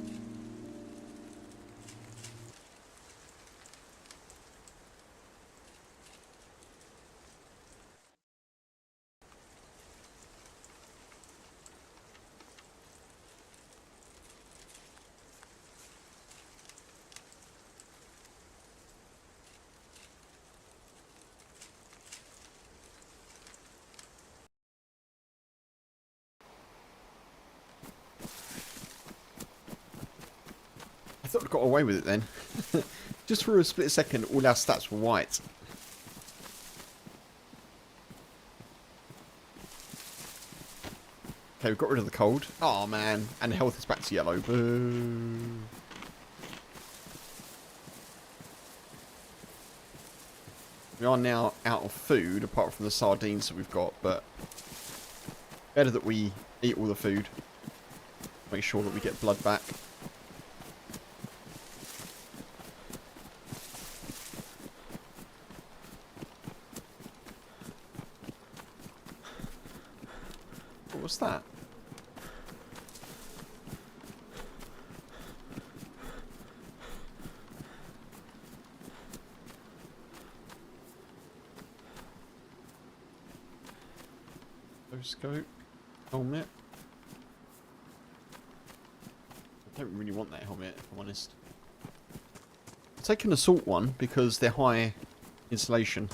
I thought I got away with it then. Just for a split second, all our stats were white. Okay, we've got rid of the cold. Oh man, and health is back to yellow. Boo. We are now out of food, apart from the sardines that we've got, but better that we eat all the food. Make sure that we get blood back. What's that? Scope, helmet. I don't really want that helmet, if I'm honest. I'll take an assault one because they're high insulation.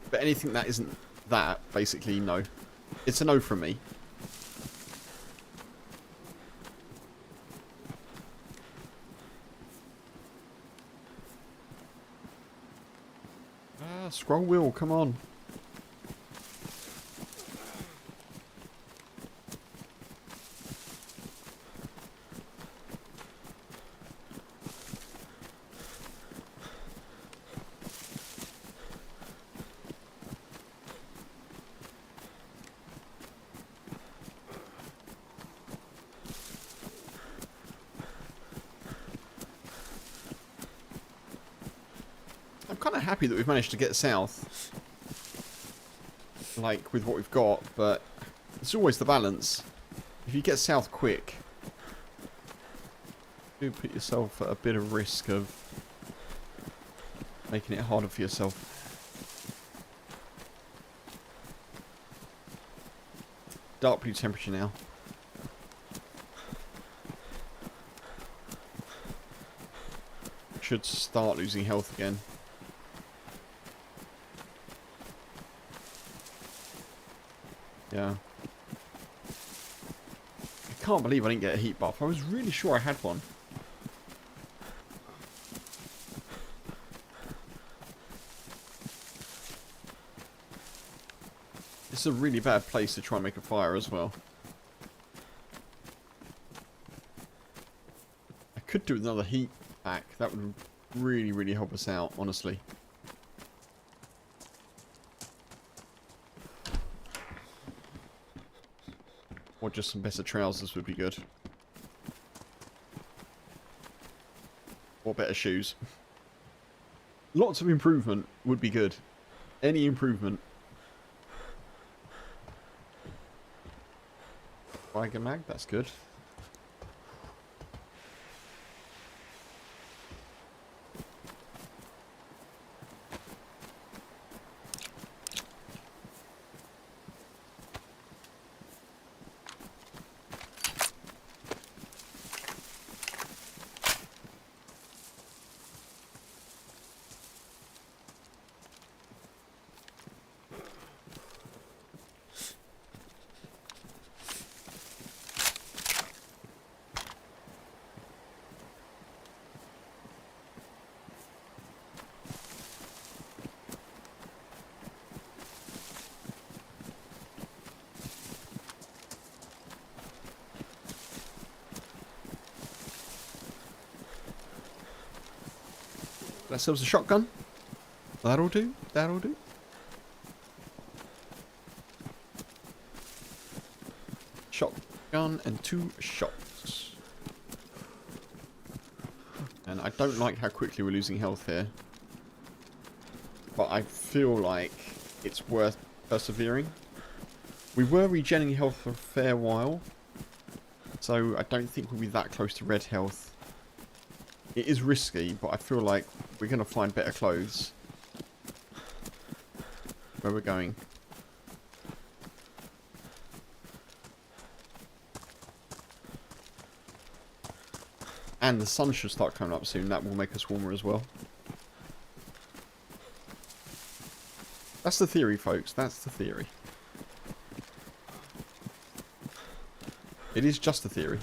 But anything that isn't that, basically, no. It's a no from me. Scroll wheel, come on. I'm kind of happy that we've managed to get south, like with what we've got, but it's always the balance. If you get south quick, you put yourself at a bit of risk of making it harder for yourself. Dark blue temperature now. Should start losing health again. Yeah. I can't believe I didn't get a heat buff. I was really sure I had one. It's a really bad place to try and make a fire as well. I could do another heat pack. That would really, really help us out, honestly. Or just some better trousers would be good. Or better shoes. Lots of improvement would be good. Any improvement. Tiger mag, that's good. That sells a shotgun. That'll do. That'll do. Shotgun and 2 shots. And I don't like how quickly we're losing health here. But I feel like it's worth persevering. We were regenerating health for a fair while, so I don't think we'll be that close to red health. It is risky, but I feel like we're going to find better clothes where we're going. And the sun should start coming up soon. That will make us warmer as well. That's the theory, folks. That's the theory. It is just a theory.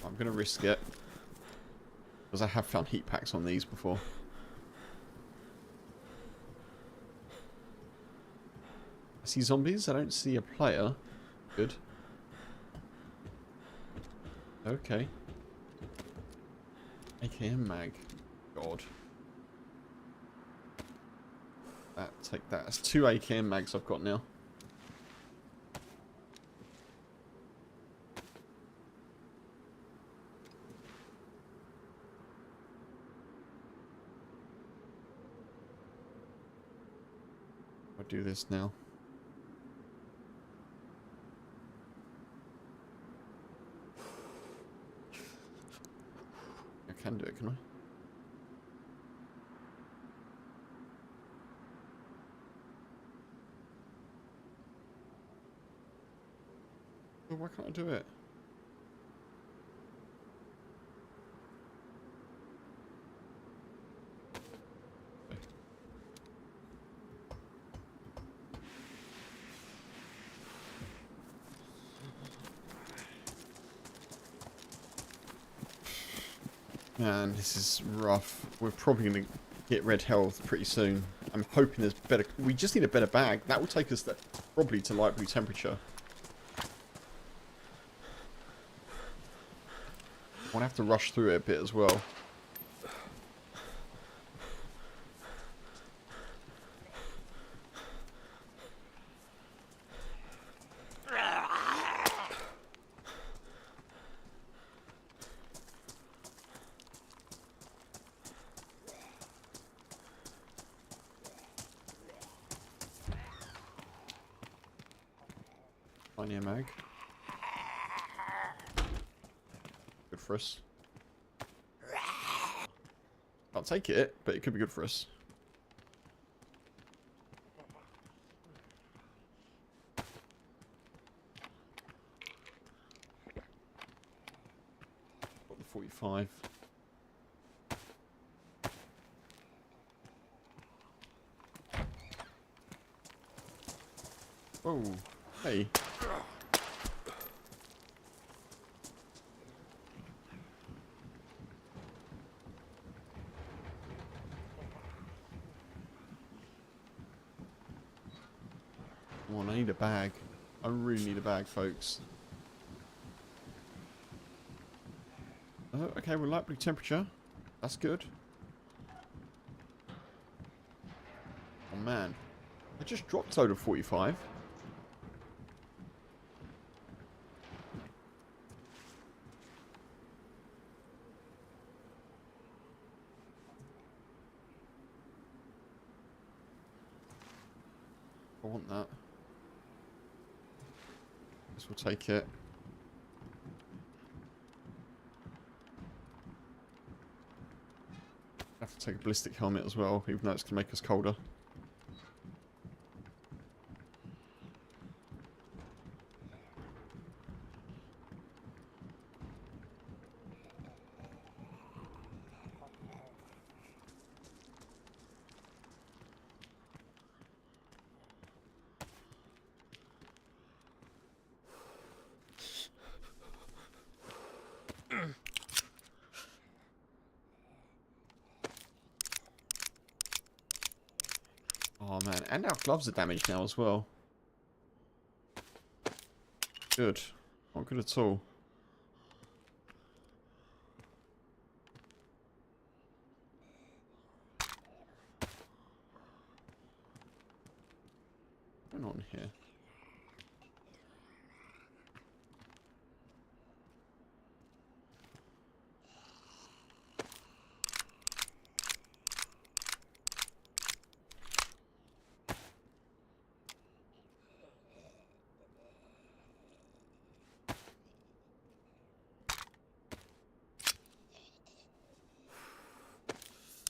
I'm going to risk it. Because I have found heat packs on these before. I see zombies. I don't see a player. Good. Okay. AKM mag. God. Take that. That's 2 AKM mags I've got now. I'll do this now. I can do it, can I? Well, why can't I do it? Man, this is rough. We're probably going to hit red health pretty soon. I'm hoping there's better... We just need a better bag. That will take us probably to light blue temperature. I want to have to rush through it a bit as well. Pioneer mag. Good for us. I'll take it, but it could be good for us. Got the 45. Oh, hey. Come on, I need a bag. I really need a bag, folks. Oh, okay, we're light blue temperature. That's good. Oh man. I just dropped out of 45. I want that. Guess we'll take it. Have to take a ballistic helmet as well, even though it's going to make us colder. man, and our gloves are damaged now as well. Good. Not good at all. What's going on here?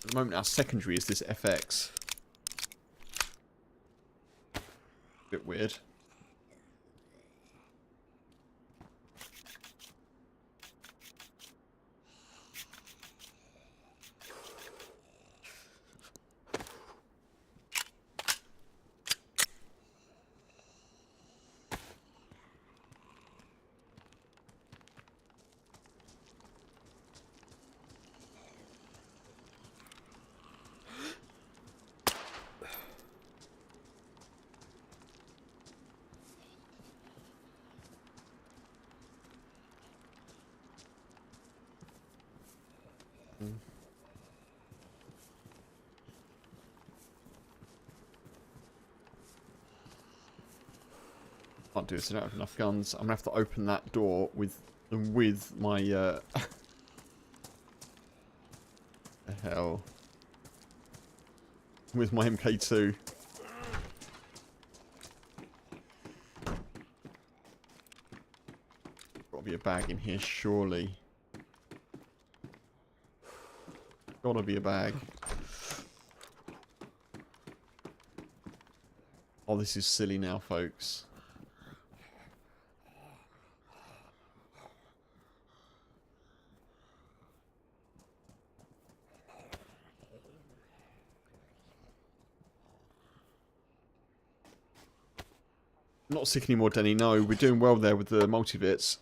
At the moment, our secondary is this FX. Bit weird. Can't do this, I don't have enough guns. I'm gonna have to open that door with my the hell. With my MK2. Gotta be a bag in here, surely. Gotta be a bag. Oh, this is silly now, folks. Not sick anymore, Denny. No, we're doing well there with the multivits.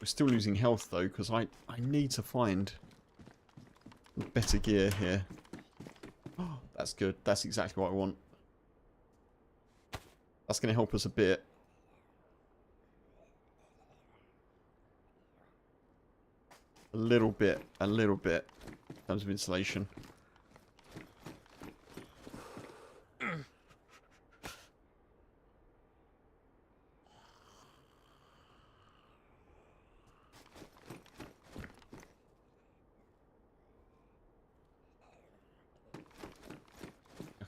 We're still losing health though, because I need to find better gear here. Oh, that's good. That's exactly what I want. That's going to help us a bit. A little bit in terms of insulation. I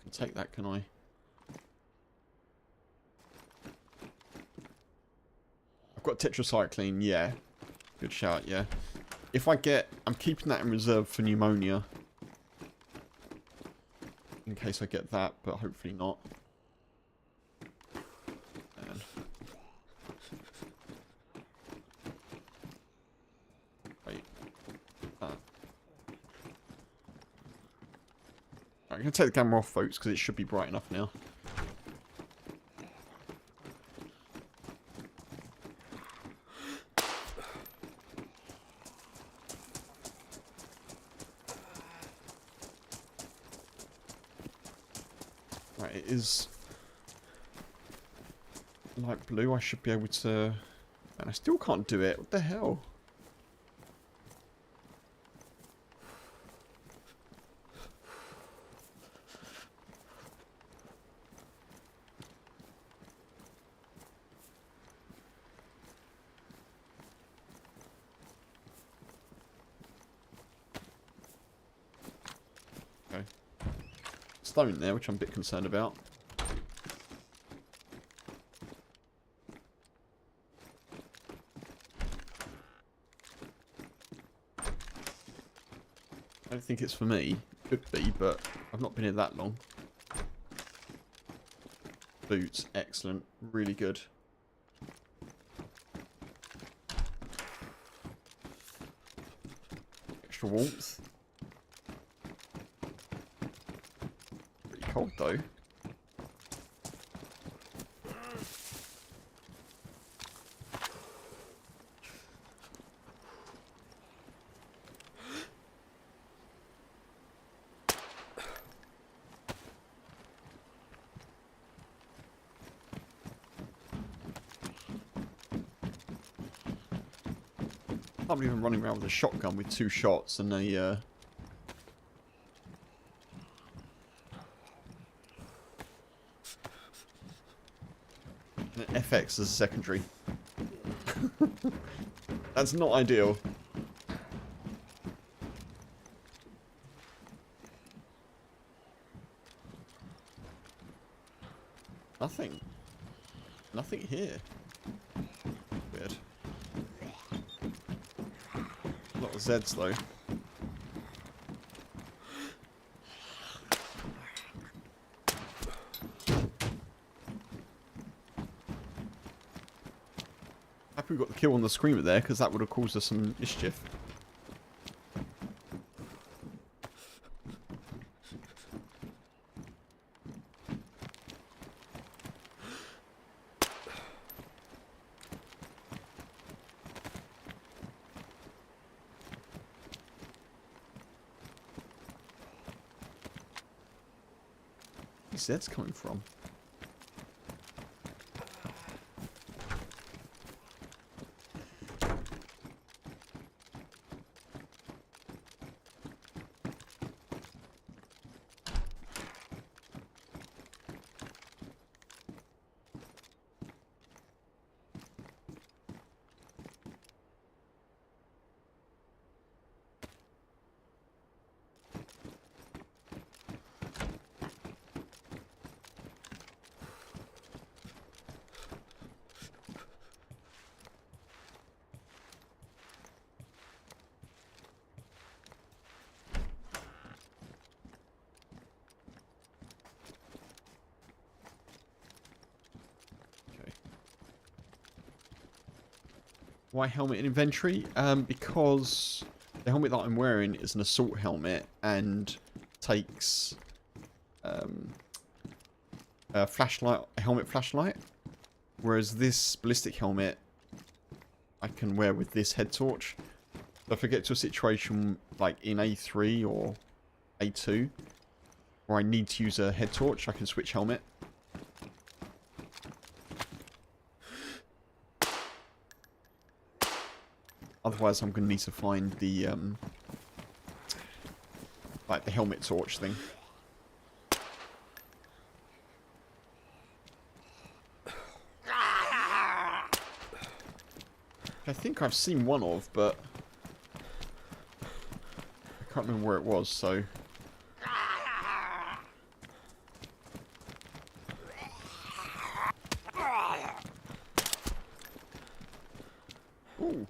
can take that, can I? I've got tetracycline, yeah. Good shout, yeah. If I get... I'm keeping that in reserve for pneumonia. In case I get that, but hopefully not. And wait. I'm going to take the camera off, folks, because it should be bright enough now. Right, it is light blue. I should be able to... And I still can't do it. What the hell? Okay. Stone there, which I'm a bit concerned about. I don't think it's for me. Could be, but I've not been here that long. Boots, excellent. Really good. Extra warmth. Pretty cold though. can't believe I'm running around with a shotgun with 2 shots and a an FX as a secondary. That's not ideal. Nothing. Nothing here. Weird. A lot of Zeds though. Happy we got the kill on the screamer there, because that would have caused us some mischief. Where's Zed's coming from? Why helmet in inventory? Because the helmet that I'm wearing is an assault helmet and takes a flashlight, a helmet flashlight, whereas this ballistic helmet I can wear with this head torch. So if I get to a situation like in A3 or A2 where I need to use a head torch, I can switch helmet. Otherwise, I'm going to need to find the, like the helmet torch thing. I think I've seen one of, but I can't remember where it was, so... Ooh.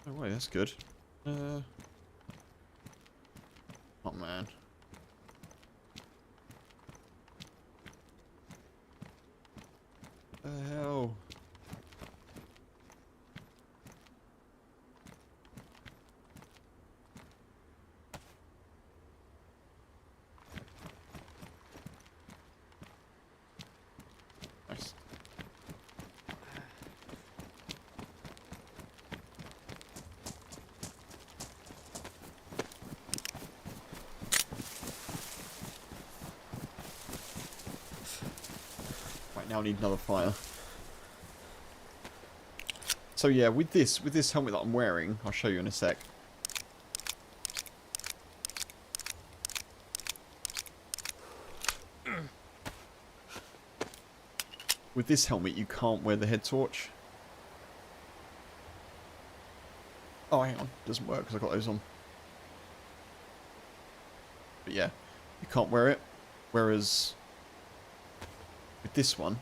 Oh wait, that's good. Oh man. The hell? Nice. Now I need another fire. So yeah, with this helmet that I'm wearing, I'll show you in a sec. With this helmet, you can't wear the head torch. Oh, hang on, it doesn't work because I got those on. But yeah, you can't wear it. Whereas with this one,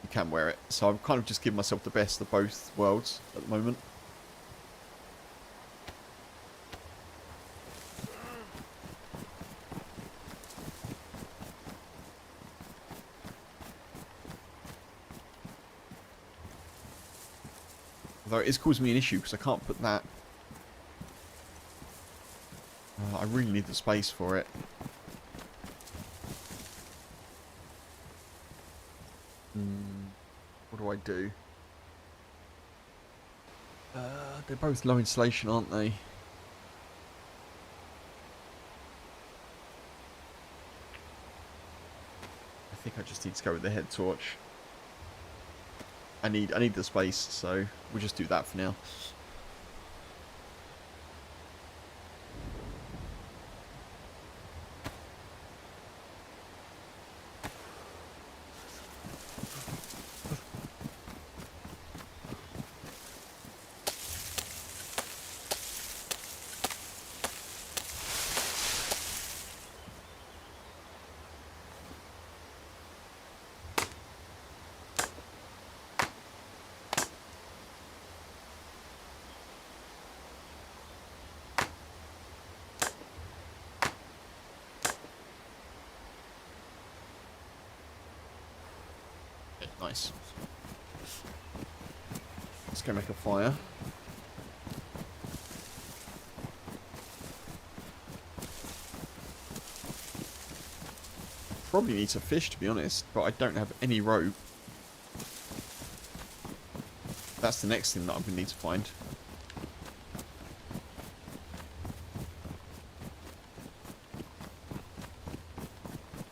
you can wear it. So I'm kind of just giving myself the best of both worlds at the moment. Although it is causing me an issue because I can't put that... I really need the space for it. What do I do? They're both low insulation, aren't they? I think I just need to go with the head torch. I need the space, so we'll just do that for now. Nice. Let's go make a fire. Probably need to fish, to be honest, but I don't have any rope. That's the next thing that I'm going to need to find.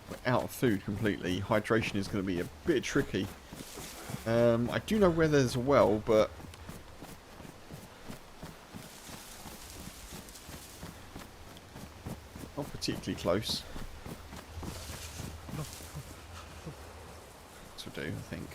We're out of food completely. Hydration is going to be a bit tricky. I do know where there's a well, but not particularly close. This will do, I think.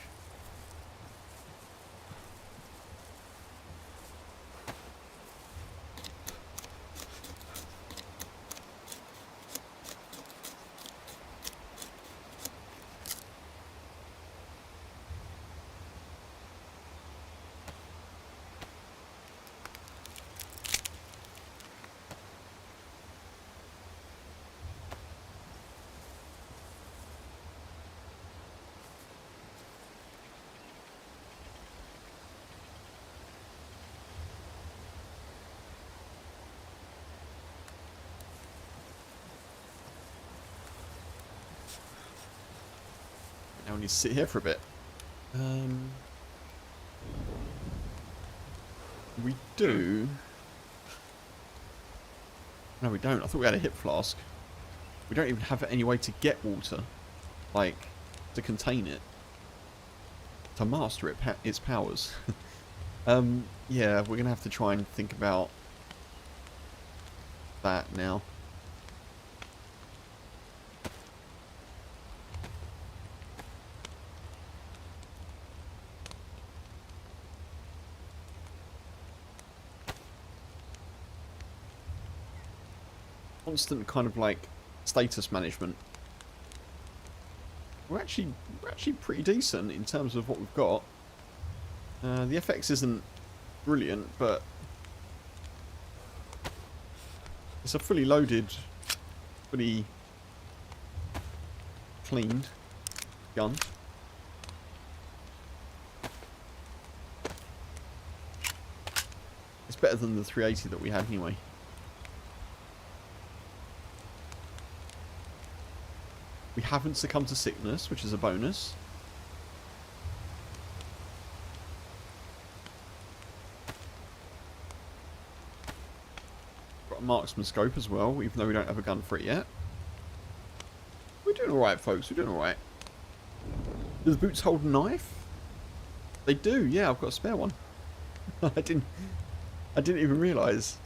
Now we need to sit here for a bit. We do. No, we don't. I thought we had a hip flask. We don't even have any way to get water, like to contain it, to master its powers. Yeah, we're gonna have to try and think about that now. Constant kind of like status management. We're actually pretty decent in terms of what we've got. The FX isn't brilliant, but it's a fully loaded, fully cleaned gun. It's better than the 380 that we had anyway. We haven't succumbed to sickness, which is a bonus. Got a marksman scope as well, even though we don't have a gun for it yet. We're doing alright, folks. We're doing alright. Do the boots hold a knife? They do, yeah, I've got a spare one. I didn't even realise.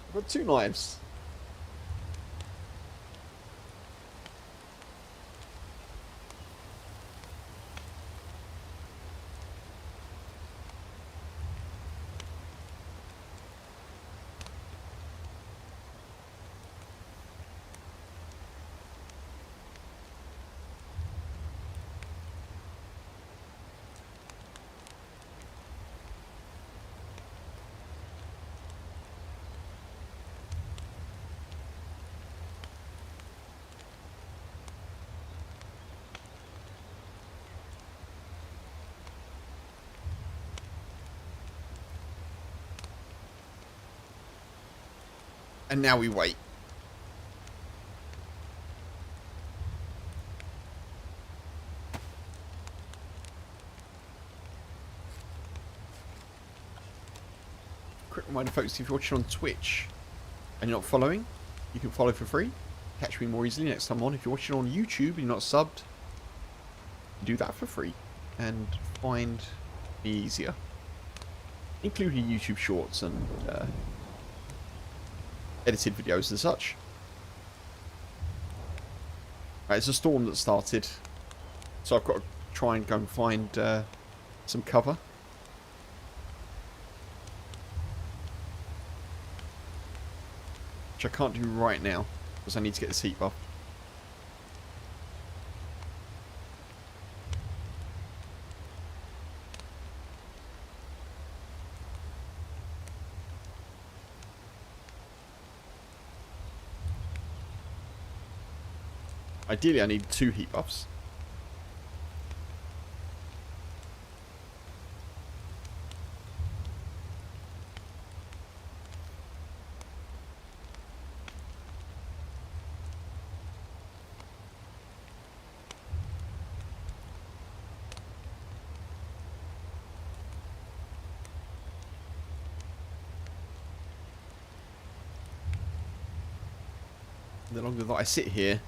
I've got 2 knives. And now we wait. Quick reminder, folks, if you're watching on Twitch and you're not following, you can follow for free. catch me more easily next time on. If you're watching on YouTube and you're not subbed, do that for free and find me easier, including YouTube shorts and edited videos and such. Right, it's a storm that started, so I've got to try and go and find some cover. Which I can't do right now because I need to get this heat buff. Ideally, I need 2 heat buffs. The longer that I sit here,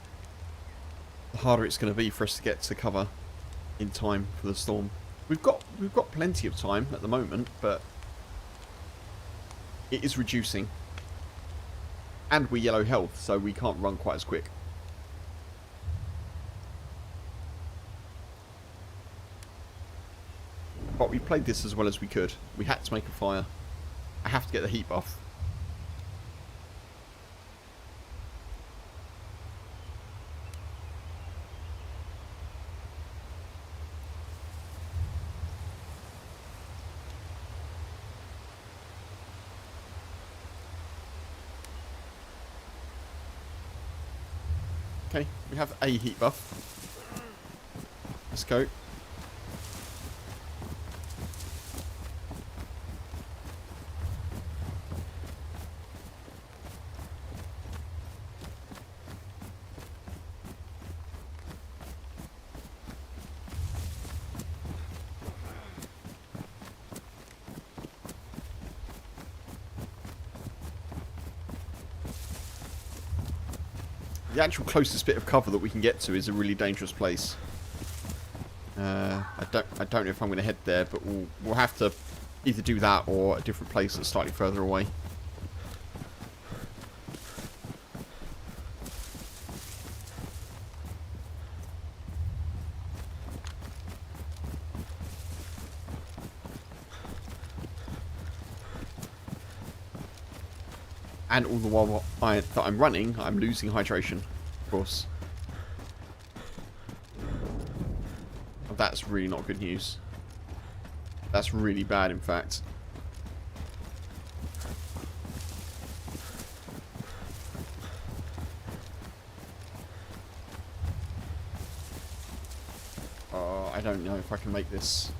the harder it's going to be for us to get to cover in time for the storm. We've got plenty of time at the moment, but it is reducing. And we're yellow health, so we can't run quite as quick. But we played this as well as we could. We had to make a fire. I have to get the heat buff. Okay, we have a heat buff. Let's go. The actual closest bit of cover that we can get to is a really dangerous place. I don't know if I'm going to head there, but we'll have to either do that or a different place that's slightly further away. And all the while that I'm running, I'm losing hydration, of course. That's really not good news. That's really bad, in fact. Oh, I don't know if I can make this.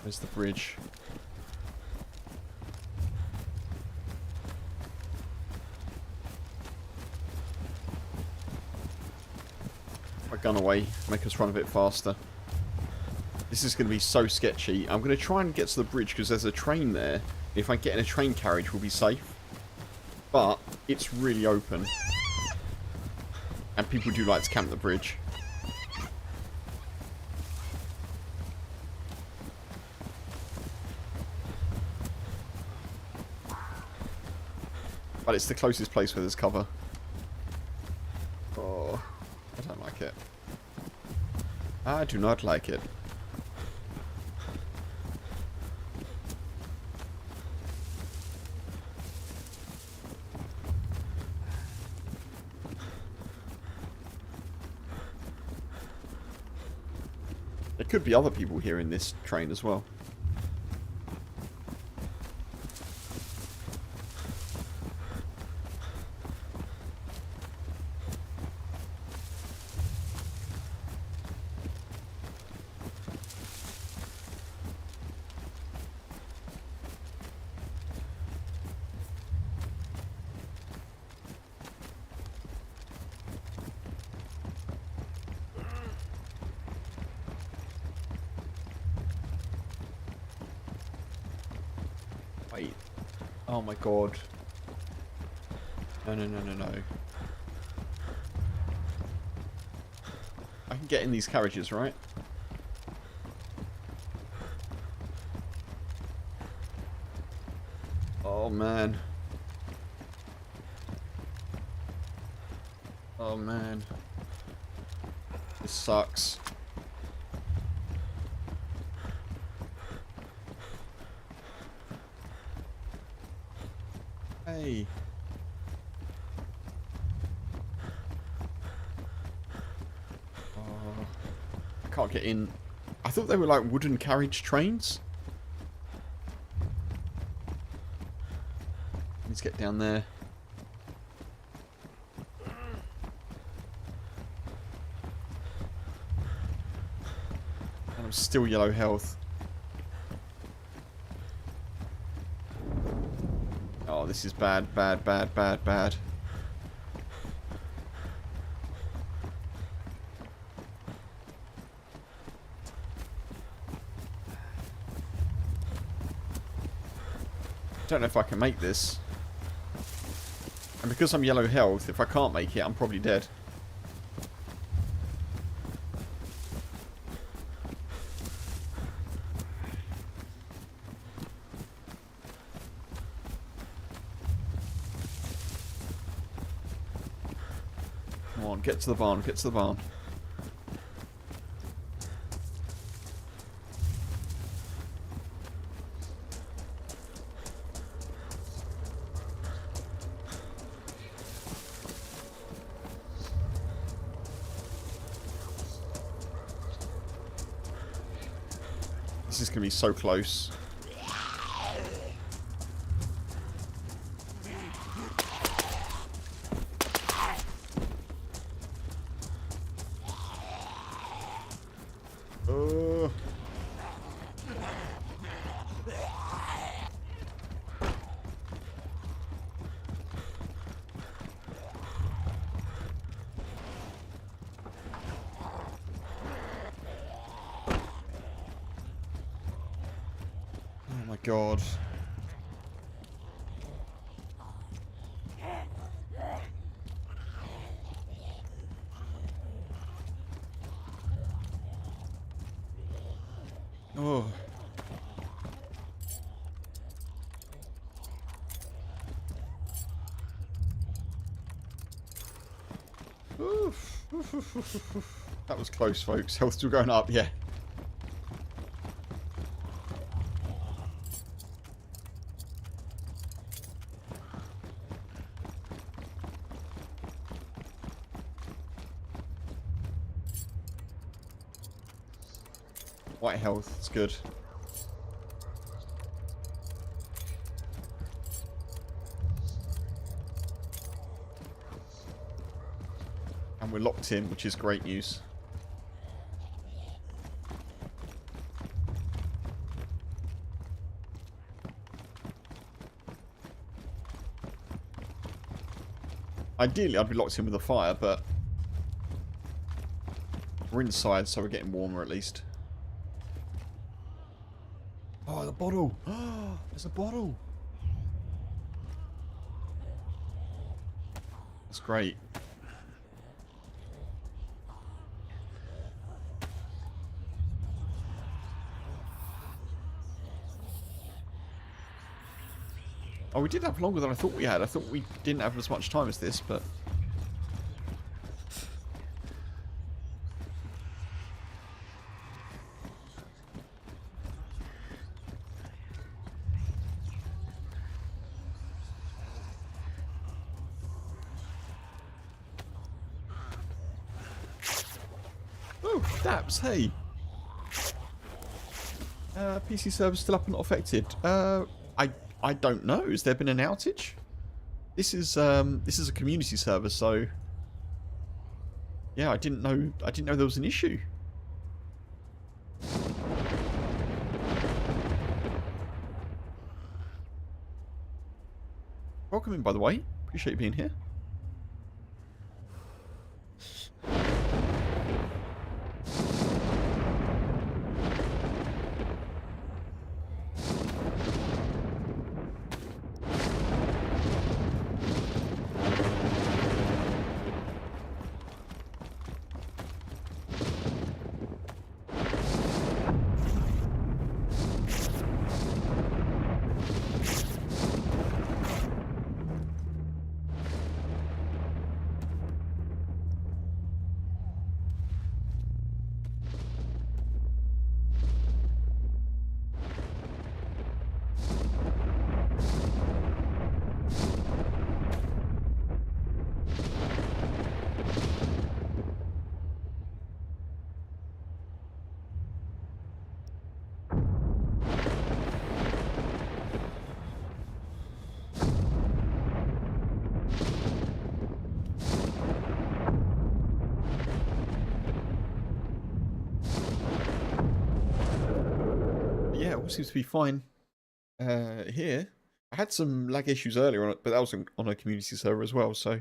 Where's the bridge? Gun away, make us run a bit faster. This is going to be so sketchy. I'm going to try and get to the bridge because there's a train there. If I get in a train carriage, we'll be safe. But it's really open. And people do like to camp the bridge. But it's the closest place where there's cover. Oh, I don't like it. I do not like it. There could be other people here in this train as well. Wait. Oh my god. No, no, no, no, no. I can get in these carriages, right? Oh, man. Oh, man. This sucks. Hey. I can't get in. I thought they were like wooden carriage trains. Let's get down there. And I'm still yellow health. Oh, this is bad, bad, bad, bad, bad. Don't know if I can make this. And because I'm yellow health, if I can't make it, I'm probably dead. Come on, get to the barn, get to the barn. This is going to be so close. Oh my god. Oh. That was close, folks. Health still going up, yeah. White health, it's good. And we're locked in, which is great news. Ideally, I'd be locked in with a fire, but we're inside, so we're getting warmer at least. Oh, the bottle! Oh, there's a bottle! That's great. Oh, we did have longer than I thought we had. I thought we didn't have as much time as this, but... Oh, Daps, hey! PC server still up and not affected. I don't know. Has there been an outage? This is a community server, so yeah, I didn't know there was an issue. Welcome in, by the way. Appreciate you being here. yeah, all seems to be fine here. I had some lag issues earlier on it, but that was on a community server as well, so...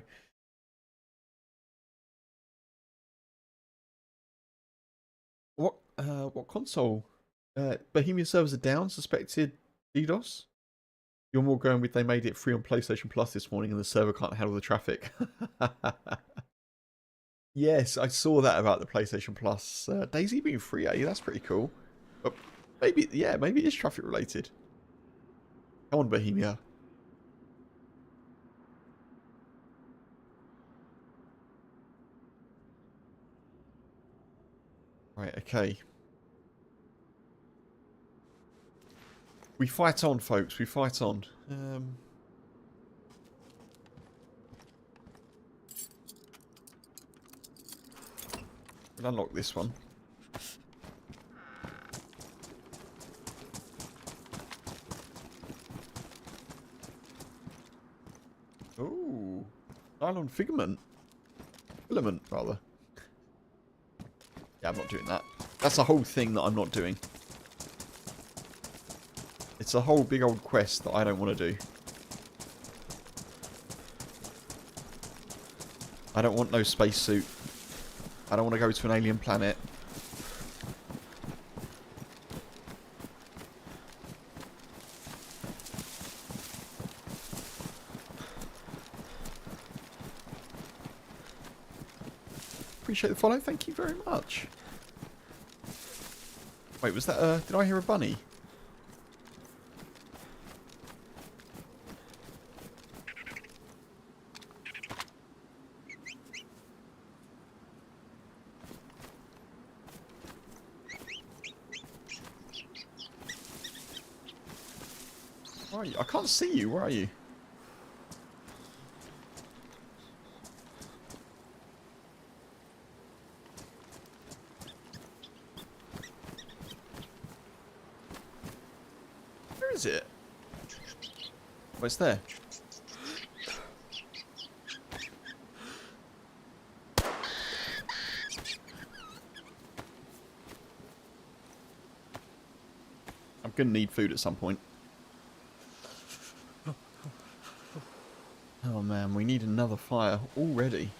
What console? Bohemia servers are down, suspected DDoS? You're more going with they made it free on PlayStation Plus this morning and the server can't handle the traffic. Yes, I saw that about the PlayStation Plus. DayZ being free, eh? That's pretty cool. But maybe, yeah, maybe it is traffic related. Come on, Bohemia. Right, okay. We fight on, folks. We fight on. We'll unlock this one. Ooh. Nylon figment. Filament, rather. Yeah, I'm not doing that. That's a whole thing that I'm not doing. It's a whole big old quest that I don't want to do. I don't want no spacesuit. I don't want to go to an alien planet. Appreciate the follow. Thank you very much. Wait, was that did I hear a bunny? Where are you? I can't see you. Where are you? Where is it? Oh, it's there. I'm gonna need food at some point. Oh man, we need another fire already.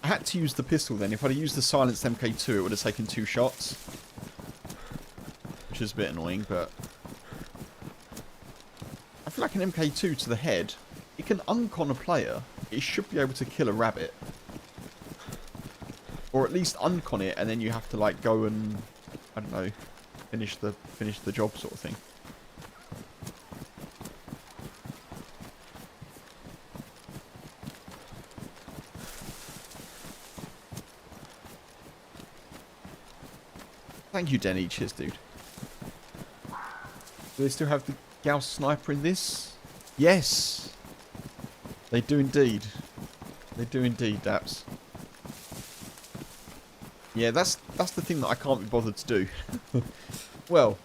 I had to use the pistol then. If I'd have used the silenced MK2, it would have taken 2 shots. Which is a bit annoying, but... I feel like an MK2 to the head, it can uncon a player. It should be able to kill a rabbit. Or at least uncon it, and then you have to like go and... I don't know, finish the job sort of thing. Thank you, Denny. Cheers, dude. Do they still have the Gauss sniper in this? Yes! They do indeed. They do indeed, Daps. Yeah, that's the thing that I can't be bothered to do. Well,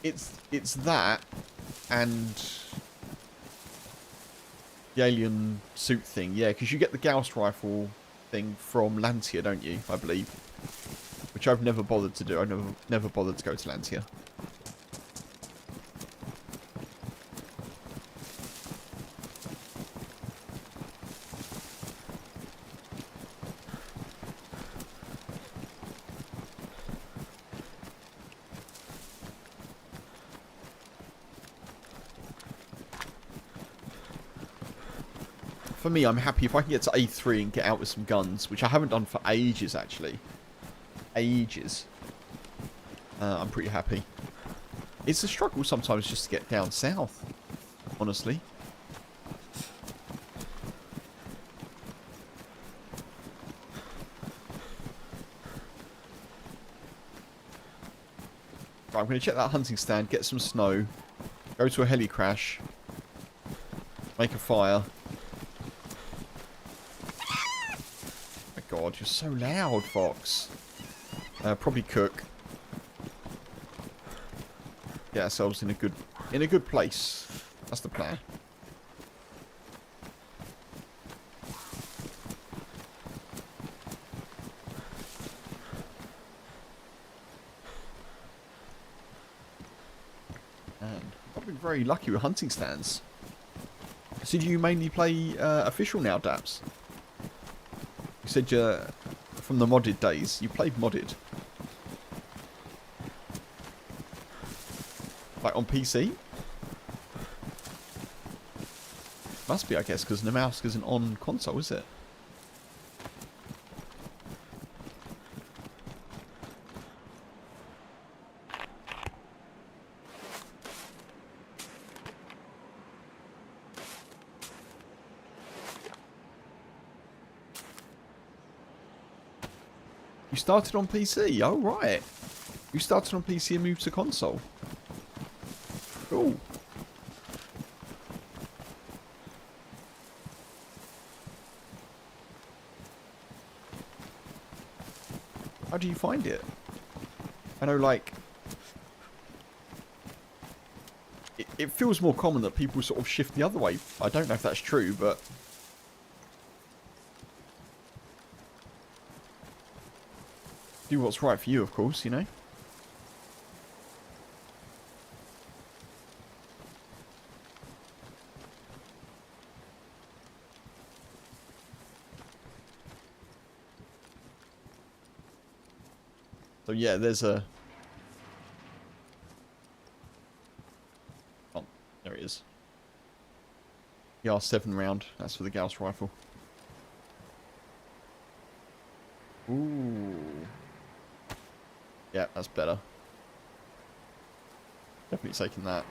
it's that and the alien suit thing. Yeah, because you get the Gauss rifle thing from Lancia, don't you? I believe, which I've never bothered to do. I've never bothered to go to Lancia. For me, I'm happy if I can get to A3 and get out with some guns, which I haven't done for ages, actually. Ages. I'm pretty happy. It's a struggle sometimes just to get down south, honestly. Right, I'm going to check that hunting stand, get some snow, go to a heli crash, make a fire. God, you're so loud, Fox. Probably cook. Get ourselves in a good place. That's the plan. very lucky with hunting stands. So do you mainly play official now, Daps? You said from the modded days. You played modded. Like on PC? Must be, I guess, because Namalsk isn't on console, is it? You started on PC? Oh, right. You started on PC and moved to console. Cool. How do you find it? I know, like... It feels more common that people sort of shift the other way. I don't know if that's true, but... Do what's right for you, of course, you know? So yeah, there's a... Oh, there it is. The R7 round. That's for the Gauss rifle. Ooh. Yeah, that's better. Definitely taking that.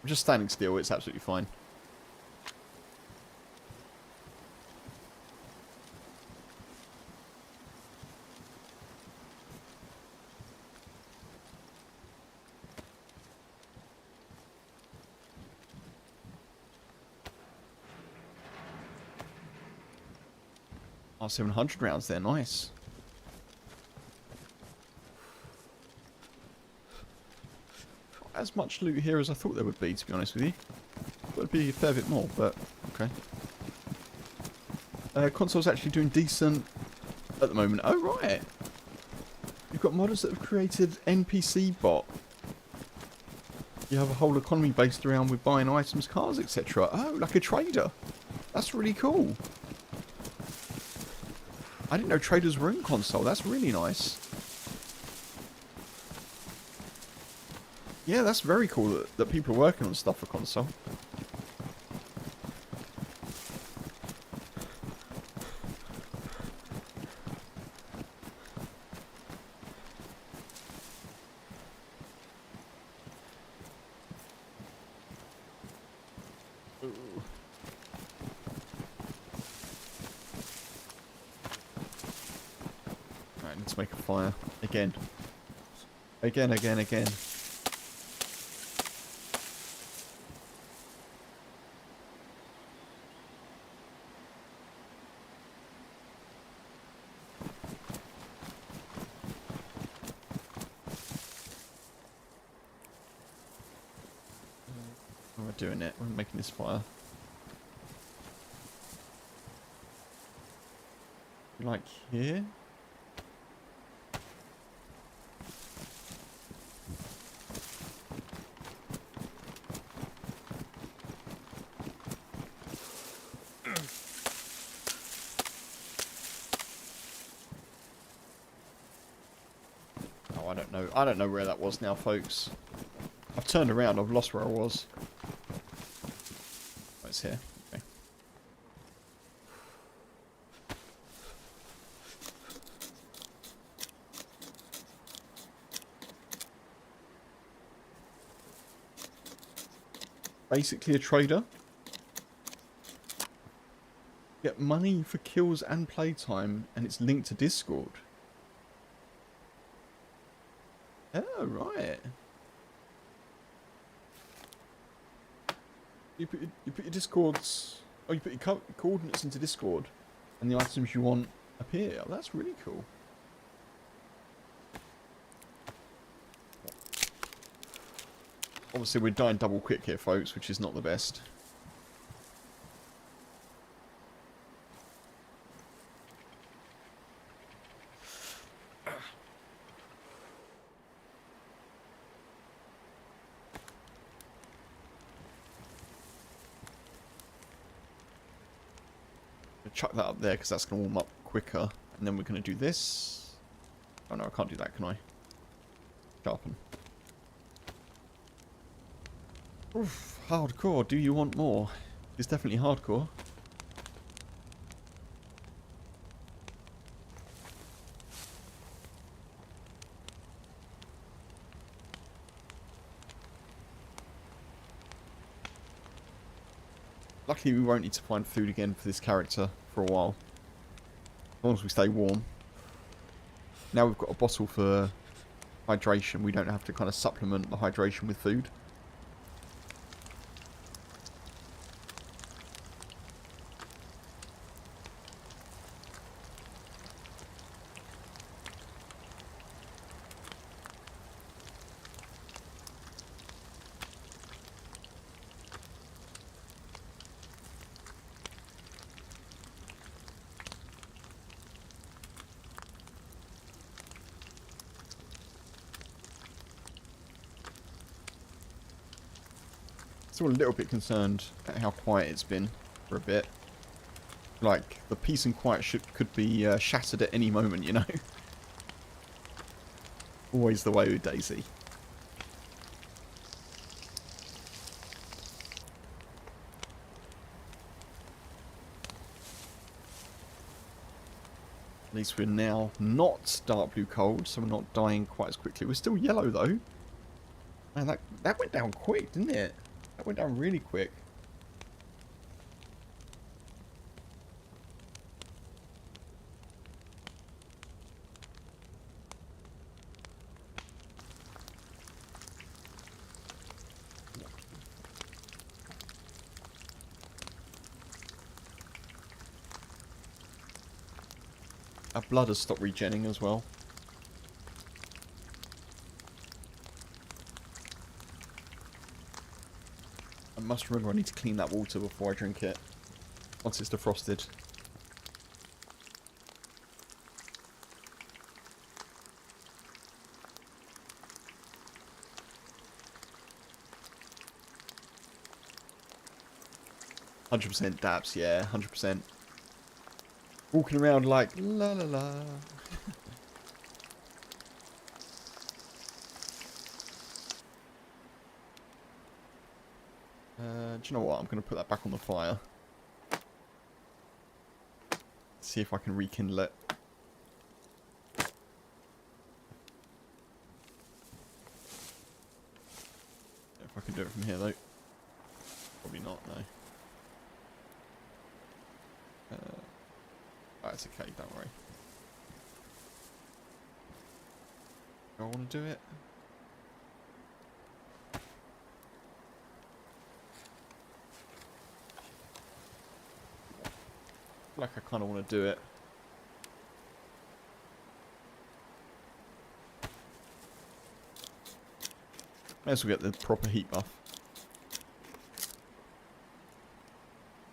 I'm just standing still, it's absolutely fine. R700 rounds there, nice. Not as much loot here as I thought there would be, to be honest with you. Thought it'd be a fair bit more, but okay. Console's actually doing decent at the moment. Oh, right. You've got modders that have created NPC bot. You have a whole economy based around with buying items, cars, etc. Oh, like a trader. That's really cool. I didn't know traders were in console. That's really nice. Yeah, that's very cool that people are working on stuff for console. Right, let's make a fire. Again. Again. We're doing it. We're making this fire. Like here? Oh, I don't know. I don't know where that was now, folks. I've turned around. I've lost where I was. Oh, it's here. Okay. Basically a trader. Get money for kills and playtime, and it's linked to Discord. Oh, right. You put your Discords... Oh, you put your coordinates into Discord, and the items you want appear. Oh, that's really cool. Obviously, we're dying double quick here, folks, which is not the best. chuck that up there because that's going to warm up quicker. And then we're going to do this. Oh no, I can't do that, can I? Sharpen. Oof, hardcore. Do you want more? It's definitely hardcore. Luckily, we won't need to find food again for this character for a while. As long as we stay warm. Now we've got a bottle for hydration. We don't have to kind of supplement the hydration with food. Still a little bit concerned at how quiet it's been for a bit. Like, the peace and quiet could be shattered at any moment, you know? Always the way with DayZ. At least we're now not dark blue cold, so we're not dying quite as quickly. We're still yellow, though. Man, that went down quick, didn't it? That went down really quick. Our blood has stopped regenning as well. I must remember I need to clean that water before I drink it. Once it's defrosted. %, dabs, yeah, 100%. Walking around like, la la la. Do you know what? I'm going to put that back on the fire. See if I can rekindle it. If I can do it from here, though. Probably not, no. That's okay, don't worry. Do I want to do it? Like I kind of want to do it. May as well get the proper heat buff.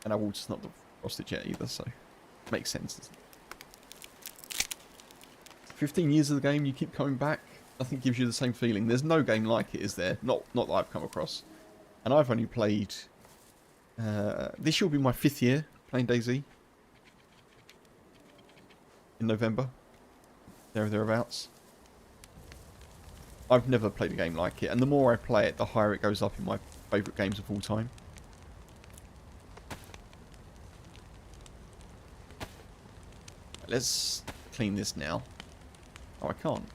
And our water's not frosted yet either, so makes sense. 15 years of the game, you keep coming back. Nothing gives you the same feeling. There's no game like it, is there? Not that I've come across. And I've only played. This year will be my 5th year playing DayZ. In November, thereabouts. I've never played a game like it, and the more I play it, the higher it goes up in my favourite games of all time. Let's clean this now. Oh, I can't.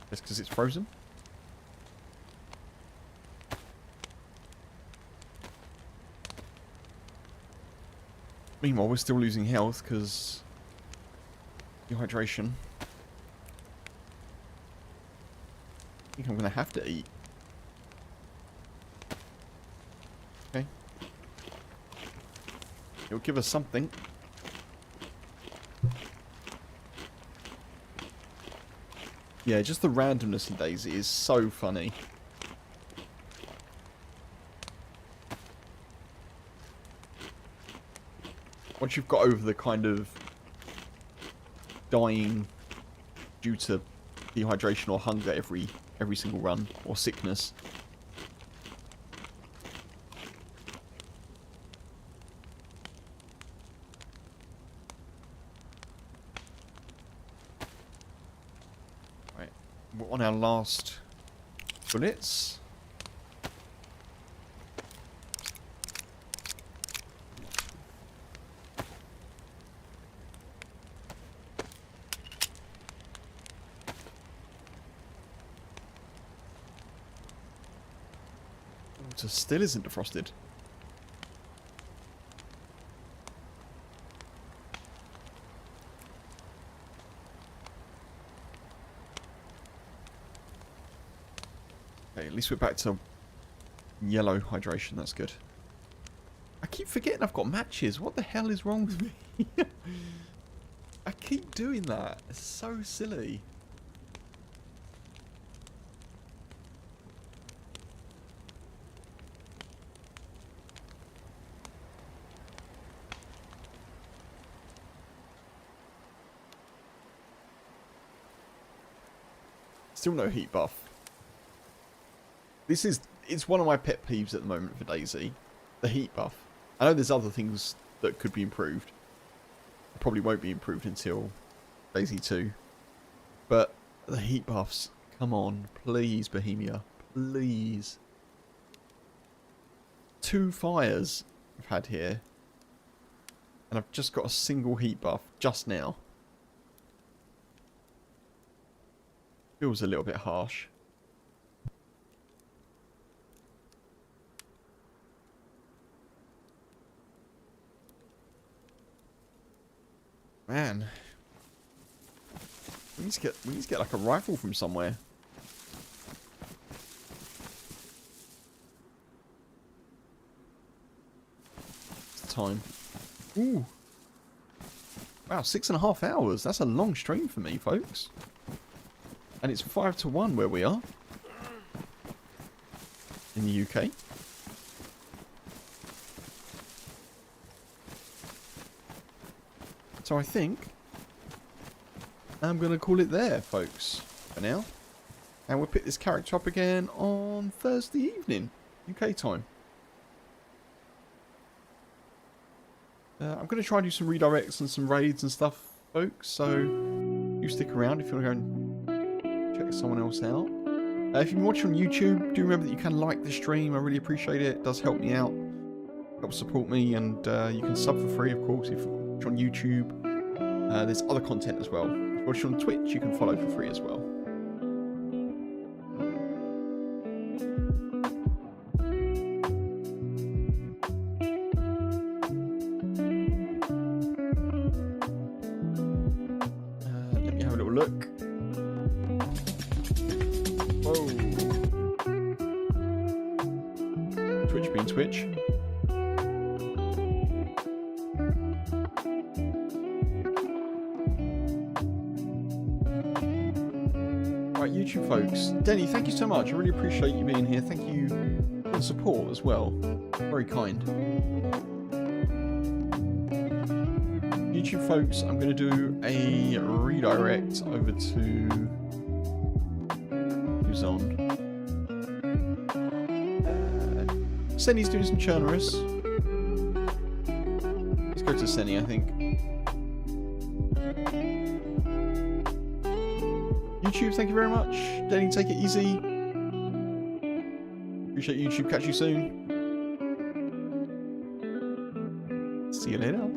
Just because it's frozen? Meanwhile, we're still losing health because dehydration. I think I'm going to have to eat. Okay. It'll give us something. Yeah, just the randomness in DayZ is so funny. Once you've got over the kind of dying due to dehydration or hunger every single run, or sickness. on our last bullets. Water still isn't defrosted. Okay, at least we're back to yellow hydration. That's good. I keep forgetting I've got matches. What the hell is wrong with me? I keep doing that. It's so silly. Still no heat buff. It's one of my pet peeves at the moment for DayZ. The heat buff. I know there's other things that could be improved. Probably won't be improved until DayZ 2. But the heat buffs. Come on. Please, Bohemia. Please. 2 fires I've had here. And I've just got a single heat buff just now. Feels a little bit harsh. Man. We need to get like a rifle from somewhere. It's time. Ooh. Wow, 6.5 hours. That's a long stream for me, folks. And it's 5 to 1 where we are. In the UK. So I think I'm going to call it there, folks, for now. And we'll pick this character up again on Thursday evening, UK time. I'm going to try and do some redirects and some raids and stuff, folks. So you stick around if you want to go and check someone else out. If you've been watching on YouTube, do remember that you can like the stream. I really appreciate it. It does help me out. Help support me. And you can sub for free, of course, if you're watching on YouTube. There's other content as well. If you're watching on Twitch, you can follow for free as well. Let me have a little look. Whoa. Twitch being Twitch. Right, YouTube folks. Denny, thank you so much. I really appreciate you being here. Thank you for the support as well. Very kind. YouTube folks, I'm going to do a redirect over to... Who's on? Senny's doing some Chernarus. Let's go to Senny, I think. YouTube, thank you very much. Denny, take it easy. Appreciate YouTube. Catch you soon. See you later.